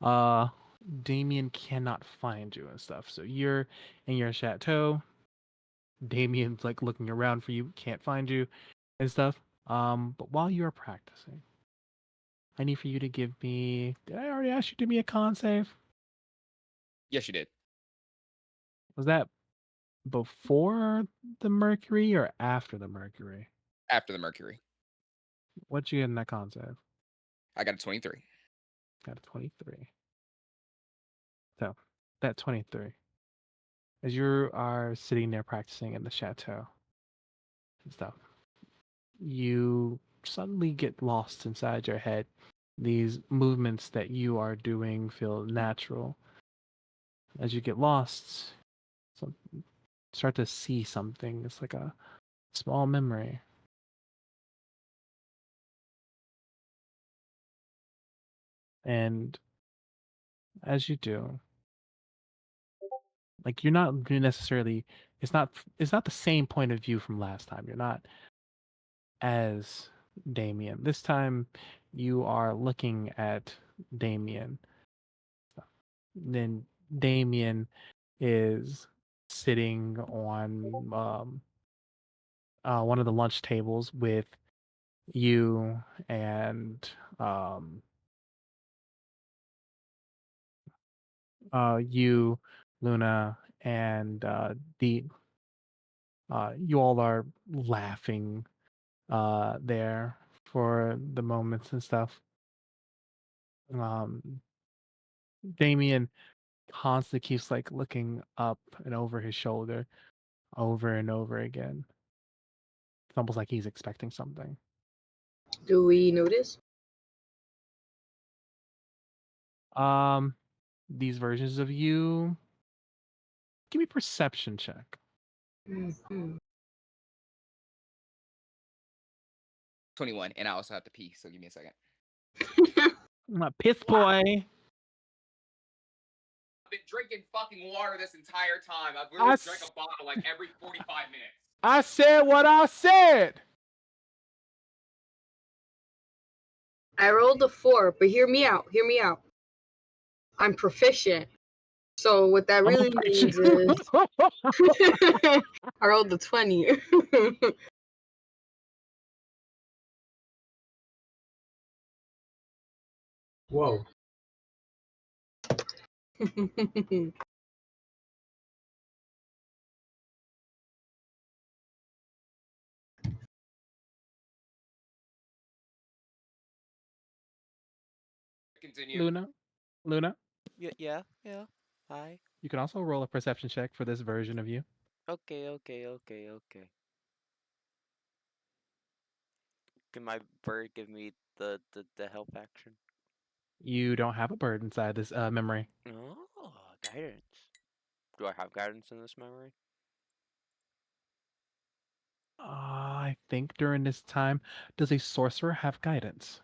uh Damien cannot find you and stuff. So you're in your chateau. Damien's like looking around for you, can't find you and stuff. But while you're practicing, I need for you to give me, did I already ask you to give me a con save? Yes, you did. Was that before the Mercury or after the Mercury? After the Mercury, What'd you get in that con save? I got a 23. Got a 23. So that 23. As you are sitting there practicing in the chateau and stuff, you suddenly get lost inside your head. These movements that you are doing feel natural. As you get lost, so start to see something. It's like a small memory. And as you do, like you're not necessarily it's not the same point of view from last time. You're not as Damien. This time you are looking at Damien. Then Damien is sitting on one of the lunch tables with you and you, Luna, and Dee. You all are laughing there for the moments and stuff. Um, Damien constantly keeps like looking up and over his shoulder over and over again. It's almost like he's expecting something. Do we notice? Um, these versions of you, give me a perception check. Mhm. 21, and I also have to pee. So give me a second. My piss boy. I've been drinking fucking water this entire time. I've I literally drank s- a bottle like every 45 minutes. I said what I said. I rolled a 4, but hear me out. Hear me out. I'm proficient. So what that I'm gonna really fight means you. is I rolled a 20. Whoa. Continue. Luna, Yeah. Hi. you can also roll a perception check for this version of you. Okay. Can my bird give me the help action? You don't have a bird inside this memory. Oh, guidance. Do I have guidance in this memory? I think during this time, does a sorcerer have guidance?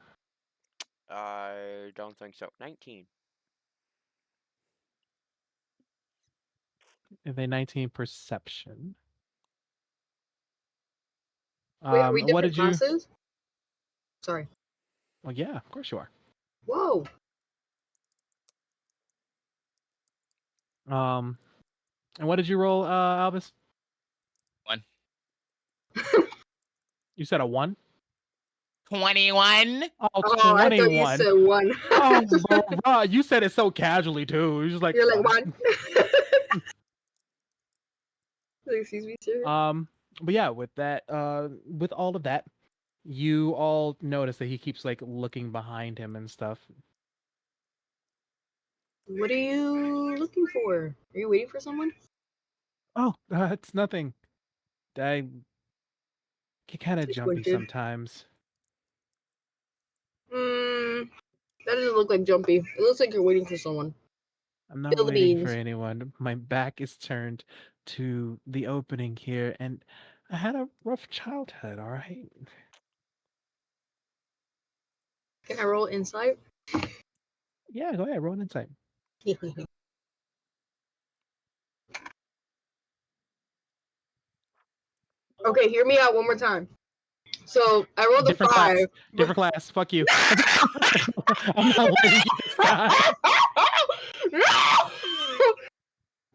I don't think so. 19. If a 19 perception. Wait, are we What different did you? classes? Sorry. Well, yeah, of course you are. Whoa. Um, and what did you roll, Albus? 1. You said a 1? 21. Oh, Oh, I thought you 21. said one. Oh, bro, you said it so casually too. You're just like, You're like "One." one. Excuse me, sir. But yeah, with that, with all of that, you all notice that he keeps like looking behind him and stuff. What are you looking for? Are you waiting for someone? Oh, it's nothing. I get kind of Too jumpy squinted. sometimes. That doesn't look like jumpy. It looks like you're waiting for someone. I'm not Spill the waiting for beans. anyone. My back is turned to the opening here, and I had a rough childhood, all right? Can I roll insight? Yeah, go ahead, roll an insight. Okay, hear me out one more time. So I rolled a Different 5. class. Different class. Fuck you. I'm not letting you this time.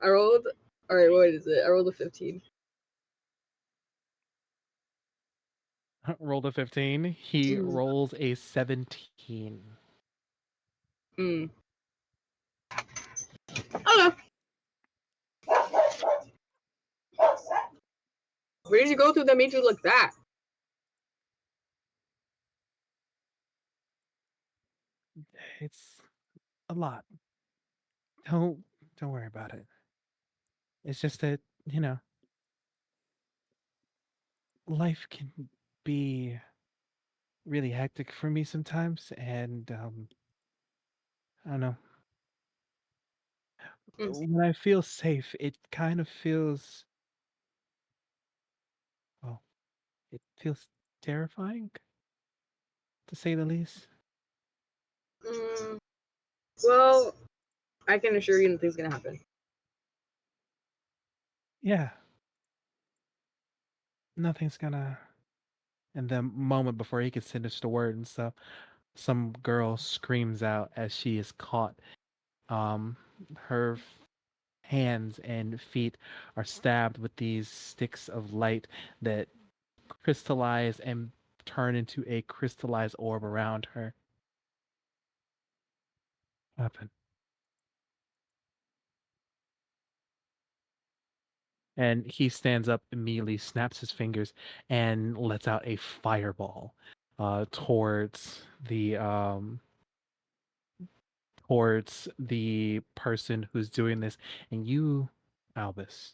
I rolled. Alright, what is it? I rolled a 15. Rolled a 15. He Mm. rolls a 17. Mm. Okay. Where did you go through that made you look that? It's a lot. Don't worry about it. It's just that, you know, life can be really hectic for me sometimes, and I don't know. Mm. When I feel safe, it kind of feels, well, it feels terrifying, to say the least. Mm. Well, I can assure you nothing's gonna happen. Yeah, nothing's gonna. And the moment before he could finish the word and stuff, some girl screams out as she is caught. Her hands and feet are stabbed with these sticks of light that crystallize and turn into a crystallized orb around her. Weapon. And he stands up immediately, snaps his fingers, and lets out a fireball towards the person who's doing this. And you, Albus,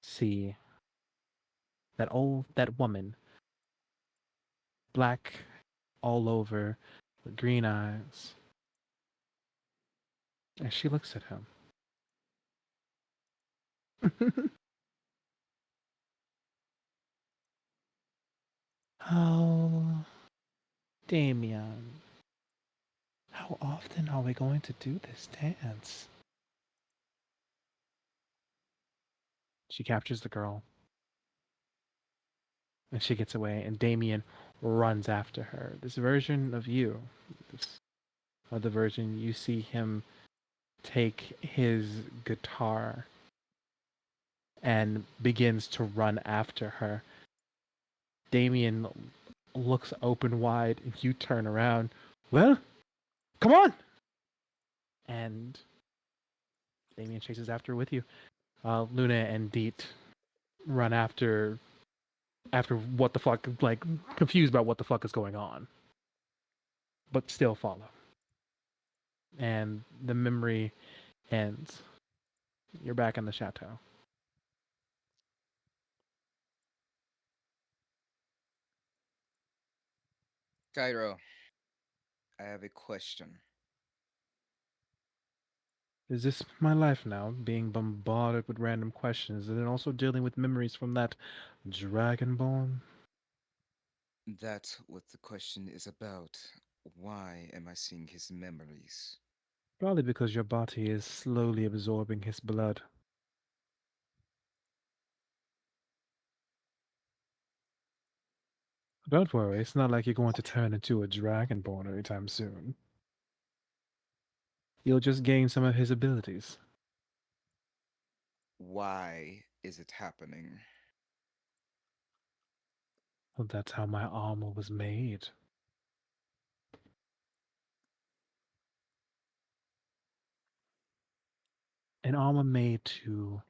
see that woman, black all over, with green eyes, and she looks at him. Oh, Damien, how often are we going to do this dance? She captures the girl, and she gets away, and Damien runs after her. This version of you, this other version, you see him take his guitar and begins to run after her. Damien looks open wide, and you turn around. Well, come on! And Damien chases after with you. Luna and Deet run after what the fuck, like confused about what the fuck is going on, but still follow. And the memory ends. You're back in the chateau. Cairo, I have a question. Is this my life now, being bombarded with random questions, and then also dealing with memories from that Dragonborn? That's what the question is about. Why am I seeing his memories? Probably because your body is slowly absorbing his blood. Don't worry, it's not like you're going to turn into a dragonborn anytime soon. You'll just gain some of his abilities. Why is it happening? Well, that's how my armor was made. An armor made to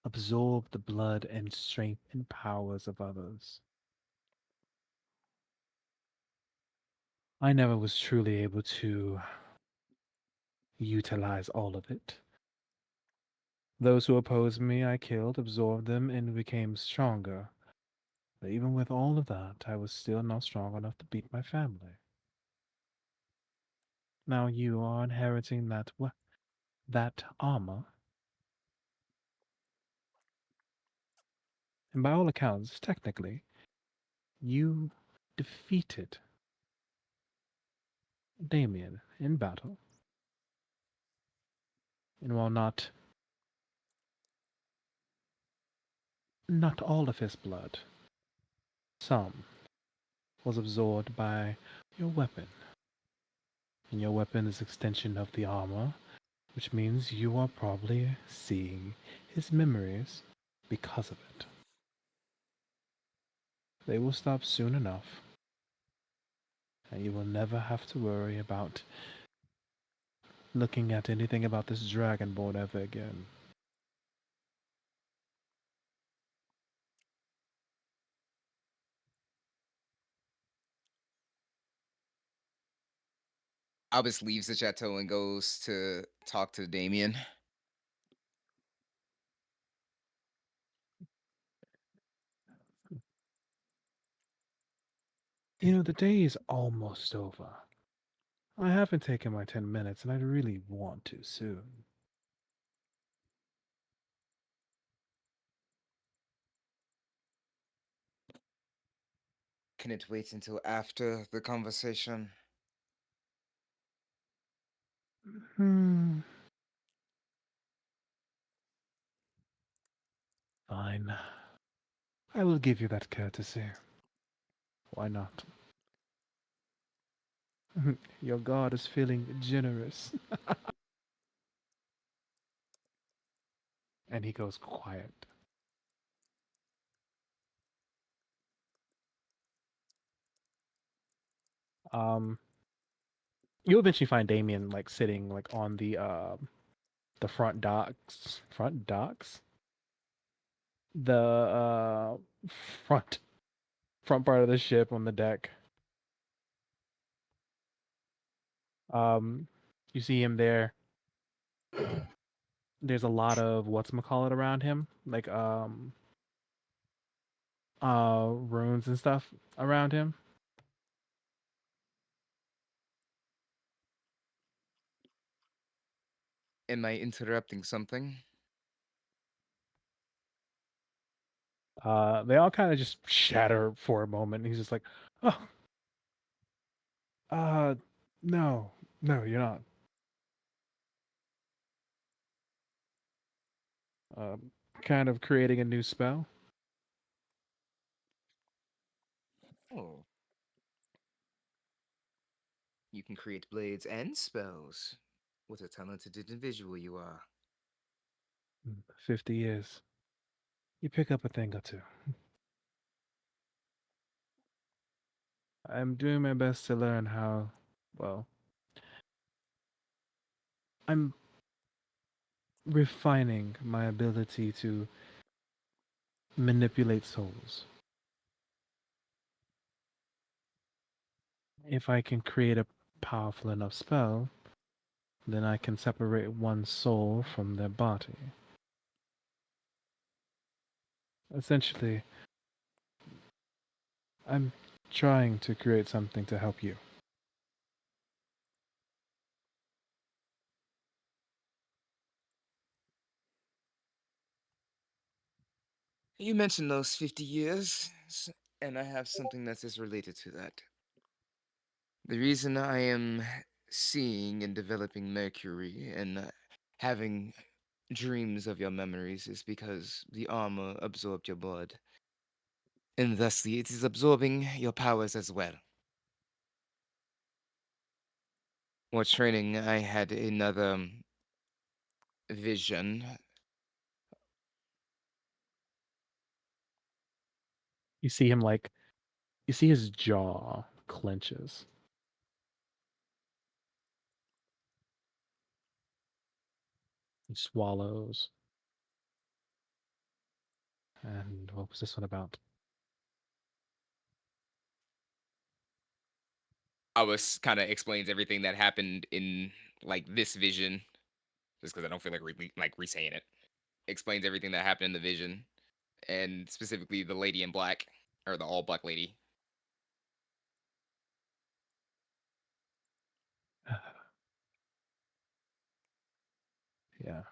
absorb the blood and strength and powers of others. I never was truly able to utilize all of it. Those who opposed me, I killed, absorbed them, and became stronger. But even with all of that, I was still not strong enough to beat my family. Now you are inheriting that armor, and by all accounts, technically, you defeated Damien in battle. And while not all of his blood, some was absorbed by your weapon. And your weapon is extension of the armor, which means you are probably seeing his memories because of it. They will stop soon enough, and you will never have to worry about looking at anything about this dragonborn ever again. Albus leaves the chateau and goes to talk to Damien. You know, the day is almost over. I haven't taken my 10 minutes, and I really want to soon. Can it wait until after the conversation? Hmm. Fine. I will give you that courtesy. Why not? Your god is feeling generous. And he goes quiet. Um, you eventually find Damien like sitting like on the front docks. Front docks? The front front part of the ship on the deck. You see him there. There's a lot of whatchamacallit around him, like runes and stuff around him. Am I interrupting something? They all kind of just shatter for a moment. He's just like, "Oh, uh, no, no, you're not." Um, kind of creating a new spell. Oh. You can create blades and spells. What a talented individual you are. 50 years. You pick up a thing or two. I'm doing my best to learn how, well, I'm refining my ability to manipulate souls. If I can create a powerful enough spell, then I can separate one soul from their body. Essentially, I'm trying to create something to help you. You mentioned those 50 years, and I have something that is related to that. The reason I am seeing and developing Mercury and having dreams of your memories is because the armor absorbed your blood. and thusly it is absorbing your powers as well. While training, I had another vision. You see him like, you see his jaw clenches. He swallows. And what was this one about? I was kind of explains everything that happened in like this vision, just because I don't feel like re-saying it. Explains everything that happened in the vision, and specifically the lady in black or the all black lady. Yeah.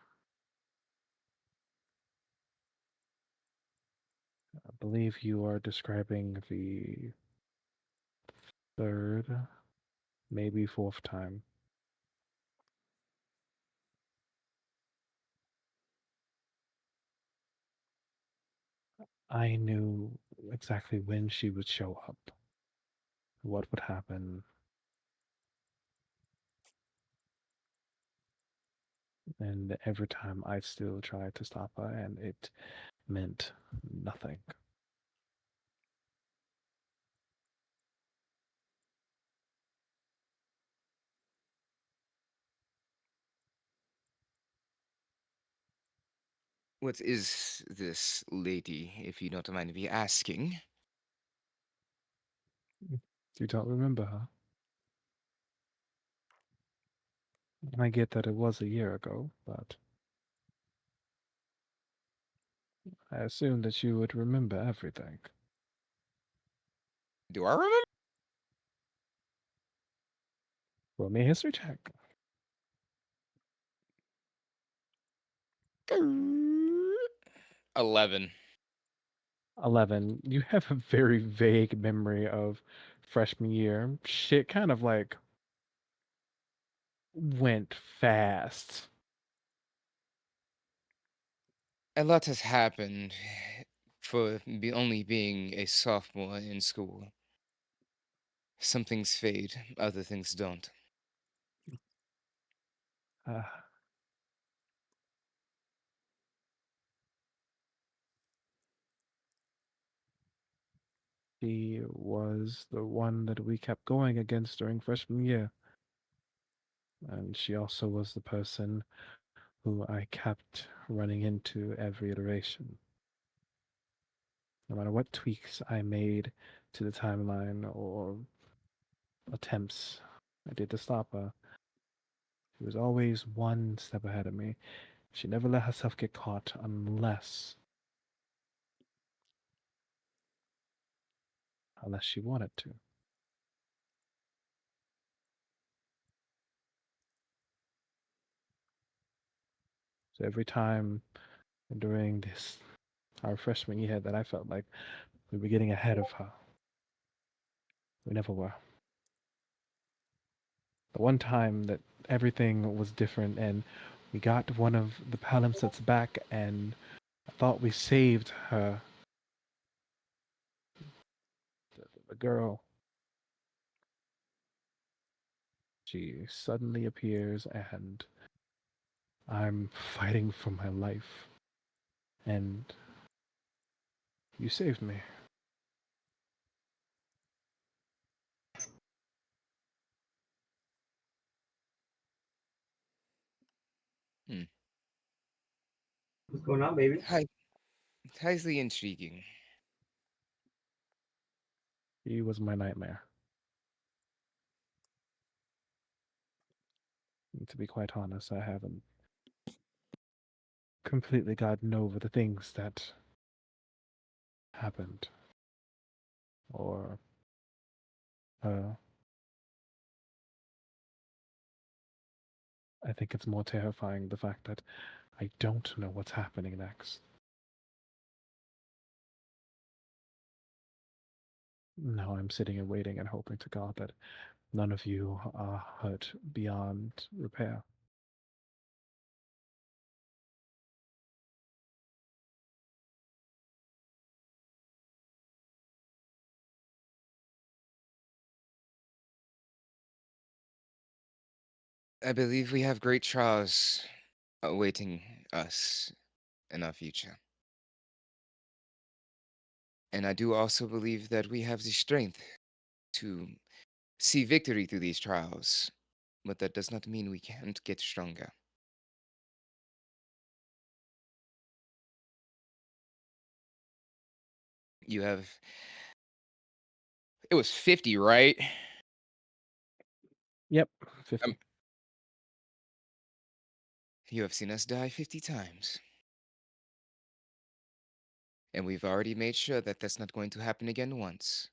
I believe you are describing the third, maybe fourth time. I knew exactly when she would show up, what would happen, and every time I still tried to stop her, and it meant nothing. What is this lady, if you don't mind me asking? You don't remember her? I get that it was a year ago, but I assumed that you would remember everything. Do I remember? Roll me a history check. 11. 11. You have a very vague memory of freshman year. Shit kind of like went fast. A lot has happened for only being a sophomore in school. Some things fade, other things don't. Uh, she was the one that we kept going against during freshman year. And she also was the person who I kept running into every iteration. No matter what tweaks I made to the timeline or attempts I did to stop her, she was always one step ahead of me. She never let herself get caught unless she wanted to. So every time during our freshman year that I felt like we were getting ahead of her, we never were. The one time that everything was different and we got one of the palimpsests back and I thought we saved her, the girl, she suddenly appears and I'm fighting for my life. And you saved me. Hmm. What's going on, baby? Highly intriguing. She was my nightmare. And to be quite honest, I haven't completely gotten over the things that happened. Or, I think it's more terrifying the fact that I don't know what's happening next. Now I'm sitting and waiting and hoping to God that none of you are hurt beyond repair. I believe we have great trials awaiting us in our future. And I do also believe that we have the strength to see victory through these trials, but that does not mean we can't get stronger. You have. It was 50, right? Yep, 50. You have seen us die 50 times. And we've already made sure that that's not going to happen again once.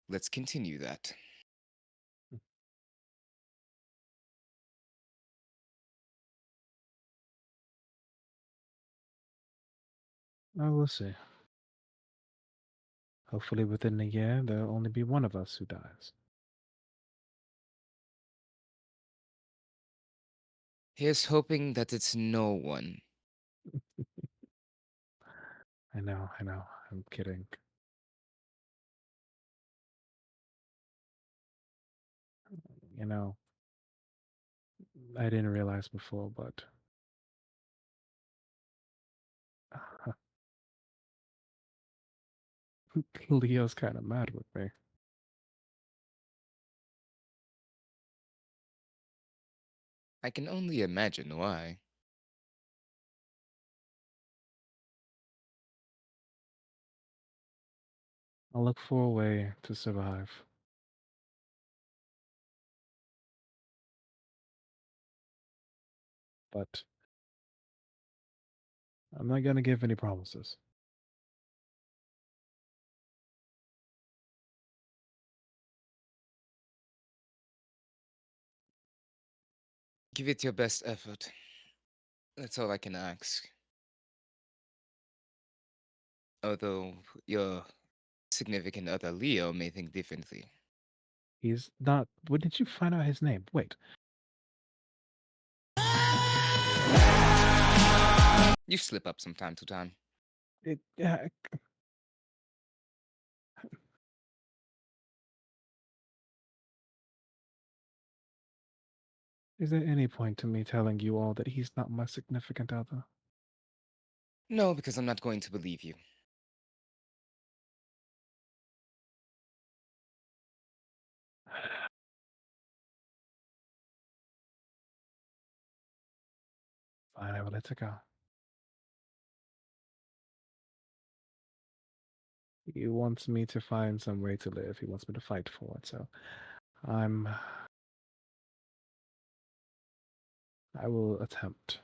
Let's continue that. I will see. Hopefully, within a year, there'll only be one of us who dies. Here's hoping that it's no one. I know, I know. I'm kidding. You know, I didn't realize before, but Leo's kind of mad with me. I can only imagine why. I'll look for a way to survive. But I'm not gonna give any promises. Give it your best effort. That's all I can ask. Although your significant other Leo may think differently. He's not. When did you find out his name? Wait. You slip up from time to time. It, is there any point to me telling you all that he's not my significant other? No, because I'm not going to believe you. Fine, I will let it go. He wants me to find some way to live. He wants me to fight for it. So I'm. I will attempt.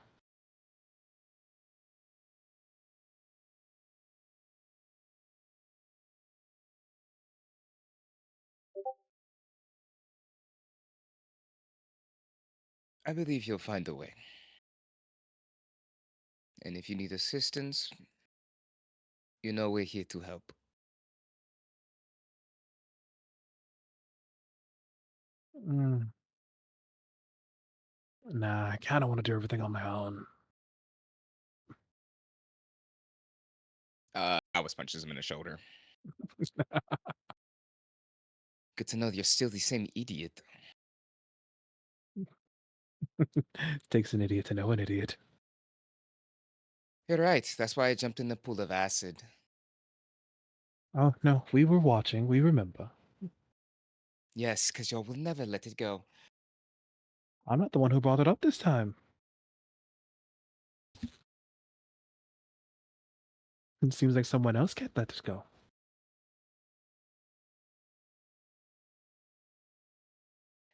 I believe you'll find a way. And if you need assistance, you know we're here to help. Mm. Nah, I kind of want to do everything on my own. I was punches him in the shoulder. Good to know you're still the same idiot. Takes an idiot to know an idiot. You're right. That's why I jumped in the pool of acid. Oh, no, we were watching. We remember. Yes, because y'all will never let it go. I'm not the one who brought it up this time. It seems like someone else can't let it go.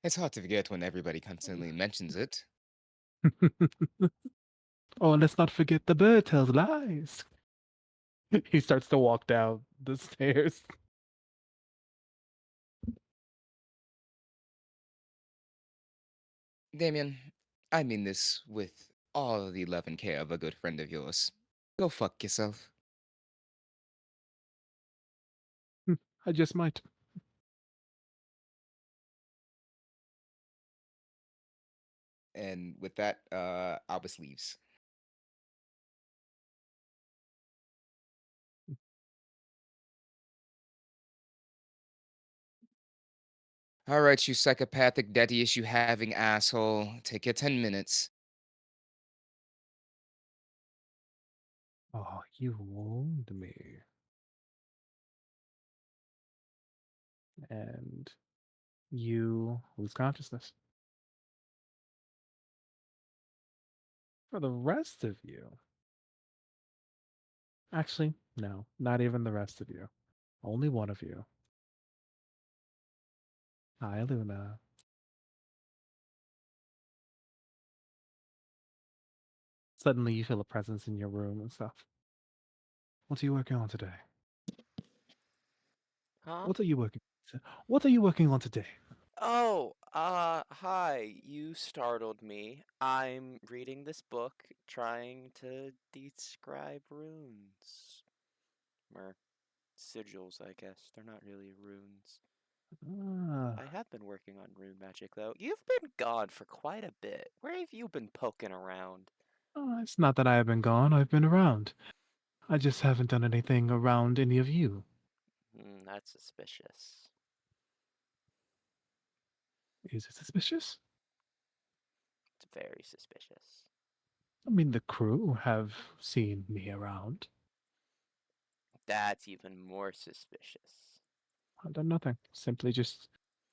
It's hard to forget when everybody constantly mentions it. Oh, and let's not forget the bird tells lies. He starts to walk down the stairs. Damien, I mean this with all the love and care of a good friend of yours. Go fuck yourself. I just might. And with that, Albus leaves. All right, you psychopathic daddy issue having asshole. Take your 10 minutes. Oh, you wound me. And you lose consciousness. For the rest of you, actually, no, not even the rest of you. Only one of you. Hi, Luna. Suddenly, you feel a presence in your room and stuff. What are you working on today? Huh? What are you working? What are you working on today? Oh, hi. You startled me. I'm reading this book trying to describe runes. Or sigils, I guess. They're not really runes. Ah, I have been working on rune magic, though. You've been gone for quite a bit. Where have you been poking around? it's not that I have been gone. I've been around. I just haven't done anything around any of you. That's suspicious. Is it suspicious? It's very suspicious. I mean, the crew have seen me around. That's even more suspicious. I've done nothing. Simply just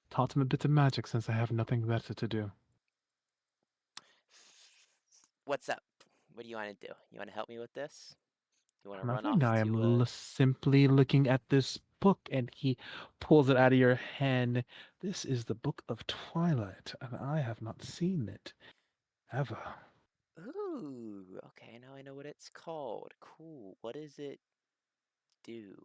taught him a bit of magic since I have nothing better to do. What's up? What do you want to do? You want to help me with this? You want to run Nothing. off I to, am simply looking at this book, and he pulls it out of your hand. This is the Book of Twilight, and I have not seen it ever. Ooh, okay, now I know what it's called. Cool. What does it do?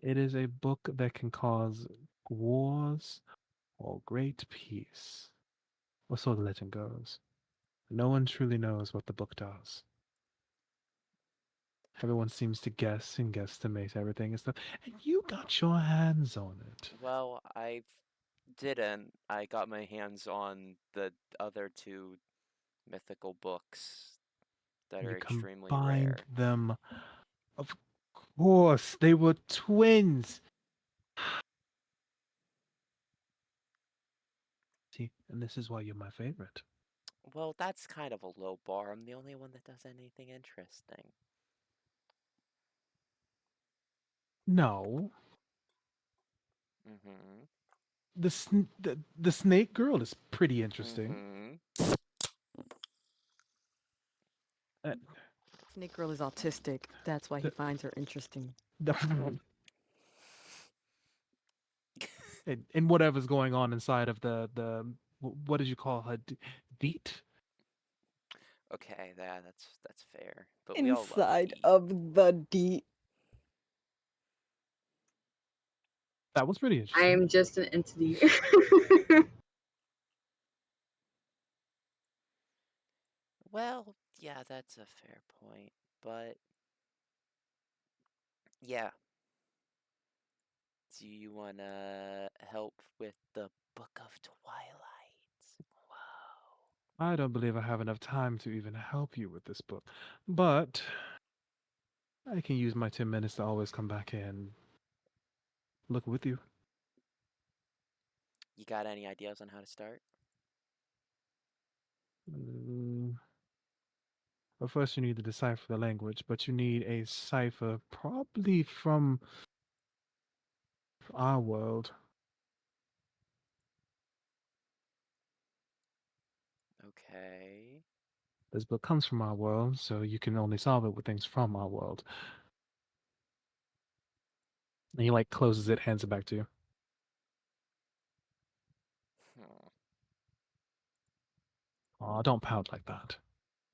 It is a book that can cause wars or great peace, or so the legend goes. No one truly knows what the book does. Everyone seems to guess and guesstimate everything and stuff, and you got your hands on it. Well, I didn't. I got my hands on the other two mythical books that You are extremely combined rare. them. Of course, they were twins. See, and this is why you're my favorite. Well, that's kind of a low bar. I'm the only one that does anything interesting. No, Mm-hmm. the snake girl is pretty interesting. Mm-hmm. Uh, Snake Girl is autistic. That's why he the, finds her interesting. the, and whatever's going on inside of what did you call her? Deet? Okay, that's fair. But we all love Inside D. of the deep. That was pretty I interesting. am just an entity. Well, yeah, that's a fair point. But yeah, do you wanna help with the Book of Twilight? Whoa. I don't believe I have enough time to even help you with this book, but I can use my 10 minutes to always come back and look with you. You got any ideas on how to start? Mm, But first, you need to decipher the language, but you need a cipher probably from our world. Okay. This book comes from our world, so you can only solve it with things from our world. And he like closes it, hands it back to you. Hmm. Aw, don't pout like that.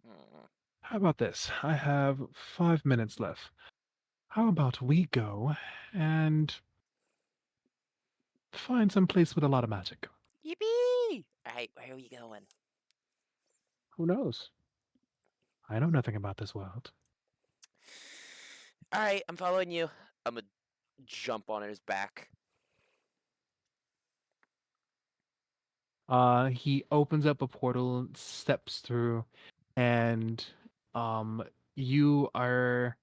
Hmm. How about this? I have 5 minutes left. How about we go and find some place with a lot of magic? Yippee! Alright, where are we going? Who knows? I know nothing about this world. Alright, I'm following you. I'm gonna jump on his back. He opens up a portal, steps through, and you are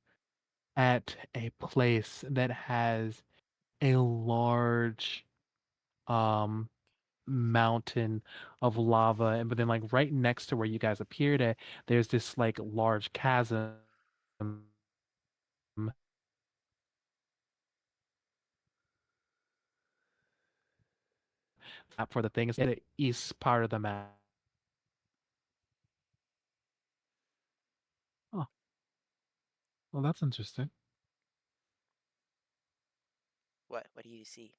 at a place that has a large um mountain of lava, and but then like right next to where you guys appeared at, there's this like large chasm for the things in the east part of the map. Oh, well, that's interesting. What do you see?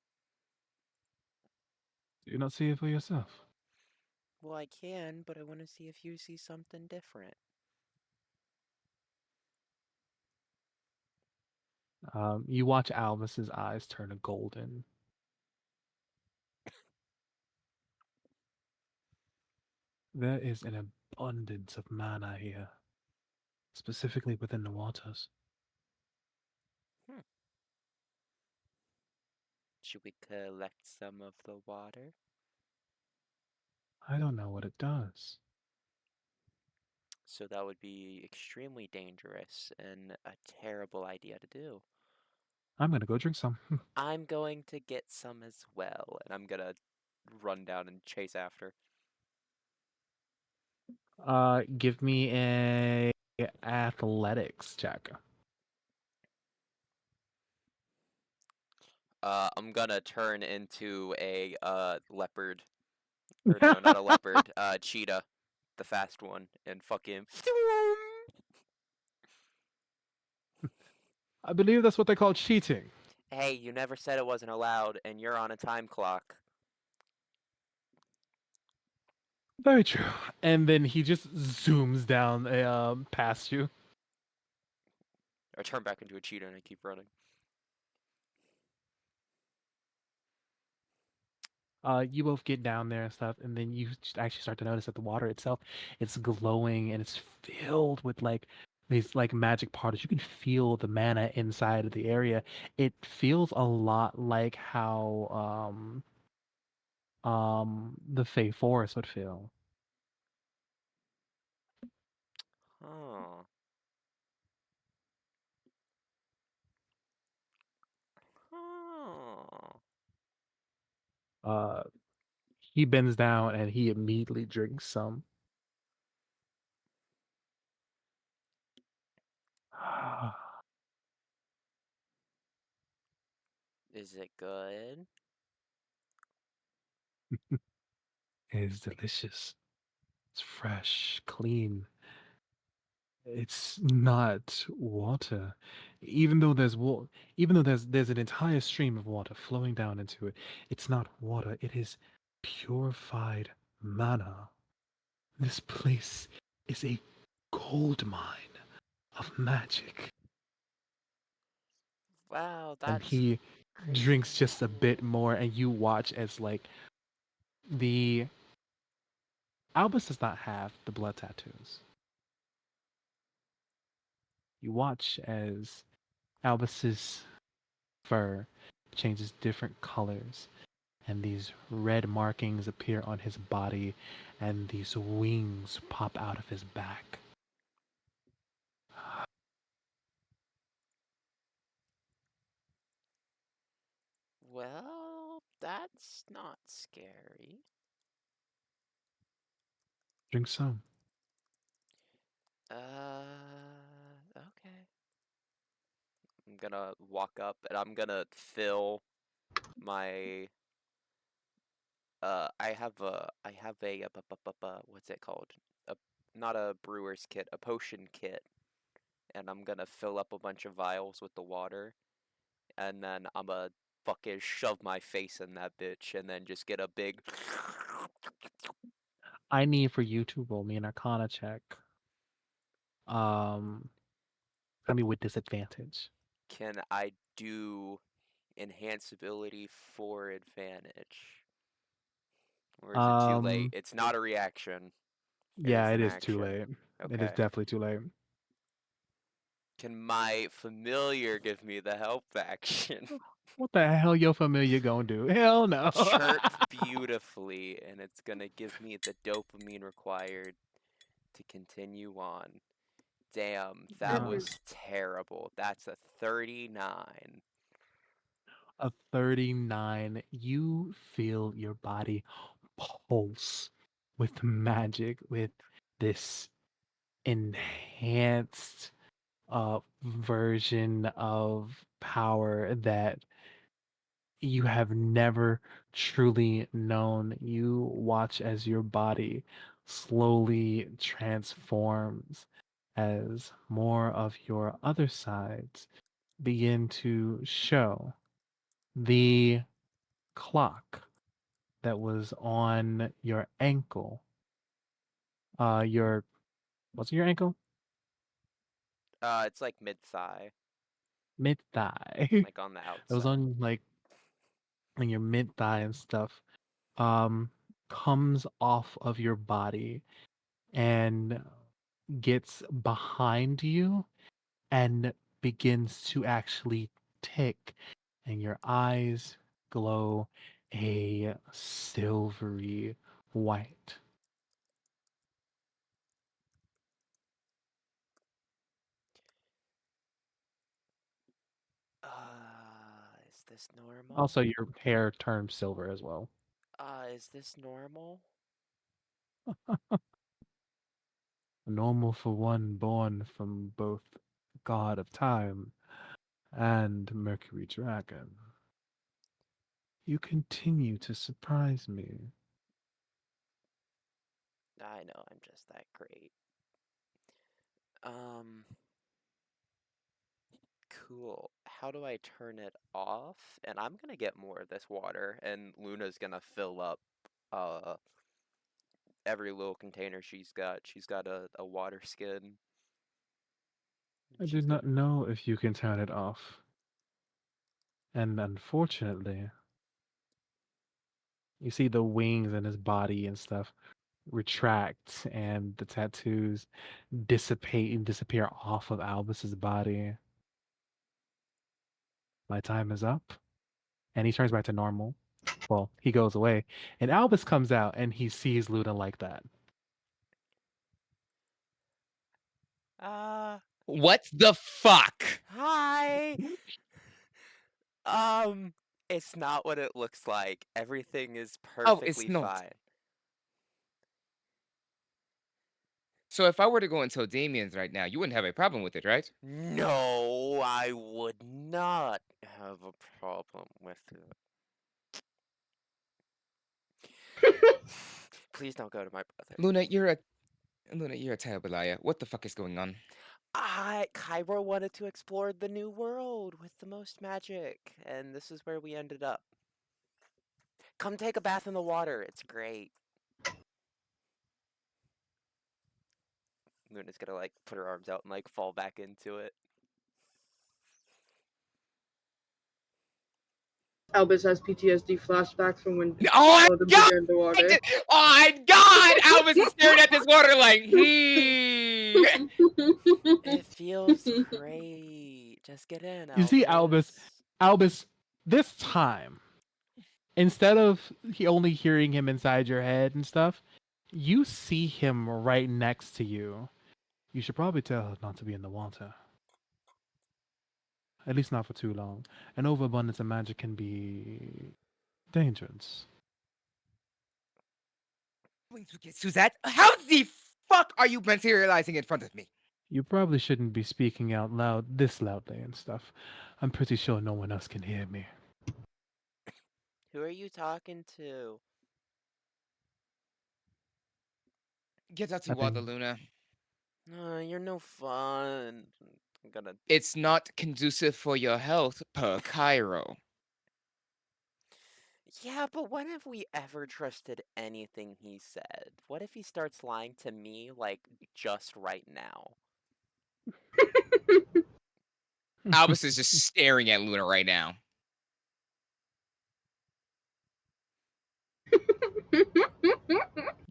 Do you not see it for yourself? Well, I can, but I want to see if you see something different. You watch Albus's eyes turn a golden. There is an abundance of mana here, specifically within the waters. Hmm. Should we collect some of the water? I don't know what it does. So that would be extremely dangerous and a terrible idea to do. I'm gonna go drink some. I'm going to get some as well, and I'm gonna run down and chase after. Give me a athletics check. I'm gonna turn into a leopard. Or no, not a leopard, cheetah. The fast one. And fucking I believe that's what they call cheating. Hey, you never said it wasn't allowed, and you're on a time clock. Very true. And then he just zooms down past you. I turn back into a cheetah and I keep running. You both get down there and stuff, and then you just actually start to notice that the water itself, it's glowing and it's filled with like these like magic particles. You can feel the mana inside of the area. It feels a lot like how the Fey Forest would feel. Huh. Huh. Uh, he bends down and he immediately drinks some. Is it good? It is delicious. It's fresh, clean. It's not water. Even though there's an entire stream of water flowing down into it, it's not water. It is purified mana. This place is a gold mine of magic. Wow, And that's he drinks crazy. just a bit more, and you watch as like the Albus does not have the blood tattoos. You watch as Albus's fur changes different colors, and these red markings appear on his body, and these wings pop out of his back. Well, that's not scary. Drink some. Okay. I'm gonna walk up and I'm gonna fill my what's it called? A not a brewer's kit, a potion kit. And I'm gonna fill up a bunch of vials with the water, and then I'm gonna fucking shove my face in that bitch, and then just get a big. I need for you to roll me an Arcana check. I mean with disadvantage. Can I do enhance ability for advantage? Or is it too late? Um, It's not a reaction. It yeah, is it an is too action. late. It is Okay. definitely too late. Can my familiar give me the help action? What the hell your familiar gonna do? Hell no. Chirp beautifully, and it's gonna give me the dopamine required to continue on. Damn, that Uh, was terrible. That's a 39. A 39. You feel your body pulse with magic, with this enhanced version of power that you have never truly known. You watch as your body slowly transforms as more of your other sides begin to show. The clock that was on your ankle, your was it your ankle? It's like mid thigh, Mid thigh. like on the It was outside. on like on your mid thigh and stuff. Um, comes off of your body and gets behind you and begins to actually tick, and your eyes glow a silvery white. Is this normal? Also, your hair turns silver as well. Is this normal? Normal for one born from both God of Time and Mercury Dragon. You continue to surprise me. I know, I'm just that great. Um, cool. How do I turn it off? And I'm gonna get more of this water, and Luna's gonna fill up uh every little container she's got. She's got a water skin. I do She's not gonna know if you can turn it off. And unfortunately, you see the wings in his body and stuff retract, and the tattoos dissipate and disappear off of Albus's body. My time is up. And he turns back to normal. Well, he goes away. And Albus comes out and he sees Luna like that. uh What the fuck? hi. It's not what it looks like. Everything is Oh, it's perfectly not. fine. So if I were to go and tell Damien's right now, you wouldn't have a problem with it, right? No, I would not have a problem with it. Please don't go to my brother. Luna, you're a terrible liar. What the fuck is going on? Cairo wanted to explore the new world with the most magic, and this is where we ended up. Come take a bath in the water. It's great. Luna's gonna like put her arms out and like fall back into it. Albus has PTSD flashbacks from when Oh my all of them god! took in the water. Oh my god! Albus is staring at this water like, It feels great. Just get in, You see Albus, this time, instead of only hearing him inside your head and stuff, you see him right next to you. You should probably tell her not to be in the water. At least not for too long. An overabundance of magic can be dangerous. going to get Suzette? How the fuck are you materializing in front of me? You probably shouldn't be speaking out loud this loudly and stuff. I'm pretty sure no one else can hear me. Who are you talking to? Get out the Nothing. water, Luna. You're no fun. I'm gonna. It's not conducive for your health, per Cairo. Yeah, but when have we ever trusted anything he said? What if he starts lying to me, like, just right now? Albus is just staring at Luna right now.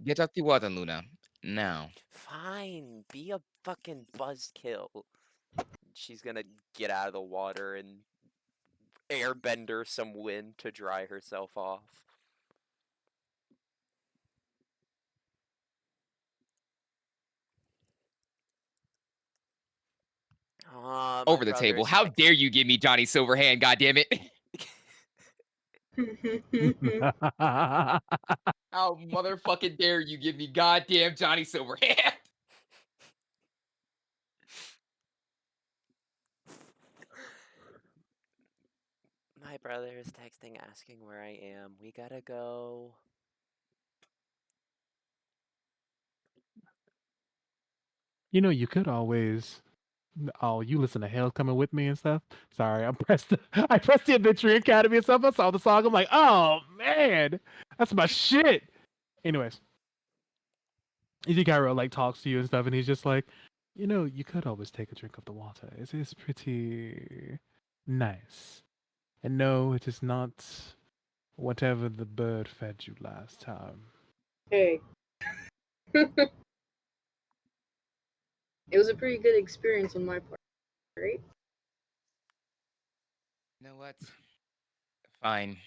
Get out the water, Luna. Now. Fine, be a fucking buzzkill. She's gonna get out of the water and airbender some wind to dry herself off. My Over the brother table. is How next. dare you give me Johnny Silverhand, goddammit? How motherfucking dare you give me goddamn Johnny Silverhand? My brother is texting asking where I am. We gotta go. You could always. Oh, you listen to Hell's Coming With Me and stuff? Sorry, I pressed the Adventure Academy and stuff. I saw the song. I'm like, oh man, that's my shit. Anyways, Cairo like talks to you and stuff, and he's just like, you could always take a drink of the water. It's pretty nice. And no, it is not whatever the bird fed you last time. Hey. It was a pretty good experience on my part, right? You know what? Fine.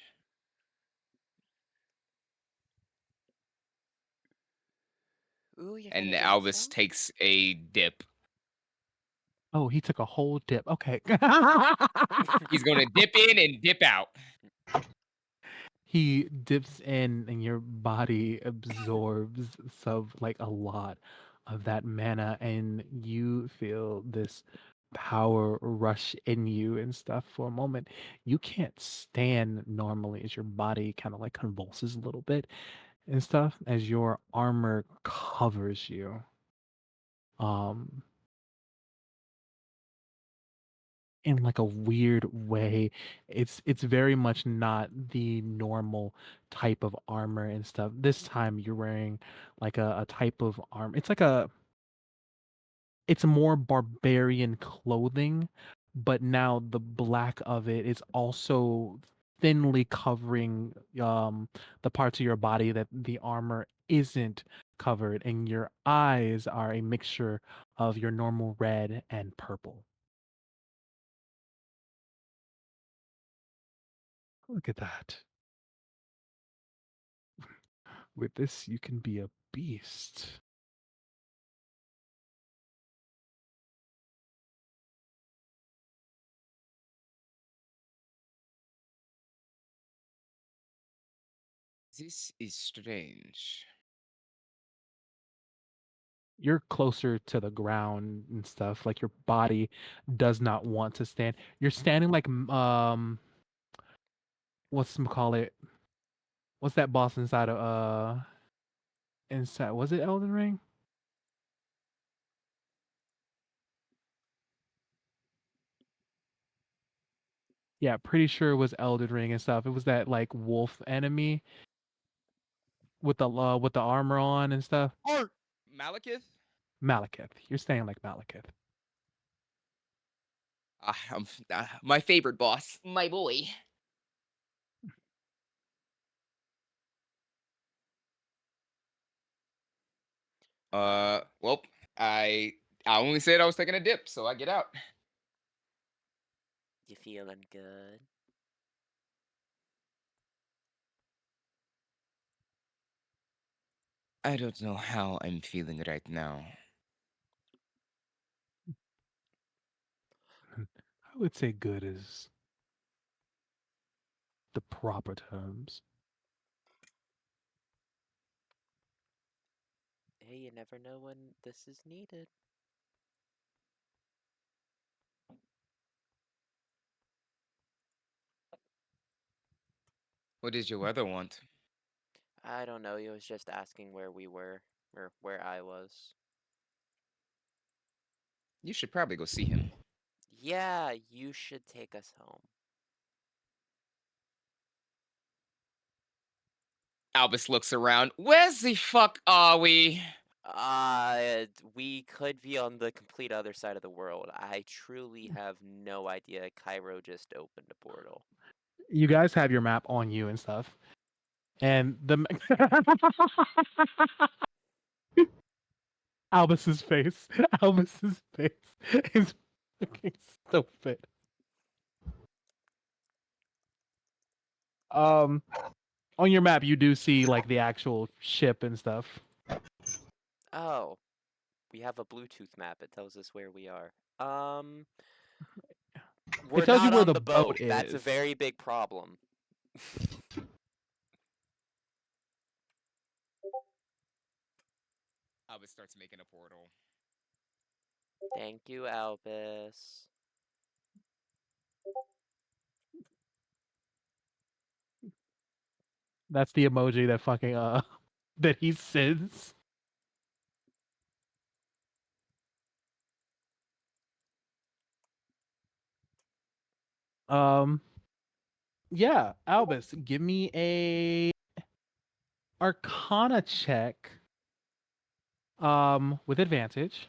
Ooh, you're And gonna dip Albus some? takes a dip. Oh, he took a whole dip. Okay. He's gonna dip in and dip out. He dips in and your body absorbs like a lot of that mana, and you feel this power rush in you and stuff for a moment. You can't stand normally as your body kind of like convulses a little bit and stuff as your armor covers you. Um in like a weird way. It's very much not the normal type of armor and stuff. This time you're wearing like a type of armor. It's more barbarian clothing, but now the black of it is also thinly covering the parts of your body that the armor isn't covered, and your eyes are a mixture of your normal red and purple. Look at that. With this, you can be a beast. This is strange. You're closer to the ground and stuff. Like your body does not want to stand. You're standing like call it? What's that boss inside of inside? Was it Elden Ring? Yeah, pretty sure it was Elden Ring and stuff. It was that like wolf enemy with the armor on and stuff. Malekith? Malekith. You're standing like Malekith. My favorite boss, my boy. Well, I only said I was taking a dip, so I get out. You feeling good? I don't know how I'm feeling right now. I would say good is the proper terms. Hey, you never know when this is needed. What does your weather want? I don't know, he was just asking where we were, or where I was. You should probably go see him. Yeah, you should take us home. Albus looks around. Where's the fuck are we? We could be on the complete other side of the world. I truly have no idea. Cairo just opened a portal. You guys have your map on you and stuff. And the Albus's face. Albus's face is fucking stupid. On your map you do see like the actual ship and stuff. Oh, we have a Bluetooth map. It tells us where we are. It We're tells you not where on the the boat boat. That's a is. very big problem. Albus starts making a portal. Thank you, Albus. That's the emoji that fucking that he sends. Um yeah, Albus, give me a Arcana check with advantage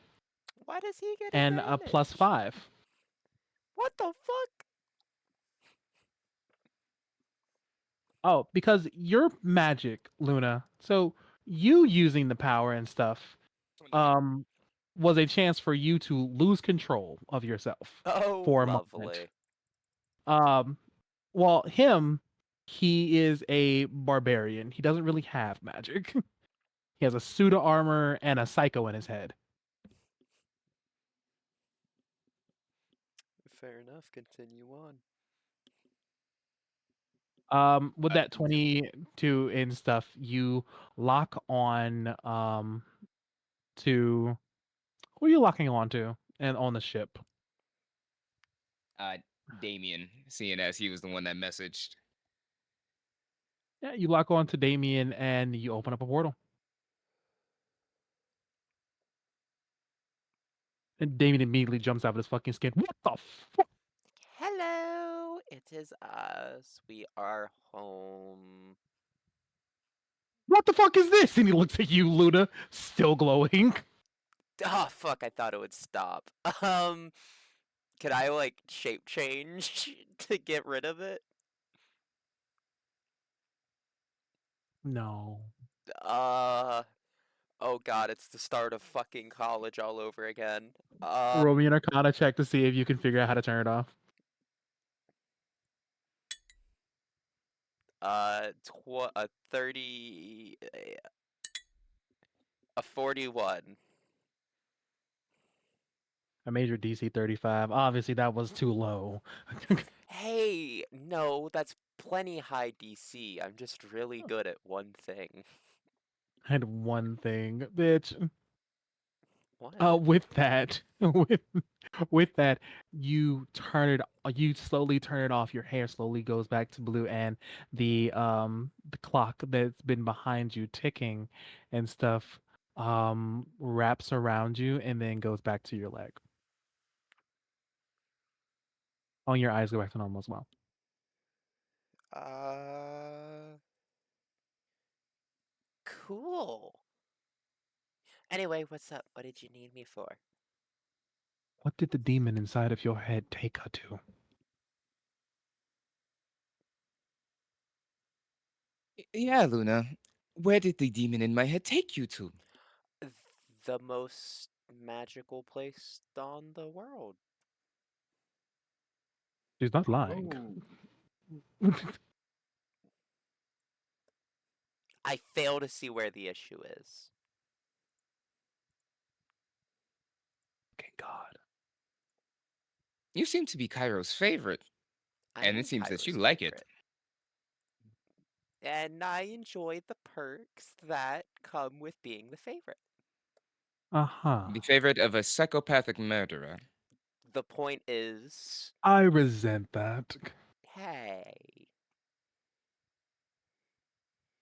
Why does he get and a advantage? +5. What the fuck? Oh, because you're magic, Luna. So you using the power and stuff 28. was a chance for you to lose control of yourself Oh, for a moment. lovely. Um well, he is a barbarian. He doesn't really have magic. He has a suit of armor and a psycho in his head. Fair enough. Continue on. With that 22 and stuff, you lock on to who are you locking on to and on the ship? Damien, seeing as he was the one that messaged. Yeah, you lock on to Damien and you open up a portal. And Damien immediately jumps out of his fucking skin. What the fuck? Hello, it is us. We are home. What the fuck is this? And he looks at you, Luna, still glowing. Oh fuck! I thought it would stop. Can I like shape change to get rid of it? No. Oh god, it's the start of fucking college all over again. Roll me an Arcana check to see if you can figure out how to turn it off. 30, a 41. I made your DC 35. Obviously, that was too low. Hey, no, that's plenty high DC. I'm just really good at one thing. I had one thing, bitch. What? With that, with that, you slowly turn it off. Your hair slowly goes back to blue, and the clock that's been behind you ticking and stuff wraps around you and then goes back to your leg. Oh, your eyes go back to normal as well. Cool. Anyway, what's up? What did you need me for? What did the demon inside of your head take her to? Yeah, Luna. Where did the demon in my head take you to? The most magical place on the world. She's not lying. I fail to see where the issue is. Okay, God. You seem to be Cairo's favorite, I and am it seems that you Kyra's like it. favorite. And I enjoy the perks that come with being the favorite. Uh-huh. The favorite of a psychopathic murderer. The point is, I resent that. hey.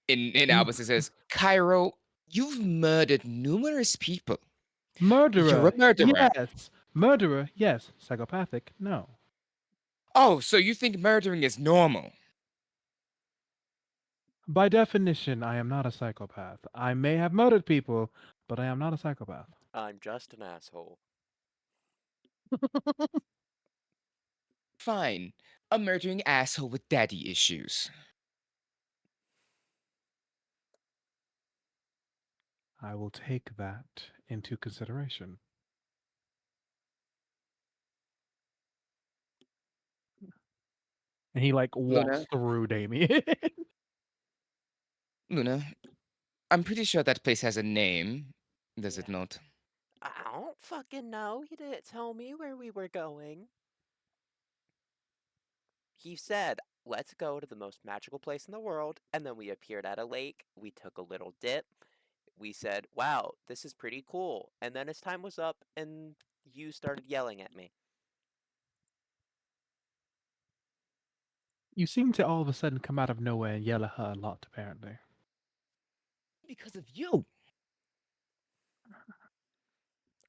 In You Albus, it says, Cairo, you've murdered numerous people. You're murderer. a murderer. Yes. Murderer. Yes. Psychopathic. No. Oh, so you think murdering is normal? By definition, I am not a psychopath. I may have murdered people, but I am not a psychopath. I'm just an asshole. Fine. A murdering asshole with daddy issues. I will take that into consideration. And he like walks Luna, through Damien. Luna, I'm pretty sure that place has a name. Does it Yeah. not? I don't fucking know. He didn't tell me where we were going. He said, let's go to the most magical place in the world. And then we appeared at a lake. We took a little dip. We said, wow, this is pretty cool. And then as time was up, and you started yelling at me. You seem to all of a sudden come out of nowhere and yell at her a lot, apparently. Because of you.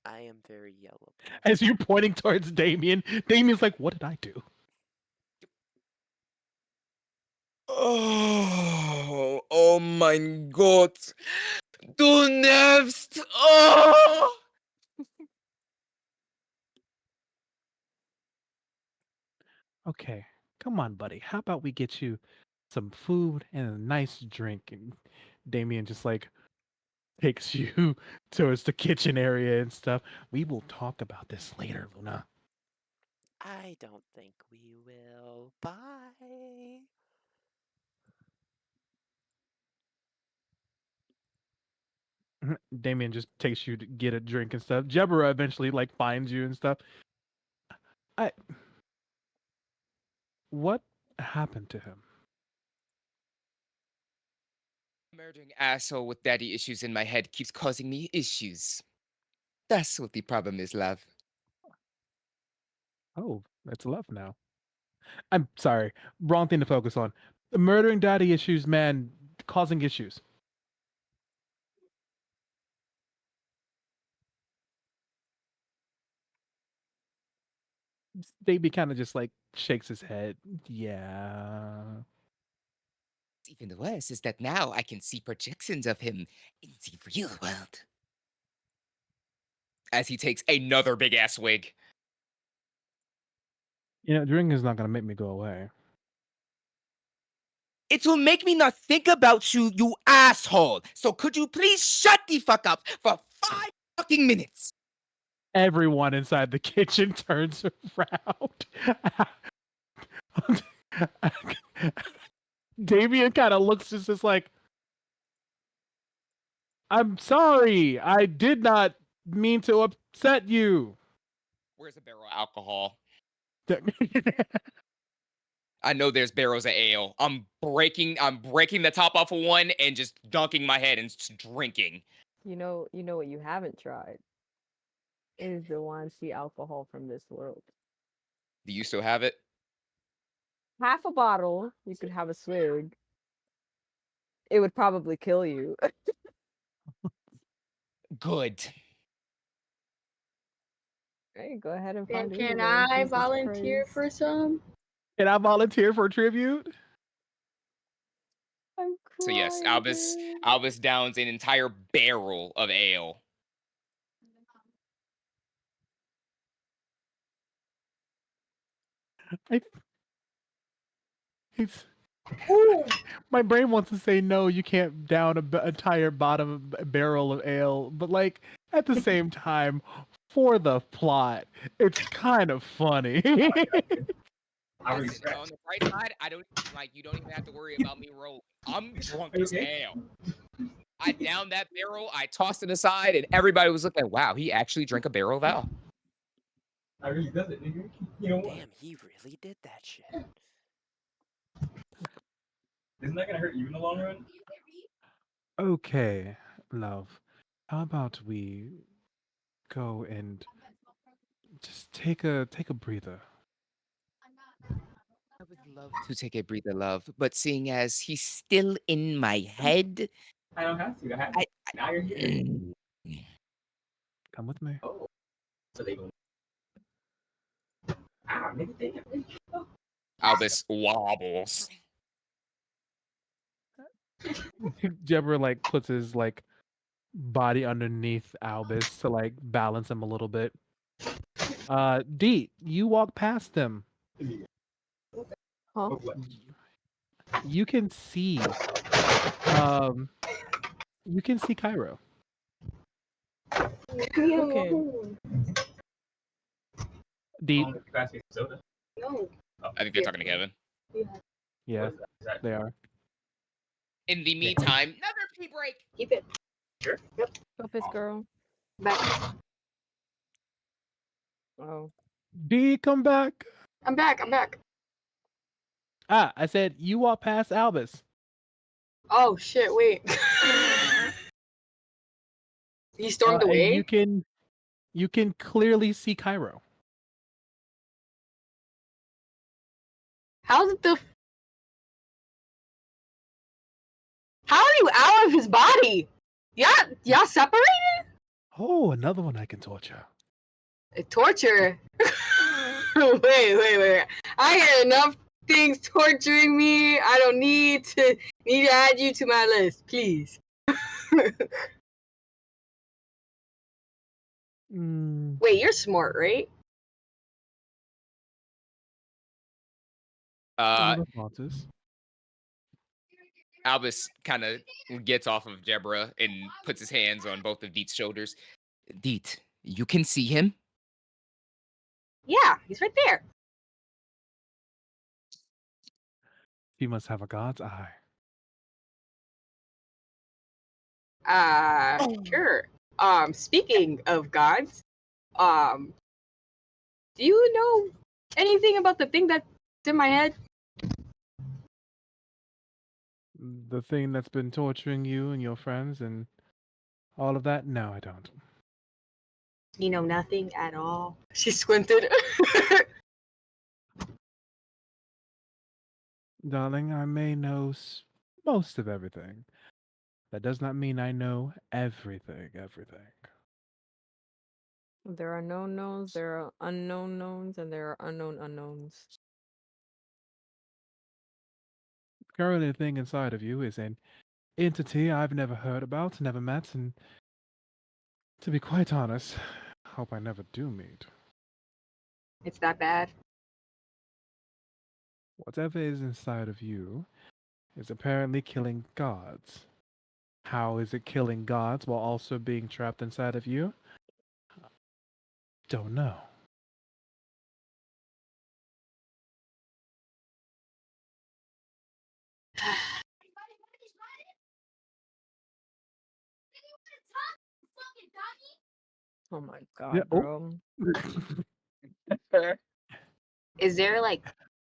I am very yellable. As you're pointing towards Damien, Damien's like, what did I do? Oh mein Gott. Du nervst. Oh! Okay, come on, buddy. How about we get you some food and a nice drink? And Damien just like takes you towards the kitchen area and stuff. We will talk about this later, Luna. I don't think we will. Bye. Damien just takes you to get a drink and stuff. Jebra eventually like finds you and stuff. What happened to him? Murdering asshole with daddy issues in my head keeps causing me issues. That's what the problem is, love. Oh, it's love now. I'm sorry. Wrong thing to focus on. Murdering daddy issues, man, causing issues. Baby kind of just like shakes his head. Yeah. Even worse is that now I can see projections of him in the real world. As he takes another big ass wig. You know, drinking is not going to make me go away. It will make me not think about you, you asshole. So could you please shut the fuck up for 5 fucking minutes? Everyone inside the kitchen turns around. Damien kind of looks just like, I'm sorry. I did not mean to upset you. Where's a barrel of alcohol? I know there's barrels of ale. I'm breaking the top off of one and just dunking my head and drinking. You know what you haven't tried is the Wansi alcohol from this world. Do you still have it? Half a bottle, you could have a swig. It would probably kill you. Good. Hey, go ahead and And find can Isabel. I Jesus volunteer Christ. for some? Can I volunteer for tribute? I'm So yes, crying, Albus downs an entire barrel of ale. My brain wants to say no. You can't down an entire bottom barrel of ale, but like at the same time, for the plot, it's kind of funny. Listen, on the bright side, you don't even have to worry about me rolling. I'm drunk as hell. I downed that barrel, I tossed it aside, and everybody was looking, wow, he actually drank a barrel of ale. I really does it, nigga. You know what? Damn, he really did that shit. Isn't that gonna hurt you in the long run? Okay, love. How about we go and just take a breather? I would love to take a breather, love, but seeing as he's still in my head, I don't have to. Now you're here. Come with me. Oh, so they go. Ah, nigga, damn. Albus wobbles. Jebra like puts his like body underneath Albus to like balance him a little bit. D, you walk past them. Huh? You can see Cairo. Okay. D, Soda. No. I think they're talking to Kevin. yeah, What is that? they are. In the meantime, another pee break. Keep it. Sure. Yep. Focus, girl. Back. Oh. D, come back. I'm back. I said you walk past Albus. Oh shit! Wait. He stormed And away. you can clearly see Cairo. How did the? How are you out of his body? Y'all separated? Oh, another one I can torture. Torture. Wait. I hear enough things torturing me. I don't need to add you to my list, please. Mm, Wait, you're smart, right? Uh, responses. Albus kind of gets off of Jebra and puts his hands on both of Deet's shoulders. Deet, you can see him? Yeah, he's right there. He must have a god's eye. Sure. Speaking of gods, do you know anything about the thing that's in my head? The thing that's been torturing you and your friends and all of that? No, I don't. You know nothing at all. She squinted. Darling, I may know most of everything. That does not mean I know everything. There are known knowns, there are unknown knowns, and there are unknown unknowns. Currently, the thing inside of you is an entity I've never heard about, never met, and to be quite honest, hope I never do meet. It's that bad. Whatever is inside of you is apparently killing gods. How is it killing gods while also being trapped inside of you? Don't know. Oh my Yeah. god, bro. Is there like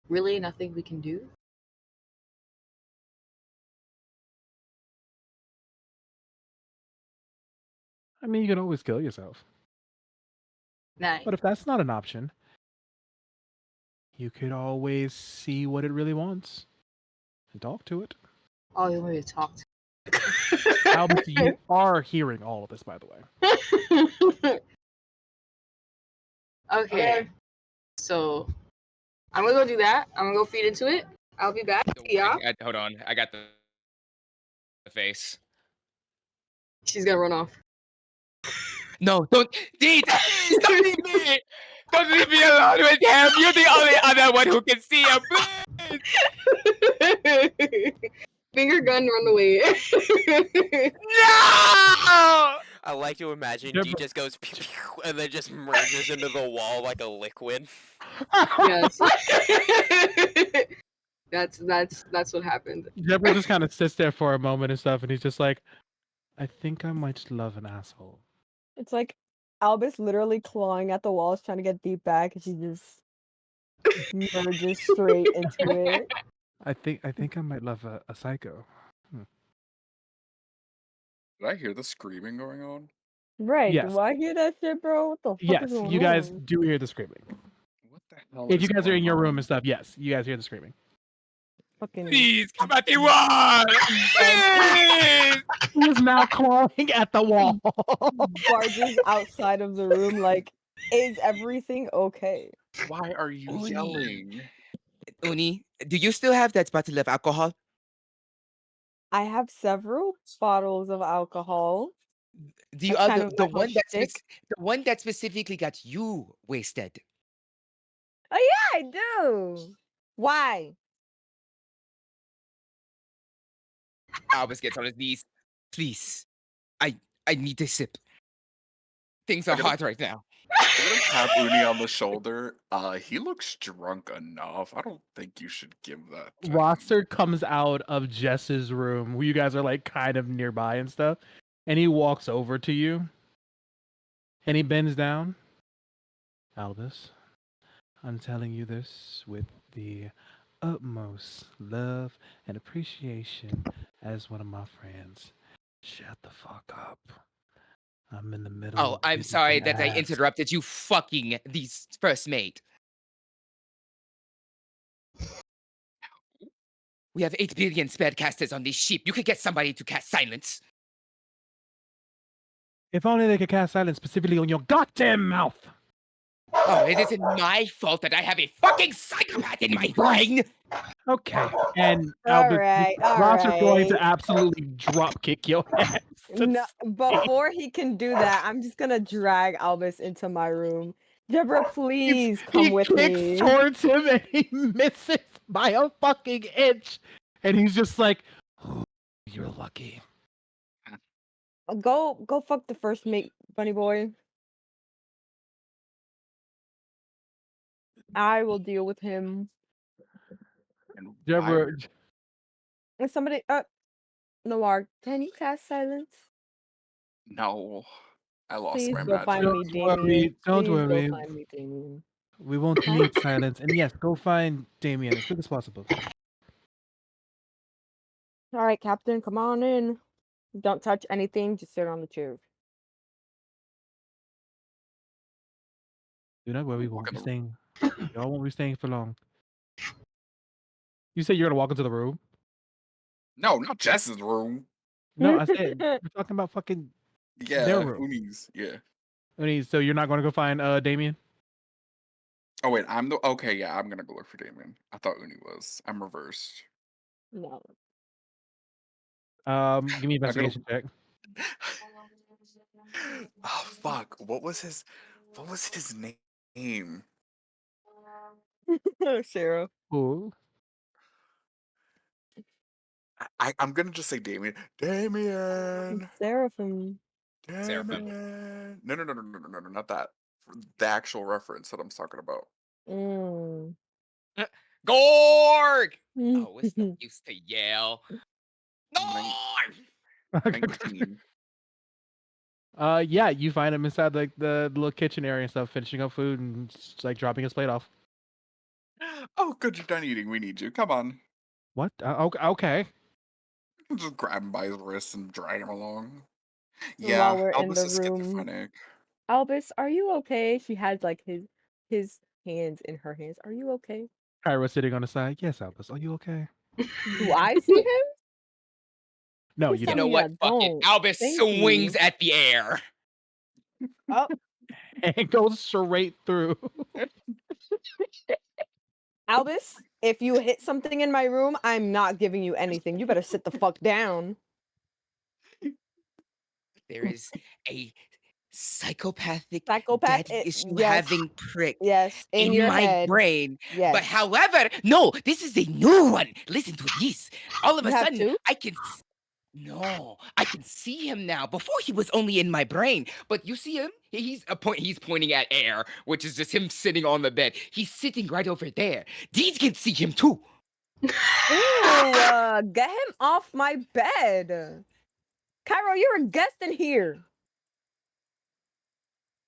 really nothing we can do? I mean, you can always kill yourself. Nice. But if that's not an option, you could always see what it really wants and talk to it. Oh, you want me to talk to? Albus, you are hearing all of this, by the way. Okay. So I'm gonna go do that. I'm gonna go feed into it. I'll be back. Don't See y'all. worry, hold on. I got the face. She's gonna run off. No, don't. Deet, stop leaving me! Don't leave me alone with him! You're the only other one who can see him, please! Finger gun, run away. No! I like to imagine D Deborah- just goes pew, pew, and then just merges into the wall like a liquid. Yes. That's what happened. Deborah just kind of sits there for a moment and stuff, and he's just like, I think I might just love an asshole. It's like Albus literally clawing at the walls trying to get Deep back, and she just merges straight into it. I think I might love a psycho. Did I hear the screaming going on? Right, Yes. do I hear that shit, bro? What the fuck Yes, is going you guys on? do hear the screaming. What the hell? If is you guys are going in your room on? and stuff, yes, you guys hear the screaming. Fucking Please, come at the wall! Please! He is now clawing at the wall. barges outside of the room like, is everything okay? Why are you Oni. yelling? Uni, do you still have that bottle of alcohol? I have several bottles of alcohol. The That's other, kind of the like my one that shtick. the one that specifically got you wasted. Oh yeah, I do. Why? Albus gets on his knees. Please, I need to sip. Things are I gotta- hard right now. I'm gonna tap Uni on the shoulder. He looks drunk enough. I don't think you should give that to him. Roster comes out of Jess's room, where you guys are like kind of nearby and stuff, and he walks over to you, and he bends down. Albus, I'm telling you this with the utmost love and appreciation as one of my friends. Shut the fuck up. I'm in the middle Oh, of I'm getting sorry some that I ass. interrupted you fucking these first mate. We have 8 billion spellcasters on this ship. You could get somebody to cast silence. If only they could cast silence specifically on your goddamn mouth. Oh, it isn't my fault that I have a fucking psychopath in my brain. Okay. And All Albus, right, all Ross is going right. to absolutely drop kick your ass. No, before he can do that, I'm just gonna drag Albus into my room. Deborah, please come He with kicks me. towards him and he misses by a fucking inch. And he's just like, oh, you're lucky. Go fuck the first mate, bunny boy. I will deal with him. And why Deborah, would- And somebody, Noir, can you cast silence? No, I lost Please my go magic. find me, don't worry, Damien. don't Please go worry. find me, Damien. We won't need silence. And yes, go find Damien as quick as possible. All right, Captain, come on in. Don't touch anything. Just sit on the chair. Do not worry, we won't Walk in be the staying. Y'all won't be staying for long. You said you're gonna walk into the room? No, not Jess's room. No, I said we're talking about fucking their Yeah, room. Uni's. Yeah. So you're not gonna go find Damien? Oh wait, I'm the okay. Yeah, I'm gonna go look for Damien. I thought Uni was. I'm reversed. No. Give me an I gotta. investigation check. Oh fuck! What was his name? Sarah. Ooh. I'm gonna just say Damien. Damien. Seraphim. Seraphim. Damien. No, not that. The actual reference that I'm talking about. Mm. Gorg! Oh, what's the use to yell? Nin- Gorg! 19. Yeah, you find him inside like the little kitchen area and stuff, finishing up food and just, like dropping his plate off. Oh, good, you're done eating. We need you. Come on. What? Okay. Just grab him by his wrist and drag him along. While Yeah, we're in Albus the is room, schizophrenic. Albus, are you okay? She has like his hands in her hands. Are you okay? Kyra sitting on the side. Yes, Albus, are you okay? Do I see him? No, Please you tell You don't. know me I what? Fuck it. don't. Albus Thank swings you. at the air. Oh, And goes straight through. Albus, if you hit something in my room, I'm not giving you anything. You better sit the fuck down. There is a psychopathic Psychopath? daddy issue Yes, having prick yes, in in your my head. brain. Yes. But however, no, this is a new one. Listen to this. All of You a have sudden, two? no, I can see him now. Before he was only in my brain, but you see him? He's pointing at air, which is just him sitting on the bed. He's sitting right over there. These can see him too. Ew, get him off my bed. Cairo, you're a guest in here.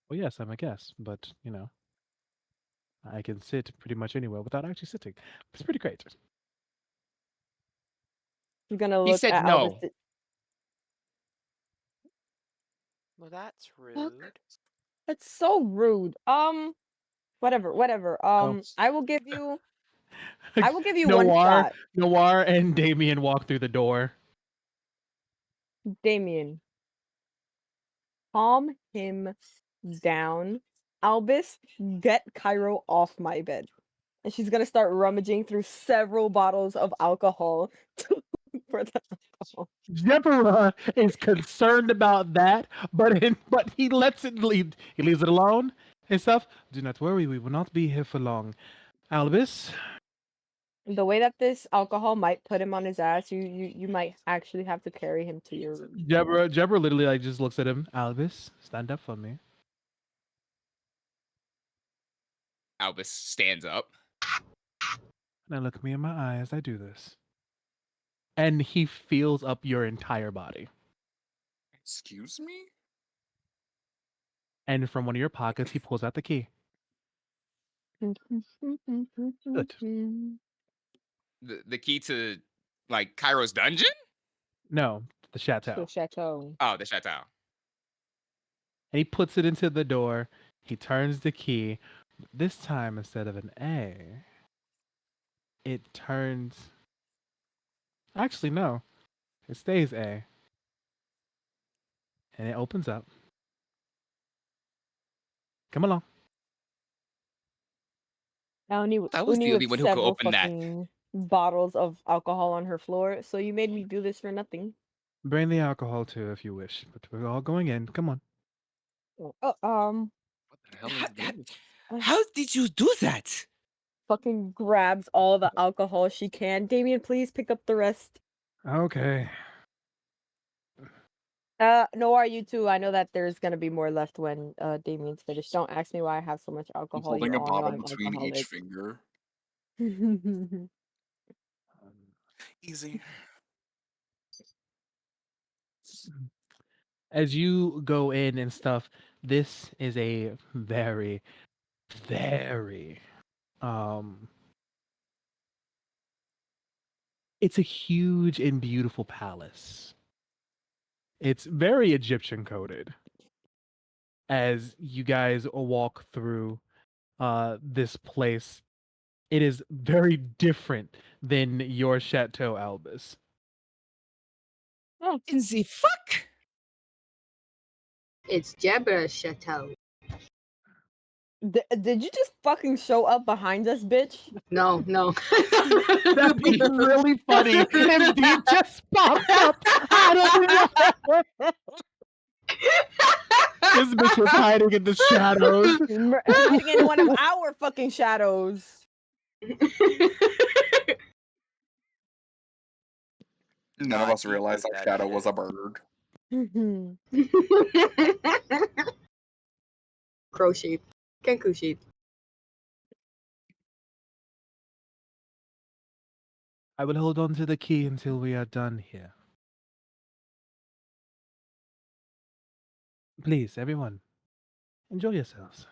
Well, yes, I'm a guest, but you know, I can sit pretty much anywhere without actually sitting. It's pretty great. I'm gonna He look said at no. Albus. Well, that's Fuck. rude. That's so rude. Whatever. Oh. I will give you one Noir, shot. Noir, and Damien walk through the door. Damien, calm him down. Albus, get Cairo off my bed. And she's gonna start rummaging through several bottles of alcohol for the alcohol. Deborah is concerned about that, but he lets it leave. He leaves it alone and stuff. Do not worry, we will not be here for long. Albus, The way that this alcohol might put him on his ass, you might actually have to carry him to your room. Deborah literally like just looks at him. Albus, stand up for me. Albus stands up. Now look me in my eye as I do this. And he feels up your entire body. Excuse me? And from one of your pockets, he pulls out the key. Good. The key to like Cairo's dungeon? No, the The chateau. chateau. Oh, the chateau. And he puts it into the door. He turns the key. This time, instead of an A, it turns. Actually, no. It stays A. And it opens up. Come along. I was Uni the only with one who could several open that. fucking bottles of alcohol on her floor. So you made me do this for nothing. Bring the alcohol too if you wish. But we're all going in. Come on. What the hell How, is this? how did you do that? Fucking grabs all the alcohol she can. Damien, please pick up the rest. Okay. Noir, you too. I know that there's gonna be more left when Damien's finished. Don't ask me why I have so much I'm alcohol. You holding a all know bottle I'm between each alcoholic. finger. Easy. As you go in and stuff, this is a very, very it's a huge and beautiful palace. It's very Egyptian coded. As you guys walk through this place, it is very different than your Chateau Albus. In the fuck? It's Jebra's chateau. Did you just fucking show up behind us, bitch? No. That'd be really funny if Dean just popped up out of nowhere. This bitch was hiding in the shadows. Hiding in one of our fucking shadows. None of Nah, us he realized did our that shadow shit. was a bird. Crow sheep. Kenku sheep. I will hold on to the key until we are done here. Please, everyone, enjoy yourselves.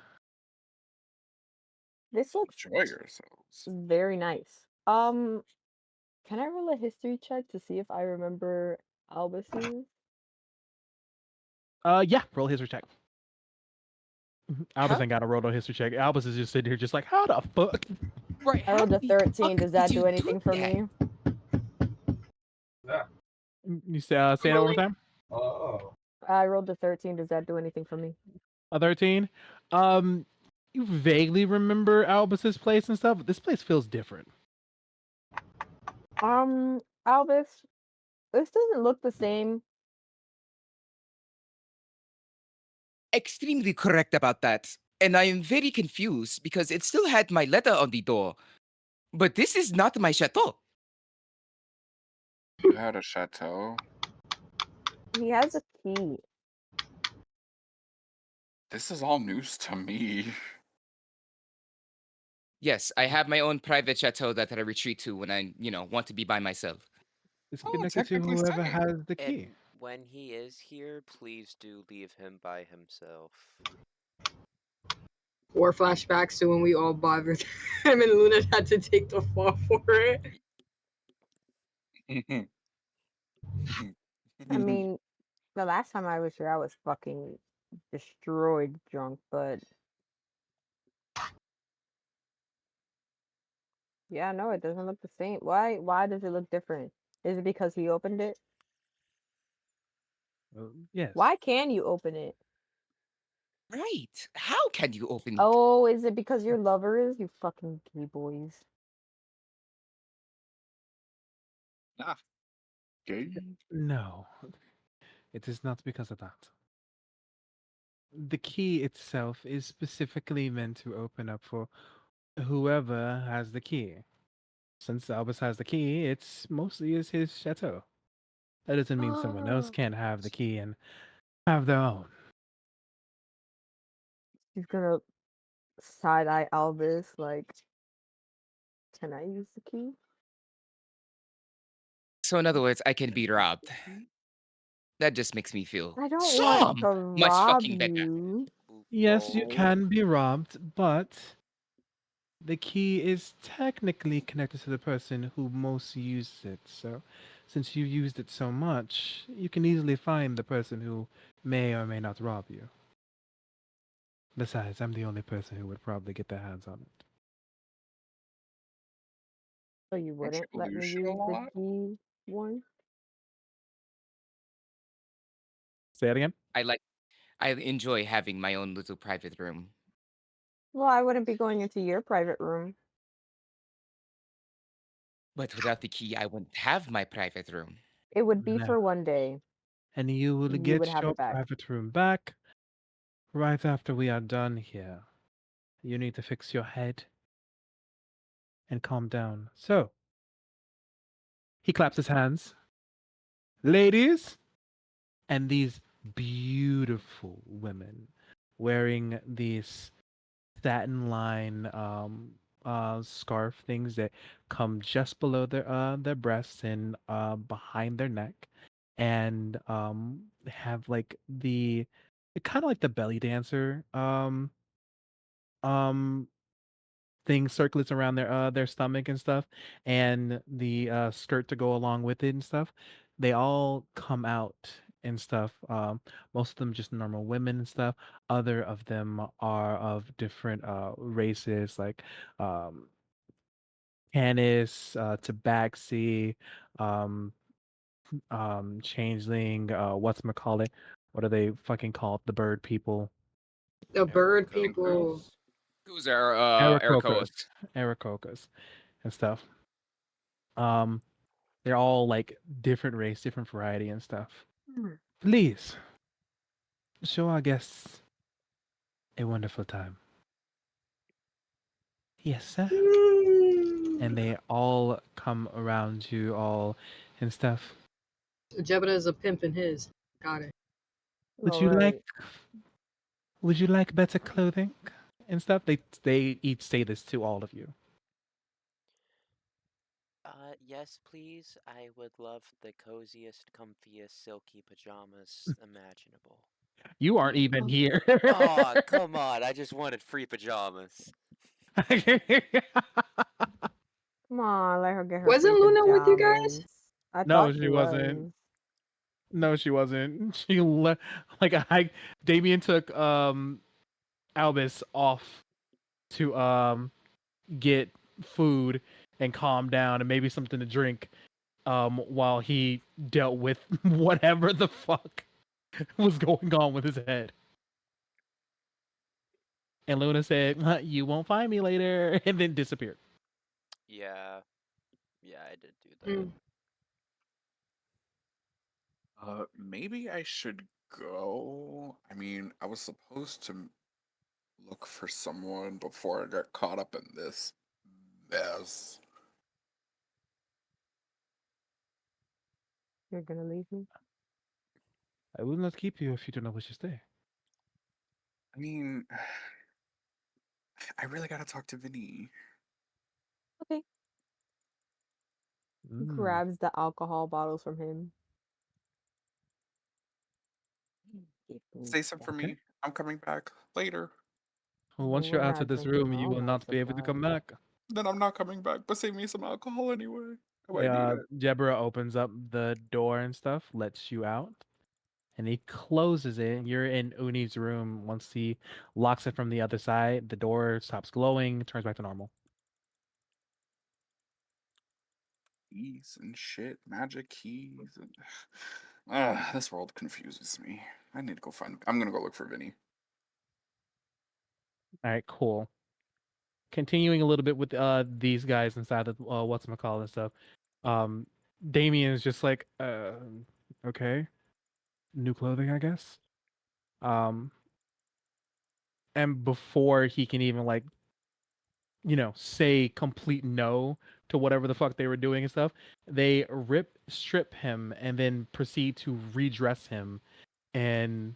This looks Enjoy yourselves. very nice. Can I roll a history check to see if I remember Albus's? Yeah, roll a history check. Albus Huh? ain't got a roll no history check. Albus is just sitting here just like, how the fuck? Right. I How rolled a the 13. fuck Does that did do you anything for that? me? Yeah. You say it one more time? Oh. I rolled a 13. Does that do anything for me? A 13? You vaguely remember Albus's place and stuff, but this place feels different. Albus, this doesn't look the same. Extremely correct about that. And I am very confused because it still had my letter on the door. But this is not my chateau. You had a chateau. He has a key. This is all news to me. Yes, I have my own private chateau that I retreat to when I, want to be by myself. It's Oh, connected to technically whoever same. has the key. And when he is here, please do leave him by himself. War flashbacks to when we all bothered him and Luna had to take the fall for it. I mean, the last time I was here, I was fucking destroyed drunk, but yeah, no, it doesn't look the same. Why does it look different? Is it because he opened it? Yes. Why can you open it? Right. How can you open it? Oh, is it because your lover is? You fucking gay boys. Ah, gay. No, it is not because of that. The key itself is specifically meant to open up for whoever has the key. Since Albus has the key, it's mostly is his chateau. That doesn't mean someone else can't have the key and have their own. She's gonna side eye Albus like, can I use the key? So in other words, I can be robbed. That just makes me feel I don't so want to much rob fucking better. you. Yes, you Lol. can be robbed, but the key is technically connected to the person who most used it. So, since you used it so much, you can easily find the person who may or may not rob you. Besides, I'm the only person who would probably get their hands on it. So you Don't wouldn't you let me lose shit a use the lot? key one? Say it again. I enjoy having my own little private room. Well, I wouldn't be going into your private room. But without the key, I wouldn't have my private room. It would be No. for one day. And you will You would get have your it back. private room back right after we are done here. You need to fix your head and calm down. So, he claps his hands. Ladies, and these beautiful women wearing these satin line scarf things that come just below their breasts and behind their neck, and have like the kind of like the belly dancer um thing circlets around their stomach and stuff, and the skirt to go along with it and stuff. They all come out and stuff. Most of them just normal women and stuff. Other of them are of different races, like um Canis, Tabaxi, um Changeling, what's what are they fucking called? The bird people. The bird people. Aarakocras. Who's our Aarakocras. co-host? Aarakocras and stuff. Um They're all like different race, different variety and stuff. Hmm. Please show our guests a wonderful time. Yes, sir. And they all come around you all and stuff. Jebediah is a pimp in his. Got it. Would All you like right. would you like better clothing and stuff? They each say this to all of you. Yes, please. I would love the coziest, comfiest, silky pajamas imaginable. You aren't even here. Oh, come on. I just wanted free pajamas. Come on, let her get her free Wasn't Luna with you guys? pajamas. I No, thought she she wasn't. was. No, she wasn't. Like I Damien took Albus off to get food and calm down and maybe something to drink while he dealt with whatever the fuck was going on with his head. And Luna said, "You won't find me later," and then disappeared. Yeah. Yeah, I did do that. Mm. Maybe I should go. I mean, I was supposed to look for someone before I got caught up in this mess. You're gonna leave me? I will not keep you if you do not wish to stay. I mean, I really gotta talk to Vinny. Okay. Mm. Grabs the alcohol bottles from him. Give me Say something for that. Okay. me. I'm coming back later. Well, once you're We're out of not this drinking room, you all will my not be able to come supply. back. Then I'm not coming back, but save me some alcohol anyway. I might need Yeah, it. Deborah opens up the door and stuff, lets you out, and he closes it. You're in Uni's room. Once he locks it from the other side, the door stops glowing, turns back to normal. Keys and shit, magic keys. And... this world confuses me. I need to go find. I'm gonna go look for Vinny. All right, cool. Continuing a little bit with these guys inside of whatchamacallit and stuff. Um, Damien is just like, okay, new clothing, I guess. Um, and before he can even like, say complete no to whatever the fuck they were doing and stuff, they strip him, and then proceed to redress him in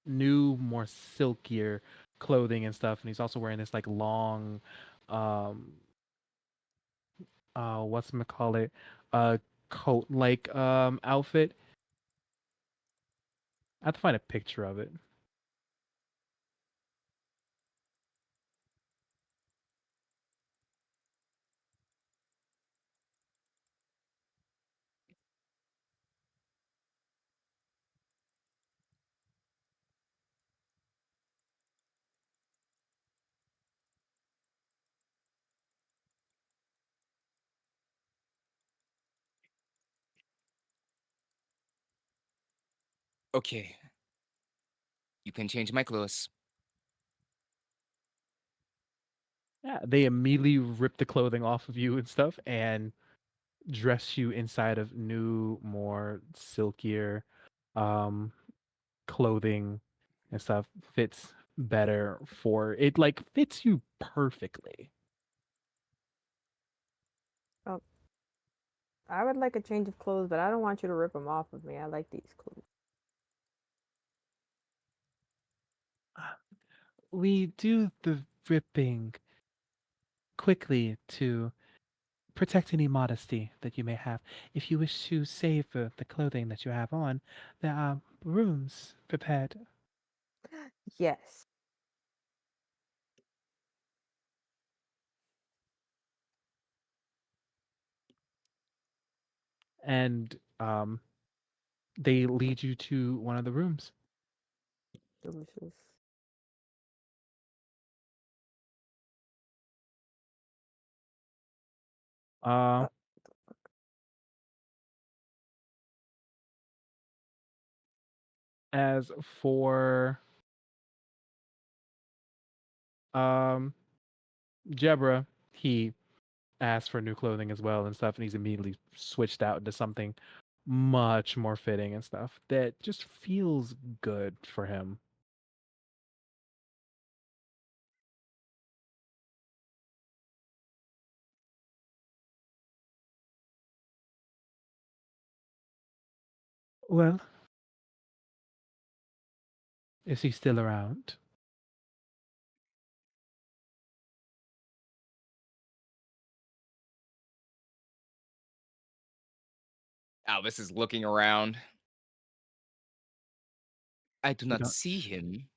new, more silkier clothing and stuff. And he's also wearing this like long, um, whatchamacallit, coat like outfit. I have to find a picture of it. Okay, you can change my clothes. Yeah, they immediately rip the clothing off of you and stuff and dress you inside of new, more silkier um clothing and stuff. Fits better for it, like fits you perfectly. Oh, I would like a change of clothes, but I don't want you to rip them off of me. I like these clothes. We do the ripping quickly to protect any modesty that you may have. If you wish to save the clothing that you have on, there are rooms prepared. Yes. And they lead you to one of the rooms. Delicious. Uh, as for um Jebra, he asked for new clothing as well and stuff, and he's immediately switched out into something much more fitting and stuff that just feels good for him. Well, is he still around? Albus is looking around. I do You not don't. see him.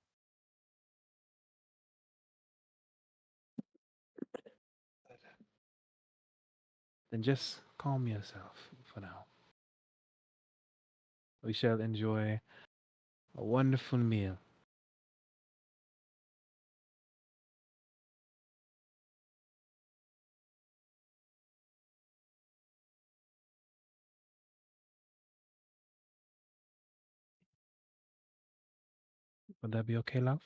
Then just calm yourself for now. We shall enjoy a wonderful meal. Would that be okay, love?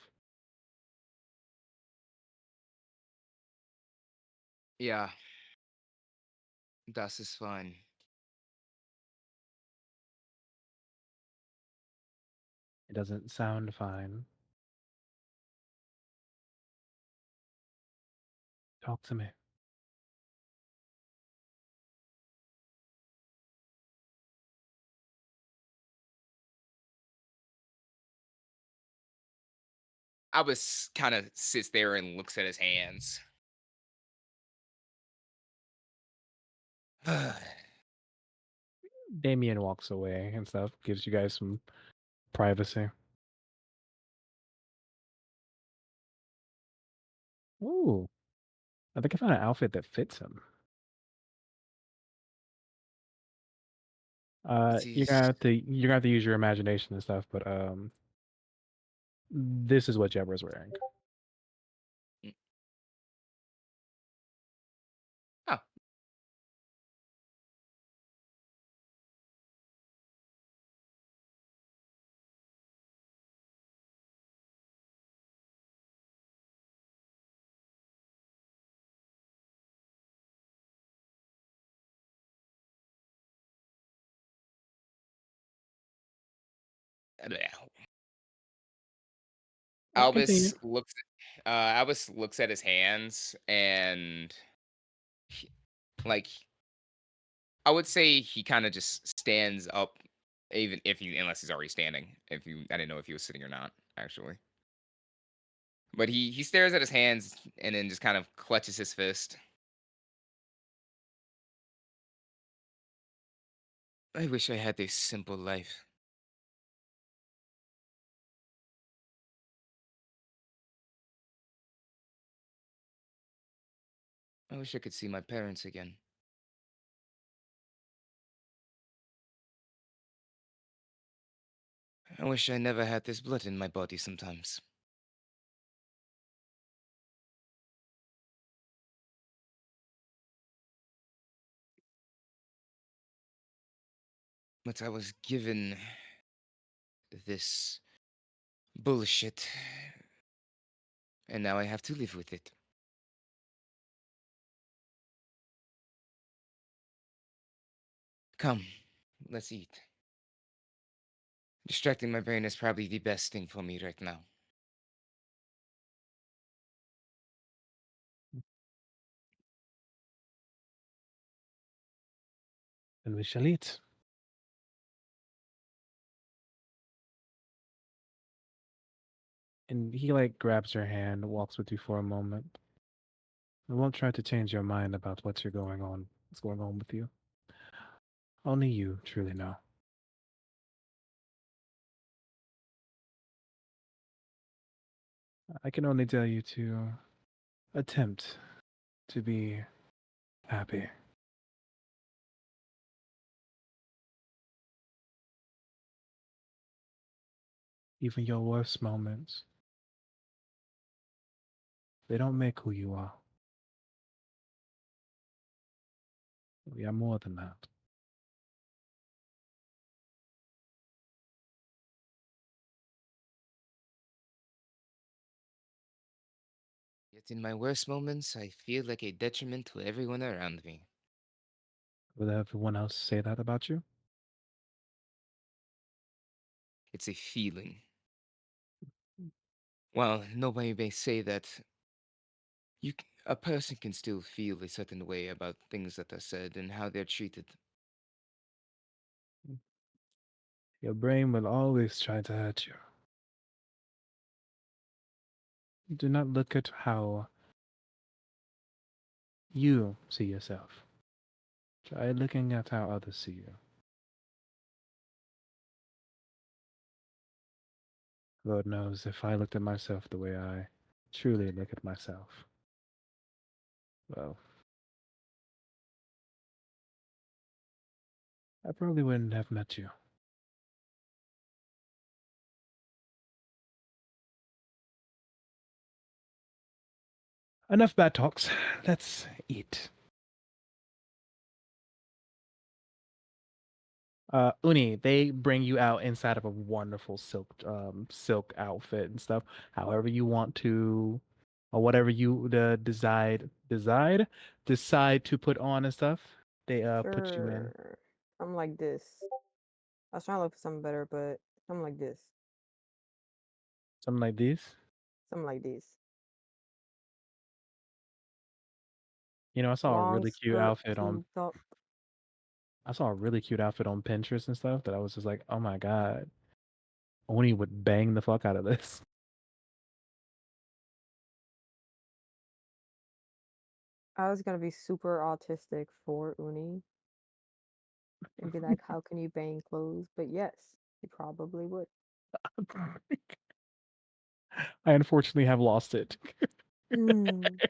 Yeah, das ist fine. It doesn't sound fine. Talk to me. Albus kind of sits there and looks at his hands. Damien walks away and stuff, gives you guys some privacy. Ooh, I think I found an outfit that fits him. It You're is. gonna have to use your imagination and stuff, but this is what Jebra's wearing. Oh, Continue. Albus looks at his hands and he- like I would say he kind of just stands up, even if he unless he's already standing. If you, I didn't know if he was sitting or not actually. But he stares at his hands and then just kind of clutches his fist. I wish I had this simple life. I wish I could see my parents again. I wish I never had this blood in my body sometimes. But I was given this bullshit, and now I have to live with it. Come, let's eat. Distracting my brain is probably the best thing for me right now. And we shall eat. And he like grabs your hand, walks with you for a moment. I won't try to change your mind about what's going on with you. Only you truly know. I can only tell you to attempt to be happy. Even your worst moments, they don't make who you are. We are more than that. Yet in my worst moments, I feel like a detriment to everyone around me. Will everyone else say that about you? It's a feeling. While nobody may say that, a person can still feel a certain way about things that are said and how they're treated. Your brain will always try to hurt you. Do not look at how you see yourself. Try looking at how others see you. Lord knows if I looked at myself the way I truly look at myself, well, I probably wouldn't have met you. Enough bad talks. Let's eat. Uni, they bring you out inside of a wonderful silk outfit and stuff. However you want to, or whatever you decide to put on and stuff. They put you in Sure. I'm like this. I was trying to look for something better, but something like this. something like this. Something like this. You know, Long skirt, tube top. I saw a really cute outfit on Pinterest and stuff that I was just like, oh my god, Oni would bang the fuck out of this. I was gonna be super autistic for Uni and be like, how can you bang clothes? But yes, you probably would. I unfortunately have lost it. Mm.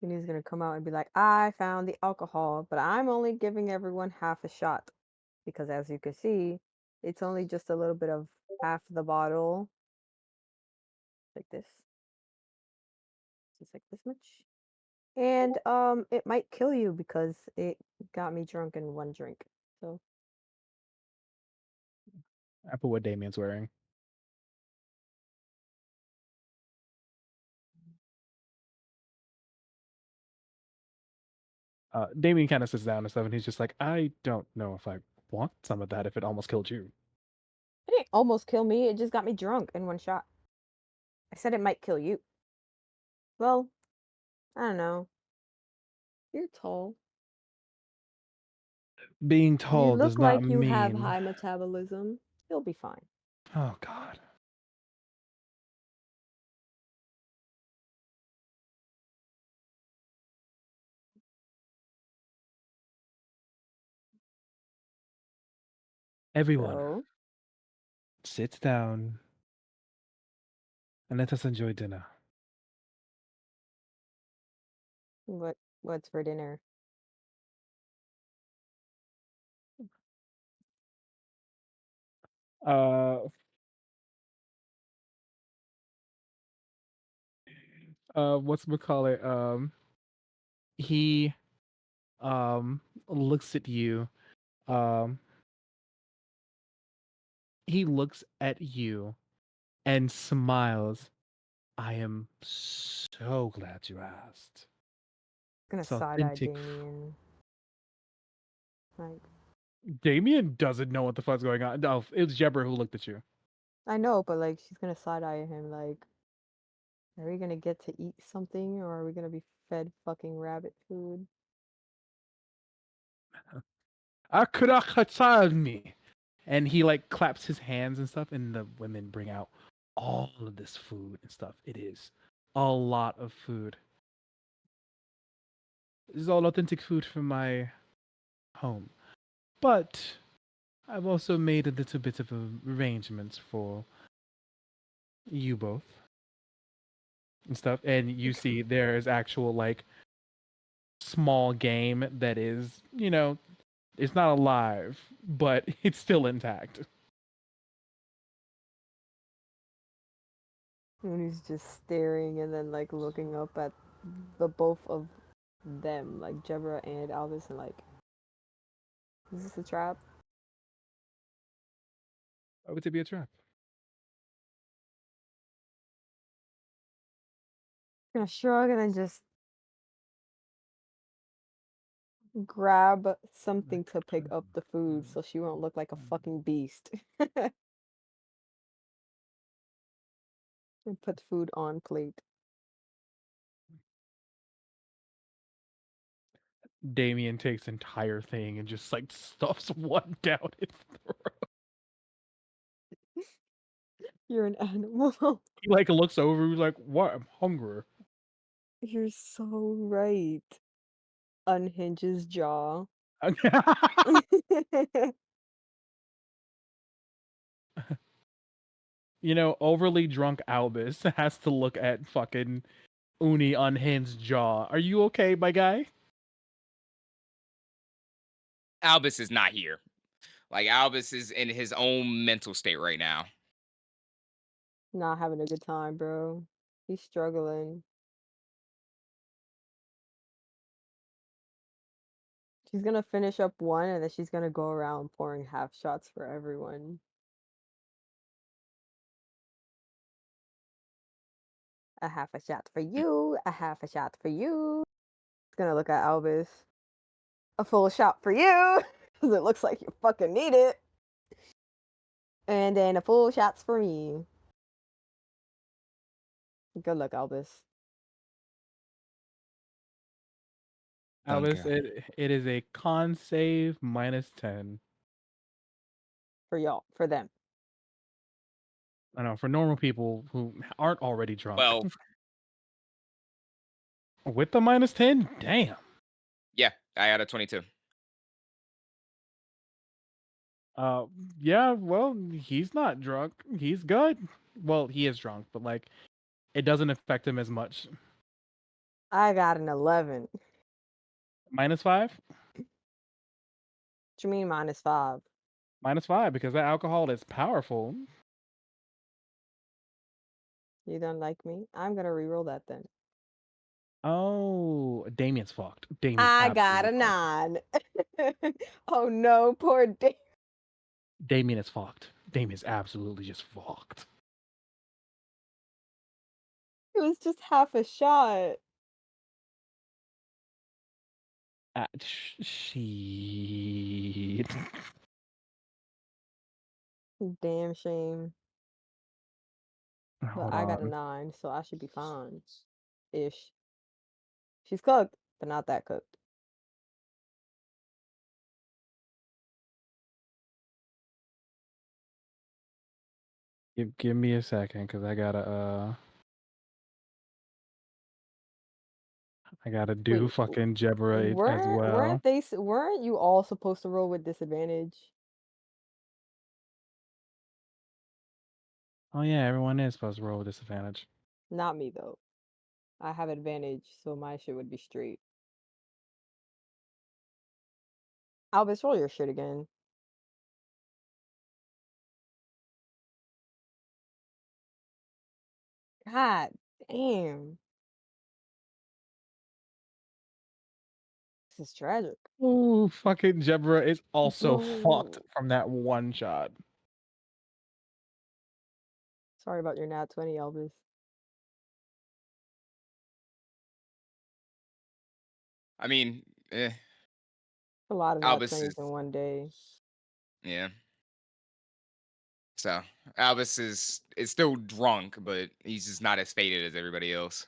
Uni's gonna come out and be like, I found the alcohol, but I'm only giving everyone half a shot. Because as you can see, it's only just a little bit of half the bottle. Like this. Just like this much. And it might kill you because it got me drunk in one drink. So I put what Damien's wearing. Damien kind of sits down and stuff, and he's just like, I don't know if I want some of that if it almost killed you. it didn't almost kill me, it just got me drunk in one shot. I said it might kill you. Well, I don't know. You're tall. Being You tall does look not like you have mean. high metabolism. You'll be fine. Oh God. Everyone So, sits down and let us enjoy dinner. what's for dinner? Uh, what's call it? He looks at you, um, He looks at you and smiles. I am so glad you asked. Gonna It's side eye authentic. Damien. Like, Damien doesn't know what the fuck's going on. No, it was Jebber who looked at you. I know, but like she's gonna side eye him. Like, are we gonna get to eat something, or are we gonna be fed fucking rabbit food? Me. And he like claps his hands and stuff, and the women bring out all of this food and stuff. It is a lot of food. This is all authentic food from my home. But I've also made a little bit of arrangements for you both and stuff. And you see there is actual like small game that is, it's not alive, but it's still intact. And he's just staring and then like looking up at the both of them, like Jebra and Albus, and like, is this a trap? Why would it be a trap? Gonna shrug and then just grab something to pick up the food so she won't look like a fucking beast. And put food on plate. Damien takes the entire thing and just like stuffs one down his throat. You're an animal. He like looks over, he's like, "What? I'm hungry." You're so right. Unhinges jaw. Overly drunk Albus has to look at fucking Uni unhinged jaw. Are you okay, my guy? Albus is not here. Like Albus is in his own mental state right now. Not having a good time, bro. He's struggling. She's gonna finish up one and then she's gonna go around pouring half shots for everyone. A half a shot for you, a half a shot for you. It's gonna look at Albus. A full shot for you, because it looks like you fucking need it. And then a full shots for me. Good luck, Albus. Albus, Danke. it is a con save -10. For y'all, for them. I know, for normal people who aren't already drunk. Well, With the -10, damn. yeah, I had a 22. Uh, yeah, well, he's not drunk. He's good. Well, he is drunk, but like, it doesn't affect him as much. I got an 11. -5? What you mean -5? -5 because that alcohol is powerful. You don't like me? I'm gonna reroll that then. Oh, Damien's fucked. Damien's I got absolutely a fucked. 9. Oh no, poor Damien. Damien is fucked. Damien's absolutely just fucked. It was just half a shot. Shit. Damn shame. But Hold I got a on. 9, so I should be fine. Ish. She's cooked, but not that cooked. Give me a second, cause I gotta do Wait, fucking Jebra as well. weren't you all supposed to roll with disadvantage? Oh yeah, everyone is supposed to roll with disadvantage. Not me though. I have advantage, so my shit would be straight. Albus, roll your shit again. God damn. This is tragic. Ooh, fucking Jebra is also fucked Bro. from that one shot. Sorry about your nat 20, Elvis. I mean, A lot of nat Albus 20s in is one day. yeah. So Albus is still drunk, but he's just not as faded as everybody else.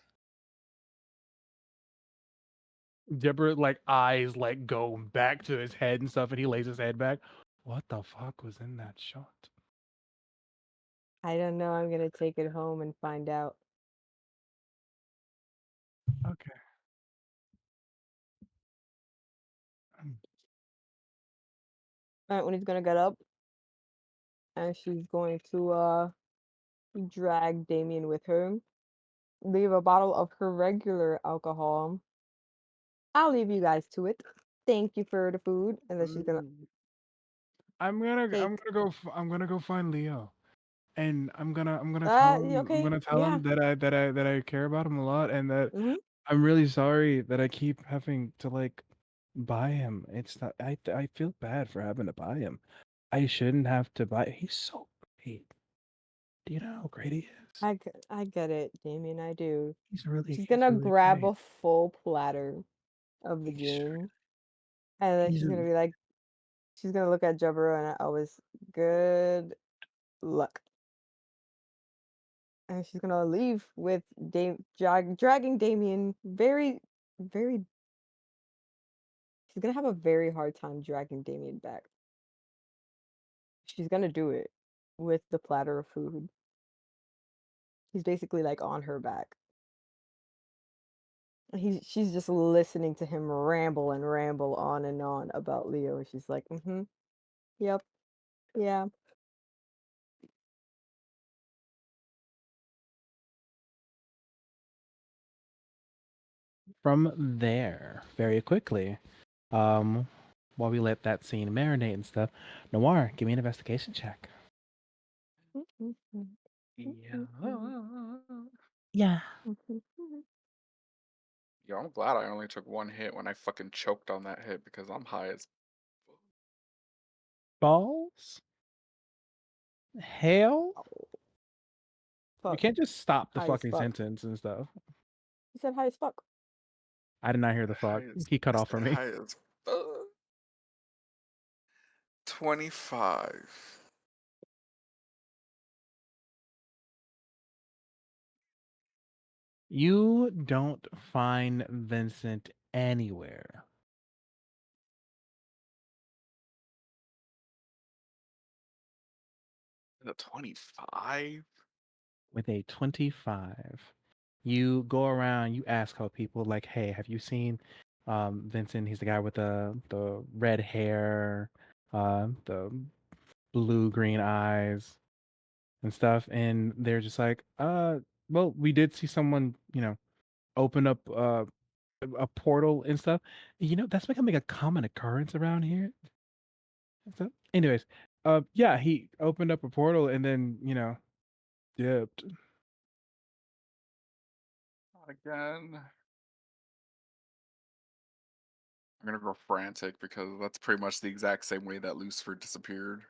Deborah like eyes like go back to his head and stuff, and he lays his head back. What the fuck was in that shot? I don't know. I'm gonna take it home and find out. Okay. Alright, when he's gonna get up, and she's going to drag Damien with her. Leave a bottle of her regular alcohol. I'll leave you guys to it. Thank you for the food, and then she's gonna take. I'm gonna go find Leo, and I'm gonna tell him Okay, yeah. that I care about him a lot, and that Mm-hmm. I'm really sorry that I keep having to like buy him. It's not. I feel bad for having to buy him. I shouldn't have to buy. He's so great. Do you know how great he is? I get it, Damien. I do. She's He's gonna really grab great. a full platter of the He's game, and then he's she's gonna be like, she's gonna look at Jabber and I was good luck, and she's gonna leave with dragging Damien. Very. She's gonna have a very hard time dragging Damien back. She's gonna do it with the platter of food. He's basically like on her back. She's just listening to him ramble and ramble on and on about Leo. She's like, mm-hmm, yep, yeah. from there very quickly. While we let that scene marinate and stuff, Noir, give me an investigation check. Yeah. Yeah. Yo, I'm glad I only took one hit when I fucking choked on that hit because I'm high as. Balls? Hell? You Fuck, can't just stop the high as fucking fuck. sentence and stuff. He said high as fuck. I did not hear the High fuck. as. He cut I off said for me. high as fuck. 25. You don't find Vincent anywhere. The 25? With a 25. You go around, you ask how people like, hey, have you seen Vincent? He's the guy with the red hair, the blue green eyes and stuff. And they're just like, well, we did see someone, open up a portal and stuff. That's becoming a common occurrence around here. So, anyways, yeah, he opened up a portal and then, dipped. Again. I'm gonna go frantic because that's pretty much the exact same way that Lucifer disappeared.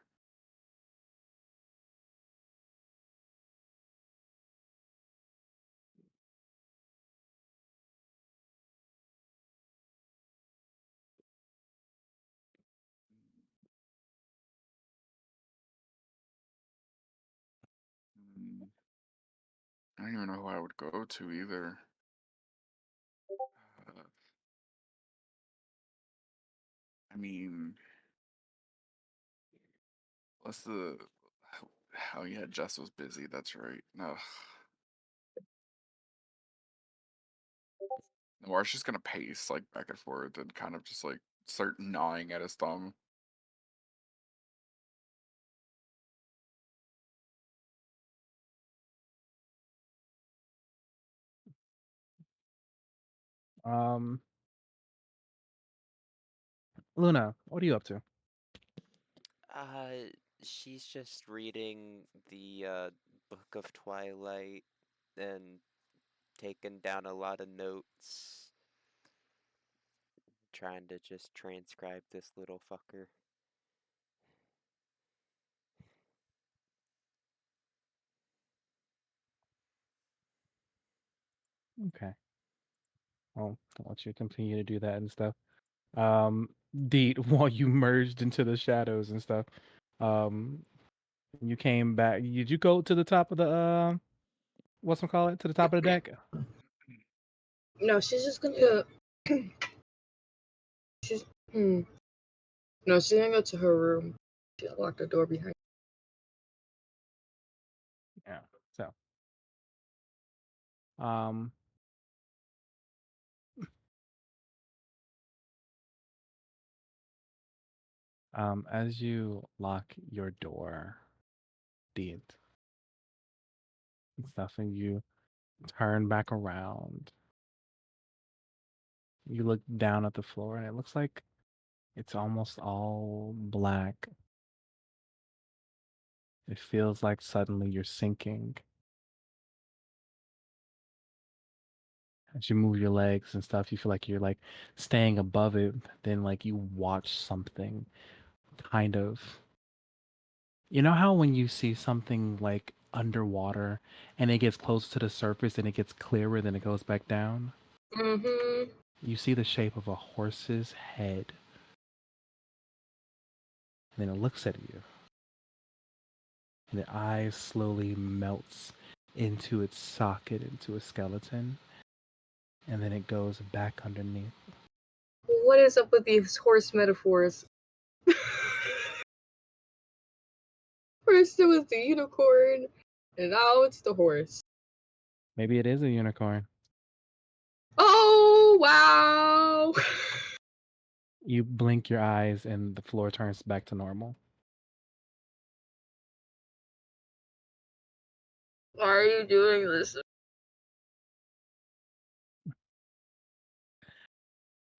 Hmm, I don't even know who I would go to either. Uh, I mean, what's the. Oh, yeah, Jess was busy. That's right. No. Noir's just gonna pace like back and forth and kind of just like start gnawing at his thumb. Um, Luna, what are you up to? Uh, she's just reading the Book of Twilight and taking down a lot of notes, trying to just transcribe this little fucker. Okay. Well, I'll let you continue to do that and stuff. Deet, while you merged into the shadows and stuff, you came back. Did you go to the top of the what's call it? To the top of the deck? No, she's just gonna. she's. No, she's gonna go to her room. She'll lock the door behind. Yeah. So, um, as you lock your door, Deet, and stuff, and you turn back around, you look down at the floor, and it looks like it's almost all black. It feels like suddenly you're sinking. As you move your legs and stuff, you feel like you're like staying above it. Then like you watch something kind of. You know how when you see something like underwater and it gets close to the surface and it gets clearer, then it goes back down? Mm-hmm. You see the shape of a horse's head. And then it looks at you. And the eye slowly melts into its socket, into a skeleton. And then it goes back underneath. What is up with these horse metaphors? First it was the unicorn, and now it's the horse. Maybe it is a unicorn. Oh wow! You blink your eyes and the floor turns back to normal. Why are you doing this?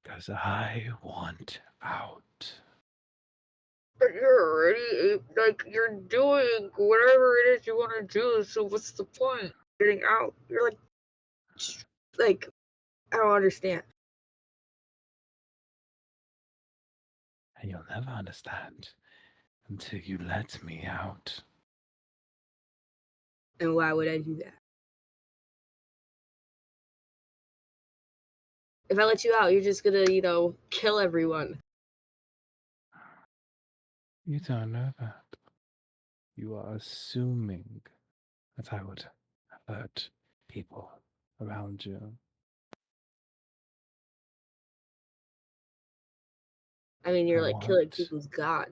Because I want out. But you're already like you're doing whatever it is you want to do. So what's the point? Getting out? You're like I don't understand. And you'll never understand until you let me out. And why would I do that? If I let you out, you're just gonna, kill everyone. You don't know that. You are assuming that I would hurt people around you. I mean, you're I like killing want people's god.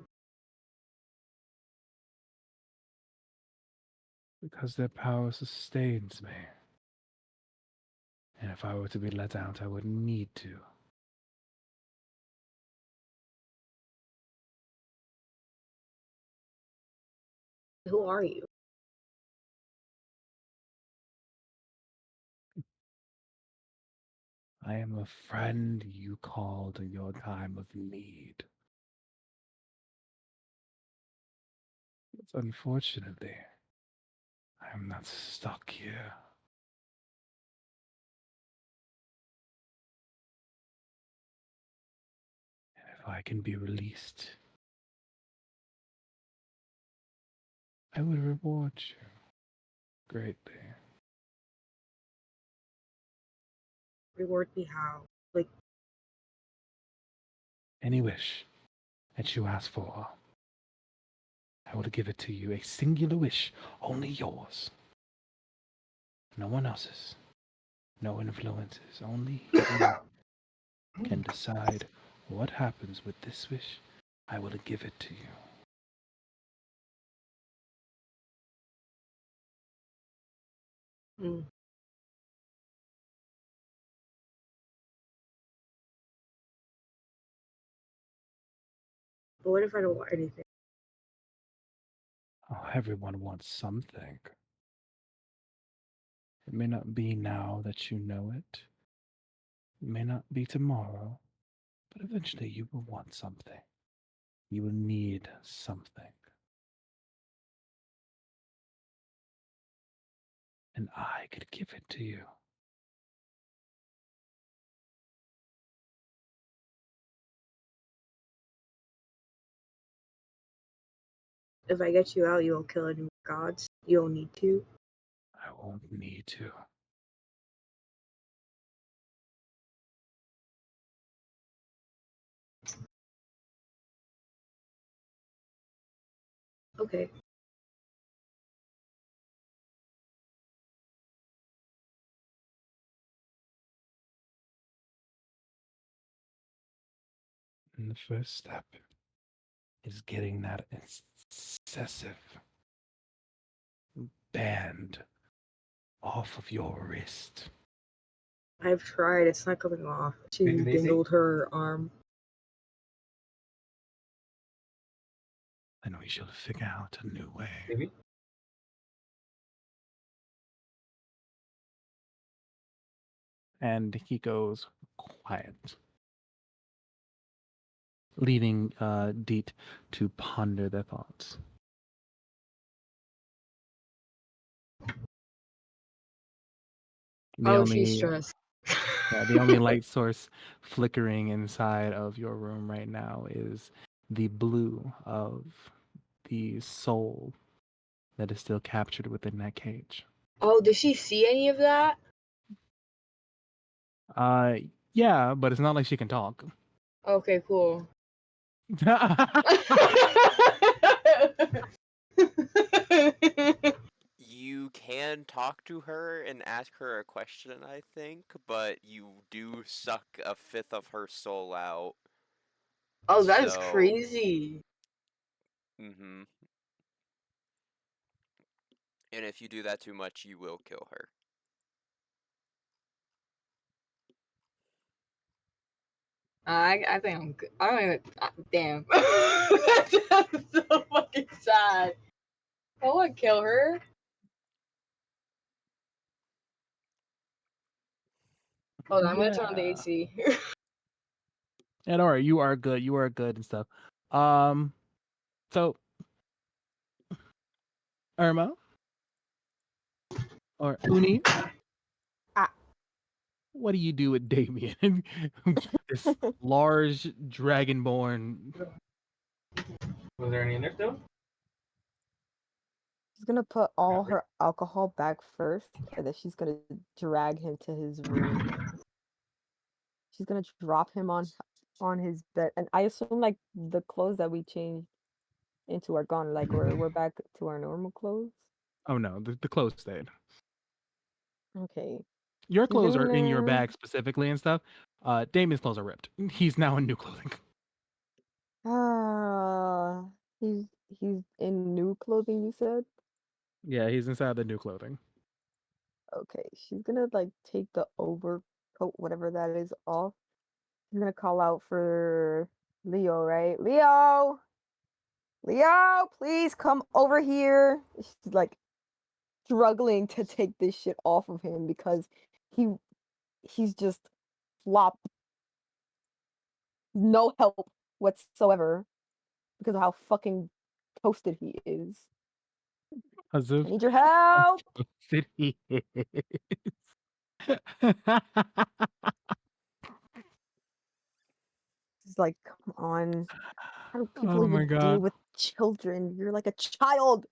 because their power sustains me. And if I were to be let out, I wouldn't need to. Who are you? I am a friend you called in your time of need. But unfortunately, I am not stuck here. And if I can be released, I would reward you greatly. Reward me how? Like, Any wish that you ask for, I will give it to you. A singular wish, only yours. No one else's. No influences. Only you can decide what happens with this wish. I will give it to you. mm. But what if I don't want anything? Oh, everyone wants something. It may not be now that you know it. It may not be tomorrow. But eventually you will want something. You will need something. And I could give it to you. If I get you out, you won't kill any more gods. You don't need to. I won't need to. Okay. And the first step is getting that excessive band off of your wrist. I've tried. It's not coming off. She Wait, did they say- dangled her arm. Then we shall figure out a new way. Maybe. And he goes quiet, leaving Deet to ponder their thoughts. The Oh, she's only stressed. yeah, the only light source flickering inside of your room right now is the blue of the soul that is still captured within that cage. Oh, does she see any of that? Yeah, but it's not like she can talk. Okay, cool. You can talk to her and ask her a question, I think, but you do suck a fifth of her soul out. Oh, that is So- crazy. Mm-hmm. And if you do that too much, you will kill her. I think I'm good. I don't even. Damn. That's so fucking sad. I want to kill her. Hold on, I'm gonna turn on the Yeah. AC. And all right, you are good. You are good and stuff. So Irma or Uni, Ah. what do you do with Damien? This large dragonborn. Was there any in there still? She's gonna put all her alcohol back first, and then she's gonna drag him to his room. She's gonna drop him on his bed, and I assume like the clothes that we changed into are gone. Like we're back to our normal clothes. Oh no, the clothes stayed. Okay. Your She's clothes are in your gonna- bag specifically and stuff. Damien's clothes are ripped. He's now in new clothing. Ah, he's in new clothing. You said. Yeah, he's inside the new clothing. Okay, she's gonna like take the overcoat, whatever that is, off. She's gonna call out for Leo, right? Leo, Leo, please come over here. She's like struggling to take this shit off of him because he's just flopped, no help whatsoever because of how fucking toasted he is. As I if need your help. city is. It's like, come on. How do people Oh my even deal god. with children? You're like a child.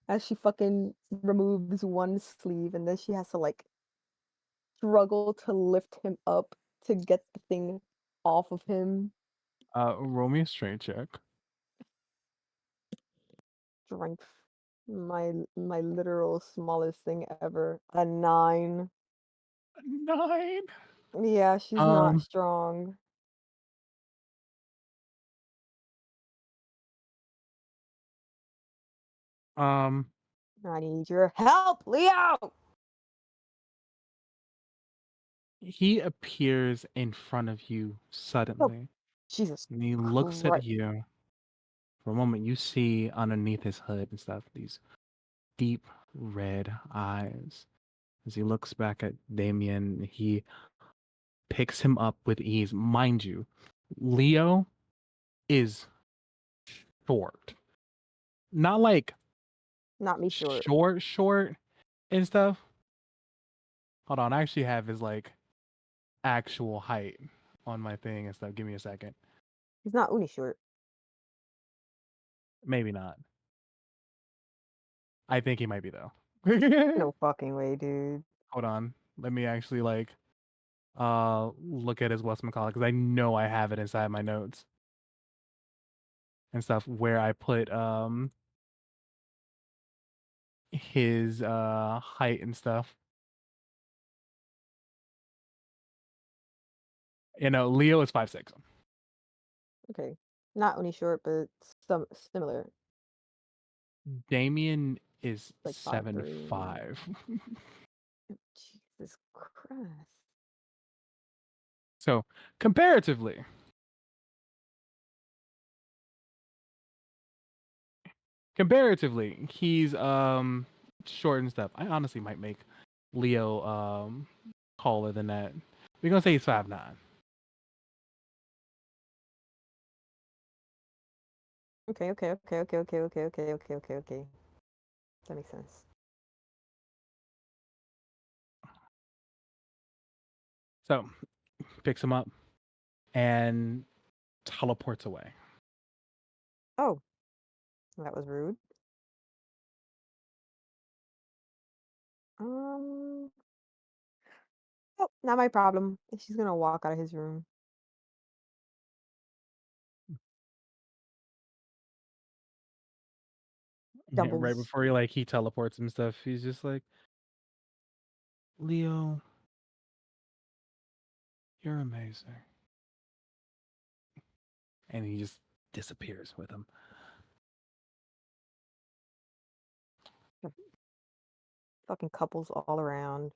As she fucking removes one sleeve and then she has to like struggle to lift him up to get the thing off of him. Roll me a strength check. Strength. My literal smallest thing ever. A 9. 9. Yeah, she's not strong. Um, I need your help, Leo! he appears in front of you suddenly. Jesus And he looks at Christ. you. For a moment, you see underneath his hood and stuff these deep red eyes. As he looks back at Damien, he picks him up with ease. Mind you, Leo is short. Not like Not me short. short and stuff. Hold on, I actually have his like actual height on my thing and stuff. Give me a second. He's not uni short. Maybe not. I think he might be though. No fucking way, dude. Hold on. Let me actually like look at his whatchamacallit because I know I have it inside my notes and stuff where I put his height and stuff. You know, Leo is 5'6". Okay. Not only short, but some similar. Damien is Like 5'3". 7'5". Jesus Christ. So comparatively, he's short and stuff. I honestly might make Leo taller than that. We're gonna say he's 5'9". Okay, okay, okay, okay, okay, okay, okay, okay, okay, okay. That makes sense. So picks him up and teleports away. Oh, that was rude. Um, oh, not my problem. She's gonna walk out of his room. Yeah, right Stumbles. before he teleports and stuff, he's just like, Leo, you're amazing. And he just disappears with him. Fucking couples all around.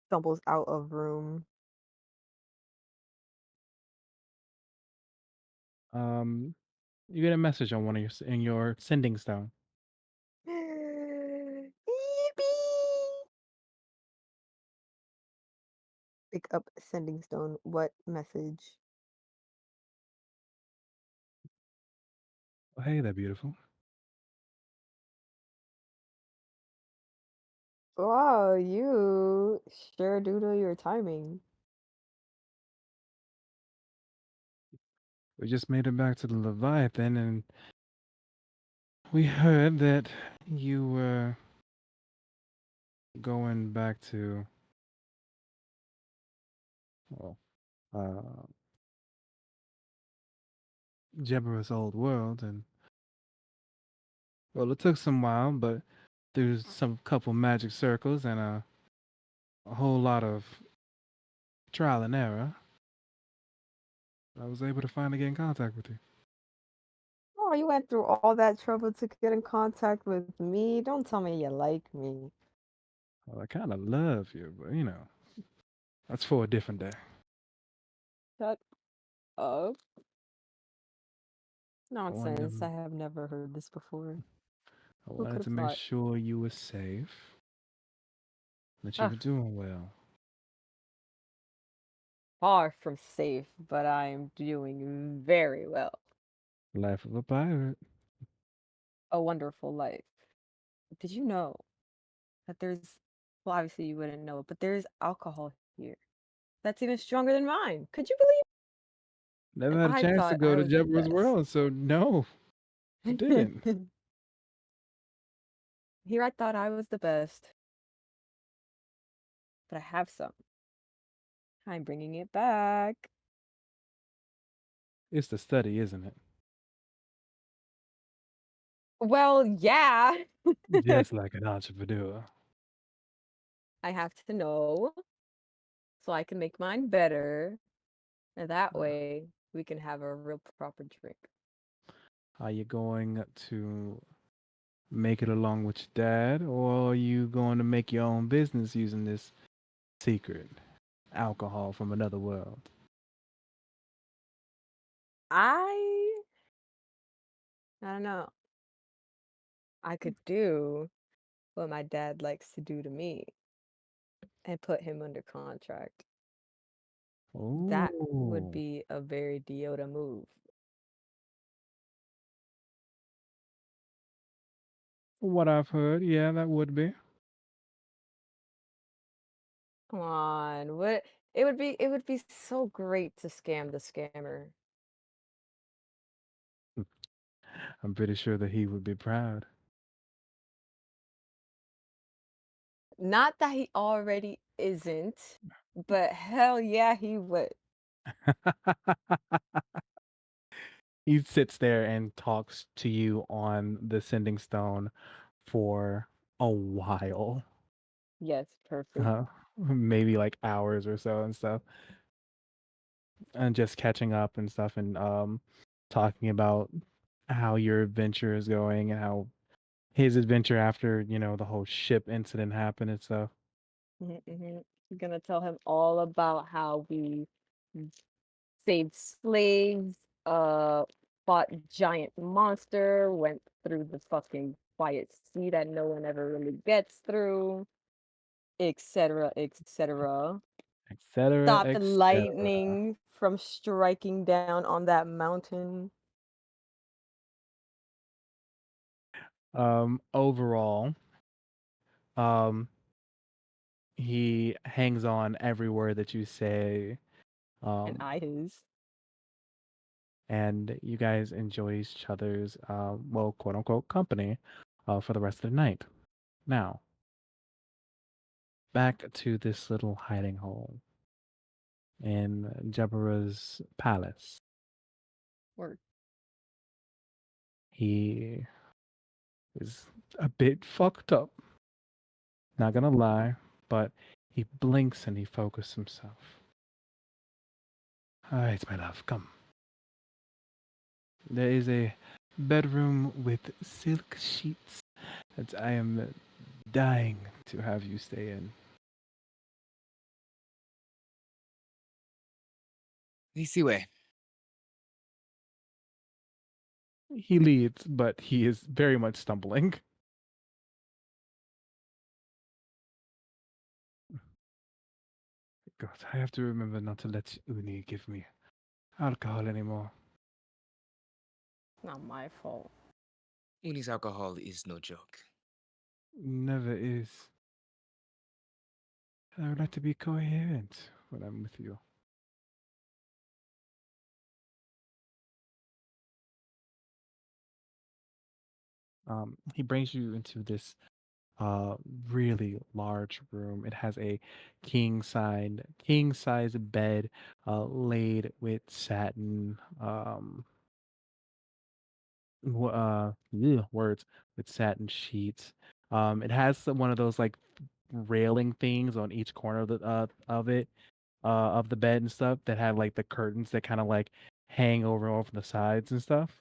Stumbles out of room. You get a message on one of in your sending stone. Yippee! Pick up sending stone. What message? Oh, hey, they're beautiful. Wow, you sure do know your timing. We just made it back to the Leviathan, and we heard that you were going back to, well, uh, Jebbra's old world, and well, it took some while, but through some couple magic circles and a whole lot of trial and error, I was able to finally get in contact with you. Oh, you went through all that trouble to get in contact with me. Don't tell me you like me. Well, I kind of love you, but that's for a different day. Shut up. I wanted Nonsense. to, I have never heard this before. I Who could wanted have to make thought? sure you were safe, that you Ah, were doing well. far from safe, but I'm doing very well. Life of a pirate. A wonderful life. Did you know that well, obviously you wouldn't know, but there's alcohol here. That's even stronger than mine. Could you believe? Never And had a I chance to thought go I to was the Jebbra's best. world, so no, I didn't. Here I thought I was the best, but I have some. I'm bringing it back. It's the study, isn't it? Well, yeah. Just like an entrepreneur. I have to know so I can make mine better. And that Uh, way we can have a real proper drink. Are you going to make it along with your dad, or are you going to make your own business using this secret alcohol from another world? I I don't know. I could do what my dad likes to do to me and put him under contract. That would Oh, be a very Deoda move. from what I've heard, yeah, that would be. Come on. What it would be so great to scam the scammer. I'm pretty sure that he would be proud. Not that he already isn't, but hell yeah, he would. He sits there and talks to you on the sending stone for a while, Yes, perfect. maybe like hours or so and stuff, and just catching up and stuff, and talking about how your adventure is going and how his adventure after the whole ship incident happened and stuff. Gonna tell him all about how we saved slaves, fought giant monster, went through the fucking quiet sea that no one ever really gets through, etc., etc. Etc. Stopped etc. lightning from striking down on that mountain. Overall, um, he hangs on every word that you say, And um, I his. and you guys enjoy each other's, well, quote unquote, company, for the rest of the night. Now, back to this little hiding hole in Jabara's palace. Word. He is a bit fucked up, not gonna lie, but he blinks and he focuses himself. Alright, my love, come. There is a bedroom with silk sheets that I am dying to have you stay in. Easy way. He leads, but he is very much stumbling. God, I have to remember not to let Uni give me alcohol anymore. Not my fault. Uni's alcohol is no joke. Never is. I would like to be coherent when I'm with you. He brings you into this uh really large room. It has a king size bed laid with satin words with satin sheets. It has one of those like railing things on each corner of the bed and stuff that have like the curtains that kind of like hang over the sides and stuff.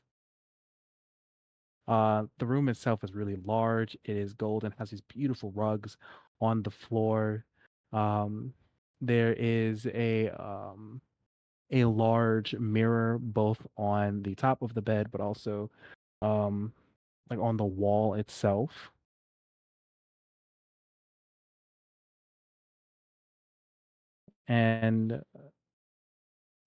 The room itself is really large. It is gold and has these beautiful rugs on the floor. Um, there is a large mirror both on the top of the bed, but also um, like on the wall itself. And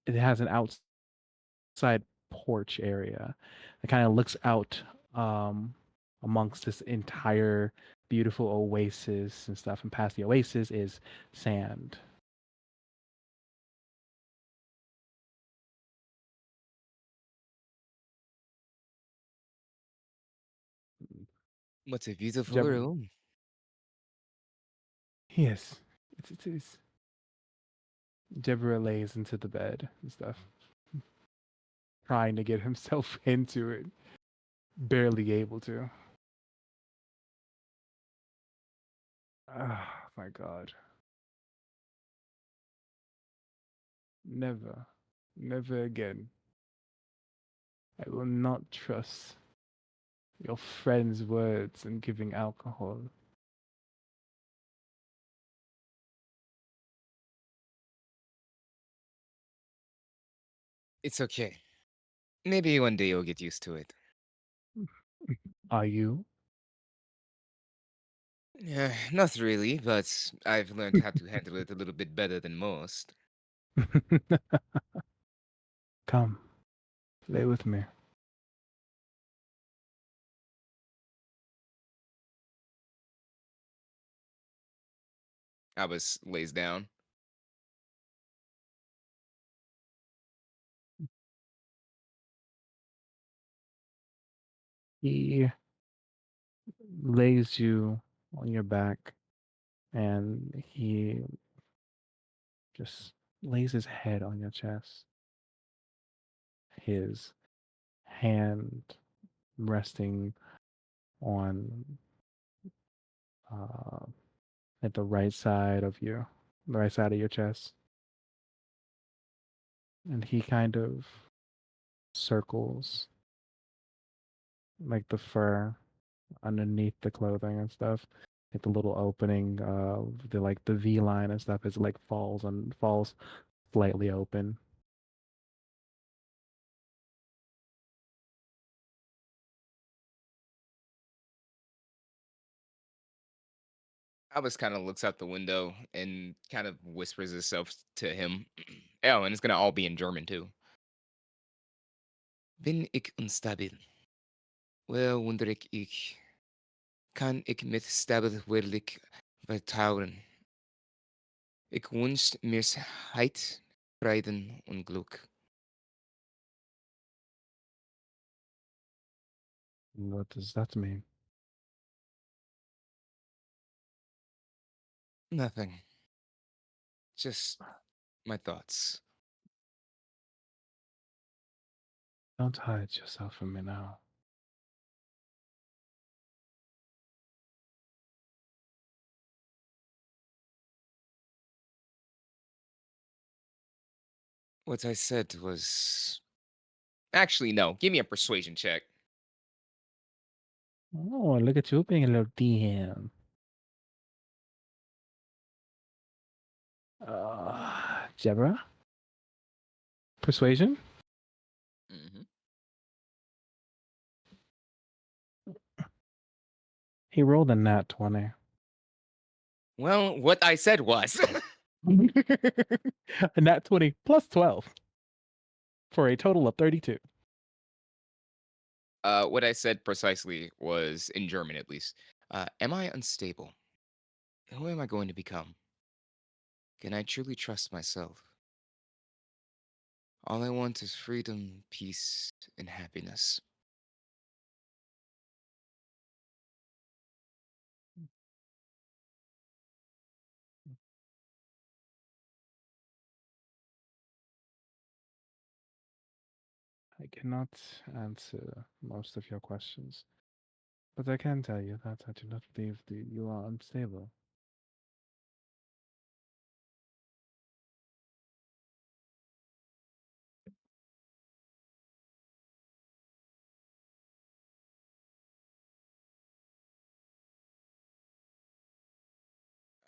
it has an outside porch area that kind of looks out um, amongst this entire beautiful oasis and stuff. And past the oasis is sand. What a beautiful Jeb- room. yes, it is. Deborah lays into the bed and stuff, trying to get himself into it, barely able to. Oh my god. Never, never again. I will not trust your friend's words in giving alcohol. It's okay. Maybe one day you'll get used to it. Are you? Not really, but I've learned how to handle it a little bit better than most. Come, lay with me. Abbas lays down. He lays you on your back and he just lays his head on your chest. His hand resting on uh, at the right side of your chest, and he kind of circles like the fur underneath the clothing and stuff. Like the little opening, the V line and stuff is like falls slightly open. Albus kind of looks out the window and kind of whispers himself to him. Oh, and it's gonna all be in German too. Ben ik onstabil. Wel wonder ik kan ik met stabilwerdelijk vertrouwen. Ik wens meerheid, vrede en geluk. What does that mean? Nothing. Just my thoughts. Don't hide yourself from me now. What I said was. Actually, no. Give me a persuasion check. Oh, look at you being a little DM. Jebra? Persuasion? Hmm. He rolled a nat 20. Well, what I said was. A nat 20 plus 12 for a total of 32. What I said precisely was, in German at least, am I unstable? Who am I going to become? Can I truly trust myself? All I want is freedom, peace, and happiness. I cannot answer most of your questions, but I can tell you that I do not believe that you are unstable.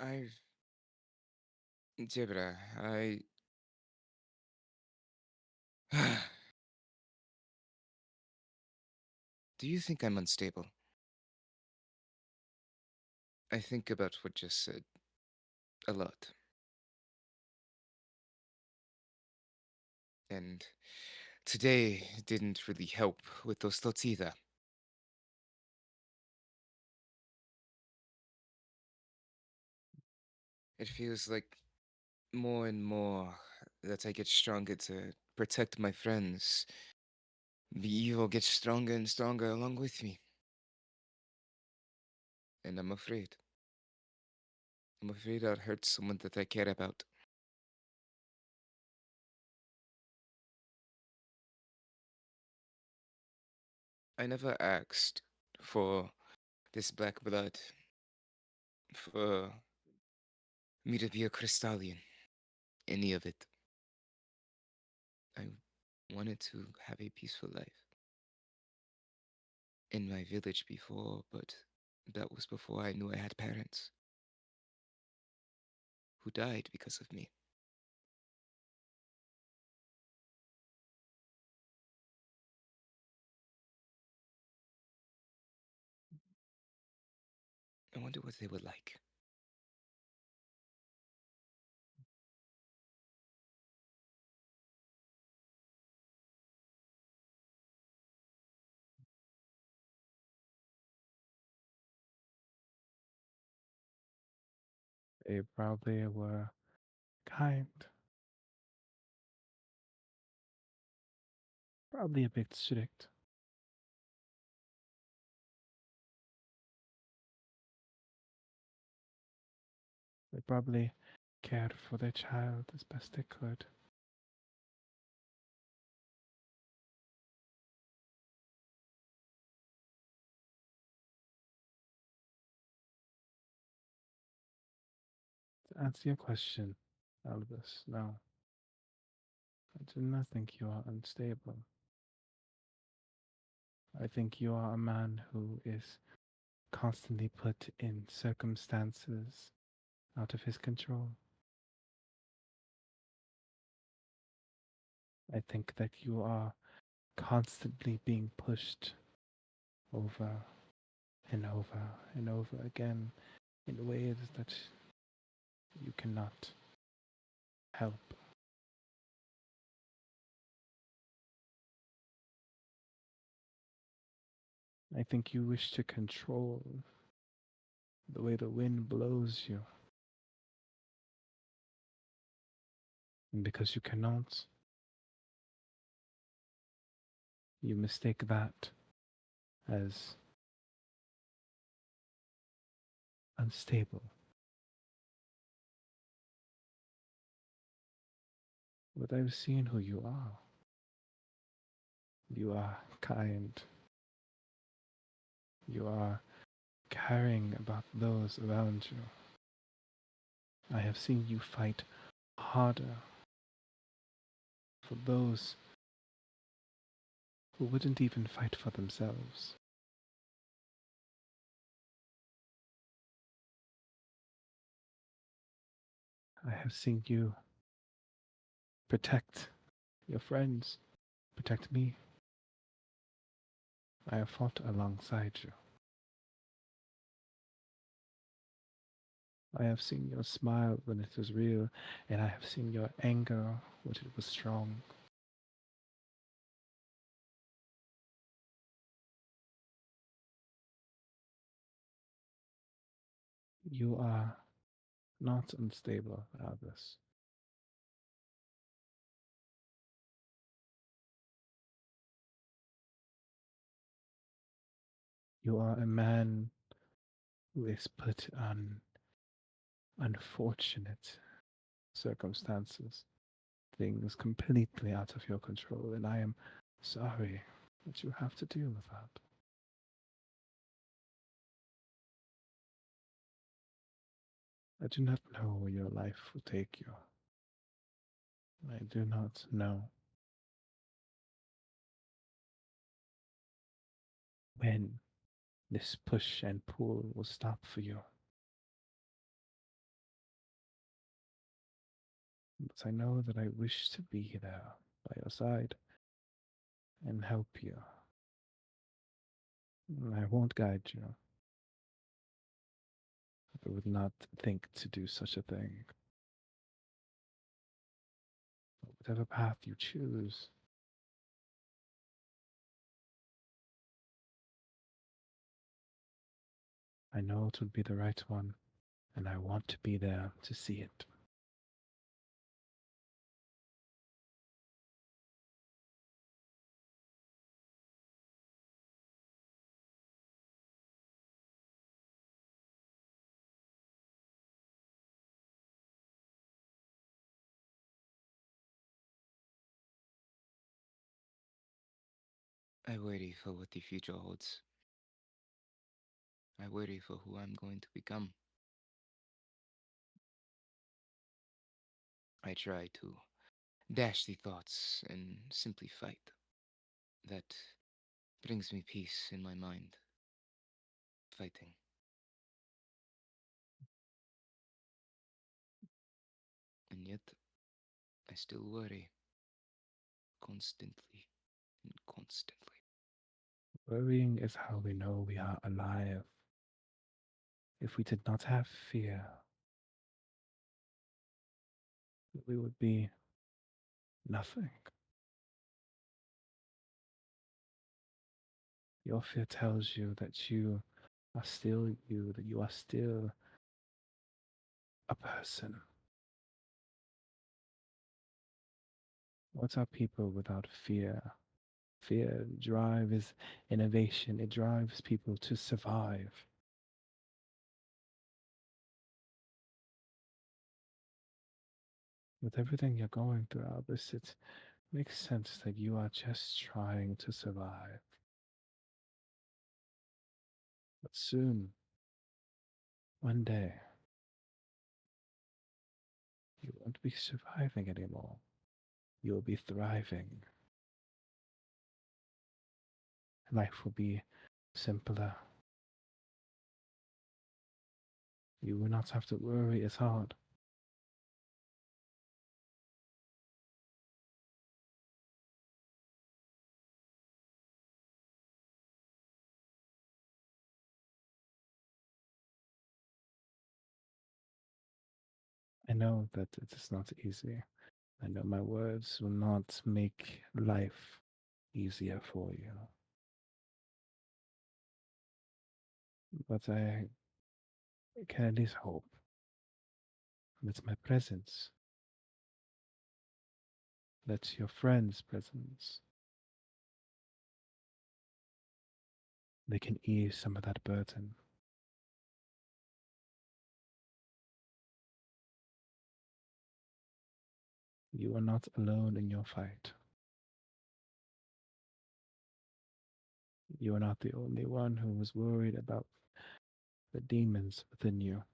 I've. Jebra, I. Do you think I'm unstable? I think about what just said a lot. And today didn't really help with those thoughts either. It feels like more and more that I get stronger to protect my friends. The evil gets stronger and stronger along with me. And I'm afraid. I'm afraid I'll hurt someone that I care about. I never asked for this black blood, for me to be a Crystallian, any of it. I wanted to have a peaceful life in my village before, but that was before I knew I had parents who died because of me. I wonder what they were like. They probably were kind, probably a bit strict. They probably cared for their child as best they could. To answer your question, Albus, no. I do not think you are unstable. I think you are a man who is constantly put in circumstances out of his control. I think that you are constantly being pushed over and over and over again in ways that you cannot help. I think you wish to control the way the wind blows you. And because you cannot, you mistake that as unstable. But I've seen who you are. You are kind. You are caring about those around you. I have seen you fight harder for those who wouldn't even fight for themselves. I have seen you protect your friends, protect me. I have fought alongside you. I have seen your smile when it was real, and I have seen your anger when it was strong. You are not unstable, Albus. You are a man who is put on unfortunate circumstances, things completely out of your control, and I am sorry that you have to deal with that. I do not know where your life will take you. I do not know when this push and pull will stop for you. But I know that I wish to be there by your side and help you. I won't guide you. I would not think to do such a thing. Whatever path you choose, I know it would be the right one, and I want to be there to see it. I worry for what the future holds. I worry for who I'm going to become. I try to dash the thoughts and simply fight. That brings me peace in my mind. Fighting. And yet, I still worry. Constantly and constantly. Worrying is how we know we are alive. If we did not have fear, we would be nothing. Your fear tells you that you are still you, that you are still a person. What are people without fear? Fear drives innovation, it drives people to survive. With everything you're going through, Albus, it makes sense that you are just trying to survive. But soon, one day, You won't be surviving anymore. You will be thriving. Life will be simpler. You will not have to worry as hard. I know that it is not easy. I know my words will not make life easier for you. But I can at least hope that my presence, that your friend's presence, they can ease some of that burden. You are not alone in your fight. You are not the only one who was worried about the demons within you.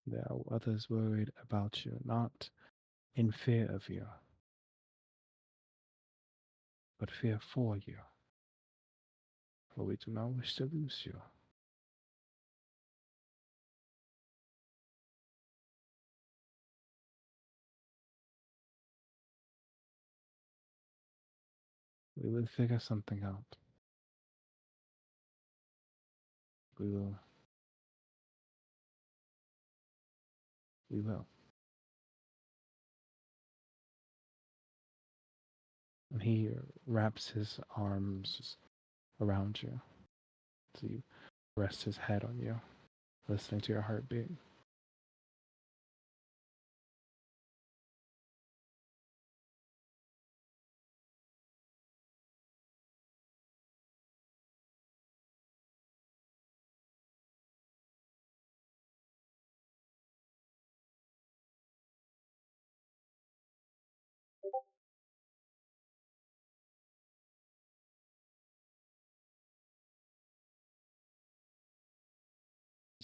There are others worried about you, not in fear of you, but fear for you. For we do not wish to lose you. We will figure something out. We will. We will. And he wraps his arms around you. So you rest his head on you, listening to your heartbeat.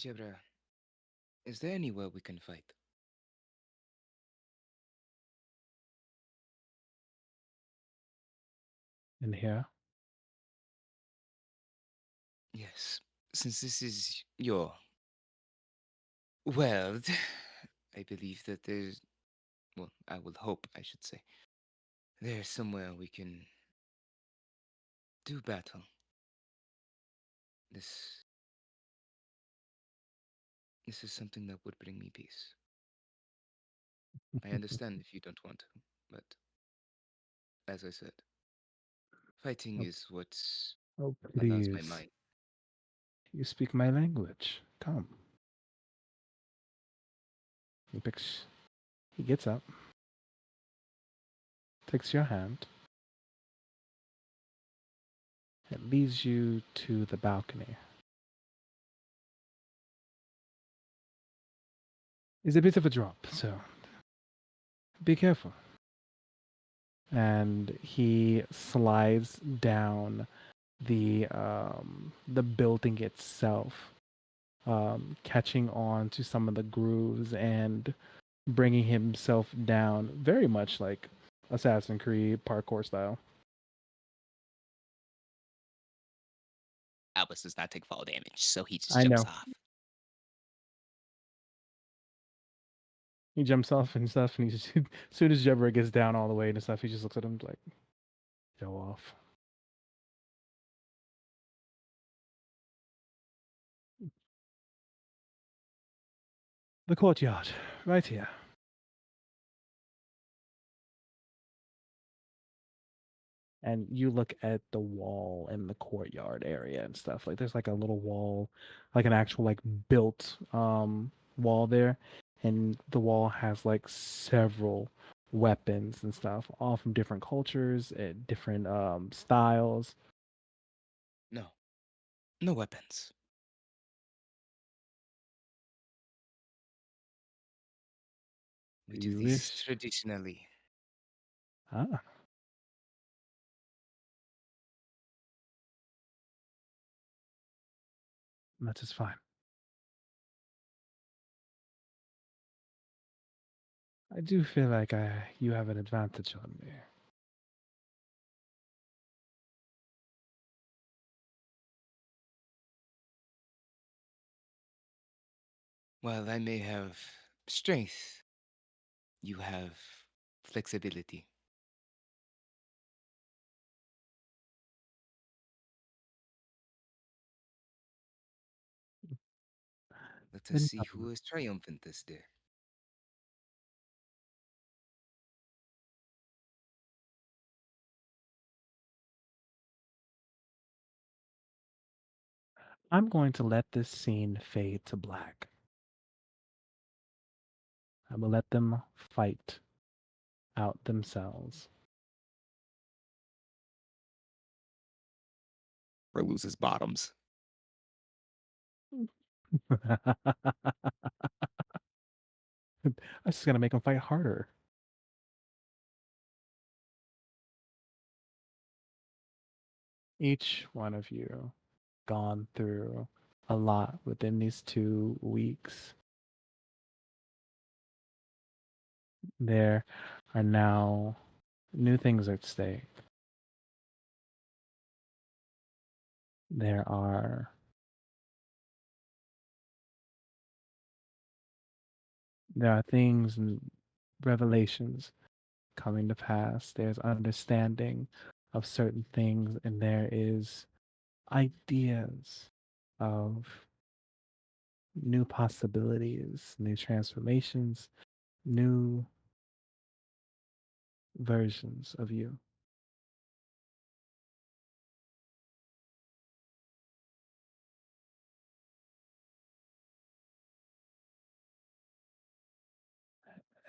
Jebra, is there anywhere we can fight? In here, Yes, since this is your world, I believe that there's, well, I will hope, I should say, there's somewhere we can do battle. This this is something that would bring me peace. I understand if you don't want to, but as I said, fighting oh, is what oh allows my please, mind. you speak my language. Come. He picks. He gets up, takes your hand, and leads you to the balcony. It's a bit of a drop, so be careful. And he slides down the building itself, catching on to some of the grooves and bringing himself down, very much like Assassin's Creed parkour style. Albus does not take fall damage, so he just I jumps know. off. He jumps off and stuff, and he's as soon as Jebra gets down all the way and stuff, he just looks at him like, "Go off." The courtyard, right here. And you look at the wall in the courtyard area and stuff. Like there's like a little wall, like an actual like built wall there, and the wall has like several weapons and stuff, all from different cultures and different styles. No, no weapons. We Do do you these wish? traditionally. Ah, That is fine. I do feel like you have an advantage on me. While I may have strength, you have flexibility. Let us Then see who is triumphant this day. I'm going to let this scene fade to black. I will let them fight out themselves. Or loses bottoms. I'm just gonna make them fight harder. Each one of you gone through a lot within these 2 weeks. There are now new things at stake. There are things and revelations coming to pass. There's understanding of certain things, and there is ideas of new possibilities, new transformations, new versions of you.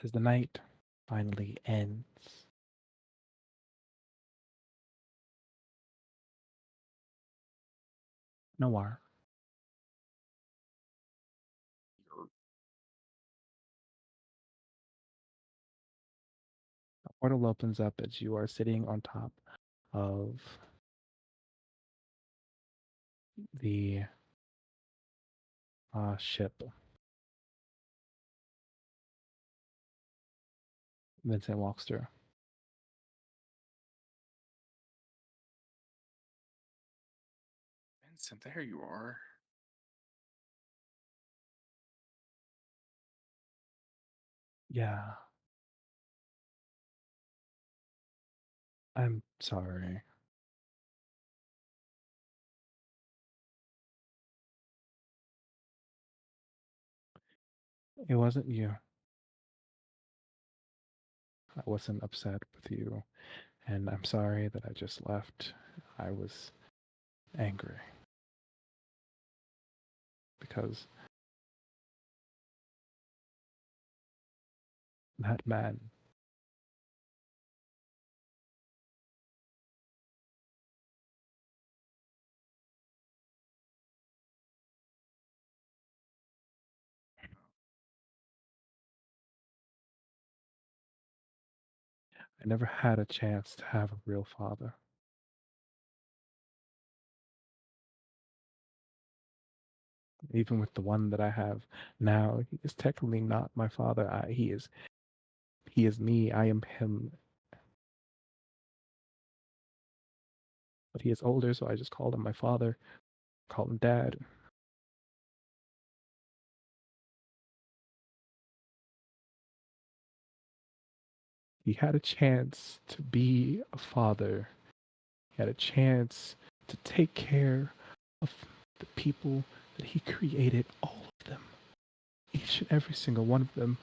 As the night finally ends, Noir, the portal opens up as you are sitting on top of the ship. Vincent walks through. Vincent, there you are. Yeah, I'm sorry. It wasn't you. I wasn't upset with you, and I'm sorry that I just left. I was angry because that man, I never had a chance to have a real father. Even with the one that I have now, he is technically not my father. He is me. I am him. But he is older, so I just called him my father, called him dad. He had a chance to be a father. He had a chance to take care of the people that he created, all of them, each and every single one of them.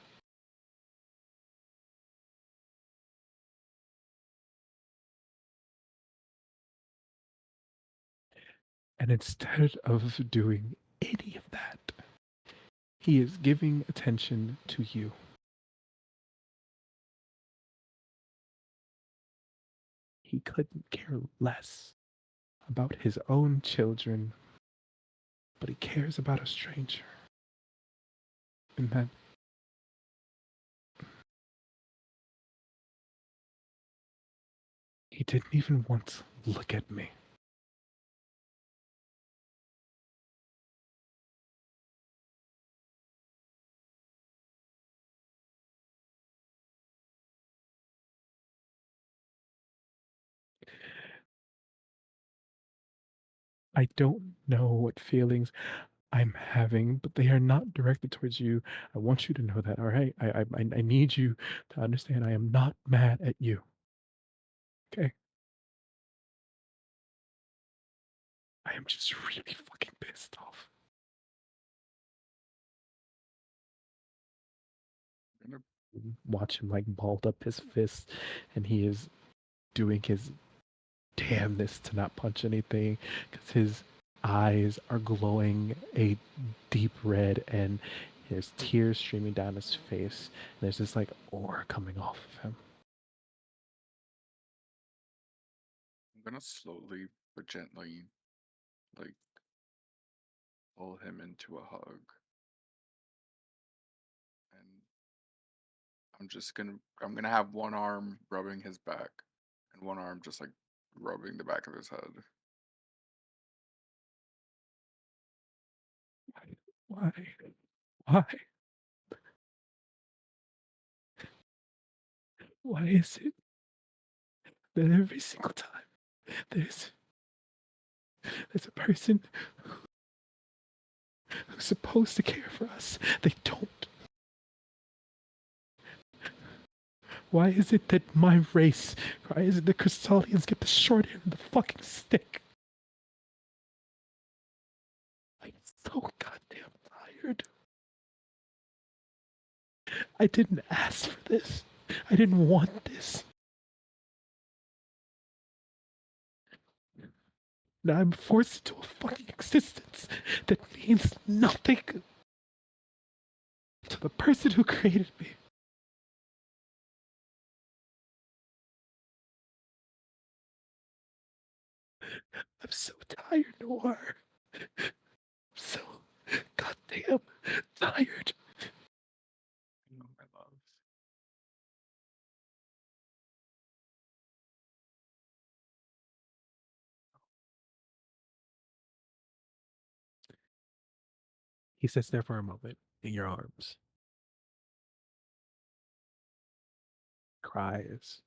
And instead of doing any of that, he is giving attention to you. He couldn't care less about his own children, but he cares about a stranger. And then he didn't even once look at me. I don't know what feelings I'm having, but they are not directed towards you. I want you to know that, all right? I need you to understand I am not mad at you. Okay? I am just really fucking pissed off. Watch him like balled up his fists, and he is doing his damnness to not punch anything because his eyes are glowing a deep red and there's tears streaming down his face. And there's this like aura coming off of him. I'm gonna slowly but gently, like, pull him into a hug. And I'm gonna have one arm rubbing his back and one arm just like rubbing the back of his head. Why? Why? Why is it that every single time there's a person who's supposed to care for us, they don't? Why is it that my race, why is it that Crystallians get the short end of the fucking stick? I'm so goddamn tired. I didn't ask for this. I didn't want this. Now I'm forced into a fucking existence that means nothing to the person who created me. I'm so tired, Noir. I'm so goddamn tired. I know, my love. He sits there for a moment in your arms, cries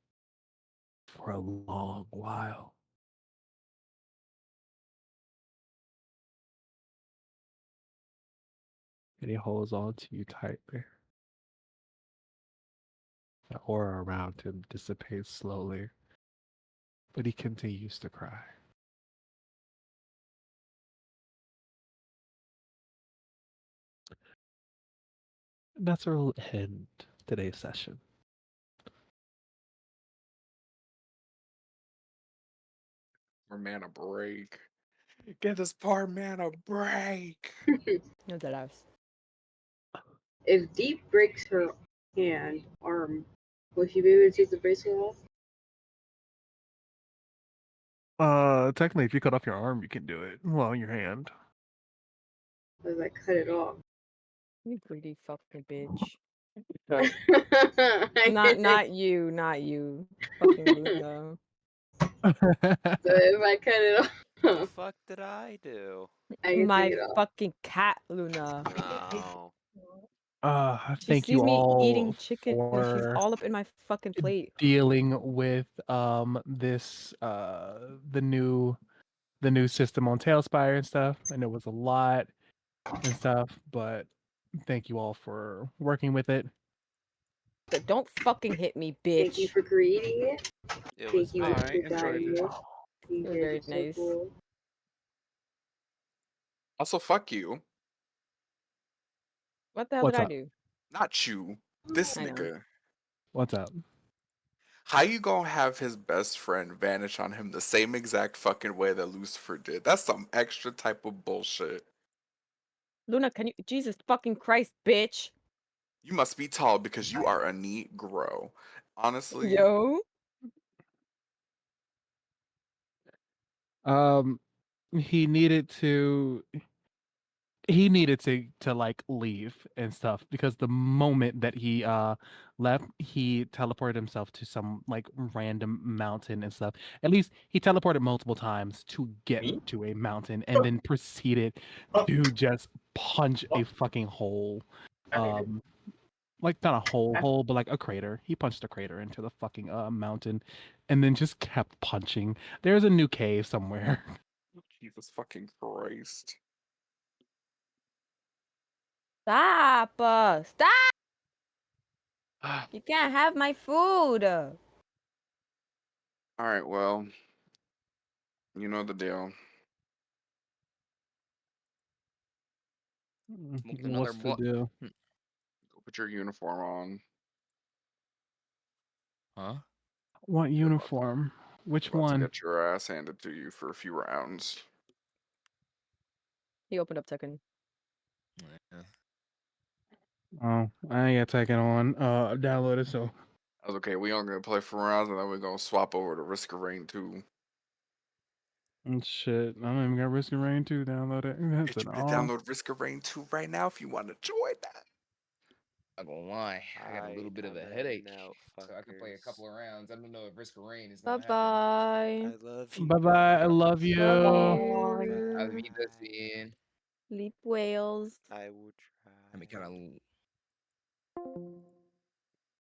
for a long while. And he holds on to you tightly. The aura around him dissipates slowly, but he continues to cry. And that's where we'll end today's session. Poor man a break. Get this poor man a break. No dead ass. If Deep breaks her arm, will she be able to take the bracelet off? Technically, if you cut off your arm, you can do it. Well, your hand. Or like cut it off? You greedy fucking bitch. I Not you. Fucking Luna. So if I cut it off, The fuck did I do? I can My take it off. fucking cat, Luna. Oh. She Thank sees you me all eating chicken and she's for all up in my fucking plate. dealing with this the new system on Tailspire and stuff. I know it was a lot and stuff, but thank you all for working with it. Don't fucking hit me, Thank you bitch. for creating it. It Thank was you I for enjoyed designing it. it. You You're guys very are so nice. cool. Also, fuck you. What the hell What's did I up? do? Not you. This I know. nigga. What's up? How you gonna have his best friend vanish on him the same exact fucking way that Lucifer did? That's some extra type of bullshit. Luna, can you Jesus fucking Christ, bitch. You must be tall because you are a neat grow. Honestly, Yo. Um, he needed to like leave and stuff because the moment that he left, he teleported himself to some like random mountain and stuff. At least he teleported multiple times to get Me? to a mountain and then proceeded to just punch a fucking hole. Like not a hole, but like a crater. He punched a crater into the fucking mountain and then just kept punching. There's a new cave somewhere. Jesus fucking Christ. Stop! Stop! You can't have my food. Alright, well, you know the deal. Smoke another What's the blunt. deal? Go put your uniform on. Huh? What You're about, uniform? Which about to one? get your ass handed to you for a few rounds. He opened up Tekken. Yeah. Oh, I ain't got taken on. Downloaded. So I was okay, we only gonna play for rounds and then we're gonna swap over to Risk of Rain 2. shit. I don't even got Risk of Rain 2 downloaded. That's Get an you to all. download Risk of Rain 2 right now if you want to join that. Not gonna lie, I got a I little bit of a am headache, out, so I can play a couple fuckers. of rounds. I don't know if Risk of Rain is Bye gonna happen. bye. I love you. Bye bye. I love you. Love I'll you. be the same. Leap whales. I will Let me try. kind of